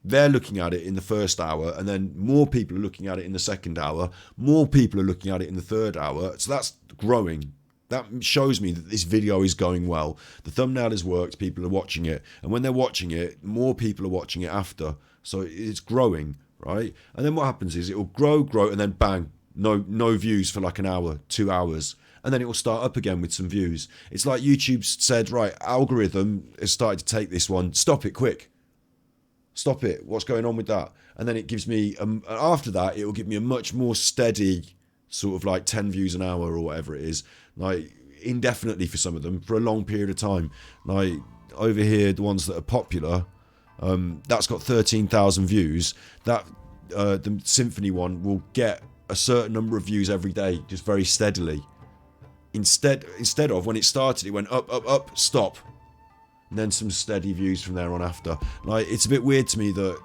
they're looking at it in the first hour, and then more people are looking at it in the second hour, more people are looking at it in the third hour. So that's growing. That shows me that this video is going well. The thumbnail has worked, people are watching it, and when they're watching it, more people are watching it after. So it's growing, right? And then what happens is it will grow, and then bang, no views for like an hour, 2 hours. And then it will start up again with some views. It's like YouTube said, right, algorithm has started to take this one. Stop it quick. Stop it. What's going on with that? And then it gives me, after that, it will give me a much more steady sort of like 10 views an hour or whatever it is. Like, indefinitely for some of them, for a long period of time. Like, over here, the ones that are popular, that's got 13,000 views. That, the Symphony one will get a certain number of views every day, just very steadily. Instead of when it started, it went up, up, up, stop, and then some steady views from there on after. Like, it's a bit weird to me that,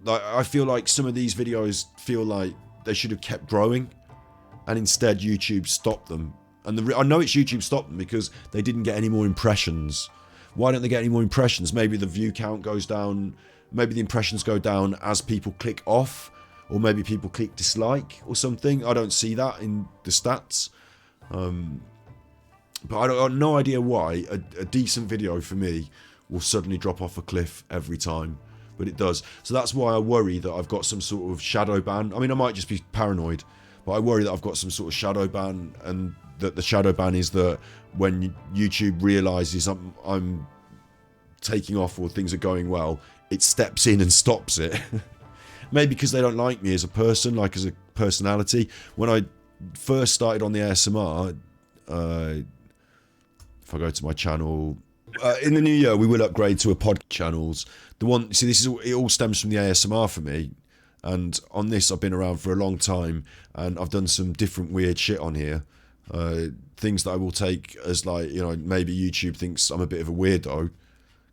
like, I feel like some of these videos feel like they should have kept growing, and instead YouTube stopped them. And I know it's YouTube stopped them because they didn't get any more impressions. Why don't they get any more impressions? Maybe the view count goes down, maybe the impressions go down as people click off, or maybe people click dislike or something. I don't see that in the stats. But I have no idea why a decent video for me will suddenly drop off a cliff every time, but it does. So that's why I worry that I've got some sort of shadow ban. I mean, I might just be paranoid, but I worry that I've got some sort of shadow ban, and that the shadow ban is that when YouTube realizes I'm taking off or things are going well, it steps in and stops it. Maybe because they don't like me as a person, like as a personality. When I first started on the ASMR, if I go to my channel, in the new year we will upgrade to a pod channels. The one, see, it all stems from the ASMR for me. And on this, I've been around for a long time, and I've done some different weird shit on here. Things that I will take as like, you know, maybe YouTube thinks I'm a bit of a weirdo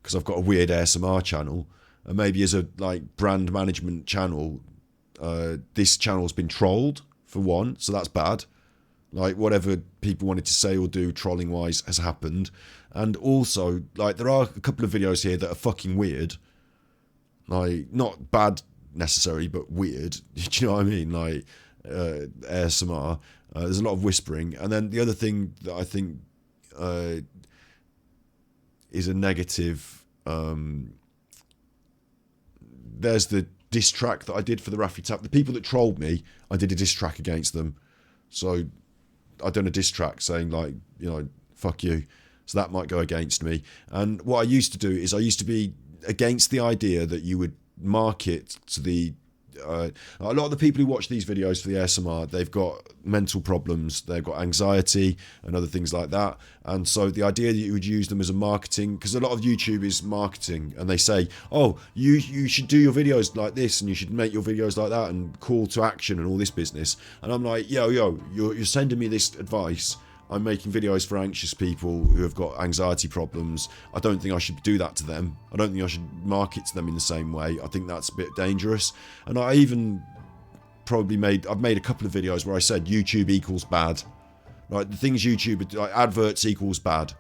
because I've got a weird ASMR channel. And maybe as a like brand management channel, this channel's been trolled for one, so that's bad. Like whatever people wanted to say or do trolling wise has happened. And also, like, there are a couple of videos here that are fucking weird. Like, not bad necessarily, but weird. Do you know what I mean? Like ASMR. There's a lot of whispering. And then the other thing that I think is a negative, there's the diss track that I did for the Raffy Tap. The people that trolled me, I did a diss track against them. So I done a diss track saying, like, you know, fuck you. So that might go against me. And what I used to do is I used to be against the idea that you would market to the a lot of the people who watch these videos for the ASMR, they've got mental problems, they've got anxiety and other things like that. And so the idea that you would use them as a marketing, because a lot of YouTube is marketing, and they say, oh, you should do your videos like this and you should make your videos like that and call to action and all this business. And I'm like, yo, you're sending me this advice. I'm making videos for anxious people who have got anxiety problems. I don't think I should do that to them. I don't think I should market to them in the same way. I think that's a bit dangerous. And I even I've made a couple of videos where I said YouTube equals bad. Like the things YouTube, like adverts equals bad.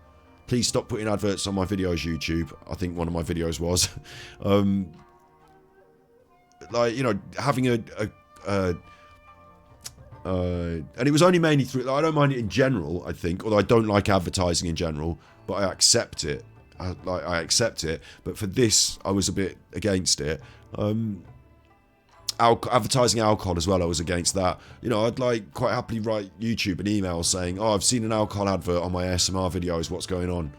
Please stop putting adverts on my videos, YouTube. I think one of my videos was. Like, you know, having and it was only mainly through, I don't mind it in general, I think, although I don't like advertising in general, but I accept it. I accept it, but for this, I was a bit against it. Advertising alcohol as well, I was against that. You know, I'd like quite happily write YouTube an email saying, oh, I've seen an alcohol advert on my ASMR videos, what's going on?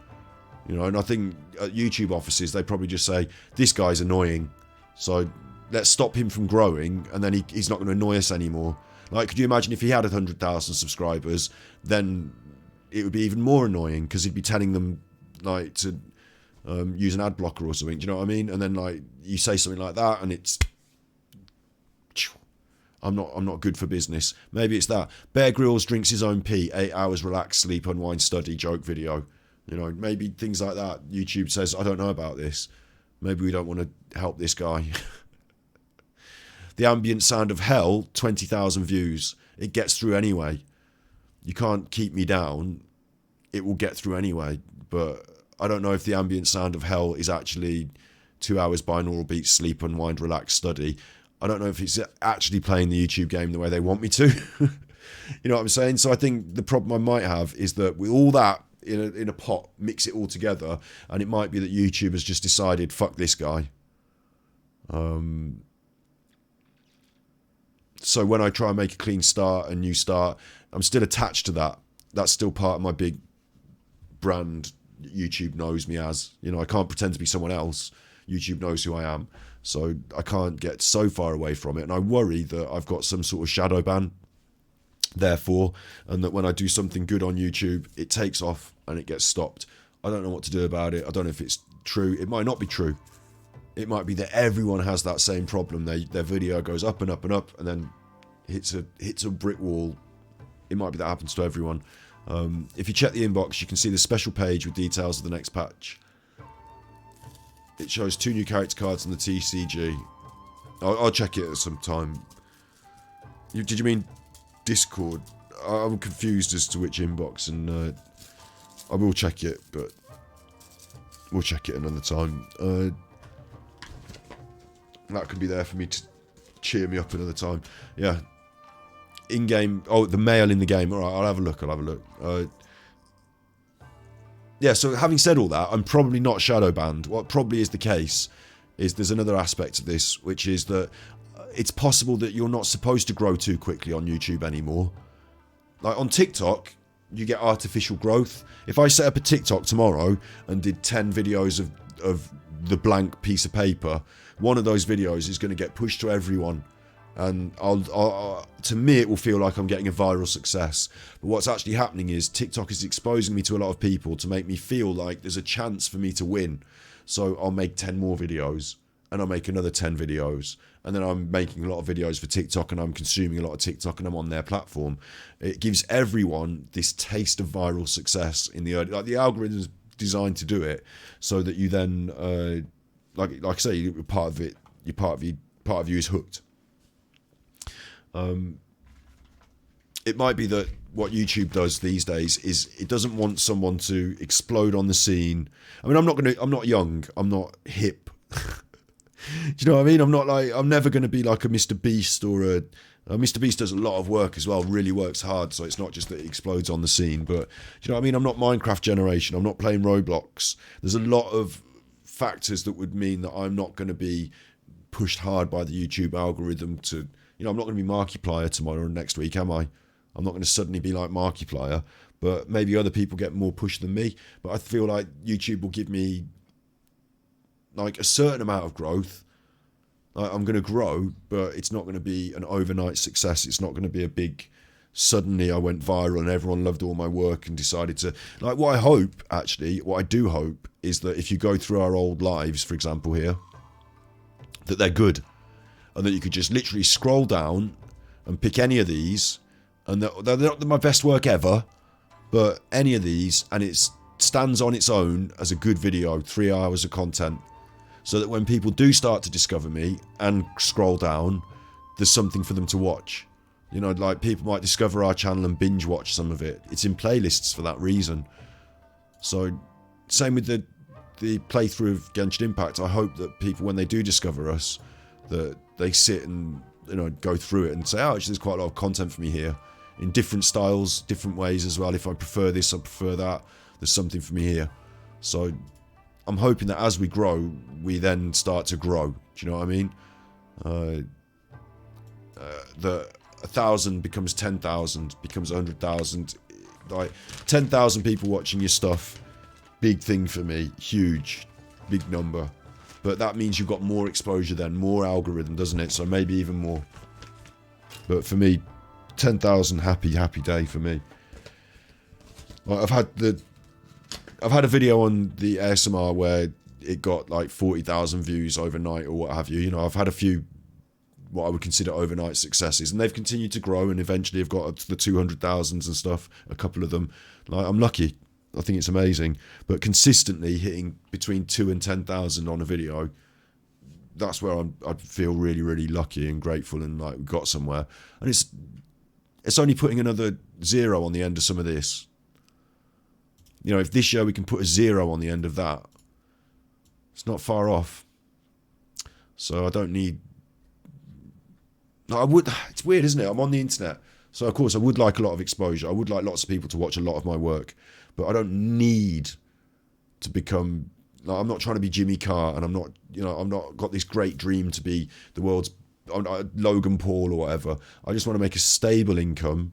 You know, and I think at YouTube offices, they probably just say, this guy's annoying, so let's stop him from growing, and then he's not going to annoy us anymore. Like, could you imagine if he had 100,000 subscribers, then it would be even more annoying because he'd be telling them, like, to use an ad blocker or something. Do you know what I mean? And then, like, you say something like that, and it's, I'm not good for business. Maybe it's that. Bear Grylls drinks his own pee. 8 hours, relax, sleep, unwind, study, joke video. You know, maybe things like that. YouTube says, I don't know about this. Maybe we don't want to help this guy. The ambient sound of hell, 20,000 views. It gets through anyway. You can't keep me down. It will get through anyway. But I don't know if the ambient sound of hell is actually 2 hours binaural beats, sleep, unwind, relax, study. I don't know if it's actually playing the YouTube game the way they want me to. You know what I'm saying? So I think the problem I might have is that with all that in a pot, mix it all together, and it might be that YouTube has just decided, fuck this guy. So when I try and make a clean start, a new start, I'm still attached to that. That's still part of my big brand. YouTube knows me as, you know, I can't pretend to be someone else. YouTube knows who I am. So I can't get so far away from it. And I worry that I've got some sort of shadow ban, therefore, and that when I do something good on YouTube, it takes off and it gets stopped. I don't know what to do about it. I don't know if it's true. It might not be true. It might be that everyone has that same problem. Their video goes up and up and up, and then hits a brick wall. It might be that happens to everyone. If you check the inbox, you can see the special page with details of the next patch. It shows 2 new character cards in the TCG. I'll check it at some time. Did you mean Discord? I'm confused as to which inbox, and I will check it, but we'll check it another time. That could be there for me to cheer me up another time. Yeah. In-game... Oh, the mail in the game. Alright, I'll have a look. Yeah, so having said all that, I'm probably not shadow banned. What probably is the case is there's another aspect of this, which is that it's possible that you're not supposed to grow too quickly on YouTube anymore. Like on TikTok, you get artificial growth. If I set up a TikTok tomorrow and did 10 videos of the blank piece of paper, one of those videos is going to get pushed to everyone, and I'll to me it will feel like I'm getting a viral success. But what's actually happening is TikTok is exposing me to a lot of people to make me feel like there's a chance for me to win. So I'll make 10 more videos, and I'll make another 10 videos, and then I'm making a lot of videos for TikTok, and I'm consuming a lot of TikTok, and I'm on their platform. It gives everyone this taste of viral success in the early, like the algorithm's designed to do it, so that you then, like I say, you're part of it. Part of you is hooked. It might be that what YouTube does these days is it doesn't want someone to explode on the scene. I mean, I'm not young, I'm not hip. Do you know what I mean? I'm never going to be like a Mr. Beast or a Mr. Beast does a lot of work as well, really works hard, so it's not just that it explodes on the scene. But do you know what I mean? I'm not Minecraft generation, I'm not playing Roblox. There's a lot of factors that would mean that I'm not going to be pushed hard by the YouTube algorithm to, I'm not going to be Markiplier tomorrow and next week, am I? I'm not going to suddenly be like Markiplier, but maybe other people get more push than me. But I feel like YouTube will give me like a certain amount of growth. Like, I'm going to grow, but it's not going to be an overnight success. It's not going to be a big, suddenly I went viral and everyone loved all my work and decided to, like, what I do hope is that if you go through our old lives, for example here, that they're good. And that you could just literally scroll down and pick any of these, and they're not my best work ever, but any of these, and it stands on its own as a good video, 3 hours of content, so that when people do start to discover me and scroll down, there's something for them to watch. Like people might discover our channel and binge watch some of it. It's in playlists for that reason. So same with the playthrough of Genshin Impact. I hope that people, when they do discover us, that they sit and go through it and say, oh, actually there's quite a lot of content for me here, in different styles, different ways as well. If I prefer this, I prefer that, there's something for me here. So I'm hoping that as we grow, we then start to grow. Do you know what I mean? The 1,000 becomes 10,000, becomes 100,000. Like 10,000 people watching your stuff, big thing for me, huge, big number. But that means you've got more exposure then, more algorithm, doesn't it? So maybe even more. But for me, 10,000 happy day for me. Like I've had a video on the ASMR where it got like 40,000 views overnight or what have you. I've had a few what I would consider overnight successes, and they've continued to grow and eventually have got up to the 200,000s and stuff, a couple of them. Like, I'm lucky. I think it's amazing. But consistently hitting between 2 and 10,000 on a video, that's where I'd feel really, really lucky and grateful and like we got somewhere. And it's only putting another 0 on the end of some of this. If this year we can put a 0 on the end of that, it's not far off. So I don't need... It's weird, isn't it? I'm on the internet. So, of course, I would like a lot of exposure. I would like lots of people to watch a lot of my work. But I don't need to become... Like, I'm not trying to be Jimmy Carr, and I'm not got this great dream to be the world's Logan Paul or whatever. I just want to make a stable income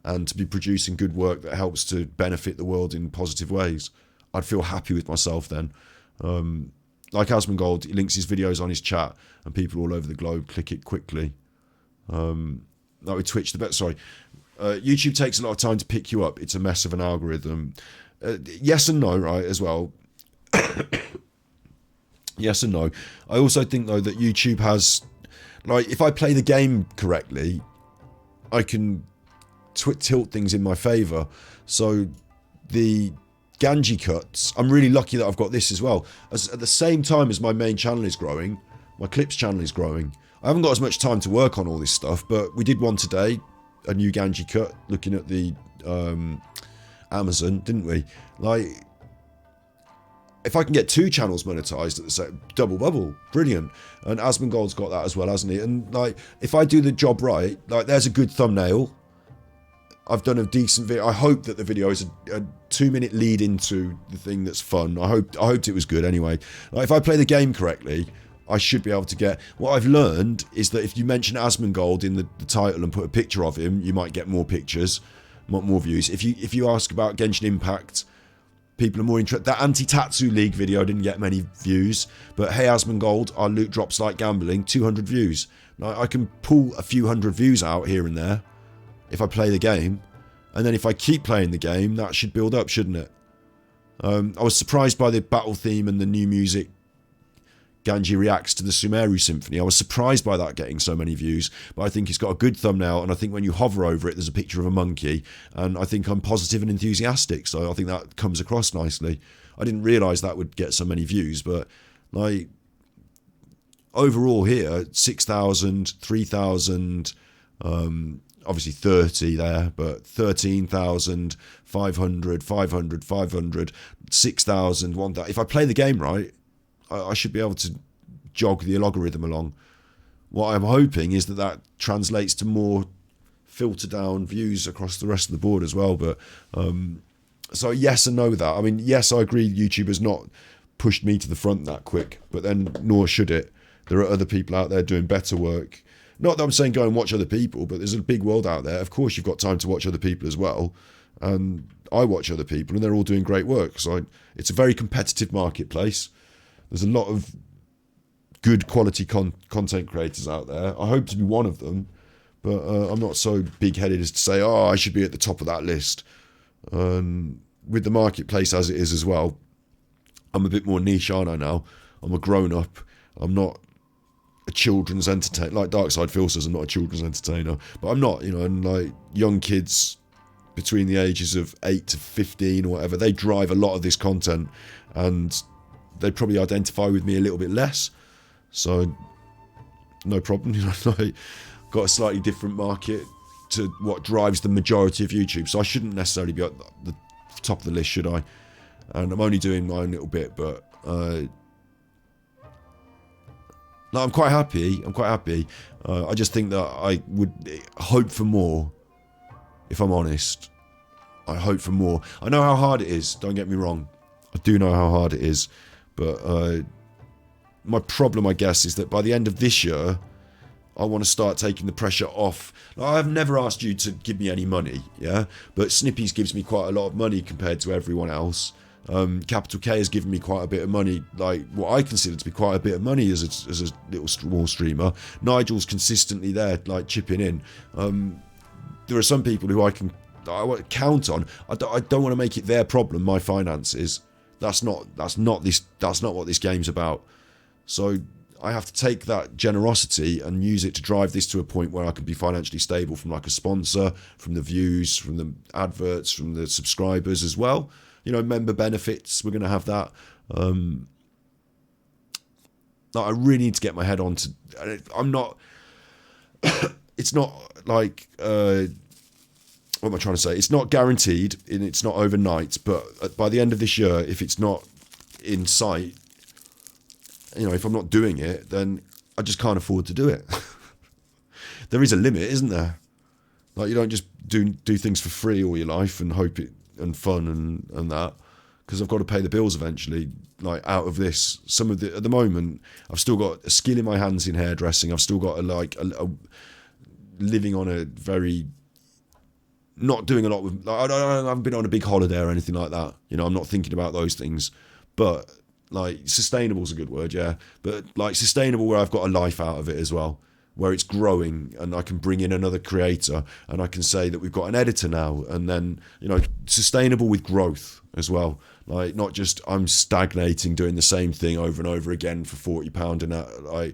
and to be producing good work that helps to benefit the world in positive ways. I'd feel happy with myself then. Like Asmongold, he links his videos on his chat, and people all over the globe click it quickly. Like with Twitch, YouTube takes a lot of time to pick you up. It's a mess of an algorithm. Yes and no, right, as well. Yes and no. I also think, though, that YouTube has... Like, if I play the game correctly, I can tilt things in my favour. So, the Ganji cuts, I'm really lucky that I've got this as well. At the same time as my main channel is growing, my clips channel is growing. I haven't got as much time to work on all this stuff, but we did one today, a new Ganji cut, looking at the Amazon, didn't we? Like, if I can get 2 channels monetized at the same, double bubble, brilliant. And Asmongold's got that as well, hasn't he? And like, if I do the job right, like, there's a good thumbnail. I've done a decent video. I hope that the video is a 2-minute lead into the thing that's fun. I hoped it was good anyway. Like, if I play the game correctly, I should be able to get... What I've learned is that if you mention Asmongold in the title and put a picture of him, you might get more pictures. more views. If you ask about Genshin Impact, people are more interested. That anti-Tatsu League video didn't get many views, but Hey Asmongold, our loot drops like gambling, 200 views. Now, I can pull a few hundred views out here and there if I play the game, and then if I keep playing the game, that should build up, shouldn't it? I was surprised by the battle theme and the new music. Ganji reacts to the Sumeru Symphony. I was surprised by that getting so many views, but I think it's got a good thumbnail, and I think when you hover over it, there's a picture of a monkey, and I think I'm positive and enthusiastic, so I think that comes across nicely. I didn't realise that would get so many views, but like overall here, 6,000, 3,000, obviously 30 there, but 13,000, 500, 500, 500, 6,000, 1,000. If I play the game right, I should be able to jog the logarithm along. What I'm hoping is that translates to more filter down views across the rest of the board as well. But so yes and no that. I mean, yes, I agree YouTube has not pushed me to the front that quick, but then nor should it. There are other people out there doing better work. Not that I'm saying go and watch other people, but there's a big world out there. Of course you've got time to watch other people as well. And I watch other people and they're all doing great work. So it's a very competitive marketplace. There's a lot of good quality content creators out there. I hope to be one of them, but I'm not so big-headed as to say, oh, I should be at the top of that list. With the marketplace as it is as well, I'm a bit more niche, aren't I now? I'm a grown-up. I'm not a children's entertainer. Like Darkside Phil says, I'm not a children's entertainer. But I'm not, and like young kids between the ages of 8 to 15 or whatever, they drive a lot of this content, and they probably identify with me a little bit less, so no problem. Like, got a slightly different market to what drives the majority of YouTube, so I shouldn't necessarily be at the top of the list, should I? And I'm only doing my own little bit, but no, I'm quite happy. I just think that I would hope for more, if I'm honest. I hope for more. I know how hard it is, don't get me wrong. I do know how hard it is. But my problem, I guess, is that by the end of this year, I want to start taking the pressure off. I've never asked you to give me any money, yeah? But Snippy's gives me quite a lot of money compared to everyone else. Capital K has given me quite a bit of money, like what I consider to be quite a bit of money as a little small streamer. Nigel's consistently there, like chipping in. There are some people who I count on. I don't want to make it their problem, my finances. That's not what this game's about. So I have to take that generosity and use it to drive this to a point where I can be financially stable from like a sponsor, from the views, from the adverts, from the subscribers as well. Member benefits, we're going to have that. I really need to get my head on to... I'm not... It's not like... what am I trying to say? It's not guaranteed, and it's not overnight, but by the end of this year, if it's not in sight, if I'm not doing it, then I just can't afford to do it. There is a limit, isn't there? Like, you don't just do things for free all your life and hope it and fun and that, because I've got to pay the bills eventually. Like, out of this, at the moment, I've still got a skill in my hands in hairdressing. I've still got a living on a very... Not doing a lot with... I haven't been on a big holiday or anything like that. I'm not thinking about those things. But, like, sustainable is a good word, yeah. But, like, sustainable where I've got a life out of it as well. Where it's growing and I can bring in another creator and I can say that we've got an editor now. And then, sustainable with growth as well. Like, not just I'm stagnating doing the same thing over and over again for £40 an hour. I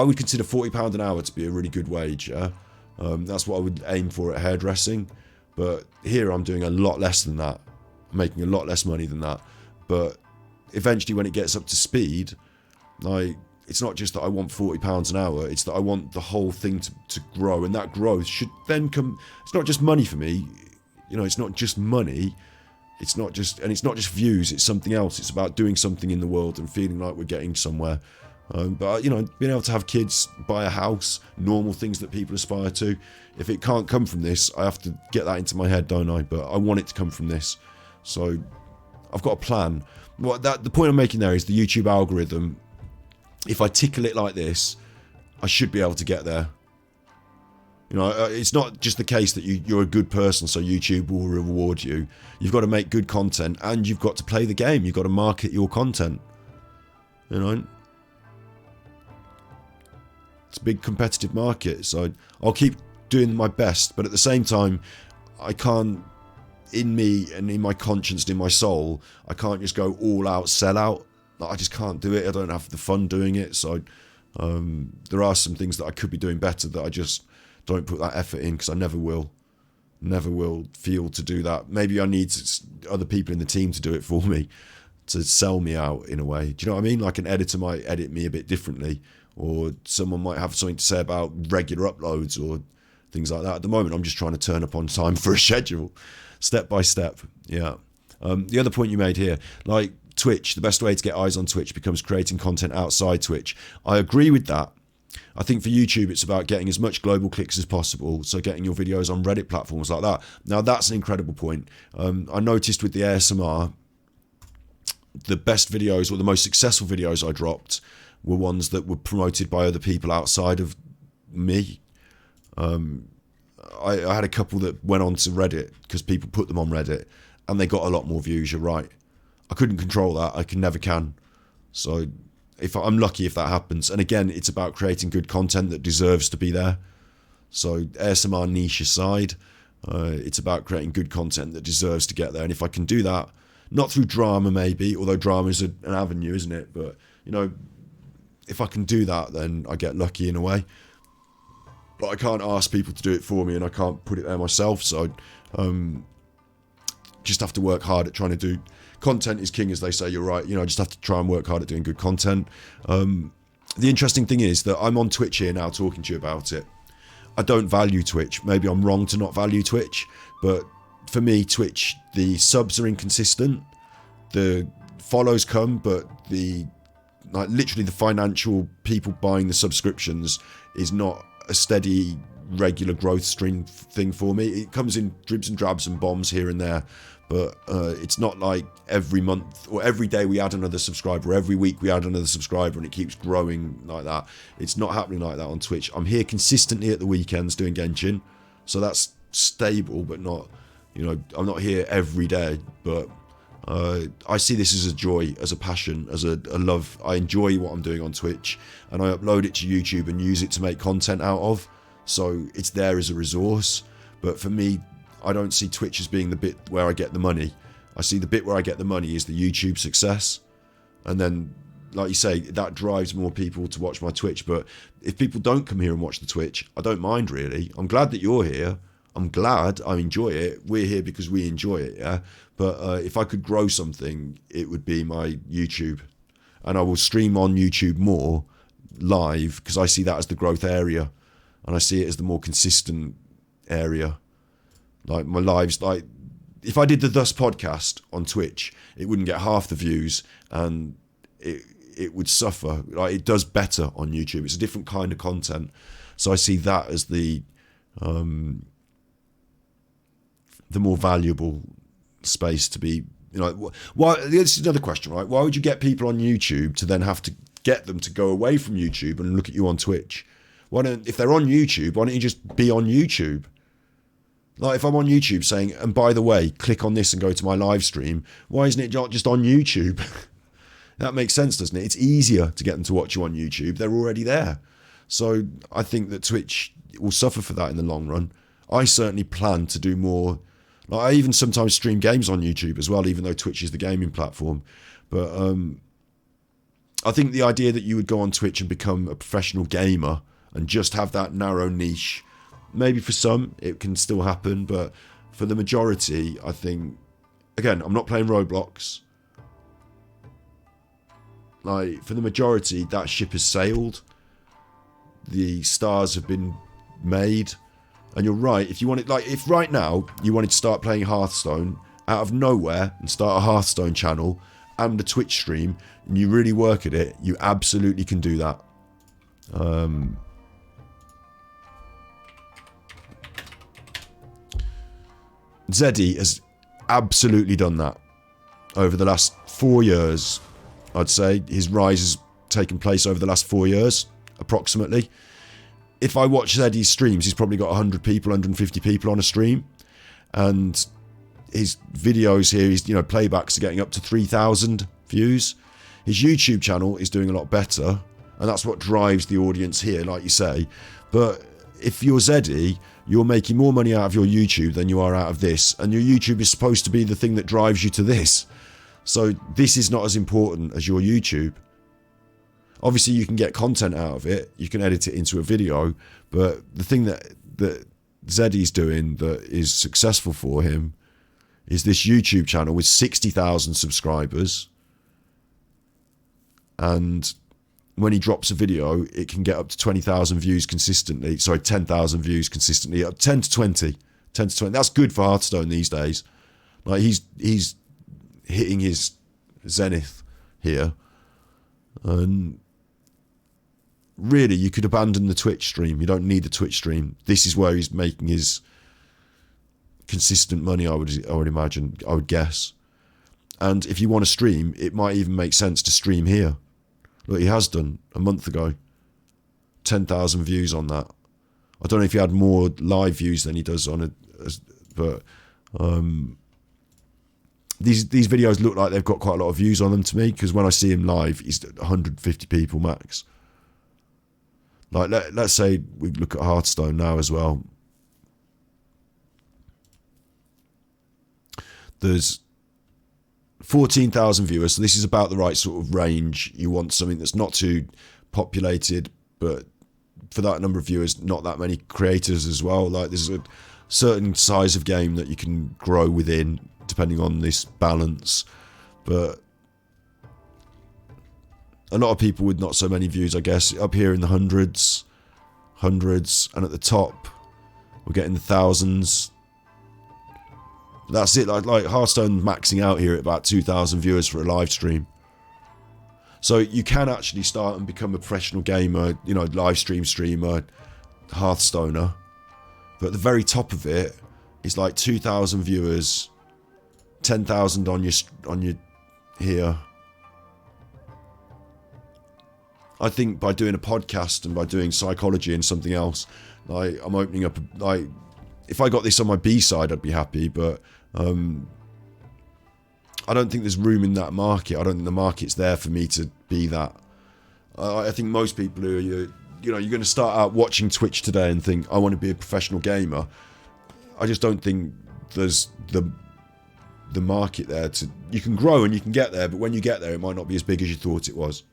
would consider £40 an hour to be a really good wage, yeah. That's what I would aim for at hairdressing, but here I'm doing a lot less than that. I'm making a lot less money than that, but eventually when it gets up to speed, like, it's not just that I want £40 an hour, it's that I want the whole thing to grow, and that growth should then come... It's not just money for me, it's not just money, it's not just views, it's something else. It's about doing something in the world and feeling like we're getting somewhere. But being able to have kids, buy a house, normal things that people aspire to. If it can't come from this, I have to get that into my head, don't I? But I want it to come from this. So I've got a plan. The point I'm making there is the YouTube algorithm. If I tickle it like this, I should be able to get there. You know, it's not just the case that you're a good person, so YouTube will reward you. You've got to make good content, and you've got to play the game. You've got to market your content. You know, it's a big competitive market, so I'll keep doing my best. But at the same time, I can't, in me and in my conscience and in my soul, I can't just go all out, sell out. Like, I just can't do it. I don't have the fun doing it. So there are some things that I could be doing better that I just don't put that effort in, because I never will feel to do that. Maybe I need other people in the team to do it for me, to sell me out in a way. Do you know what I mean? Like an editor might edit me a bit differently, or someone might have something to say about regular uploads or things like that. At the moment, I'm just trying to turn up on time for a schedule, step by step. Yeah. The other point you made here, like Twitch, the best way to get eyes on Twitch becomes creating content outside Twitch. I agree with that. I think for YouTube, it's about getting as much global clicks as possible, so getting your videos on Reddit platforms like that. Now, that's an incredible point. I noticed with the ASMR, the best videos or the most successful videos I dropped were ones that were promoted by other people outside of me. I had a couple that went on to Reddit because people put them on Reddit, and they got a lot more views. You're right. I couldn't control that. I never can. So if I'm lucky if that happens. And again, it's about creating good content that deserves to be there. So ASMR niche aside, it's about creating good content that deserves to get there. And if I can do that, not through drama maybe, although drama is an avenue, isn't it? But, you know, if I can do that, then I get lucky in a way. But I can't ask people to do it for me, and I can't put it there myself. So just have to work hard at trying to do. Content is king, as they say. You're right. You know, I just have to try and work hard at doing good content. The interesting thing is that I'm on Twitch here now talking to you about it. I don't value Twitch. Maybe I'm wrong to not value Twitch, but for me, Twitch, the subs are inconsistent. The follows come, but literally the financial people buying the subscriptions is not a steady, regular growth stream thing for me. It comes in dribs and drabs and bombs here and there, but it's not like every month or every day we add another subscriber, or every week we add another subscriber and it keeps growing like that. It's not happening like that on Twitch. I'm here consistently at the weekends doing Genshin, so that's stable, but not, you know, I'm not here every day. But I see this as a joy, as a passion, as a love. I enjoy what I'm doing on Twitch, and I upload it to YouTube and use it to make content out of, so it's there as a resource. But for me, I don't see Twitch as being the bit where I get the money. I see the bit where I get the money is the YouTube success, and then, like you say, that drives more people to watch my Twitch. But if people don't come here and watch the Twitch, I don't mind really. I'm glad that you're here. I'm glad. I enjoy it. We're here because we enjoy it, yeah? But if I could grow something, it would be my YouTube. And I will stream on YouTube more live, because I see that as the growth area. And I see it as the more consistent area. Like my lives, like if I did the Thus podcast on Twitch, it wouldn't get half the views, and it would suffer. Like, it does better on YouTube. It's a different kind of content. So I see that as the more valuable space to be. You know, why? This is another question, right? Why would you get people on YouTube to then have to get them to go away from YouTube and look at you on Twitch? Why don't, if they're on YouTube, why don't you just be on YouTube? Like, if I'm on YouTube saying, and by the way, click on this and go to my live stream, why isn't it not just on YouTube? That makes sense, doesn't it? It's easier to get them to watch you on YouTube. They're already there. So I think that Twitch will suffer for that in the long run. I certainly plan to do more. Like, I even sometimes stream games on YouTube as well, even though Twitch is the gaming platform. But I think the idea that you would go on Twitch and become a professional gamer and just have that narrow niche, maybe for some it can still happen, but for the majority, I think, again, I'm not playing Roblox. Like, for the majority, that ship has sailed. The stars have been made. And you're right, if you wanted, like, if right now you wanted to start playing Hearthstone out of nowhere and start a Hearthstone channel and a Twitch stream, and you really work at it, you absolutely can do that. Zeddy has absolutely done that over the last 4 years. I'd say his rise has taken place over the last 4 years, approximately. if I watch Zeddy's streams, he's probably got 100 people, 150 people on a stream. And his videos here, his playbacks are getting up to 3,000 views. His YouTube channel is doing a lot better, and that's what drives the audience here, like you say. But if you're Zeddy, you're making more money out of your YouTube than you are out of this, and your YouTube is supposed to be the thing that drives you to this. So this is not as important as your YouTube. Obviously, you can get content out of it. You can edit it into a video, but the thing that Zeddy's doing that is successful for him is this YouTube channel with 60,000 subscribers. And when he drops a video, it can get up to 20,000 views consistently. Sorry, 10,000 views consistently. Up 10 to 20. 10 to 20. That's good for Hearthstone these days. Like he's hitting his zenith here. And really, you could abandon the Twitch stream. You don't need the Twitch stream. This is where he's making his consistent money, I would imagine, I would guess. And if you want to stream, it might even make sense to stream here. Look, he has done a month ago. 10,000 views on that. I don't know if he had more live views than he does on it, but these videos look like they've got quite a lot of views on them to me, because when I see him live, he's 150 people max. Like, let's say we look at Hearthstone now as well. There's 14,000 viewers, so this is about the right sort of range. You want something that's not too populated, but for that number of viewers, not that many creators as well. Like, there's a certain size of game that you can grow within, depending on this balance. But a lot of people with not so many views, I guess, up here in the hundreds, and at the top, we're getting the thousands. That's it. Like Hearthstone maxing out here at about 2,000 viewers for a live stream. So you can actually start and become a professional gamer, live streamer, Hearthstoner. But at the very top of it is like 2,000 viewers, 10,000 on your here. I think by doing a podcast and by doing psychology and something else, like, I'm opening up, like, if I got this on my B-side, I'd be happy, but I don't think there's room in that market. I don't think the market's there for me to be that. I think most people who you're going to start out watching Twitch today and think, I want to be a professional gamer. I just don't think there's the market there to. You can grow and you can get there, but when you get there, it might not be as big as you thought it was.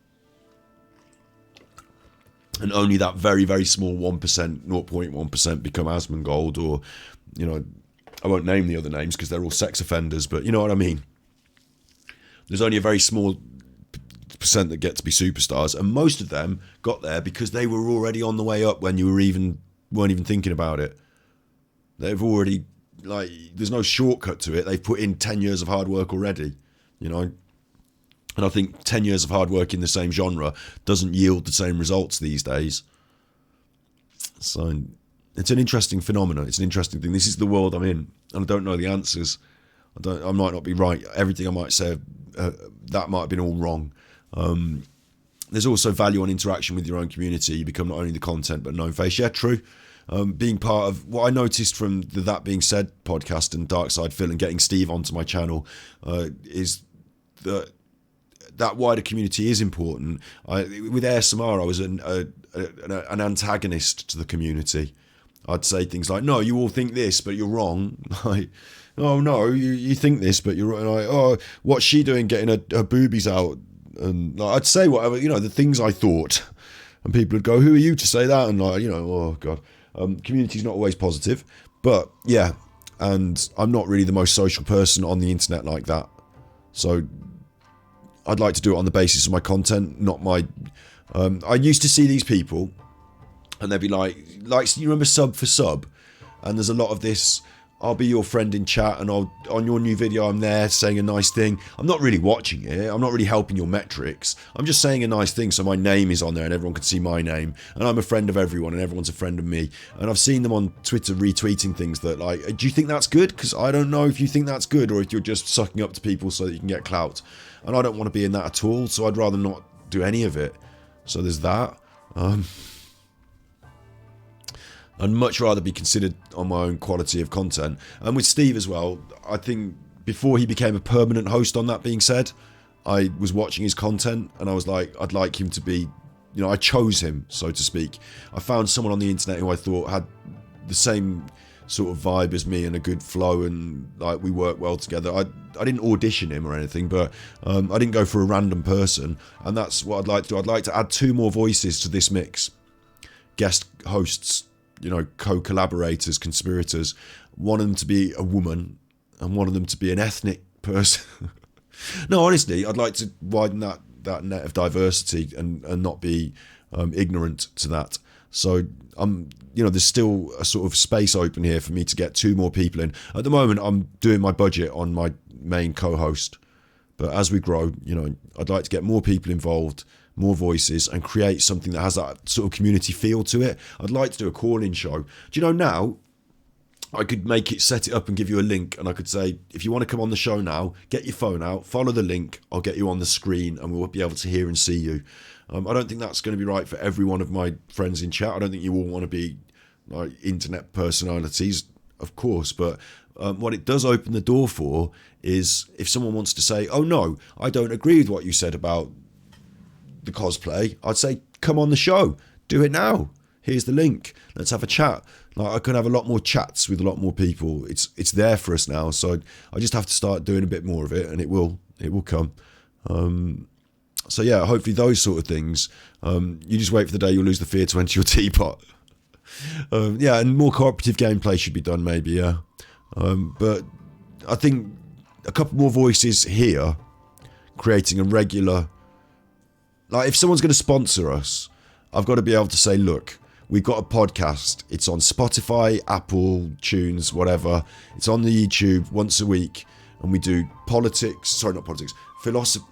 And only that very, very small 1%, 0.1% become Asmongold, or, I won't name the other names because they're all sex offenders, but you know what I mean. There's only a very small percent that get to be superstars, and most of them got there because they were already on the way up when you weren't even thinking about it. They've already, there's no shortcut to it. They've put in 10 years of hard work already, And I think 10 years of hard work in the same genre doesn't yield the same results these days. So it's an interesting phenomenon. It's an interesting thing. This is the world I'm in, and I don't know the answers. I might not be right. Everything I might say, that might have been all wrong. There's also value on interaction with your own community. You become not only the content, but a known face. Yeah, true. Being part of what I noticed from the That Being Said podcast and Dark Side Phil and getting Steve onto my channel is that wider community is important. With ASMR, I was an antagonist to the community. I'd say things like, no, you all think this, but you're wrong. Like, oh, no, you think this, but you're wrong. Like, oh, what's she doing getting her boobies out? And I'd say whatever, the things I thought. And people would go, who are you to say that? And oh, God. Community's not always positive. But, yeah, and I'm not really the most social person on the internet like that. So I'd like to do it on the basis of my content, not my... I used to see these people, and they'd be like, you remember sub for sub? And there's a lot of this, I'll be your friend in chat, and on your new video I'm there saying a nice thing. I'm not really watching it, I'm not really helping your metrics. I'm just saying a nice thing so my name is on there and everyone can see my name. And I'm a friend of everyone and everyone's a friend of me. And I've seen them on Twitter retweeting things that, like, do you think that's good? Because I don't know if you think that's good, or if you're just sucking up to people so that you can get clout. And I don't want to be in that at all, so I'd rather not do any of it. So there's that. I'd much rather be considered on my own quality of content. And with Steve as well, I think before he became a permanent host, on that being said, I was watching his content and I was like, I'd like him to be, you know, I chose him, so to speak. I found someone on the internet who I thought had the same sort of vibe as me and a good flow, and like we work well together. I didn't audition him or anything, but I didn't go for a random person, and that's what I'd like to do. I'd like to add 2 more voices to this mix. Guest hosts, you know, co-collaborators, conspirators. One of them to be a woman and one of them to be an ethnic person. No, honestly, I'd like to widen that net of diversity and not be ignorant to that. So you know, there's still a sort of space open here for me to get 2 more people in. At the moment, I'm doing my budget on my main co-host, but as we grow, you know, I'd like to get more people involved, more voices, and create something that has that sort of community feel to it. I'd like to do a call-in show. Do you know, now I could set it up and give you a link, and I could say, if you want to come on the show now, get your phone out, follow the link, I'll get you on the screen and we'll be able to hear and see you. I don't think that's going to be right for every one of my friends in chat. I don't think you all want to be like internet personalities, of course, but what it does open the door for is if someone wants to say, oh no, I don't agree with what you said about the cosplay, I'd say, come on the show, do it now. Here's the link. Let's have a chat. Like, I can have a lot more chats with a lot more people. It's there for us now, so I just have to start doing a bit more of it, and it will come. So yeah, hopefully those sort of things. You just wait for the day you'll lose the fear to enter your teapot. Yeah, and more cooperative gameplay should be done, maybe. Yeah, but I think a couple more voices here, creating a regular. Like, if someone's going to sponsor us, I've got to be able to say, look, we've got a podcast. It's on Spotify, Apple, Tunes, whatever. It's on the YouTube once a week, and we do philosophy.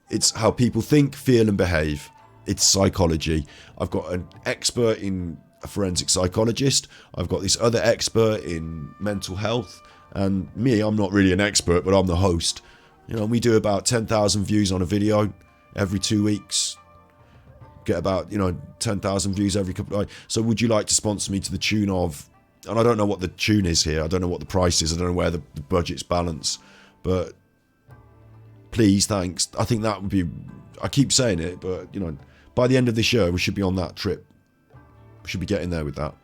It's how people think, feel, and behave. It's psychology. I've got an expert in a forensic psychologist. I've got this other expert in mental health. And me, I'm not really an expert, but I'm the host. You know, we do about 10,000 views on a video every 2 weeks. Get about, 10,000 views every couple of days. So would you like to sponsor me to the tune of, and I don't know what the tune is here. I don't know what the price is. I don't know where the budget's balanced. But please, thanks. I think that would be, I keep saying it, but, by the end of this year, we should be on that trip. We should be getting there with that.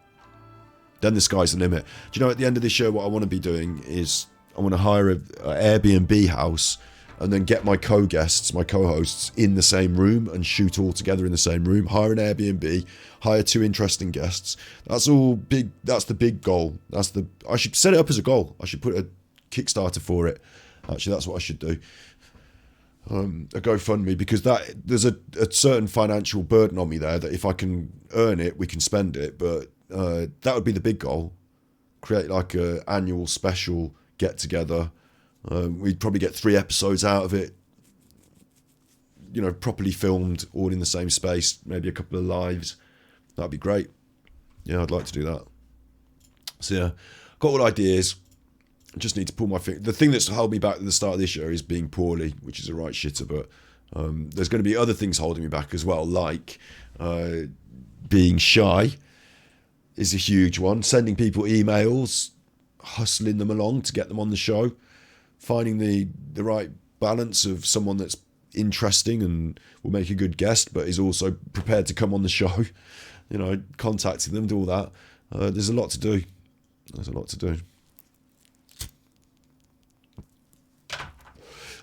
Then the sky's the limit. Do you know, at the end of this year, what I want to be doing is I want to hire an Airbnb house and then get my co-guests, my co-hosts in the same room and shoot all together in the same room. Hire an Airbnb, hire 2 interesting guests. That's all big. That's the big goal. I should set it up as a goal. I should put a Kickstarter for it. Actually, that's what I should do. A GoFundMe, because there's a certain financial burden on me there that if I can earn it, we can spend it. But that would be the big goal. Create like a annual special get together. We'd probably get 3 episodes out of it. Properly filmed, all in the same space. Maybe a couple of lives. That'd be great. Yeah, I'd like to do that. So yeah, got all ideas. I just need to pull my finger. The thing that's held me back at the start of this year is being poorly, which is a right shitter. But there's going to be other things holding me back as well, like being shy is a huge one. Sending people emails, hustling them along to get them on the show, finding the right balance of someone that's interesting and will make a good guest, but is also prepared to come on the show. Contacting them, do all that. There's a lot to do.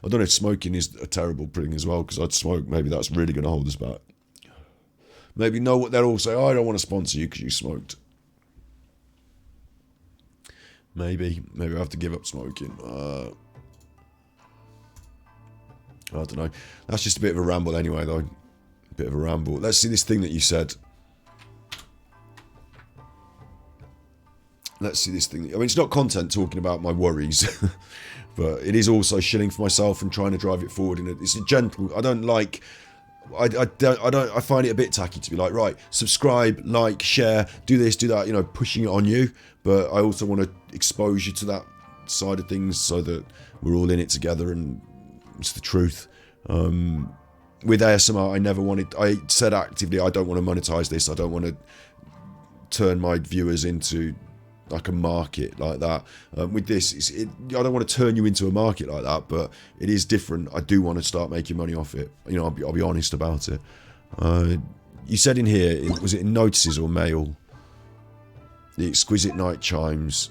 I don't know if smoking is a terrible thing as well, because I'd smoke. Maybe that's really going to hold us back. Maybe they'll all say, oh, I don't want to sponsor you because you smoked. Maybe I have to give up smoking. I don't know. That's just a bit of a ramble anyway, though. A bit of a ramble. Let's see this thing that you said. I mean, it's not content talking about my worries, but it is also shilling for myself and trying to drive it forward. And it's a gentle. I don't like. I find it a bit tacky to be like, right, subscribe, like, share, do this, do that. Pushing it on you. But I also want to expose you to that side of things so that we're all in it together, and it's the truth. With ASMR, I said actively, I don't want to monetize this. I don't want to turn my viewers into like a market like that. With this, I don't want to turn you into a market like that, but it is different. I do want to start making money off it. You know, I'll be honest about it. You said in here, was it in notices or mail? The exquisite night chimes.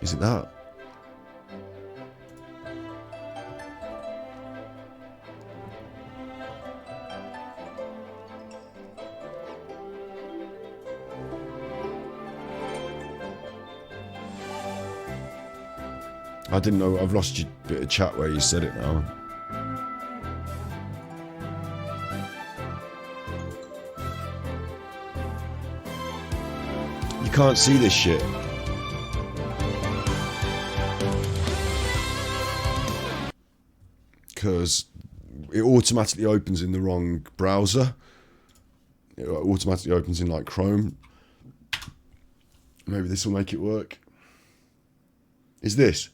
Is it that? I didn't know. I've lost your bit of chat where you said it now. You can't see this shit. Because it automatically opens in the wrong browser. It automatically opens in like Chrome. Maybe this will make it work. Is this?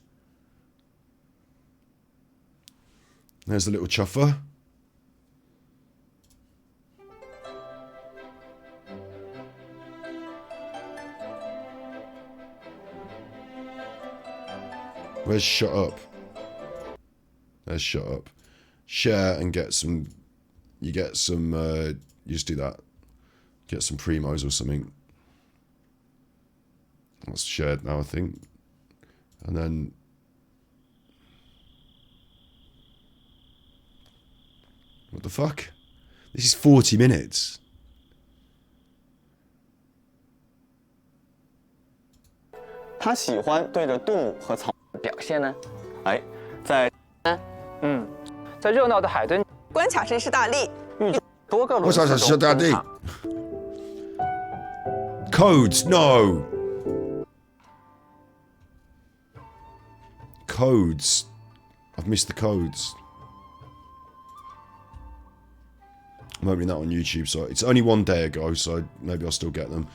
There's the little chuffer. Where's shut up? There's shut up. Share and get some. You get some. You just do that. Get some primos or something. That's shared now, I think. And then. What the fuck? This is 40 minutes.他喜欢对着动物和草表现呢？哎，在在热闹的海豚关卡真是大力，多个轮次中登场。 Codes, no. Codes. I've missed the codes. I'm opening that on YouTube, so it's only one day ago, so maybe I'll still get them.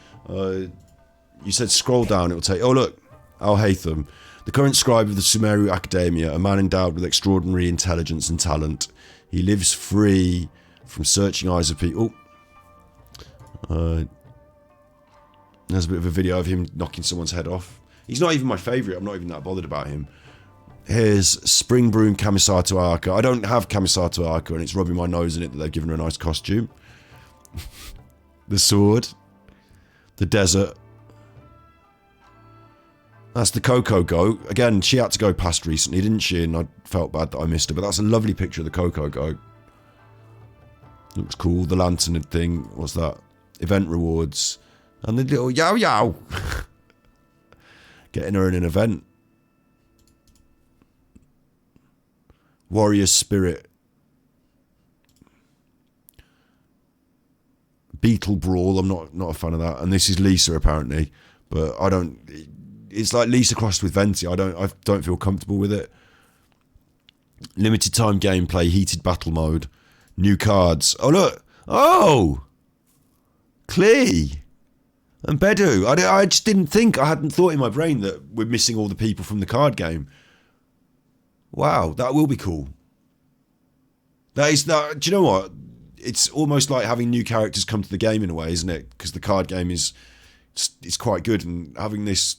You said scroll down, it'll take... Oh, look. Al Haytham. The current scribe of the Sumeru Academia, a man endowed with extraordinary intelligence and talent. He lives free from searching eyes of people. There's a bit of a video of him knocking someone's head off. He's not even my favourite. I'm not even that bothered about him. Here's Spring Broom Kamisato Arca. I don't have Kamisato Arca, and it's rubbing my nose in it that they've given her a nice costume. The sword. The desert. That's the Coco goat. Again, she had to go past recently, didn't she? And I felt bad that I missed her. But that's a lovely picture of the Coco goat. Looks cool. The lantern thing. What's that? Event rewards. And the little yow yow. Getting her in an event. Warrior Spirit. Beetle Brawl. I'm not a fan of that. And this is Lisa apparently. But I don't... It's like Lisa crossed with Venti. I don't feel comfortable with it. Limited time gameplay. Heated battle mode. New cards. Oh look. Oh! Klee. And Bedu. I just didn't think. I hadn't thought in my brain that we're missing all the people from the card game. Wow, that will be cool. That is that. Do you know what? It's almost like having new characters come to the game in a way, isn't it? Because the card game is it's quite good, and having this,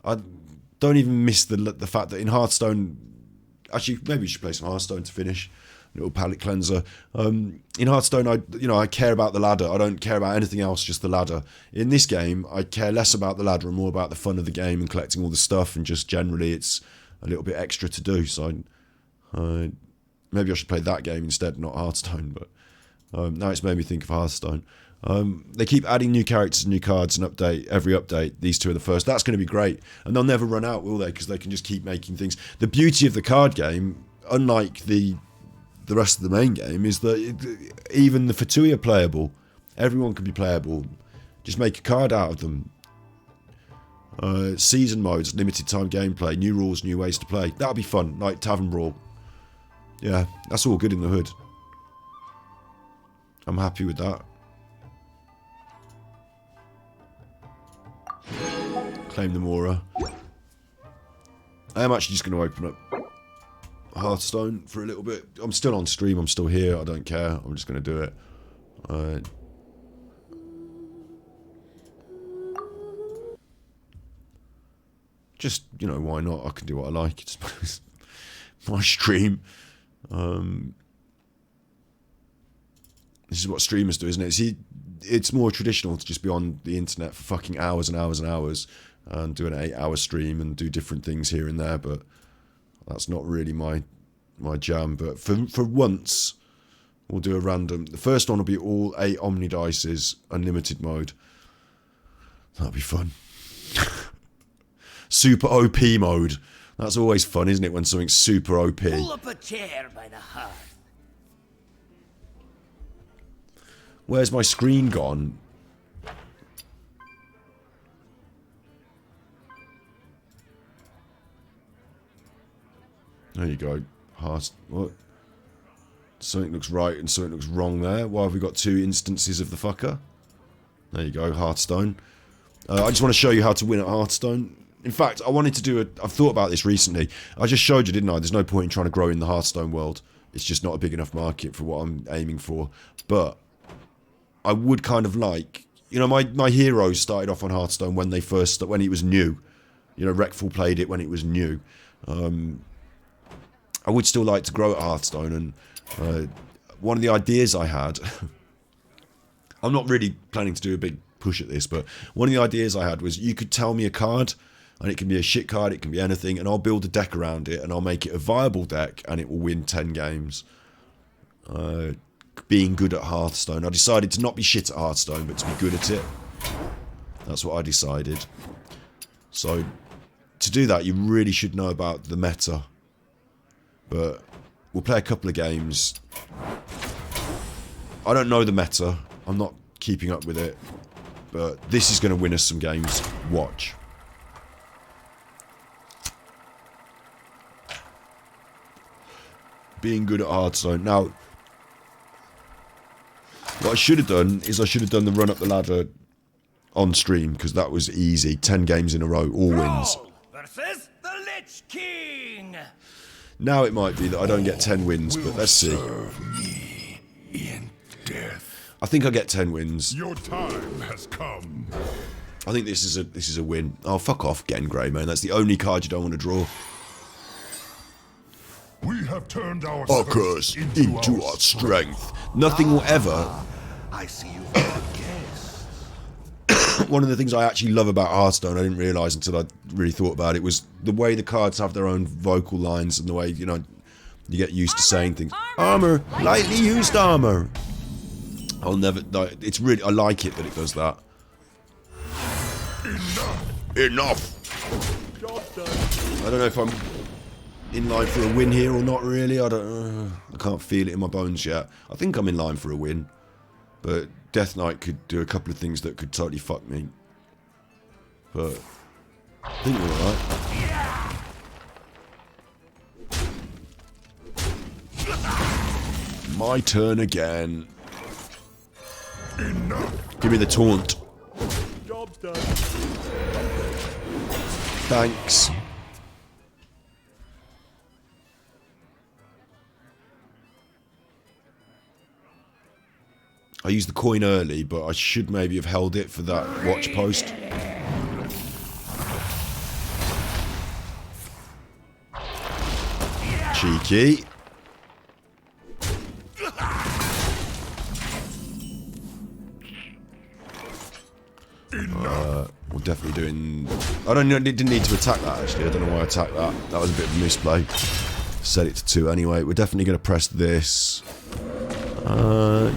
I don't even miss the fact that in Hearthstone. Actually, maybe we should play some Hearthstone to finish. Little palate cleanser. In Hearthstone, I care about the ladder. I don't care about anything else, just the ladder. In this game, I care less about the ladder and more about the fun of the game and collecting all the stuff, and just generally it's a little bit extra to do. So maybe I should play that game instead, not Hearthstone. But now it's made me think of Hearthstone. They keep adding new characters and new cards and every update. These two are the first. That's going to be great. And they'll never run out, will they? Because they can just keep making things. The beauty of the card game, unlike the rest of the main game, is that even the Fatui are playable. Everyone can be playable. Just make a card out of them. Season modes, limited time gameplay, new rules, new ways to play. That'll be fun, like Tavern Brawl. Yeah, that's all good in the hood. I'm happy with that. Claim the Mora. I am actually just going to open up Hearthstone for a little bit. I'm still on stream, I'm still here, I don't care. I'm just going to do it. just, you know, why not? I can do what I like. It's my stream. This is what streamers do, isn't it? See, it's more traditional to just be on the internet for fucking hours and hours and hours and do an 8-hour stream and do different things here and there, but that's not really my jam. But for once, we'll do a random. The first one will be all 8 Omni Dices, unlimited mode. That'll be fun. Super OP mode. That's always fun, isn't it, when something's super OP? Pull up a chair by the hearth. Where's my screen gone? There you go. Heart. What? Something looks right and something looks wrong there. Why have we got 2 instances of the fucker? There you go, Hearthstone. I just want to show you how to win at Hearthstone. In fact, I wanted to do I've thought about this recently. I just showed you, didn't I? There's no point in trying to grow in the Hearthstone world. It's just not a big enough market for what I'm aiming for. But I would kind of like... You know, my heroes started off on Hearthstone when it was new. You know, Rekful played it when it was new. I would still like to grow at Hearthstone, and one of the ideas I had... I'm not really planning to do a big push at this, but one of the ideas I had was you could tell me a card, and it can be a shit card, it can be anything, and I'll build a deck around it, and I'll make it a viable deck, and it will win 10 games. Being good at Hearthstone. I decided to not be shit at Hearthstone, but to be good at it. That's what I decided. So, to do that, you really should know about the meta. But we'll play a couple of games. I don't know the meta. I'm not keeping up with it. But this is going to win us some games. Watch. Being good at Hearthstone. Now, what I should have done is I should have done the run up the ladder on stream, because that was easy. 10 games in a row, all wins. Versus the Lich King. Now it might be that I don't get 10 wins, but let's see. I think I get 10 wins. Your time has come. I think this is a win. Oh, fuck off, Gengrey, man. That's the only card you don't want to draw. We have turned our curse into our strength. Nothing will ever. I see you guess. One of the things I actually love about Hearthstone, I didn't realise until I really thought about it, was the way the cards have their own vocal lines and the way, you know, you get used to saying things. Armour, lightly used armour. I'll never. It's really. I like it that it does that. Enough. I don't know if I'm in line for a win here or not. Really, I don't. I can't feel it in my bones yet. I think I'm in line for a win, but Death Knight could do a couple of things that could totally fuck me. But I think we're alright. My turn again. Enough. Give me the taunt. Job's done. Thanks. I used the coin early, but I should maybe have held it for that watch post. Cheeky. We're definitely doing... I didn't need to attack that, actually. I don't know why I attacked that. That was a bit of a misplay. Set it to 2 anyway. We're definitely going to press this. I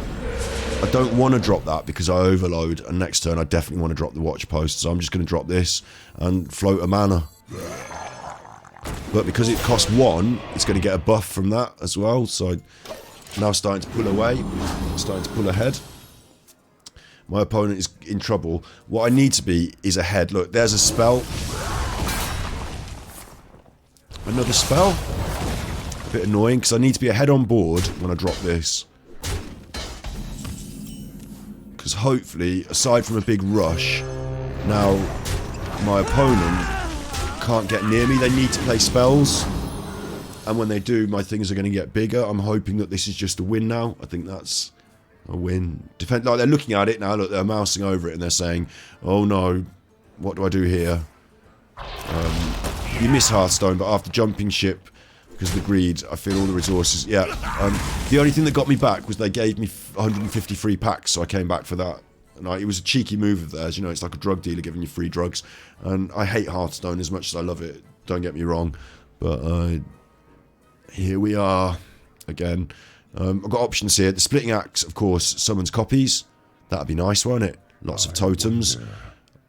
don't want to drop that because I overload, and next turn I definitely want to drop the watch post, so I'm just going to drop this and float a mana. But because it costs 1, it's going to get a buff from that as well, so now starting to pull away, starting to pull ahead. My opponent is in trouble. What I need to be is ahead. Look, there's a spell. Another spell. A bit annoying because I need to be ahead on board when I drop this. Because hopefully, aside from a big rush, now my opponent can't get near me. They need to play spells. And when they do, my things are going to get bigger. I'm hoping that this is just a win now. I think that's a win. Like, they're looking at it now. Look, they're mousing over it and they're saying, oh no, what do I do here? You miss Hearthstone, but after jumping ship, because of the greed, I feel all the resources. Yeah, the only thing that got me back was they gave me 150 free packs, so I came back for that. And it was a cheeky move of theirs, you know, it's like a drug dealer giving you free drugs. And I hate Hearthstone as much as I love it, don't get me wrong. But here we are again. I've got options here. The splitting axe, of course, summons copies. That'd be nice, won't it? Lots of totems.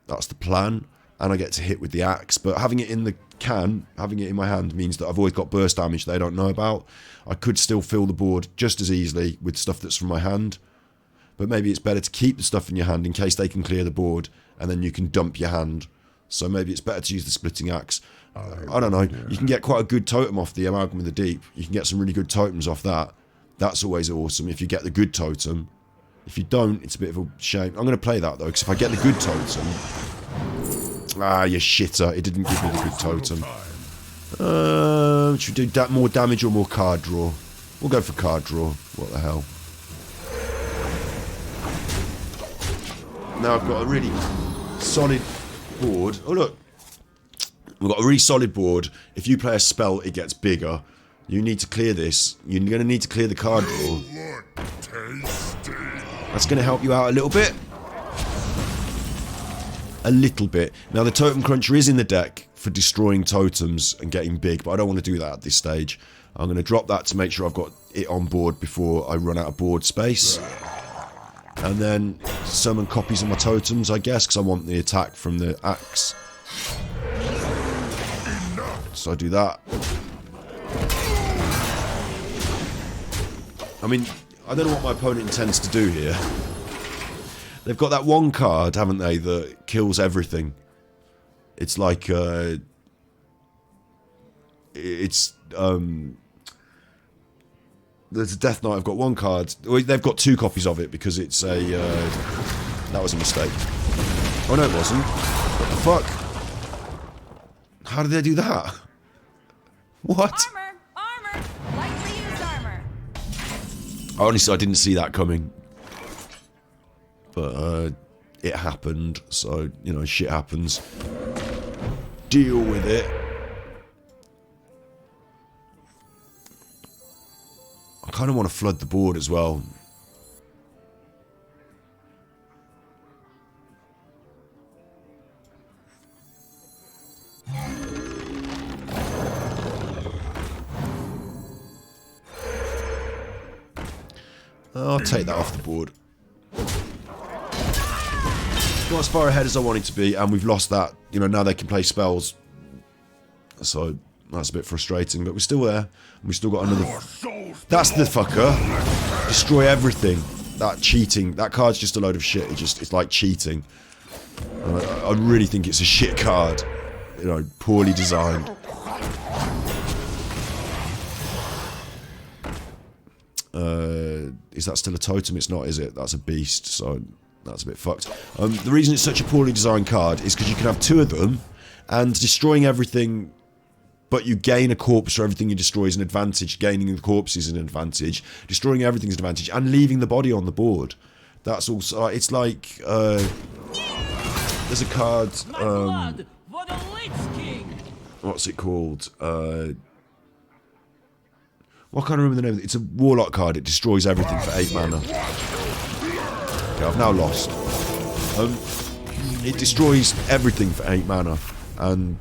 That's the plan. And I get to hit with the axe. But having it in the can, having it in my hand, means that I've always got burst damage they don't know about. I could still fill the board just as easily with stuff that's from my hand. But maybe it's better to keep the stuff in your hand in case they can clear the board, and then you can dump your hand. So maybe it's better to use the splitting axe. I don't know. You can get quite a good totem off the Amalgam of the Deep. You can get some really good totems off that. That's always awesome if you get the good totem. If you don't, it's a bit of a shame. I'm going to play that though, because if I get the good totem... Ah, you shitter. It didn't give me the good totem. Should we do more damage or more card draw? We'll go for card draw. What the hell. Now I've got a really solid board. Oh look, we've got a really solid board. If you play a spell, it gets bigger. You need to clear this. You're going to need to clear the card draw. That's going to help you out a little bit. A little bit. Now the Totem Cruncher is in the deck for destroying totems and getting big, but I don't want to do that at this stage. I'm going to drop that to make sure I've got it on board before I run out of board space. And then summon copies of my totems, I guess, because I want the attack from the axe. So I do that. I mean, I don't know what my opponent intends to do here. They've got that one card, haven't they, that kills everything. It's like, there's a Death Knight. I've got one card. They've got two copies of it because it's a... that was a mistake. Oh, no, it wasn't. What the fuck? How did they do that? What? Armor! Armor! Lightly used armor. Honestly, I didn't see that coming. But, it happened. So, you know, shit happens. Deal with it. I kind of want to flood the board as well. I'll take that off the board. Not as far ahead as I wanted to be, and we've lost that. You know, now they can play spells. So that's a bit frustrating, but we're still there. We've still got another... That's the fucker. Destroy everything. That cheating. That card's just a load of shit. It's like cheating. I really think it's a shit card. You know, poorly designed. Is that still a totem? It's not, is it? That's a beast, so that's a bit fucked. The reason it's such a poorly designed card is because you can have two of them, and destroying everything, but you gain a corpse for everything you destroy is an advantage. Gaining the corpse is an advantage. Destroying everything is an advantage, and leaving the body on the board. That's also... it's like... there's a card... what's it called? Well, I can't remember the name of it. It's a Warlock card. It destroys everything for 8 mana. Okay, I've now lost. It destroys everything for 8 mana. And...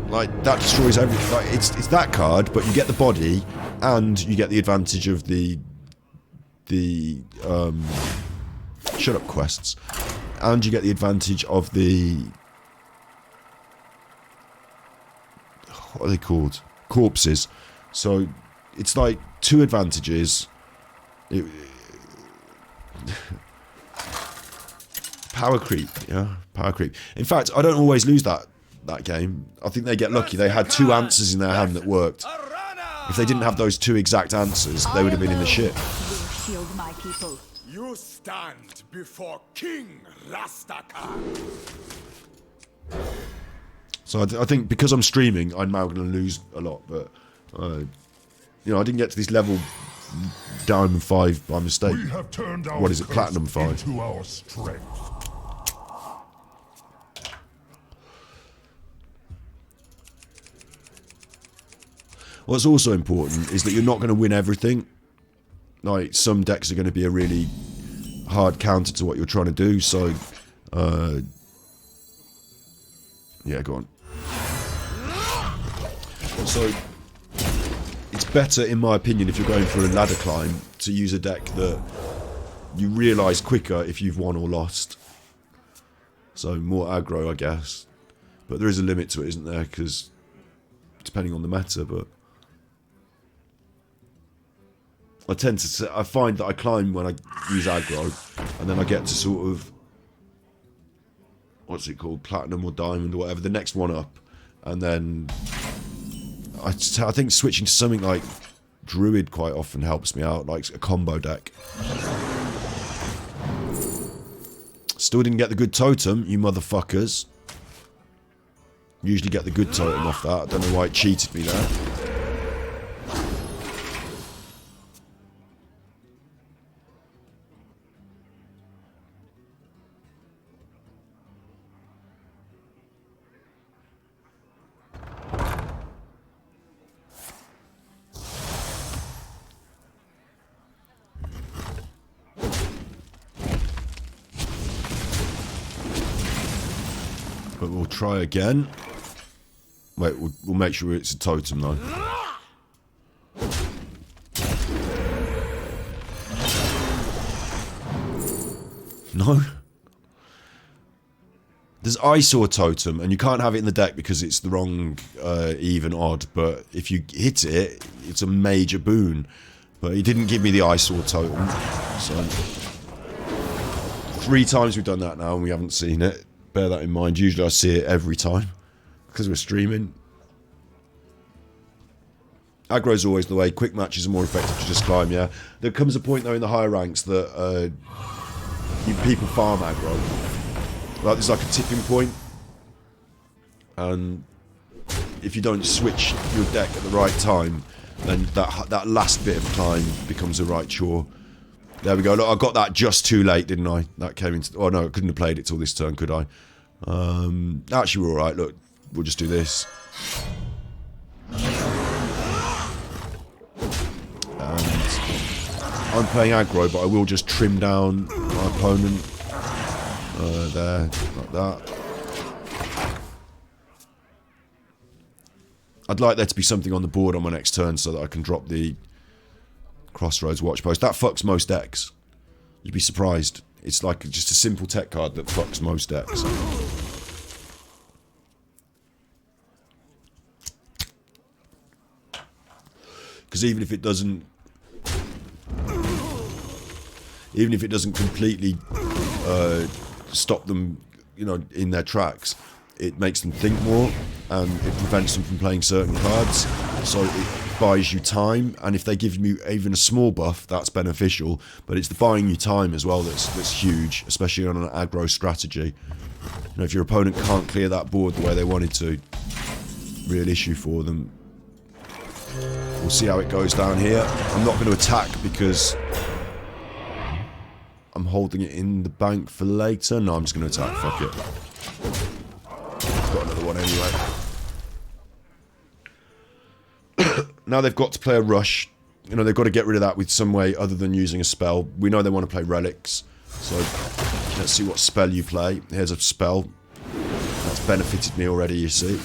like, that destroys everything. Like, it's that card, but you get the body, and you get the advantage of the shut up quests. And you get the advantage of the... what are they called? Corpses. So, it's like 2 advantages. Power creep, yeah? Power creep. In fact, I don't always lose that game. I think they get lucky. They had 2 answers in their hand that worked. If they didn't have those 2 exact answers, they would have been in the shit. Shield my people. You stand before King Rastakhan. So I think because I'm streaming, I'm now going to lose a lot. But you know, I didn't get to this level Diamond 5 by mistake. What is it? Platinum 5. What's also important is that you're not going to win everything. Like, some decks are going to be a really hard counter to what you're trying to do, so... yeah, go on. So, it's better, in my opinion, if you're going for a ladder climb, to use a deck that you realise quicker if you've won or lost. So, more aggro, I guess. But there is a limit to it, isn't there? Because, depending on the meta, but... I find that I climb when I use aggro, and then I get to sort of... what's it called? Platinum or diamond or whatever, the next one up. And then... I think switching to something like Druid quite often helps me out, like a combo deck. Still didn't get the good totem, you motherfuckers. Usually get the good totem off that. I don't know why it cheated me there. But we'll try again. Wait, we'll make sure it's a totem though. No? There's eyesore totem, and you can't have it in the deck because it's the wrong even odd, but if you hit it, it's a major boon. But he didn't give me the eyesore totem, so... 3 times we've done that now and we haven't seen it. Bear that in mind. Usually I see it every time because we're streaming. Aggro's always the way. Quick matches are more effective to just climb, yeah. There comes a point though in the higher ranks that people farm aggro. Like, there's like a tipping point, and if you don't switch your deck at the right time, then that last bit of climb becomes a right chore. There we go. Look, I got that just too late, didn't I? That came into... oh, no, I couldn't have played it till this turn, could I? Actually, we're alright. Look, we'll just do this. And I'm playing aggro, but I will just trim down my opponent. There, like that. I'd like there to be something on the board on my next turn so that I can drop the Crossroads Watch Post. That fucks most decks. You'd be surprised. It's like just a simple tech card that fucks most decks. Because even if it doesn't completely stop them, you know, in their tracks, it makes them think more, and it prevents them from playing certain cards. So it buys you time, and if they give you even a small buff, that's beneficial. But it's the buying you time as well that's huge, especially on an aggro strategy. You know, if your opponent can't clear that board the way they wanted to, real issue for them. We'll see how it goes down here. I'm not going to attack because I'm holding it in the bank for later. No, I'm just going to attack. Fuck it. Got another one anyway. Now they've got to play a rush. You know, they've got to get rid of that with some way other than using a spell. We know they want to play relics. So, let's see what spell you play. Here's a spell. That's benefited me already, you see.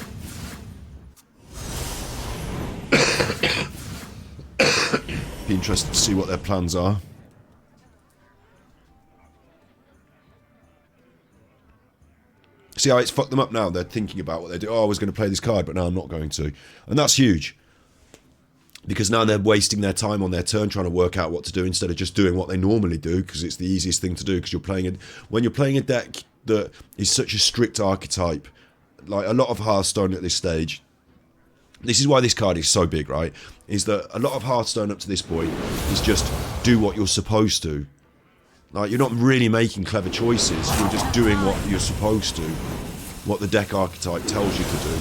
Be interested to see what their plans are. See how it's fucked them up now? They're thinking about what they do. Oh, I was going to play this card, but now I'm not going to. And that's huge. Because now they're wasting their time on their turn trying to work out what to do instead of just doing what they normally do, because it's the easiest thing to do, because when you're playing a deck that is such a strict archetype, like a lot of Hearthstone at this stage, this is why this card is so big, right? Is that a lot of Hearthstone up to this point is just do what you're supposed to. Like, you're not really making clever choices, you're just doing what you're supposed to, what the deck archetype tells you to do.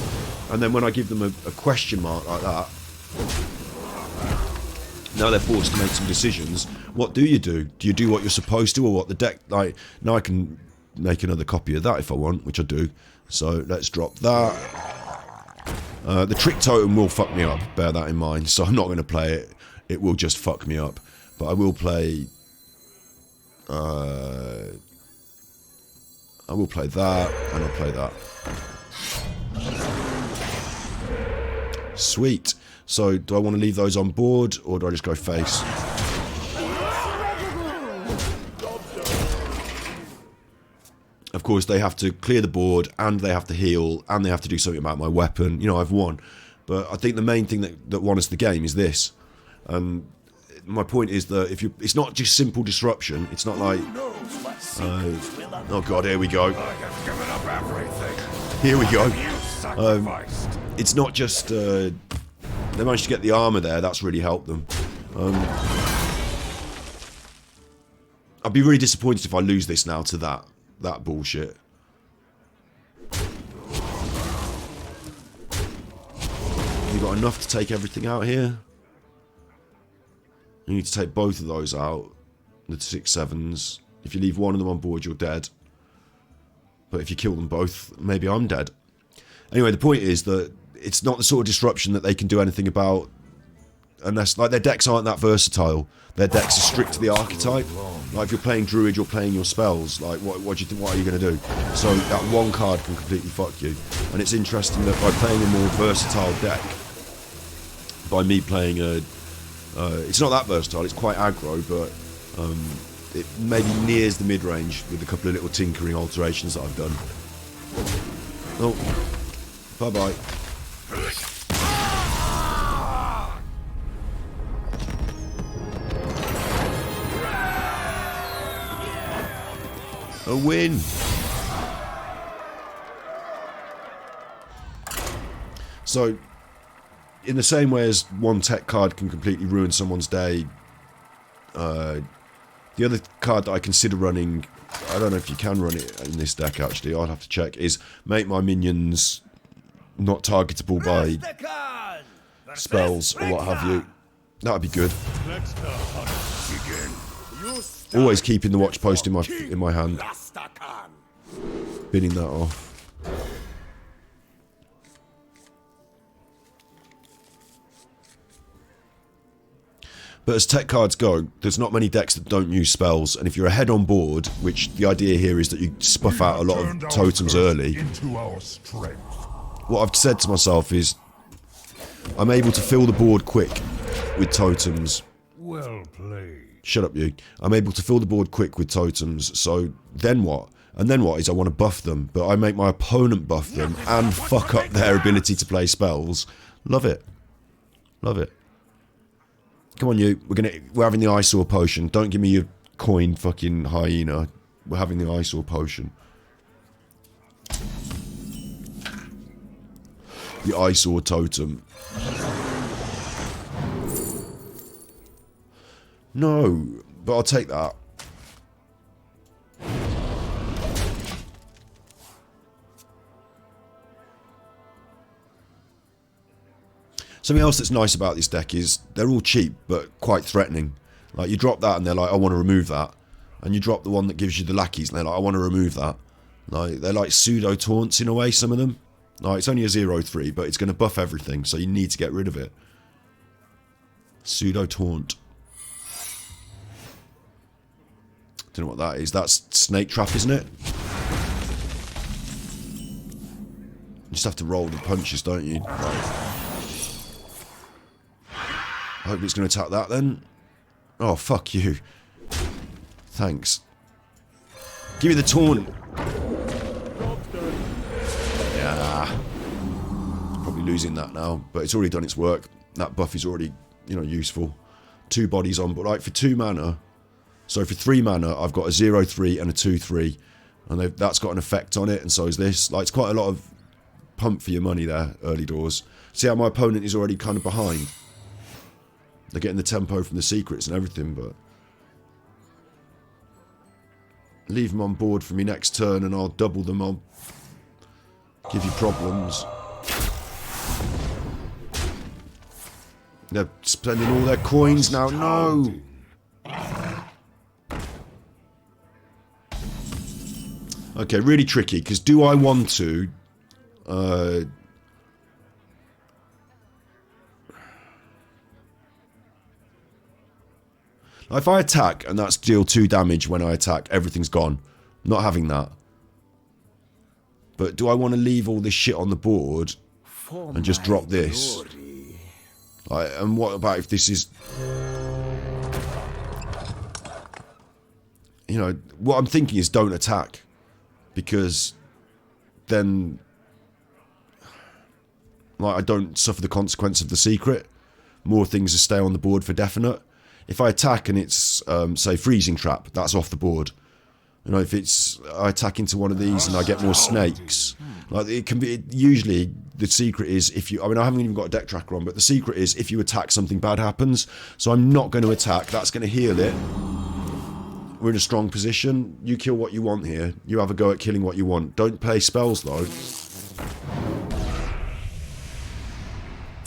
And then when I give them a question mark like that, now they're forced to make some decisions. What do? Do you do what you're supposed to, or what the deck... like, now I can make another copy of that if I want, which I do. So let's drop that. The trick totem will fuck me up, bear that in mind, so I'm not going to play it. It will just fuck me up. But I will play... I will play that, and I'll play that. Sweet. So, do I want to leave those on board, or do I just go face? Of course, they have to clear the board, and they have to heal, and they have to do something about my weapon. You know, I've won. But I think the main thing that won us the game is this. My point is that if you, it's not just simple disruption. It's not like, oh god, here we go. Here we go. It's not just they managed to get the armor there. That's really helped them. I'd be really disappointed if I lose this now to that bullshit. You got enough to take everything out here? You need to take both of those out. The 6/7s. If you leave one of them on board, you're dead. But if you kill them both, maybe I'm dead. Anyway, the point is that it's not the sort of disruption that they can do anything about. Unless, like, their decks aren't that versatile. Their decks are strict to the archetype. Like, if you're playing Druid, you're playing your spells. Like, what do you think? What are you going to do? So that one card can completely fuck you. And it's interesting that by playing a more versatile deck, by me playing a, it's not that versatile. It's quite aggro, but it maybe nears the mid range with a couple of little tinkering alterations that I've done. Oh, bye bye. A win! So, in the same way as one tech card can completely ruin someone's day, the other card that I consider running, I don't know if you can run it in this deck actually, I'd have to check, is make my minions not targetable by spells or what have you. That would be good. Always keeping the watch post in my hand. Binning that off. But as tech cards go, there's not many decks that don't use spells, and if you're ahead on board, which the idea here is that you spuff out a lot of totems early, what I've said to myself is, I'm able to fill the board quick with totems. Well played. Shut up, you. I'm able to fill the board quick with totems, so then what? And then what is I want to buff them, but I make my opponent buff them and fuck up their ability to play spells. Love it. Love it. Come on, you. We're having the eyesore potion. Don't give me your coin, fucking hyena. We're having the eyesore potion. The eyesore totem. No, but I'll take that. Something else that's nice about this deck is they're all cheap, but quite threatening. Like, you drop that and they're like, I want to remove that. And you drop the one that gives you the lackeys and they're like, I want to remove that. Like, they're like pseudo taunts in a way, some of them. Like, it's only a 0/3, but it's going to buff everything, so you need to get rid of it. Pseudo taunt. Don't know what that is. That's snake trap, isn't it? You just have to roll the punches, don't you? Right. I hope it's going to attack that then. Oh, fuck you. Thanks. Give me the taunt. Yeah. Probably losing that now, but it's already done its work. That buff is already, you know, useful. 2 bodies on, but like for 2 mana. So for 3 mana, I've got a 0/3 and a 2/3, and that's got an effect on it, and so is this. Like, it's quite a lot of pump for your money there, early doors. See how my opponent is already kind of behind. They're getting the tempo from the secrets and everything, but leave them on board for me next turn, and I'll double them. I'll give you problems. They're spending all their coins now. No. Okay, really tricky, because do I want to If I attack and that's deal 2 damage when I attack, everything's gone. I'm not having that. But do I want to leave all this shit on the board and just drop this? And what about if this is... You know, what I'm thinking is don't attack. Because then... Like, I don't suffer the consequence of the secret. More things to stay on the board for definite. If I attack and it's, say, freezing trap, that's off the board. You know, if it's I attack into one of these and I get more snakes, like it can be. Usually, the secret is if you. I mean, I haven't even got a deck tracker on, but the secret is if you attack, something bad happens. So I'm not going to attack. That's going to heal it. We're in a strong position. You kill what you want here. You have a go at killing what you want. Don't play spells though.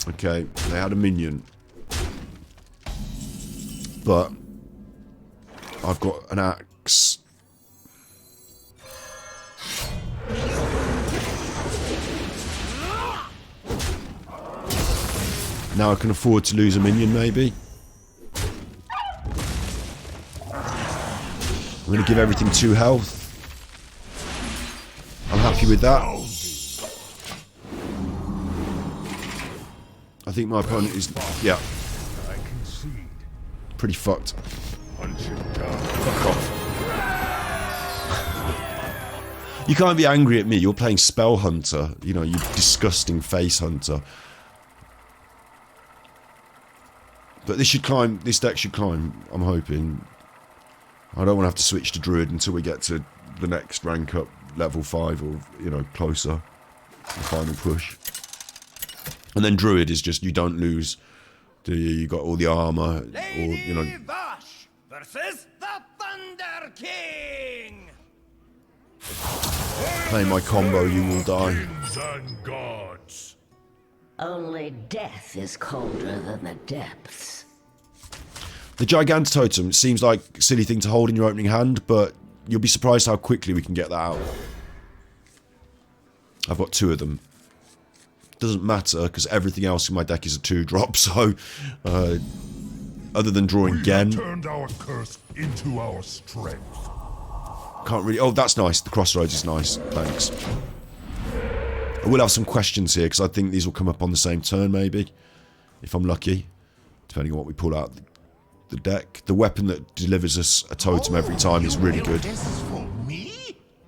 Okay, they had a minion. But I've got an axe. Now I can afford to lose a minion, maybe. I'm going to give everything 2 health. I'm happy with that. I think my opponent is, yeah, pretty fucked. Fuck off. You can't be angry at me. You're playing Spell Hunter. You know, you disgusting face hunter. But this should climb. This deck should climb. I'm hoping. I don't want to have to switch to Druid until we get to the next rank up, level 5 or, you know, closer. The final push. And then Druid is just, you don't lose. You got all the armor, or, you know. Vash versus the Thunder King. Play my combo, you will die. Kings and gods. Only death is colder than the depths. The Gigantotem seems like a silly thing to hold in your opening hand, but you'll be surprised how quickly we can get that out. I've got 2 of them. Doesn't matter, because everything else in my deck is a 2-drop, so... other than drawing Gen... turned our curse into our strength. Can't really... Oh, that's nice. The Crossroads is nice. Thanks. I will have some questions here, because I think these will come up on the same turn, maybe. If I'm lucky. Depending on what we pull out the deck. The weapon that delivers us a totem every time is really good.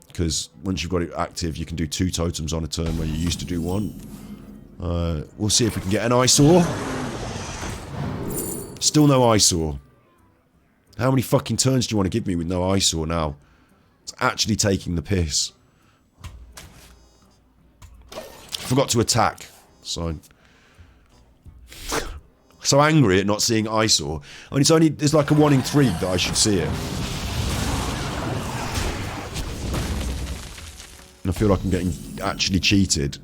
Because once you've got it active, you can do 2 totems on a turn where you used to do 1. We'll see if we can get an eyesore. Still no eyesore. How many fucking turns do you want to give me with no eyesore now? It's actually taking the piss. Forgot to attack. So angry at not seeing eyesore. And it's only, there's like a 1 in 3 that I should see it. And I feel like I'm getting actually cheated.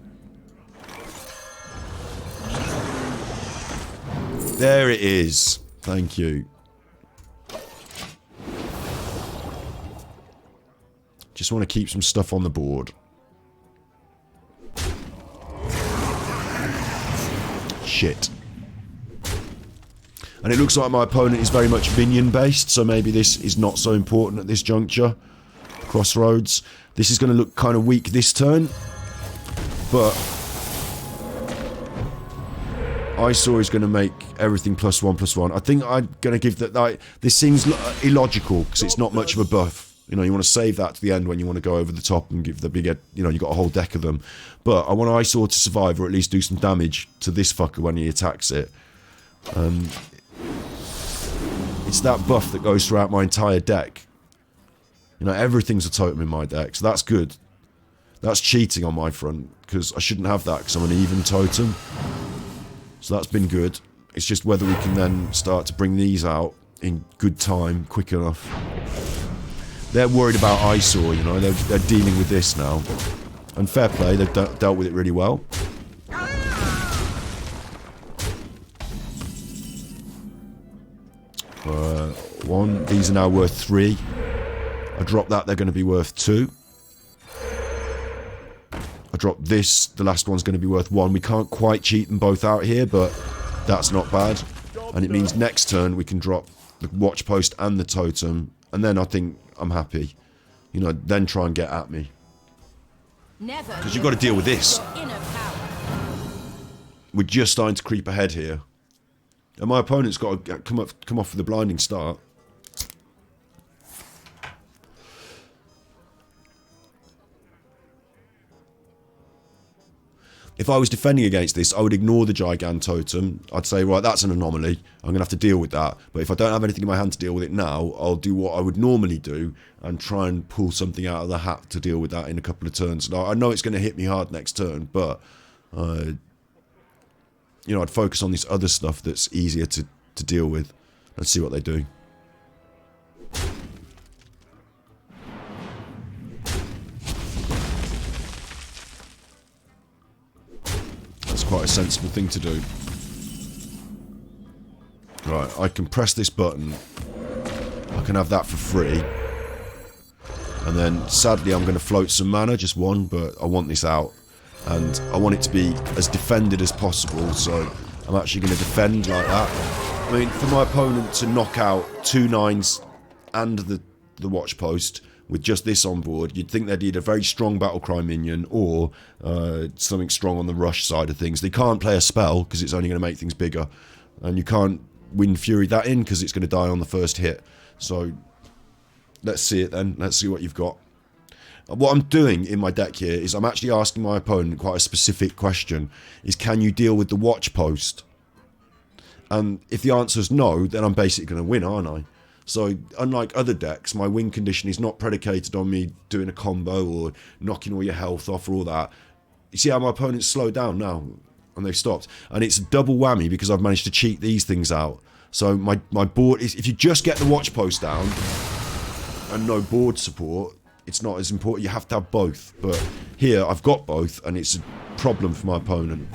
There it is. Thank you. Just want to keep some stuff on the board. Shit. And it looks like my opponent is very much minion based, so maybe this is not so important at this juncture. Crossroads. This is going to look kind of weak this turn. But Eyesore is going to make everything +1/+1. I think I'm going to give that... this seems illogical, because it's not much of a buff. You know, you want to save that to the end when you want to go over the top and give the big... You know, you got a whole deck of them. But I want Eyesore to survive, or at least do some damage to this fucker when he attacks it. It's that buff that goes throughout my entire deck. You know, everything's a totem in my deck, so that's good. That's cheating on my front, because I shouldn't have that, because I'm an even totem. So that's been good. It's just whether we can then start to bring these out in good time, quick enough. They're worried about Eyesore, you know, they're dealing with this now. And fair play, they've dealt with it really well. One, these are now worth 3. I drop that, they're going to be worth 2. I drop this, the last one's going to be worth 1. We can't quite cheat them both out here, but that's not bad. And it means next turn we can drop the watch post and the totem, and then I think I'm happy. You know, then try and get at me. Because you've got to deal with this. We're just starting to creep ahead here. And my opponent's got to come off with a blinding start. If I was defending against this, I would ignore the Gigant Totem. I'd say, right, that's an anomaly. I'm going to have to deal with that. But if I don't have anything in my hand to deal with it now, I'll do what I would normally do and try and pull something out of the hat to deal with that in a couple of turns. Now, I know it's going to hit me hard next turn, but, you know, I'd focus on this other stuff that's easier to deal with. Let's see what they do. Quite a sensible thing to do. Right, I can press this button. I can have that for free. And then, sadly, I'm going to float some mana, just one, but I want this out. And I want it to be as defended as possible, so I'm actually going to defend like that. I mean, for my opponent to knock out 2 9s and the watch post with just this on board, you'd think they'd need a very strong Battlecry minion or something strong on the rush side of things. They can't play a spell because it's only going to make things bigger. And you can't Wind Fury that in because it's going to die on the first hit. So, let's see it then. Let's see what you've got. What I'm doing in my deck here is I'm actually asking my opponent quite a specific question. Is, can you deal with the watch post? And if the answer is no, then I'm basically going to win, aren't I? So, unlike other decks, my win condition is not predicated on me doing a combo or knocking all your health off or all that. You see how my opponent's slowed down now? And they've stopped. And it's a double whammy because I've managed to cheat these things out. So, my board is... If you just get the watch post down and no board support, it's not as important. You have to have both. But here, I've got both, and it's a problem for my opponent.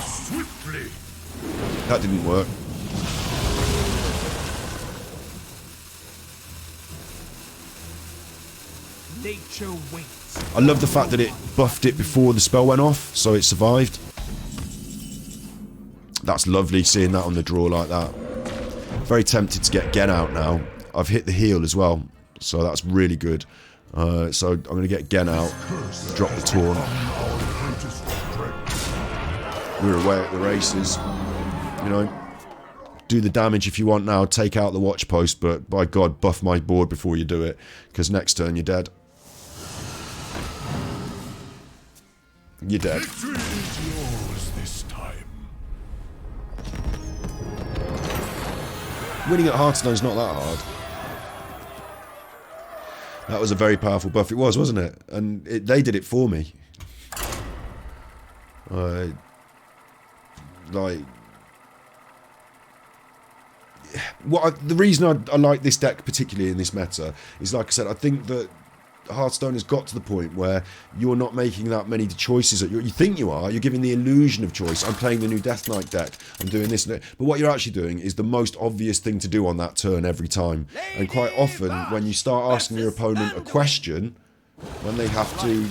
Swiftly. That didn't work. Nature waits. I love the fact that it buffed it before the spell went off, so it survived. That's lovely, seeing that on the draw like that. Very tempted to get Gen out now. I've hit the heal as well, so that's really good. So I'm going to get Gen out, drop the taunt. We're away at the races. You know, do the damage if you want now, take out the watch post, but by God, buff my board before you do it, because next turn you're dead. You're dead. Victory is yours this time. Winning at Hearthstone's not that hard. That was a very powerful buff. It was, wasn't it? And they did it for me. The reason I like this deck particularly in this meta is, like I said, I think that Hearthstone has got to the point where you're not making that many choices. You think you are. You're giving the illusion of choice. I'm playing the new Death Knight deck. I'm doing this and that. But what you're actually doing is the most obvious thing to do on that turn every time. And quite often, when you start asking your opponent a question, when they have to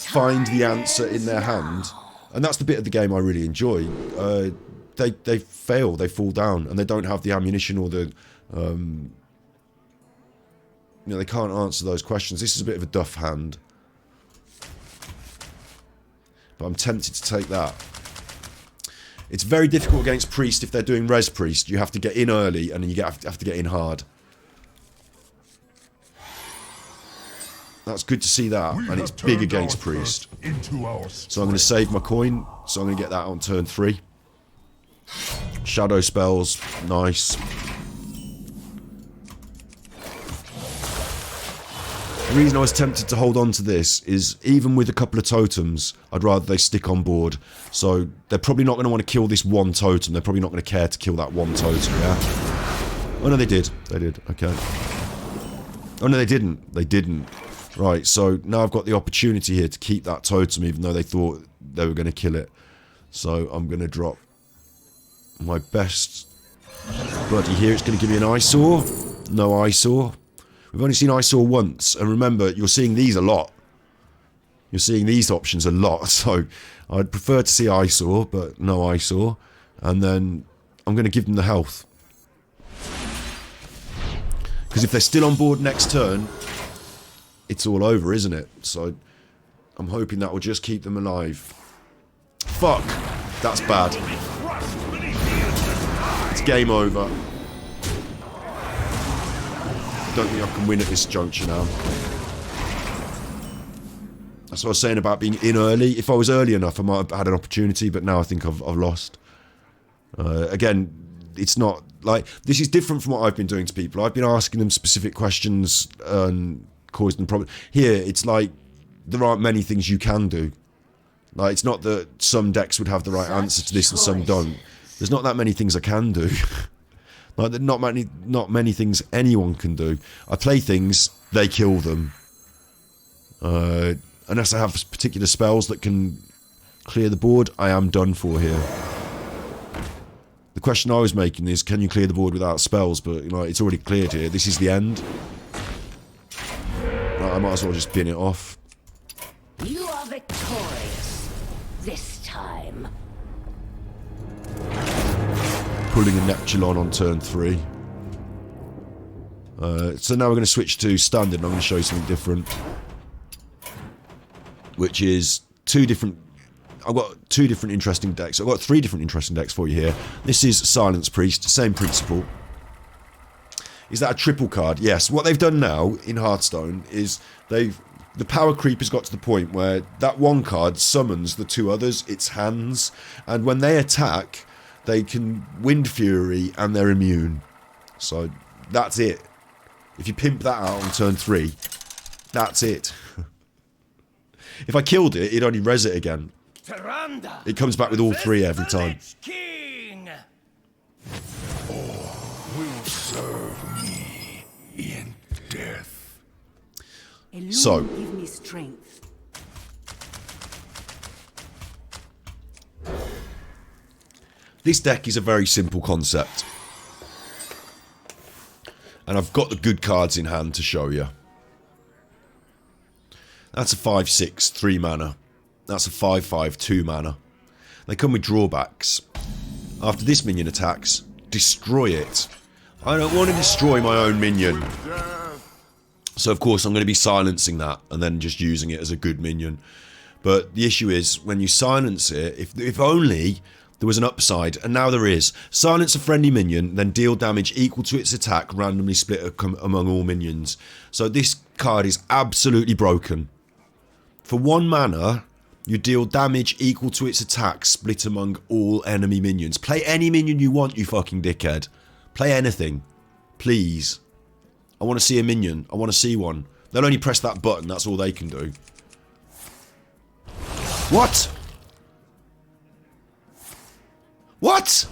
find the answer in their hand, and that's the bit of the game I really enjoy, they fail, they fall down, and they don't have the ammunition or the... you know, they can't answer those questions. This is a bit of a duff hand. But I'm tempted to take that. It's very difficult against Priest if they're doing Res Priest. You have to get in early and then you have to get in hard. That's good to see that. And it's big against Priest. So I'm going to save my coin. So I'm going to get that on turn 3. Shadow spells. Nice. The reason I was tempted to hold on to this is, even with a couple of totems, I'd rather they stick on board. So they're probably not going to want to kill this one totem. They're probably not going to care to kill that one totem, yeah? Oh no, they did. They did, okay. Oh no, they didn't. They didn't. Right, so now I've got the opportunity here to keep that totem, even though they thought they were going to kill it. So I'm going to drop my best buddy here. It's going to give me an eyesore. No eyesore. We've only seen eyesore once, and remember, you're seeing these a lot. You're seeing these options a lot, so I'd prefer to see eyesore, but no eyesore. And then I'm going to give them the health. Because if they're still on board next turn, it's all over, isn't it? So I'm hoping that will just keep them alive. Fuck! That's bad. It's game over. Don't think I can win at this juncture now. That's what I was saying about being in early. If I was early enough, I might have had an opportunity, but now I think I've lost. Again, it's not like this is different from what I've been doing to people. I've been asking them specific questions and causing them problems. Here, it's like there aren't many things you can do. Like it's not that some decks would have the right answer to this and some don't. There's not that many things I can do. Like not many things anyone can do. I play things, they kill them. Unless I have particular spells that can clear the board, I am done for here. The question I was making is, can you clear the board without spells? But it's already cleared here. This is the end. I might as well just bin it off. You are victorious this time. Pulling a Neptulon on turn 3. So now we're going to switch to standard, and I'm going to show you something different. Which is I've got 2 different interesting decks. I've got 3 different interesting decks for you here. This is Silence Priest, same principle. Is that a triple card? Yes. What they've done now in Hearthstone is the power creep has got to the point where that one card summons the 2 others, its hands, and when they attack, they can Wind Fury and they're immune. So that's it. If you pimp that out on turn 3, that's it. If I killed it, it'd only res it again. It comes back with all 3 every time. Will serve me in death. So, give me strength. this deck is a very simple concept. And I've got the good cards in hand to show you. That's a 5/6, 3 mana. That's a 5/5, 2 mana. They come with drawbacks. After this minion attacks, destroy it. I don't want to destroy my own minion. So of course I'm going to be silencing that and then just using it as a good minion. But the issue is, when you silence it, if only there was an upside, and now there is. Silence a friendly minion, then deal damage equal to its attack, randomly split among all minions. So this card is absolutely broken. For 1 mana, you deal damage equal to its attack, split among all enemy minions. Play any minion you want, you fucking dickhead. Play anything. Please. I want to see a minion. I want to see one. They'll only press that button, that's all they can do. What? What?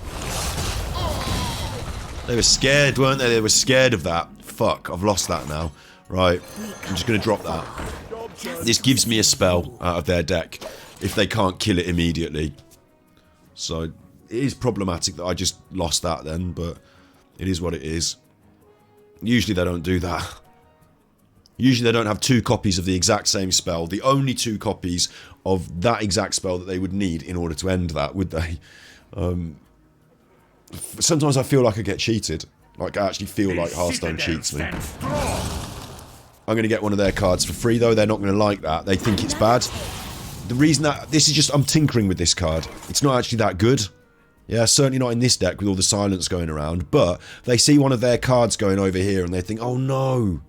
They were scared, weren't they? They were scared of that. Fuck, I've lost that now. Right, I'm just going to drop that. This gives me a spell out of their deck if they can't kill it immediately. So, it is problematic that I just lost that then, but it is what it is. Usually they don't do that. Usually they don't have 2 copies of the exact same spell. The only 2 copies of that exact spell that they would need in order to end that, would they? Sometimes I feel like I get cheated. Like I actually feel like Hearthstone cheats me. I'm going to get one of their cards for free though. They're not going to like that. They think it's bad. The reason that... This is just... I'm tinkering with this card. It's not actually that good. Yeah, certainly not in this deck with all the silence going around. But they see one of their cards going over here and they think, oh no,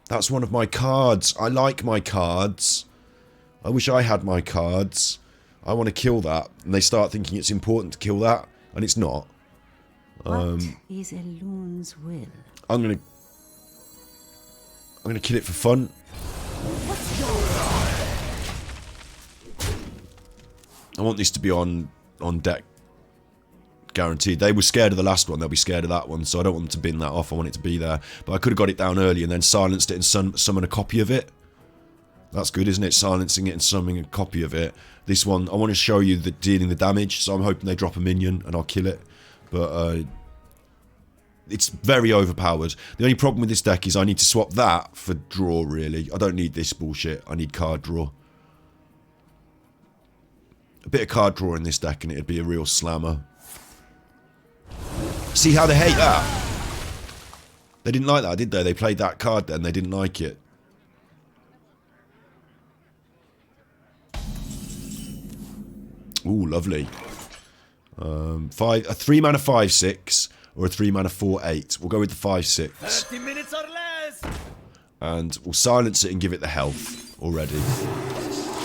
that's one of my cards. I like my cards. I wish I had my cards. I want to kill that. And they start thinking it's important to kill that. And it's not. What is Elun's will? I'm gonna kill it for fun. I want this to be on deck, guaranteed. They were scared of the last one, they'll be scared of that one, so I don't want them to bin that off. I want it to be there. But I could have got it down early and then silenced it and summon a copy of it. That's good, isn't it? Silencing it and summoning a copy of it. This one, I want to show you dealing the damage, so I'm hoping they drop a minion and I'll kill it. But it's very overpowered. The only problem with this deck is I need to swap that for draw, really. I don't need this bullshit. I need card draw. A bit of card draw in this deck and it'd be a real slammer. See how they hate that? They didn't like that, did they? They played that card then, they didn't like it. Ooh, lovely. A 3 mana 5/6 or a 3 mana 4/8. We'll go with the 5/6. 30 minutes or less. And we'll silence it and give it the health already.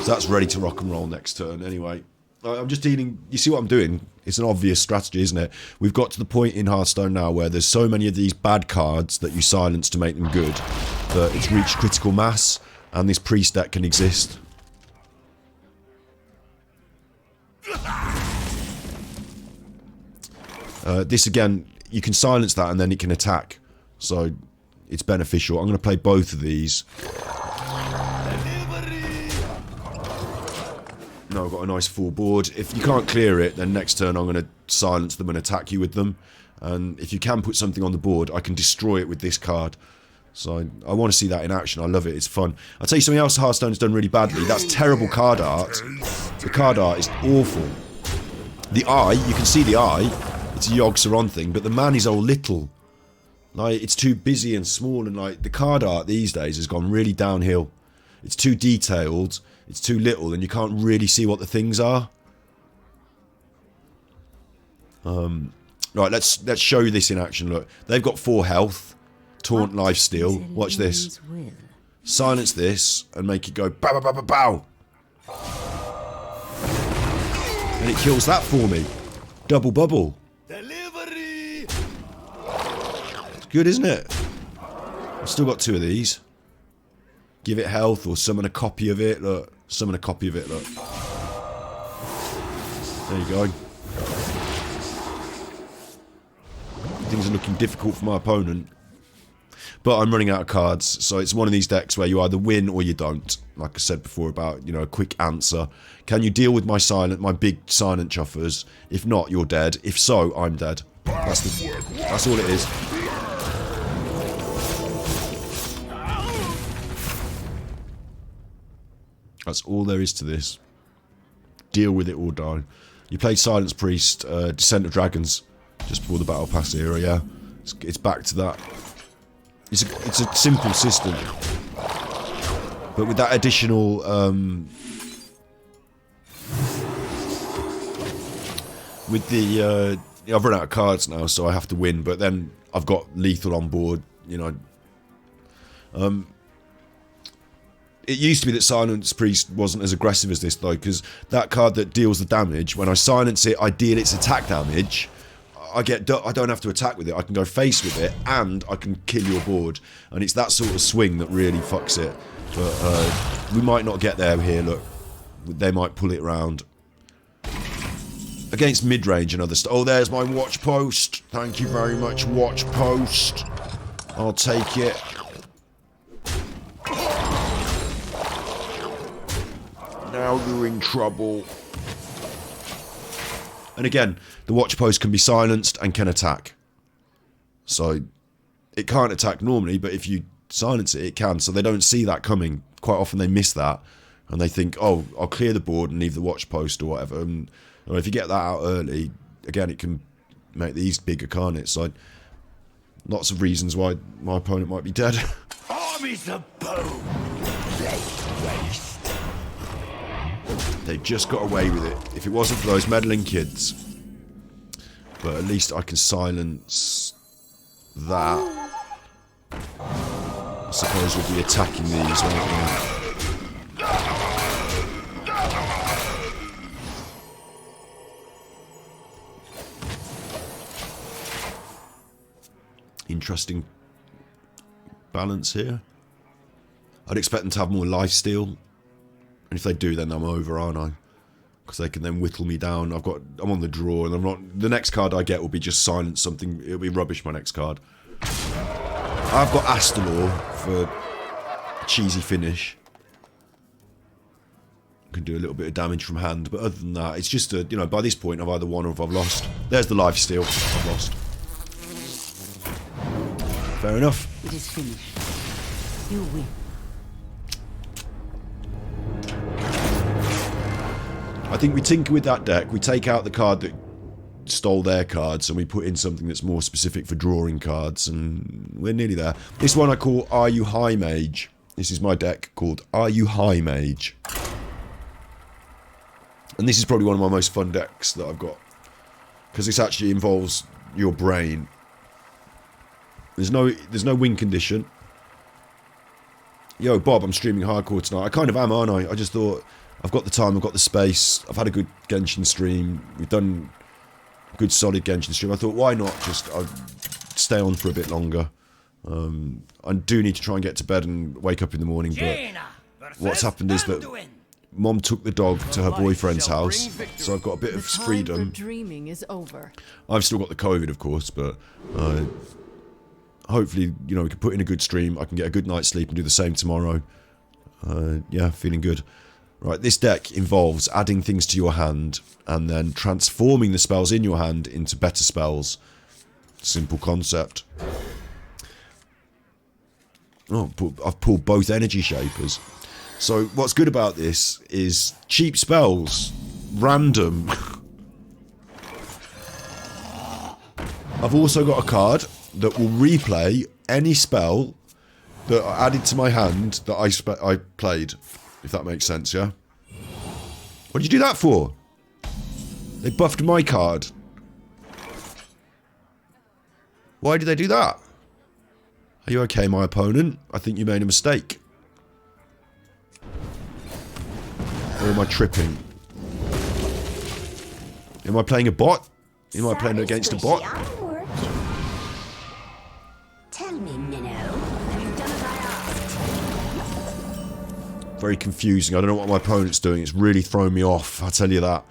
So that's ready to rock and roll next turn. Anyway, I'm just dealing. You see what I'm doing? It's an obvious strategy, isn't it? We've got to the point in Hearthstone now where there's so many of these bad cards that you silence to make them good that it's reached critical mass, and this priest deck can exist. This again, you can silence that and then it can attack, so it's beneficial. I'm going to play both of these. No, I've got a nice full board. If you can't clear it, then next turn I'm going to silence them and attack you with them. And if you can put something on the board, I can destroy it with this card. So I want to see that in action. I love it. It's fun. I'll tell you something else Hearthstone's done really badly. That's terrible card art. The card art is awful. The eye, you can see the eye. It's a Yogg-Saron thing, but the man is all little. Like, it's too busy and small, and like the card art these days has gone really downhill. It's too detailed, it's too little, and you can't really see what the things are. Right, let's show you this in action. Look, they've got 4 health, taunt, lifesteal. Watch this. Silence this and make it go bow bow bow bow bow, and it kills that for me. Double bubble. Delivery. It's good, isn't it? I've still got 2 of these. Give it health or summon a copy of it. Look, summon a copy of it. Look. There you go. Things are looking difficult for my opponent. But I'm running out of cards, so it's one of these decks where you either win or you don't. Like I said before about, you know, a quick answer. Can you deal with my big silent chuffers? If not, you're dead. If so, I'm dead. That's all it is. That's all there is to this. Deal with it or die. You played Silence Priest, Descent of Dragons, just before the Battle Pass era, yeah? It's back to that. It's a simple system. But with that additional... with the... I've run out of cards now, so I have to win, but then I've got lethal on board, you know. It used to be that Silence Priest wasn't as aggressive as this, though, because that card that deals the damage, when I silence it, I deal its attack damage. I don't have to attack with it. I can go face with it, and I can kill your board. And it's that sort of swing that really fucks it. But we might not get there here. Look, they might pull it around against mid-range and other stuff. Oh, there's my watch post. Thank you very much, watch post. I'll take it. Now you're in trouble. And again, the watch post can be silenced and can attack. So it can't attack normally, but if you silence it, it can. So they don't see that coming. Quite often they miss that. And they think, oh, I'll clear the board and leave the watch post or whatever. And if you get that out early, again, it can make these bigger, can't it? So lots of reasons why my opponent might be dead. Armies of bone. Waste. They just got away with it. If it wasn't for those meddling kids. But at least I can silence that. I suppose we'll be attacking these, won't we? Interesting balance here. I'd expect them to have more lifesteal. And if they do, then I'm over, aren't I? Because they can then whittle me down. I'm on the draw, and I'm not. The next card I get will be just silence something. It'll be rubbish. My next card. I've got Astalor for a cheesy finish. Can do a little bit of damage from hand, but other than that, it's just a, you know, by this point I've either won or I've lost. There's the lifesteal. I've lost. Fair enough. It is finished. You win. I think we tinker with that deck. We take out the card that stole their cards and we put in something that's more specific for drawing cards, and we're nearly there. This one I call Are You High Mage. This is my deck called Are You High Mage. And this is probably one of my most fun decks that I've got, because this actually involves your brain. There's no win condition. Yo, Bob, I'm streaming hardcore tonight. I kind of am, aren't I? I just thought, I've got the time, I've got the space, I've had a good Genshin stream, we've done a good solid Genshin stream. I thought, why not just stay on for a bit longer. I do need to try and get to bed and wake up in the morning, but what's happened is that Mom took the dog to her boyfriend's house, so I've got a bit of freedom. Dreaming is over. I've still got the COVID, of course, but hopefully, you know, we can put in a good stream. I can get a good night's sleep and do the same tomorrow. Yeah, feeling good. Right, this deck involves adding things to your hand and then transforming the spells in your hand into better spells. Simple concept. Oh, I've pulled both energy shapers. So what's good about this is cheap spells. Random. I've also got a card that will replay any spell that I added to my hand that I played. If that makes sense, yeah? What did you do that for? They buffed my card. Why did they do that? Are you okay, my opponent? I think you made a mistake. Or am I tripping? Am I playing a bot? Am I playing against a bot? Tell me, Minnow, have you done as I asked? Very confusing. I don't know what my opponent's doing. It's really thrown me off, I'll tell you that.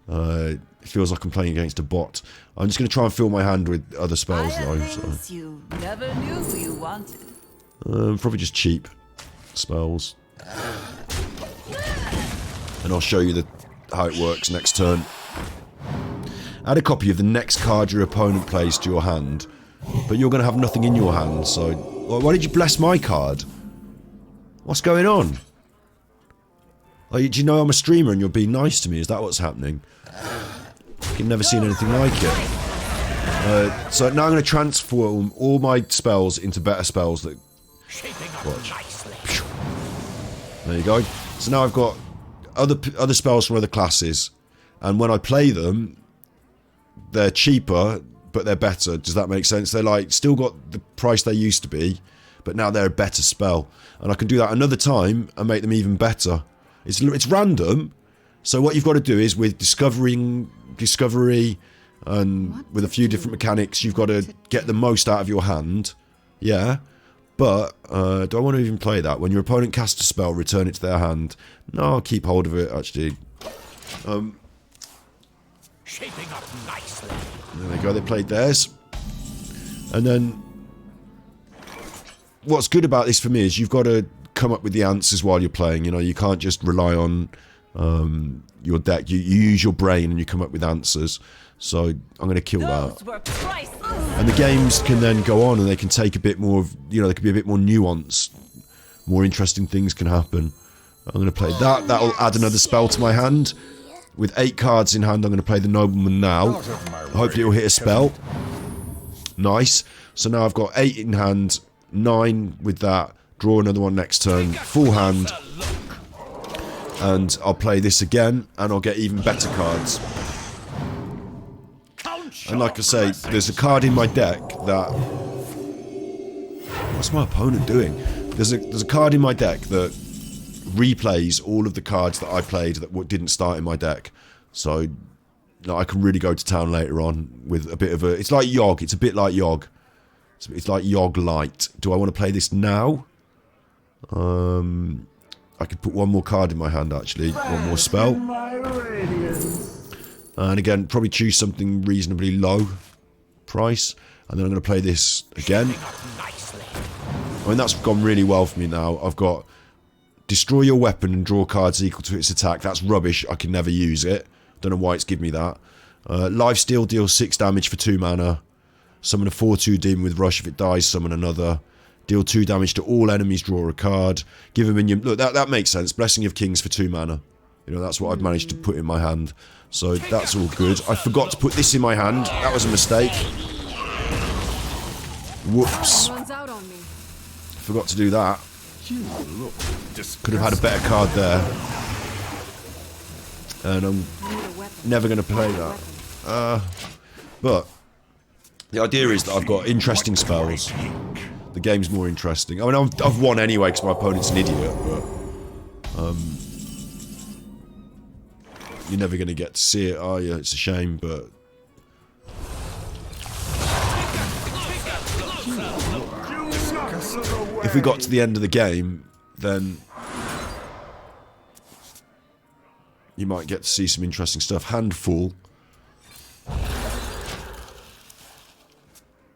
It feels like I'm playing against a bot. I'm just going to try and fill my hand with other spells, though. So. You never knew you wanted. Probably just cheap spells. And I'll show you how it works next turn. Add a copy of the next card your opponent plays to your hand, but you're going to have nothing in your hand, so... Why did you bless my card? What's going on? Like, do you know I'm a streamer and you're being nice to me? Is that what's happening? I've never seen anything like it. So now I'm going to transform all my spells into better spells that... Watch. There you go. So now I've got other spells from other classes, and when I play them, they're cheaper, but they're better. Does that make sense? They're like, still got the price they used to be, but now they're a better spell. And I can do that another time and make them even better. It's random. So what you've got to do is, with discovery, and with a few different mechanics, you've got to get the most out of your hand. Yeah. But, do I want to even play that? When your opponent casts a spell, return it to their hand. No, I'll keep hold of it, actually. Shaping up nicely. There they go, they played theirs. And then, what's good about this for me is you've got to come up with the answers while you're playing. You know, you can't just rely on your deck. You use your brain and you come up with answers. So I'm going to kill that. And the games can then go on and they can take a bit more of, you know, there can be a bit more nuance. More interesting things can happen. I'm going to play that. That'll add another spell to my hand. With 8 cards in hand, I'm going to play the Nobleman now. Hopefully it'll hit a spell. Nice. So now I've got 8 in hand, 9 with that. Draw another one next turn. Full hand. And I'll play this again, and I'll get even better cards. And like I say, there's a card in my deck that... What's my opponent doing? There's a card in my deck that replays all of the cards that I played that didn't start in my deck. So I can really go to town later on with a bit of a... It's like Yogg. It's a bit like Yogg. It's like Yogg Light. Do I want to play this now? I could put one more card in my hand, actually. One more spell. And again, probably choose something reasonably low price. And then I'm going to play this again. I mean, that's gone really well for me now. I've got destroy your weapon and draw cards equal to its attack. That's rubbish. I can never use it. Don't know why it's given me that. Lifesteal deals 6 damage for 2 mana. Summon a 4/2 demon with rush. If it dies, summon another. Deal 2 damage to all enemies, draw a card. Give a minion... Look, that makes sense. Blessing of Kings for 2 mana. You know, that's what I've managed to put in my hand. So that's all good. I forgot to put this in my hand. That was a mistake. Whoops. Forgot to do that. Could have had a better card there. And I'm never going to play that. But the idea is that I've got interesting spells. The game's more interesting. I mean, I've won anyway because my opponent's an idiot, but you're never going to get to see it, are you? It's a shame, but if we got to the end of the game, then you might get to see some interesting stuff. Handful.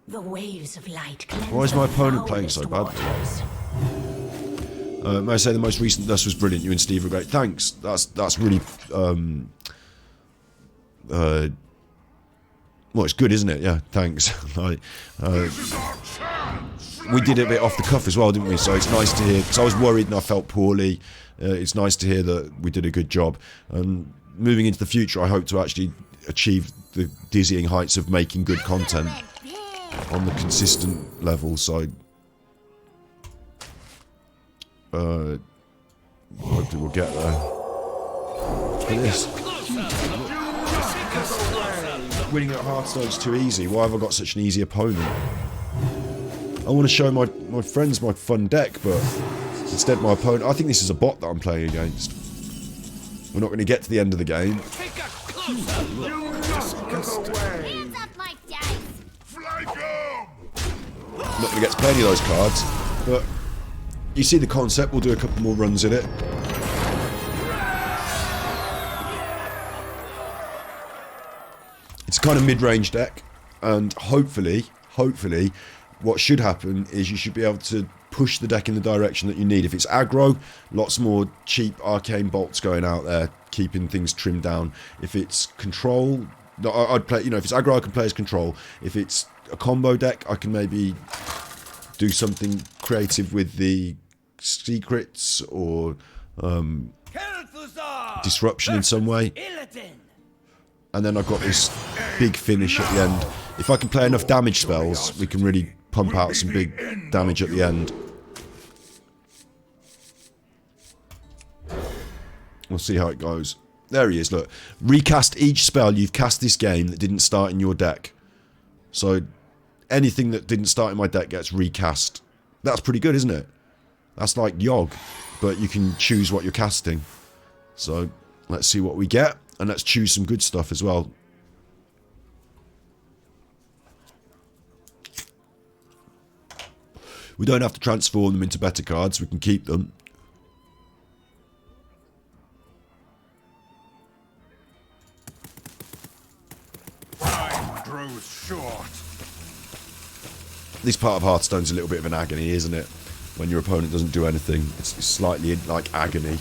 The waves of light. Why is my opponent playing so badly? May I say the most recent thus was brilliant. You and Steve were great. Thanks. That's really well, it's good, isn't it? Yeah, thanks. Like, we did it a bit off the cuff as well, didn't we? So it's nice to hear, because I was worried and I felt poorly. It's nice to hear that we did a good job. And moving into the future, I hope to actually achieve the dizzying heights of making good content on the consistent level. So hopefully we'll get there. Look at this. Winning at Hearthstone's too easy. Why have I got such an easy opponent? I want to show my friends my fun deck, but instead my opponent... I think this is a bot that I'm playing against. We're not going to get to the end of the game. Hands up, my dice. I'm not going to get to play any of those cards, but you see the concept. We'll do a couple more runs in it. It's a kind of mid-range deck, and hopefully, what should happen is you should be able to push the deck in the direction that you need. If it's aggro, lots more cheap arcane bolts going out there, keeping things trimmed down. If it's control, I'd play, you know, if it's aggro, I can play as control. If it's a combo deck, I can maybe do something creative with the secrets or disruption in some way. And then I've got this big finish at the end. If I can play enough damage spells, we can really pump out some big damage at the end. We'll see how it goes. There he is, look. Recast each spell you've cast this game that didn't start in your deck. So anything that didn't start in my deck gets recast. That's pretty good, isn't it? That's like Yogg, but you can choose what you're casting. So let's see what we get, and let's choose some good stuff as well. We don't have to transform them into better cards, we can keep them. Time grows short. This part of Hearthstone's a little bit of an agony, isn't it? When your opponent doesn't do anything, it's slightly like agony.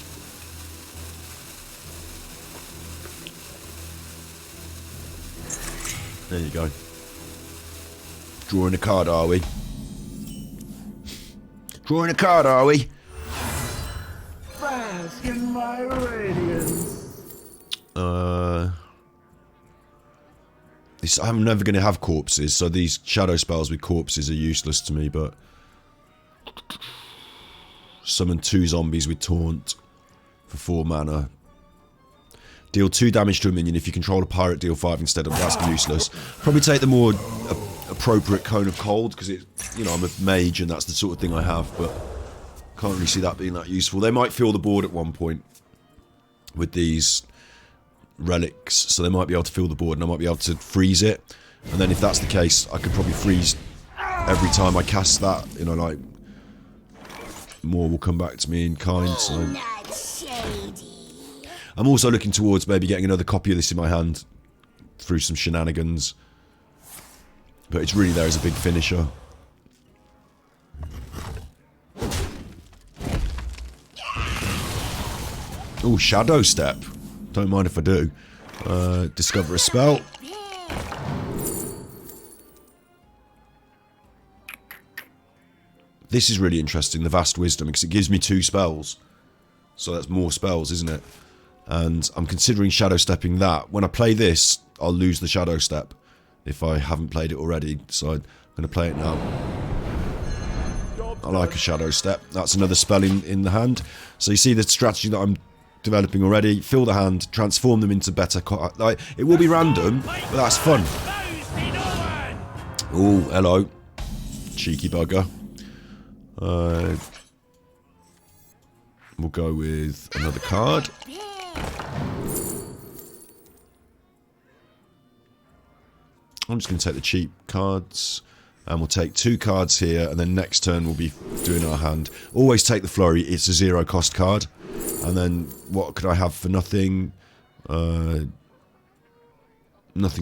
There you go. Drawing a card, are we? Drawing a card, are we? Bask in my radiance. I'm never going to have corpses, so these shadow spells with corpses are useless to me, but... Summon 2 zombies with taunt for 4 mana. Deal 2 damage to a minion. If you control a pirate, deal 5 instead of... That's useless. Probably take the more appropriate Cone of Cold, because it, you know, I'm a mage and that's the sort of thing I have, but can't really see that being that useful. They might fill the board at one point with these relics, so they might be able to fill the board and I might be able to freeze it, and then if that's the case I could probably freeze every time I cast that, you know, like more will come back to me in kind. So I'm also looking towards maybe getting another copy of this in my hand through some shenanigans, but it's really there as a big finisher. Oh, Shadow Step. Don't mind if I do. Discover a spell. This is really interesting, the Vast Wisdom, because it gives me 2 spells. So that's more spells, isn't it? And I'm considering shadow stepping that. When I play this, I'll lose the shadow step if I haven't played it already. So I'm going to play it now. I like a shadow step. That's another spell in the hand. So you see the strategy that I'm developing already. Fill the hand, transform them into better... Like, it will be random, but that's fun. Oh, hello. Cheeky bugger. We'll go with another card. I'm just going to take the cheap cards. And we'll take 2 cards here. And then next turn we'll be doing our hand. Always take the flurry. It's a 0 cost card. And then what could I have for nothing? Nothing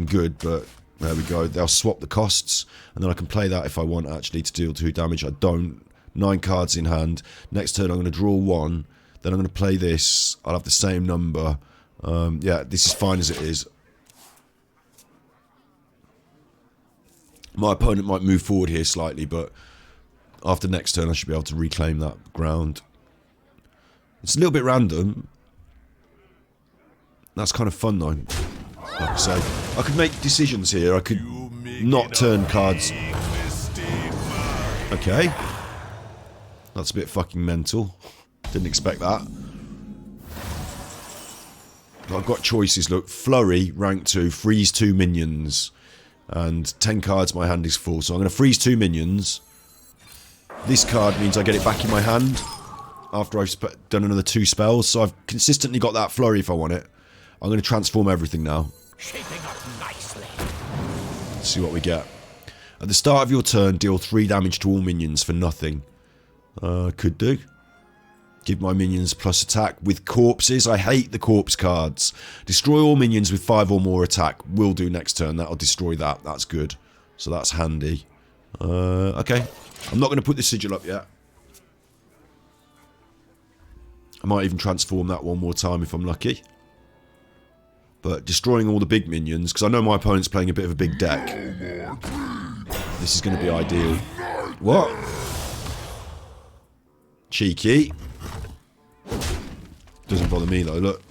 good, but there we go. They'll swap the costs. And then I can play that if I want actually to deal 2 damage. I don't. 9 cards in hand. Next turn I'm going to draw 1. Then I'm going to play this. I'll have the same number. Yeah, this is fine as it is. My opponent might move forward here slightly, but after next turn I should be able to reclaim that ground. It's a little bit random. That's kind of fun though. Like I say, I could make decisions here. I could not turn cards. Okay. That's a bit fucking mental. Didn't expect that. I've got choices, look. Flurry, rank 2, freeze 2 minions. And 10 cards, my hand is full. So I'm going to freeze 2 minions. This card means I get it back in my hand after I've done another 2 spells. So I've consistently got that flurry if I want it. I'm going to transform everything now. Shaping up nicely. Let's see what we get. At the start of your turn, deal 3 damage to all minions for nothing. Could do. Give my minions plus attack with corpses. I hate the corpse cards. Destroy all minions with 5 or more attack. Will do next turn. That'll destroy that. That's good. So that's handy. Okay. I'm not going to put the sigil up yet. I might even transform that one more time if I'm lucky. But destroying all the big minions, because I know my opponent's playing a bit of a big deck. This is going to be ideal. What? Cheeky. Doesn't bother me though, look.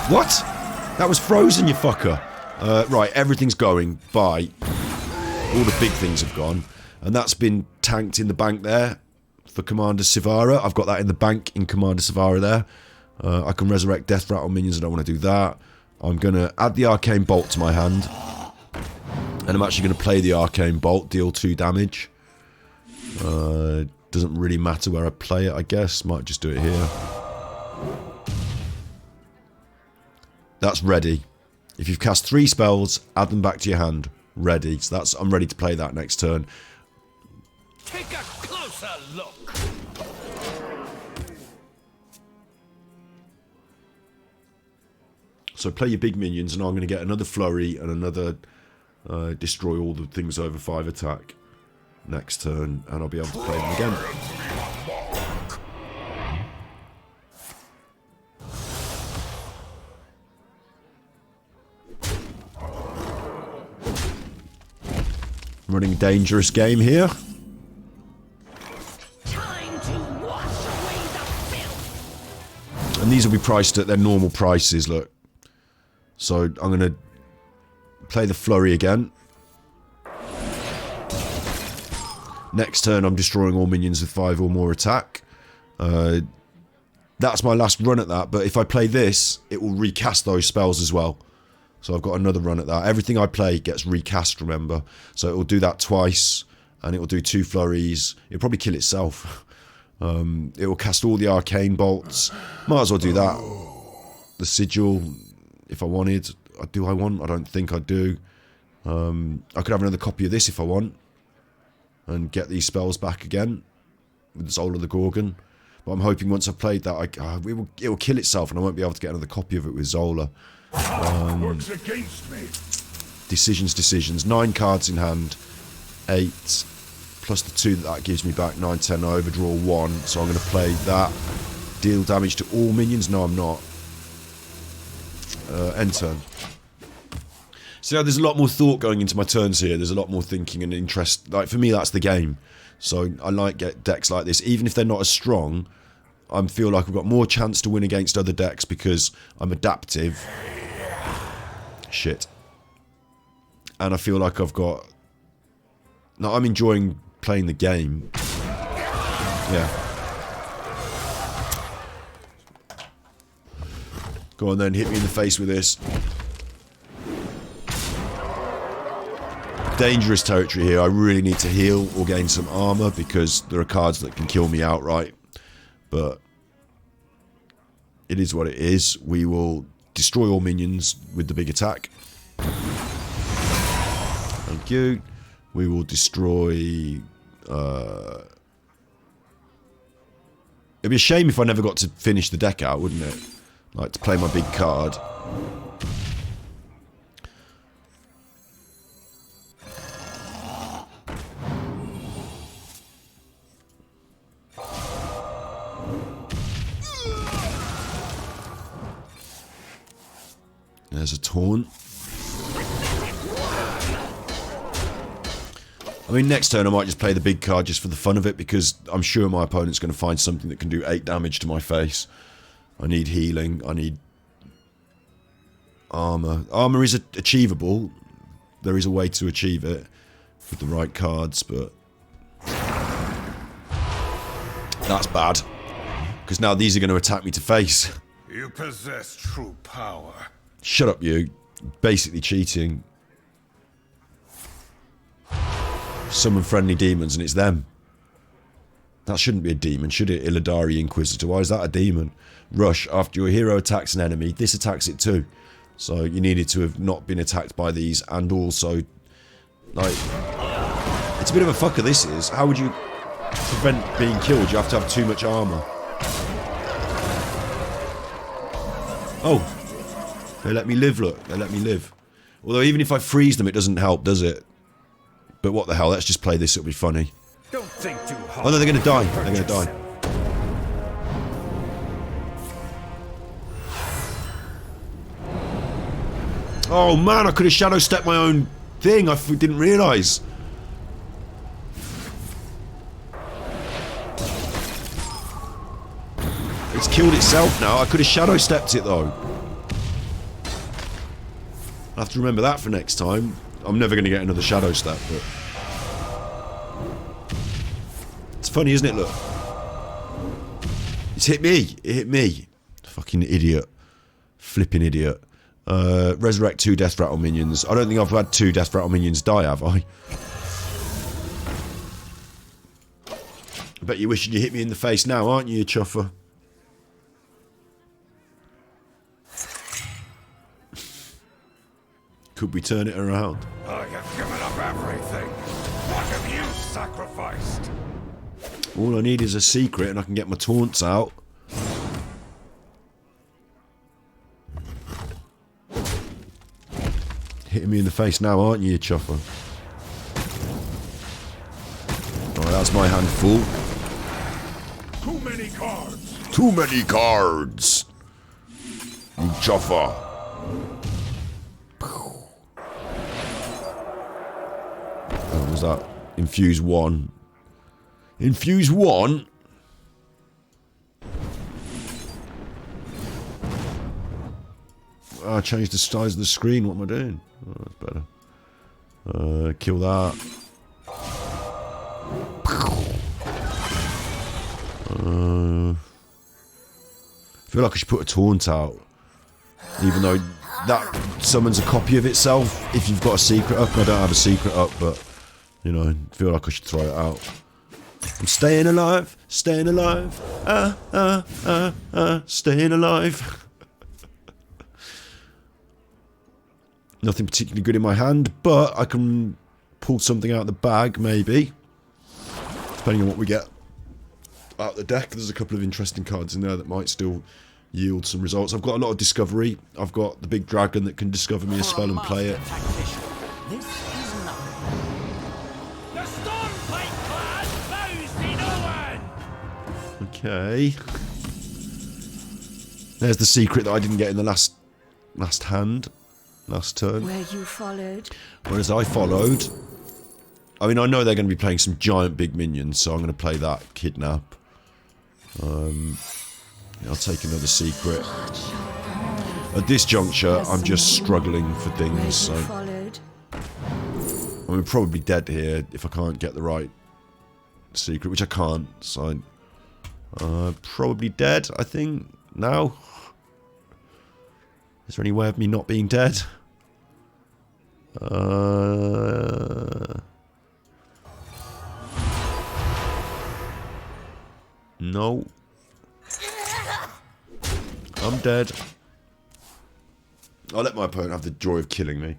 What? That was frozen, you fucker. Right, everything's going. Bye. All the big things have gone. And that's been tanked in the bank there for Commander Sivara. I've got that in the bank in Commander Sivara there. I can resurrect Death Rattle minions. I don't want to do that. I'm going to add the Arcane Bolt to my hand. And I'm actually going to play the Arcane Bolt, deal 2 damage. Doesn't really matter where I play it, I guess. Might just do it here. That's ready. If you've cast 3 spells, add them back to your hand. Ready. So that's I'm ready to play that next turn. Take a closer look. So play your big minions, and I'm going to get another flurry and another destroy all the things over 5 attack next turn, and I'll be able to play them again. Running a dangerous game here. And these will be priced at their normal prices, look. So I'm going to play the flurry again. Next turn I'm destroying all minions with 5 or more attack. That's my last run at that, but if I play this, it will recast those spells as well. So I've got another run at that. Everything I play gets recast, remember. So it will do that twice, and it will do 2 flurries. It'll probably kill itself. It will cast all the arcane bolts. Might as well do that. The sigil, if I wanted. Do I want? I don't think I do. I could have another copy of this if I want. And get these spells back again. With Zola the Gorgon. But I'm hoping once I've played that, it will kill itself, and I won't be able to get another copy of it with Zola. Works against me. Decisions. 9 cards in hand. 8. Plus the 2 that gives me back. 9, 10. I overdraw 1. So I'm going to play that. Deal damage to all minions. No, I'm not. End turn. So there's a lot more thought going into my turns here. There's a lot more thinking and interest. Like, for me, that's the game. So I like decks like this. Even if they're not as strong, I feel like I've got more chance to win against other decks because I'm adaptive. Shit. And I feel like I've got... No, I'm enjoying playing the game. Yeah. Go on then, hit me in the face with this. Dangerous territory here. I really need to heal or gain some armor because there are cards that can kill me outright. But it is what it is. We will destroy all minions with the big attack. Thank you. We will destroy... It'd be a shame if I never got to finish the deck out, wouldn't it? Like, to play my big card. There's a taunt. I mean, next turn I might just play the big card just for the fun of it, because I'm sure my opponent's going to find something that can do 8 damage to my face. I need healing. I need armor. Armor is achievable. There is a way to achieve it with the right cards, but that's bad. Because now these are going to attack me to face. You possess true power. Shut up, you. Basically cheating. Summon friendly demons and it's them. That shouldn't be a demon, should it? Illidari Inquisitor. Why is that a demon? Rush. After your hero attacks an enemy, this attacks it too. So you needed to have not been attacked by these, and also, like, it's a bit of a fucker this is. How would you prevent being killed? You have to have too much armor. Oh. They let me live, look. They let me live. Although even if I freeze them, it doesn't help, does it? But what the hell, let's just play this, it'll be funny. Don't think too hard. Oh no, they're gonna die. They're gonna die. Oh man, I could have shadow stepped my own thing. I didn't realise. It's killed itself now. I could have shadow stepped it though. I have to remember that for next time. I'm never going to get another shadow step, but it's funny, isn't it? Look, it's hit me. It hit me. Fucking idiot. Flipping idiot. Resurrect 2 Death Rattle minions. I don't think I've had 2 Death Rattle minions die, have I? I bet you're wishing you hit me in the face now, aren't you, you chuffer? Could we turn it around? I have given up everything. What have you sacrificed? All I need is a secret and I can get my taunts out. Hitting me in the face now, aren't you, chuffer? Alright, that's my hand full. Too many cards. Too many cards. You chuffer. What was that? Infuse 1. Infuse 1? I changed the size of the screen. What am I doing? Oh, that's better. Kill that. I feel like I should put a taunt out. Even though that summons a copy of itself if you've got a secret up. I don't have a secret up, but, you know, I feel like I should throw it out. I'm staying alive, staying alive, staying alive. Nothing particularly good in my hand, but I can pull something out of the bag, maybe. Depending on what we get out the deck. There's a couple of interesting cards in there that might still yield some results. I've got a lot of discovery. I've got the big dragon that can discover me a spell and play it. This is nothing. The Stormplate clan bows to no one. Okay. There's the secret that I didn't get in the last hand. Last turn. Where you followed. Whereas I followed. I mean, I know they're going to be playing some giant big minions, so I'm going to play that. Kidnap. I'll take another secret. At this juncture, I'm just struggling for things, so... I'm probably dead here if I can't get the right secret, which I can't, so... probably dead, I think, now. Is there any way of me not being dead? No. I'm dead. I'll let my opponent have the joy of killing me.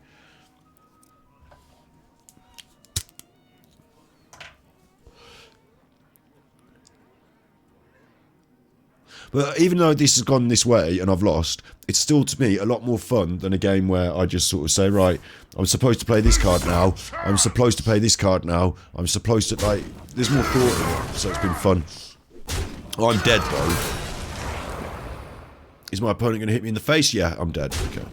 But even though this has gone this way and I've lost, it's still, to me, a lot more fun than a game where I just sort of say, right, I'm supposed to play this card now, I'm supposed to play this card now, I'm supposed to, like, there's more thought in it, so it's been fun. Oh, I'm dead, though. Is my opponent going to hit me in the face? Yeah, I'm dead. Okay.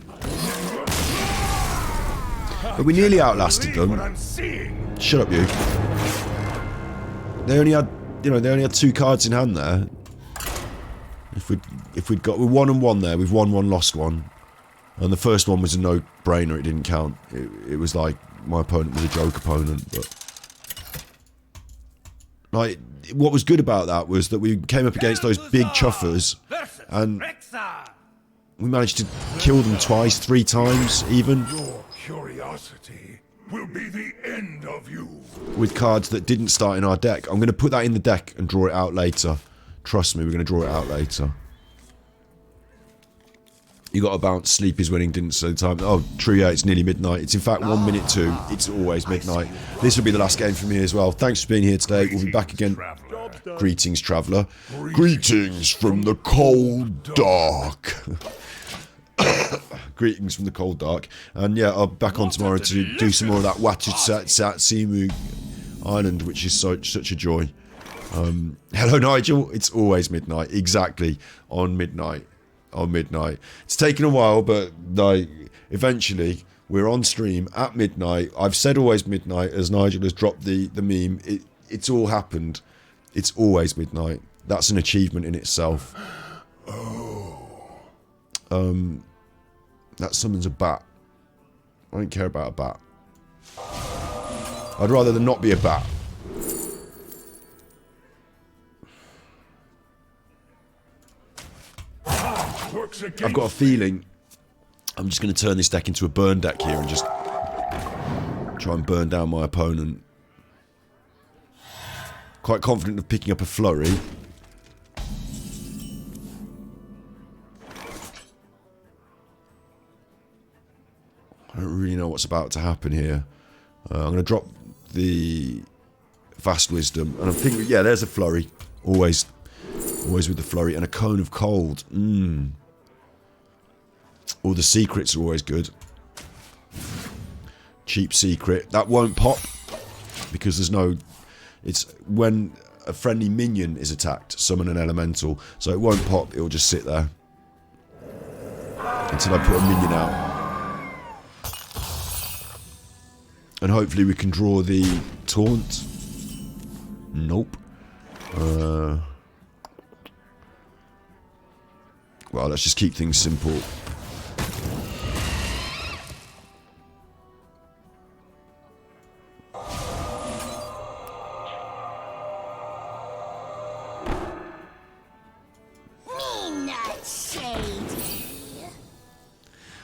But we nearly outlasted them. Shut up, you. They only had, you know, they only had 2 cards in hand there. If we'd got, we're 1-1 there, we've won 1, lost 1, and the first one was a no-brainer. It didn't count. It was like my opponent was a joke opponent, but like what was good about that was that we came up against those big chuffers, and we managed to kill them twice, 3 times even. Your curiosity will be the end of you. With cards that didn't start in our deck. I'm going to put that in the deck and draw it out later. Trust me, we're going to draw it out later. You got to bounce. Sleep is winning, didn't say the time. Oh, true, yeah, it's nearly midnight. It's in fact 1 minute to. It's always midnight. This will be the last game for me as well. Thanks for being here today. We'll be back again. Greetings, traveller. Greetings from the cold dark. Greetings from the cold dark. And yeah, I'll be back on tomorrow to do some more of that Watatsumi Island, which is such a joy. Hello, Nigel. It's always midnight. Exactly. On midnight. It's taken a while, but like eventually we're on stream at midnight. I've said always midnight as Nigel has dropped the meme. It's all happened. It's always midnight. That's an achievement in itself. That summons a bat. I don't care about a bat. I'd rather there not be a bat. I've got a feeling I'm just going to turn this deck into a burn deck here and just try and burn down my opponent. Quite confident of picking up a flurry. I don't really know what's about to happen here. I'm going to drop the Vast Wisdom, and I'm thinking, yeah, there's a flurry. Always with the flurry, and a Cone of Cold. All the secrets are always good. Cheap secret. That won't pop because there's no... It's when a friendly minion is attacked, summon an elemental. So it won't pop, it'll just sit there. Until I put a minion out. And hopefully we can draw the taunt. Nope. Well, let's just keep things simple.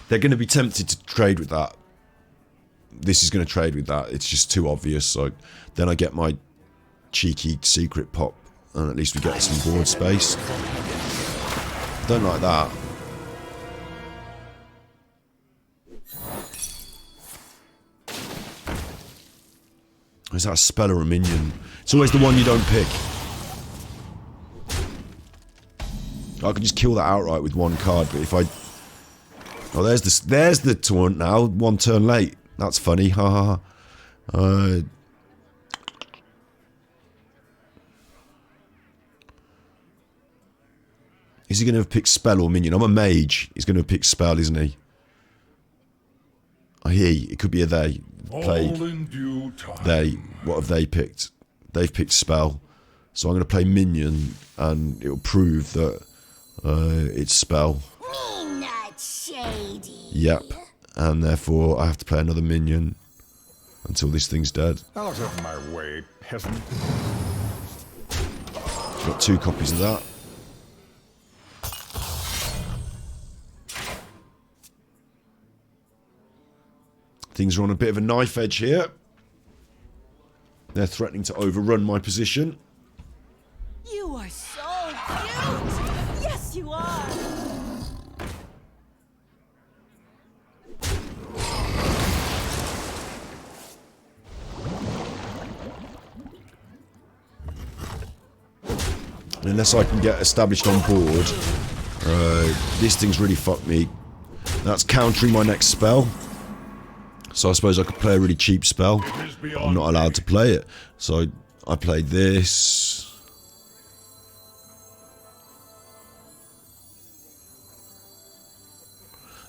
They're going to be tempted to trade with that. This is going to trade with that. It's just too obvious. So then I get my cheeky secret pop, and at least we get some board space. Don't like that. Is that a spell or a minion? It's always the one you don't pick. I can just kill that outright with 1 card, but if I... Oh, there's the taunt now. 1 turn late. That's funny. Ha ha. Is he going to pick spell or minion? I'm a mage. He's going to pick spell, isn't he? I hear you. It could be a they. Plague. All in due time. They. What have they picked? They've picked spell. So I'm going to play minion, and it'll prove that it's spell. Me not shady. Yep. And therefore I have to play another minion until this thing's dead. Out of my way, peasant. Got 2 copies of that. Things are on a bit of a knife edge here. They're threatening to overrun my position. You are so cute! Yes, you are! Unless I can get established on board, this thing's really fucked me. That's countering my next spell. So I suppose I could play a really cheap spell, but I'm not allowed to play it. So I played this.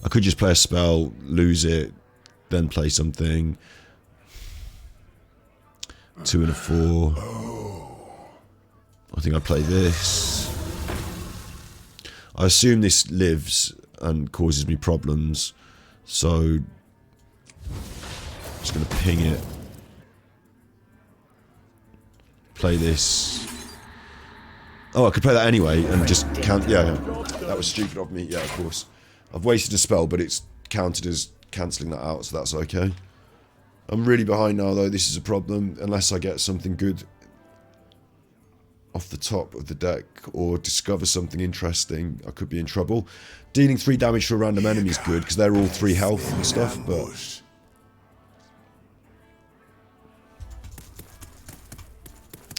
I could just play a spell, lose it, then play something. 2 and a 4. I think I play this. I assume this lives and causes me problems, so I'm just going to ping it. Play this. Oh, I could play that anyway and just count. Yeah, that was stupid of me. Yeah, of course. I've wasted a spell, but it's counted as cancelling that out, so that's okay. I'm really behind now, though. This is a problem. Unless I get something good off the top of the deck or discover something interesting, I could be in trouble. Dealing 3 damage to a random enemy is good because they're all 3 health and stuff, but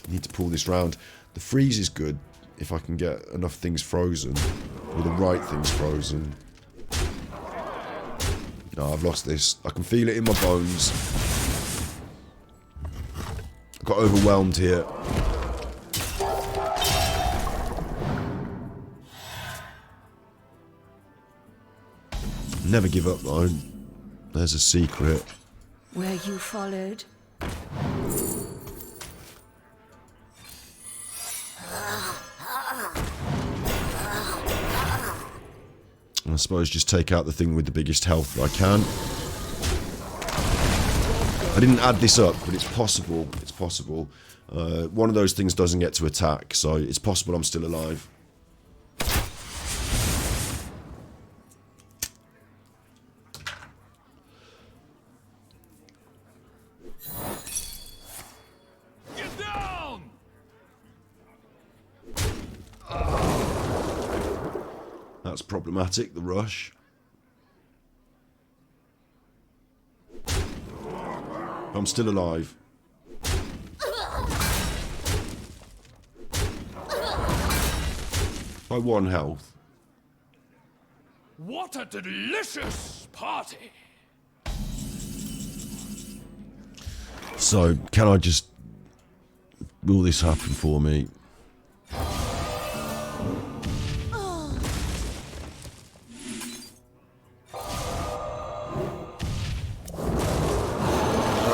I need to pull this round. The freeze is good if I can get enough things frozen, or the right things frozen. No, I've lost this. I can feel it in my bones. I got overwhelmed here. Never give up though. There's a secret. Where you followed? I suppose just take out the thing with the biggest health that I can. I didn't add this up, but it's possible. It's possible. One of those things doesn't get to attack, so it's possible I'm still alive. Get down! That's problematic, the rush. I'm still alive. By 1 health. What a delicious party! So, can I just... Will this happen for me?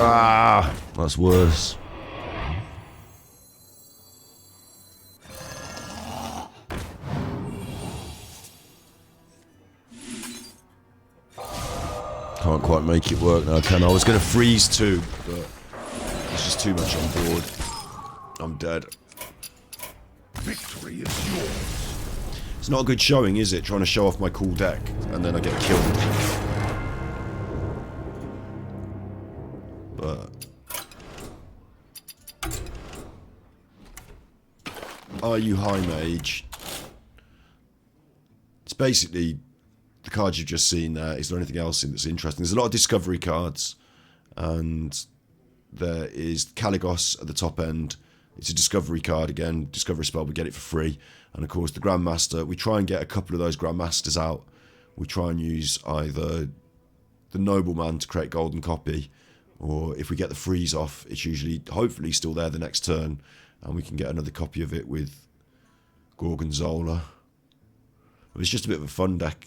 Ah, that's worse. Can't quite make it work now, can I? I was going to freeze too, but there's just too much on board. I'm dead. Victory is yours. It's not a good showing, is it? Trying to show off my cool deck, and then I get killed. But are you high mage? It's basically the cards you've just seen there. Is there anything else in that's interesting? There's a lot of discovery cards, and there is Caligos at the top end. It's a discovery card again, discovery spell, we get it for free. And of course the Grandmaster, we try and get a couple of those Grandmasters out. We try and use either the Nobleman to create golden copy, or if we get the freeze off, it's usually, hopefully, still there the next turn, and we can get another copy of it with Gorgonzola. It's just a bit of a fun deck,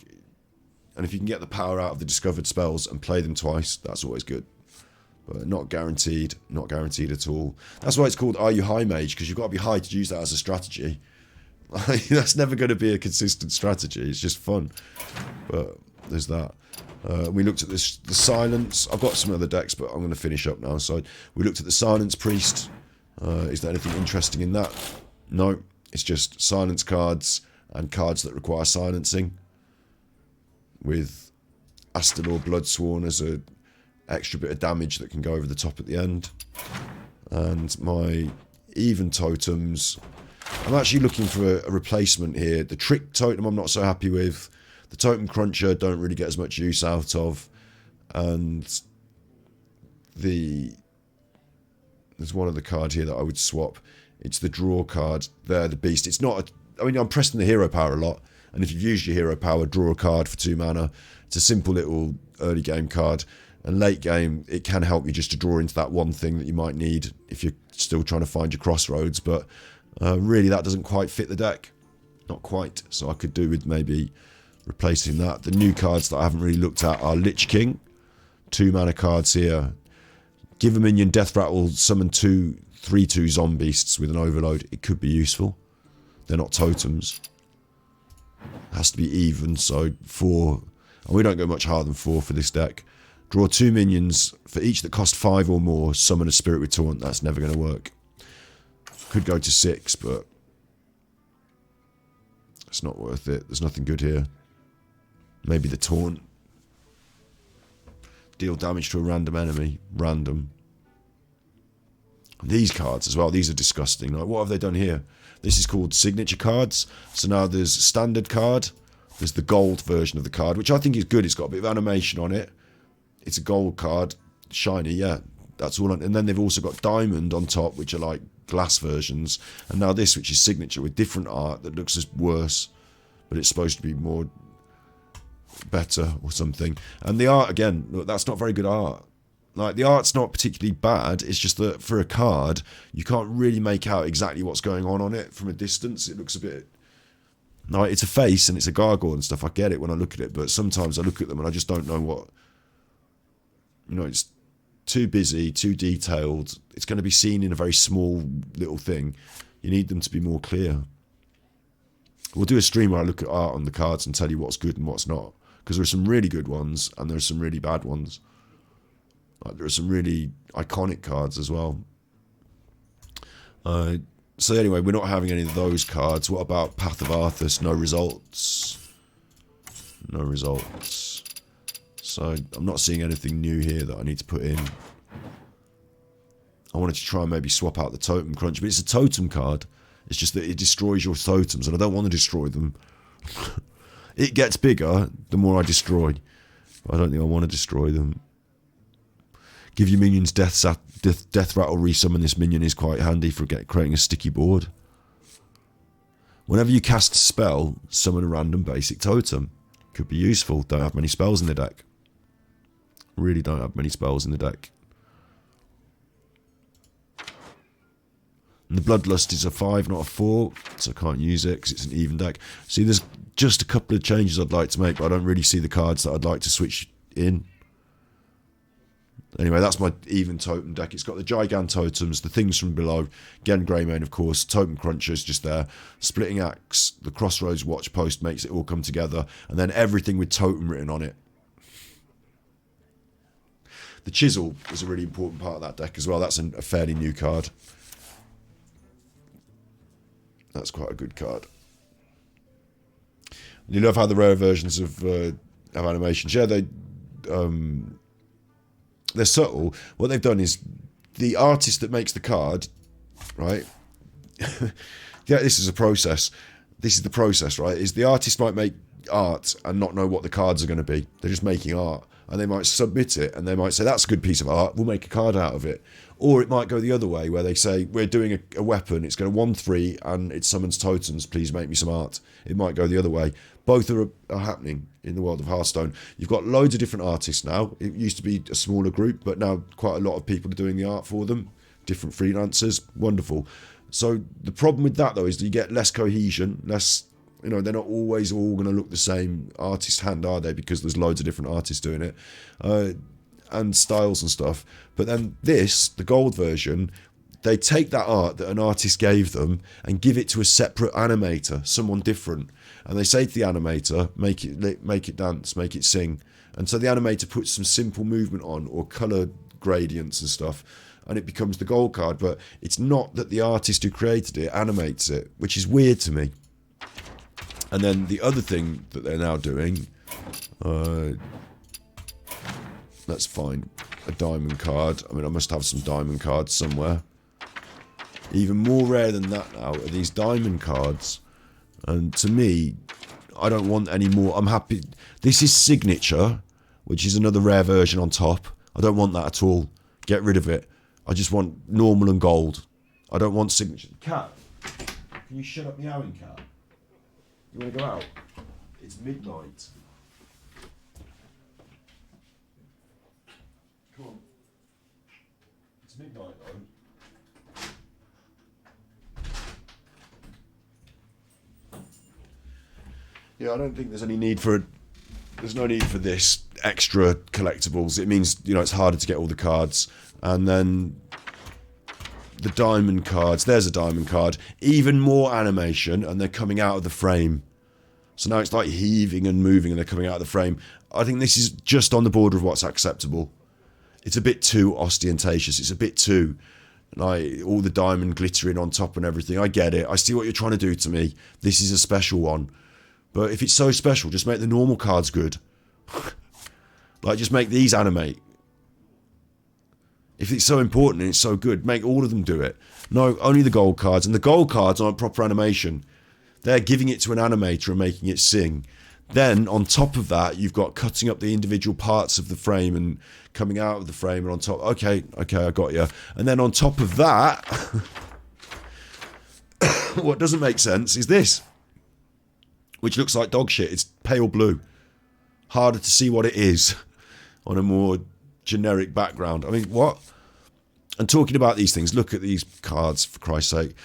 and if you can get the power out of the discovered spells and play them twice, that's always good. but not guaranteed. Not guaranteed at all. That's why it's called Are You High Mage, because you've got to be high to use that as a strategy. That's never going to be a consistent strategy. It's just fun. But there's that. We looked at this, the Silence. I've got some other decks, but I'm going to finish up now. So we looked at the Silence Priest. Is there anything interesting in that? No. It's just silence cards and cards that require silencing. With Astalor Bloodsworn as a extra bit of damage that can go over the top at the end. And my even totems, I'm actually looking for a replacement here. The Trick Totem I'm not so happy with. The Totem Cruncher don't really get as much use out of. And there's one other card here that I would swap. It's the draw card there, the Beast. It's not I mean, I'm pressing the hero power a lot. And if you've used your hero power, draw a card for 2 mana. It's a simple little early game card. And late game, it can help you just to draw into that one thing that you might need if you're still trying to find your crossroads. But really, that doesn't quite fit the deck. Not quite. So I could do with maybe replacing that. The new cards that I haven't really looked at are Lich King. 2 mana cards here. Give a minion Death Rattle, summon 2 3/2 Zombeasts with an overload. It could be useful. They're not totems. It has to be even, so 4. And we don't go much higher than 4 for this deck. Draw 2 minions for each that cost 5 or more. Summon a Spirit with Taunt. That's never going to work. Could go to 6, but it's not worth it. There's nothing good here. Maybe the Taunt. Deal damage to a random enemy. Random. These cards as well. These are disgusting. Like, what have they done here? This is called signature cards. So now there's standard card. There's the gold version of the card, which I think is good. It's got a bit of animation on it. It's a gold card. Shiny, yeah. That's all. And then they've also got diamond on top, which are like glass versions. And now this, which is signature with different art that looks as worse. But it's supposed to be more better or something. And the art, again, look, that's not very good art. Like, the art's not particularly bad. It's just that for a card, you can't really make out exactly what's going on it from a distance. It looks a bit... Like, it's a face and it's a gargoyle and stuff. I get it when I look at it, but sometimes I look at them and I just don't know what... You know, it's too busy, too detailed. It's going to be seen in a very small little thing. You need them to be more clear. We'll do a stream where I look at art on the cards and tell you what's good and what's not. Because there are some really good ones and there are some really bad ones. Like, there are some really iconic cards as well. So anyway, we're not having any of those cards. What about Path of Arthas? No results. No results. So I'm not seeing anything new here that I need to put in. I wanted to try and maybe swap out the Totem Crunch, but it's a totem card. It's just that it destroys your totems, and I don't want to destroy them. It gets bigger the more I destroy. But I don't think I want to destroy them. Give your minions death rattle, resummon this minion is quite handy for creating a sticky board. Whenever you cast a spell, summon a random basic totem. Could be useful. Don't have many spells in the deck. Really don't have many spells in the deck. And the Bloodlust is a 5, not a 4, so I can't use it because it's an even deck. See, there's just a couple of changes I'd like to make, but I don't really see the cards that I'd like to switch in. Anyway, that's my even totem deck. It's got the Gigant Totems, the things from below. Again, Greymane, of course. Totem Cruncher is just there. Splitting Axe, the Crossroads Watch Post makes it all come together. And then everything with Totem written on it. The Chisel is a really important part of that deck as well. That's a fairly new card. That's quite a good card. And you love how the rare versions of have animations. Yeah, they're subtle. What they've done is the artist that makes the card, right? Yeah, this is a process. This is the process, right? Is the artist might make art and not know what the cards are going to be. They're just making art. And they might submit it and they might say, that's a good piece of art, we'll make a card out of it. Or it might go the other way where they say, we're doing a weapon, it's going to 1/3 and it summons totems, please make me some art. It might go the other way. Both are happening in the world of Hearthstone. You've got loads of different artists now. It used to be a smaller group, but now quite a lot of people are doing the art for them. Different freelancers, wonderful. So the problem with that though is that you get less cohesion, less... You know, they're not always all going to look the same artist hand, are they? Because there's loads of different artists doing it. and styles and stuff. But then this, the gold version, they take that art that an artist gave them and give it to a separate animator, someone different. And they say to the animator, make it dance, make it sing. And so the animator puts some simple movement on or colour gradients and stuff, and it becomes the gold card. But it's not that the artist who created it animates it, which is weird to me. And then the other thing that they're now doing, let's find a diamond card. I mean, I must have some diamond cards somewhere. Even more rare than that now are these diamond cards. And to me, I don't want any more. I'm happy. This is signature, which is another rare version on top. I don't want that at all. Get rid of it. I just want normal and gold. I don't want signature. Cat, can you shut up meowing, cat? You want to go out? It's midnight. Come on. It's midnight though. Yeah, I don't think there's any need for it. There's no need for this extra collectibles. It means, you know, it's harder to get all the cards. And then the diamond cards. There's a diamond card. Even more animation, and they're coming out of the frame. So now it's like heaving and moving, and they're coming out of the frame. I think this is just on the border of what's acceptable. It's a bit too ostentatious. It's a bit too, like, all the diamond glittering on top and everything. I get it. I see what you're trying to do to me. This is a special one. But if it's so special, just make the normal cards good. Like, just make these animate. If it's so important and it's so good, make all of them do it. No, only the gold cards. And the gold cards aren't proper animation. They're giving it to an animator and making it sing. Then, on top of that, you've got cutting up the individual parts of the frame and coming out of the frame and on top. Okay, I got you. And then on top of that, what doesn't make sense is this, which looks like dog shit. It's pale blue. Harder to see what it is on a more generic background. I mean, what? And talking about these things, look at these cards, for Christ's sake.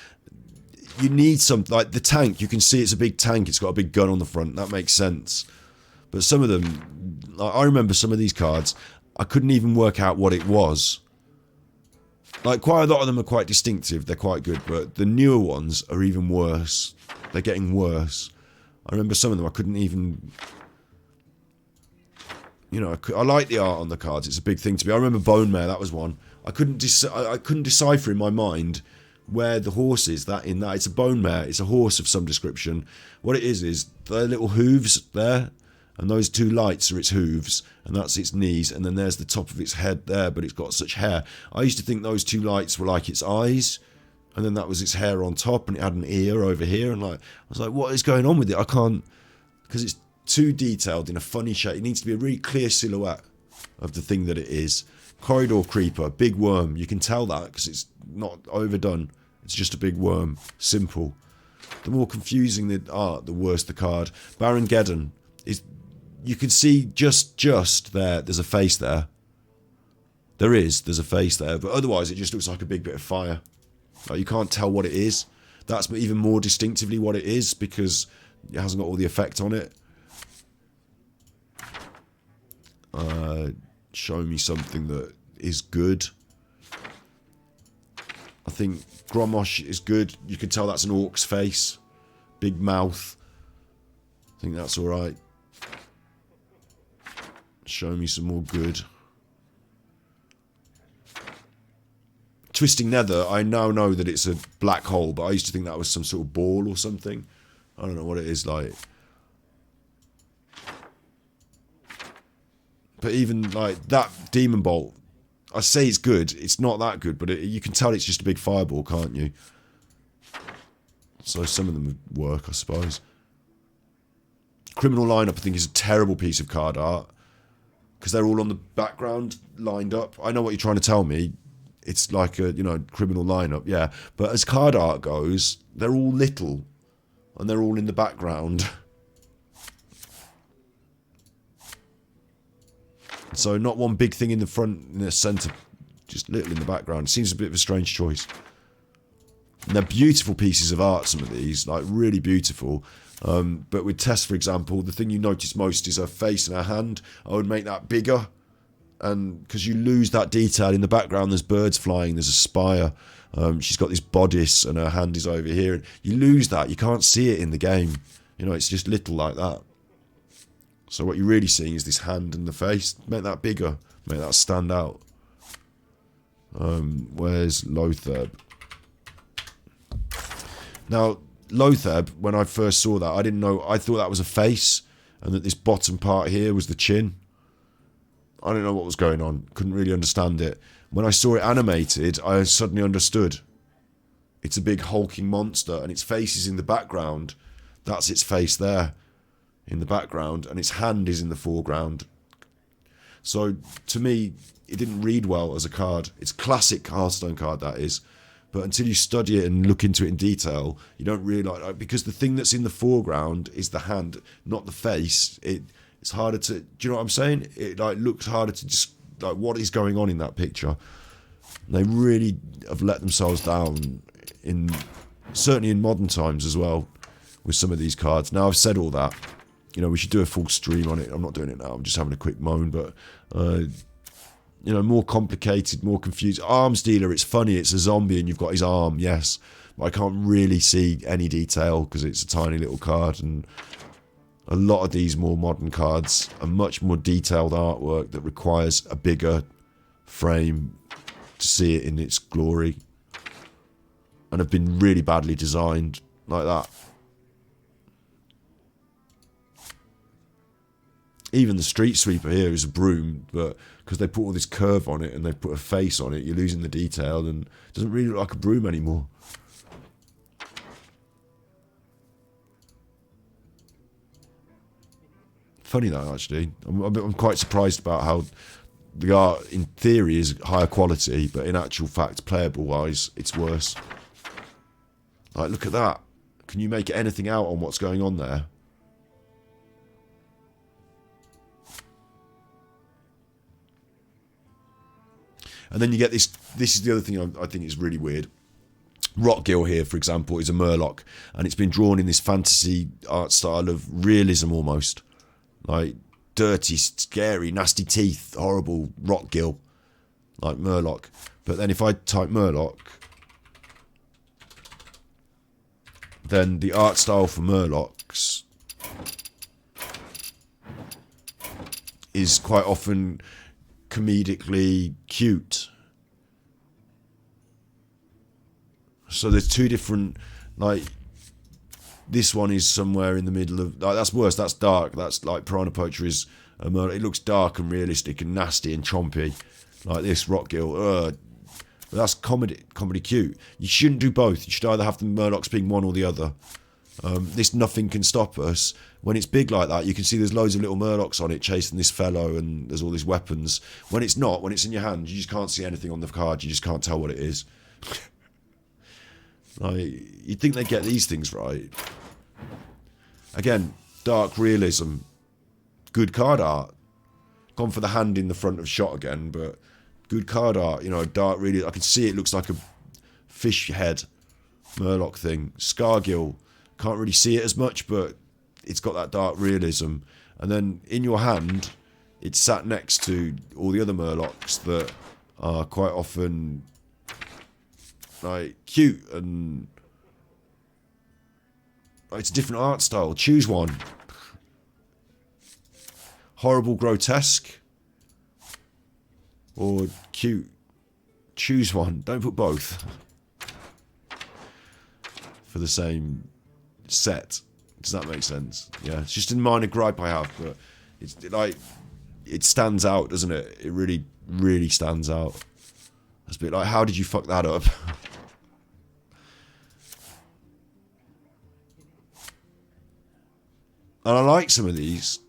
You need some, like the tank, you can see it's a big tank, it's got a big gun on the front, that makes sense. But some of them, I remember some of these cards, I couldn't even work out what it was. Like, quite a lot of them are quite distinctive, they're quite good, but the newer ones are even worse. They're getting worse. I remember some of them I couldn't even, you know, I like the art on the cards, it's a big thing to me. I remember Bone Mare, that was one. I couldn't decipher in my mind where the horse is, that it's a bone mare, it's a horse of some description. What it is their little hooves there, and those two lights are its hooves, and that's its knees, and then there's the top of its head there, but it's got such hair. I used to think those two lights were like its eyes, and then that was its hair on top, and it had an ear over here, and like, I was like, what is going on with it? I can't, because it's too detailed in a funny shape. It needs to be a really clear silhouette of the thing that it is. Corridor creeper, big worm, you can tell that because it's not overdone. It's just a big worm. Simple. The more confusing the art, the worse the card. Baron Geddon is, you can see just there's a face there. There's a face there, but otherwise it just looks like a big bit of fire. Like, you can't tell what it is. That's even more distinctively what it is because it hasn't got all the effect on it. Show me something that is good. I think Gromosh is good. You can tell that's an orc's face. Big mouth. I think that's alright. Show me some more good. Twisting Nether, I now know that it's a black hole, but I used to think that was some sort of ball or something. I don't know what it is like. But even like that Demon Bolt, I say it's good. It's not that good, but you can tell it's just a big fireball, can't you? So some of them work, I suppose. Criminal Lineup, I think, is a terrible piece of card art because they're all on the background lined up. I know what you're trying to tell me. It's like a, you know, Criminal Lineup, yeah. But as card art goes, they're all little and they're all in the background. So not one big thing in the front, in the centre, just little in the background. Seems a bit of a strange choice. And they're beautiful pieces of art, some of these, like really beautiful. But with Tess, for example, the thing you notice most is her face and her hand. I would make that bigger and because you lose that detail in the background, there's birds flying, there's a spire. She's got this bodice and her hand is over here. And you lose that. You can't see it in the game. You know, it's just little like that. So what you're really seeing is this hand and the face. Make that bigger. Make that stand out. Where's Lothar? Now, Lothar, when I first saw that, I didn't know. I thought that was a face and that this bottom part here was the chin. I don't know what was going on. Couldn't really understand it. When I saw it animated, I suddenly understood. It's a big hulking monster and its face is in the background. That's its face there in the background and its hand is in the foreground. So to me, it didn't read well as a card. It's a classic Hearthstone card, that is. But until you study it and look into it in detail, you don't realise, because the thing that's in the foreground is the hand, not the face. It's harder to, do you know what I'm saying? It like looks harder to just, like, what is going on in that picture. They really have let themselves down, certainly in modern times as well, with some of these cards. Now I've said all that, you know, we should do a full stream on it. I'm not doing it now, I'm just having a quick moan, but you know, more complicated, more confused. Arms dealer, it's funny, it's a zombie and you've got his arm, yes, but I can't really see any detail because it's a tiny little card. And a lot of these more modern cards are much more detailed artwork that requires a bigger frame to see it in its glory, and have been really badly designed like that. Even the street sweeper here is a broom, but because they put all this curve on it and they put a face on it, you're losing the detail and it doesn't really look like a broom anymore. Funny that, actually. I'm quite surprised about how the art, in theory, is higher quality, but in actual fact, playable-wise, it's worse. Like, look at that. Can you make anything out on what's going on there? And then you get this is the other thing I think is really weird. Rockgill here, for example, is a Murloc, and it's been drawn in this fantasy art style of realism almost. Like, dirty, scary, nasty teeth, horrible Rockgill, like Murloc. But then if I type Murloc, then the art style for Murlocs is quite often comedically cute. So there's two different, like, this one is somewhere in the middle of, like, that's worse, that's dark, that's like Piranha Poacher is a murder. It looks dark and realistic and nasty and chompy, like this Rockgill. But that's comedy cute. You shouldn't do both. You should either have the Murlocs being one or the other. This Nothing Can Stop Us, when it's big like that, you can see there's loads of little Murlocs on it chasing this fellow and there's all these weapons. When it's not, when it's in your hand, you just can't see anything on the card. You just can't tell what it is. Like, you'd think they'd get these things right. Again, dark realism, good card art. Gone for the hand in the front of shot again, but good card art. You know, dark really. I can see it looks like a fish head Murloc thing. Scargill, can't really see it as much, but it's got that dark realism. And then in your hand, it's sat next to all the other Murlocs that are quite often like cute, and it's a different art style. Choose one. Horrible, grotesque, or cute. Choose one. Don't put both for the same set. Does that make sense? Yeah, it's just a minor gripe I have, but it's like, it stands out, doesn't it? It really, really stands out. It's a bit like, how did you fuck that up? And I like some of these,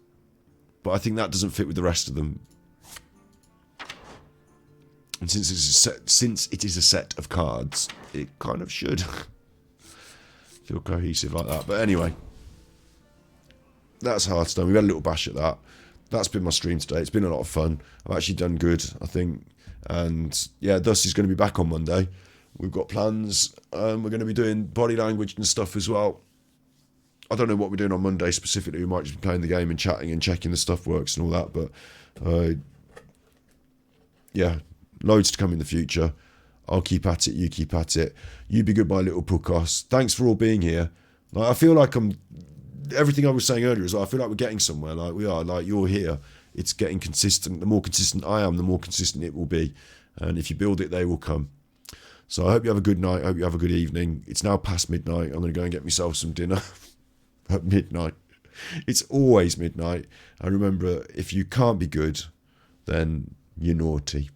but I think that doesn't fit with the rest of them. And since it is a set of cards, it kind of should feel cohesive like that. But anyway, that's Hearthstone. We've had a little bash at that. That's been my stream today. It's been a lot of fun. I've actually done good, I think. And yeah, Dusty's going to be back on Monday. We've got plans. We're going to be doing body language and stuff as well. I don't know what we're doing on Monday specifically. We might just be playing the game and chatting and checking the stuff works and all that. But yeah, loads to come in the future. I'll keep at it, you keep at it. You be good, my little puckos. Thanks for all being here. Like, I feel like everything I was saying earlier is like, I feel like we're getting somewhere. Like we are, like you're here. It's getting consistent. The more consistent I am, the more consistent it will be. And if you build it, they will come. So I hope you have a good night. I hope you have a good evening. It's now past midnight. I'm going to go and get myself some dinner at midnight. It's always midnight. And remember, if you can't be good, then you're naughty.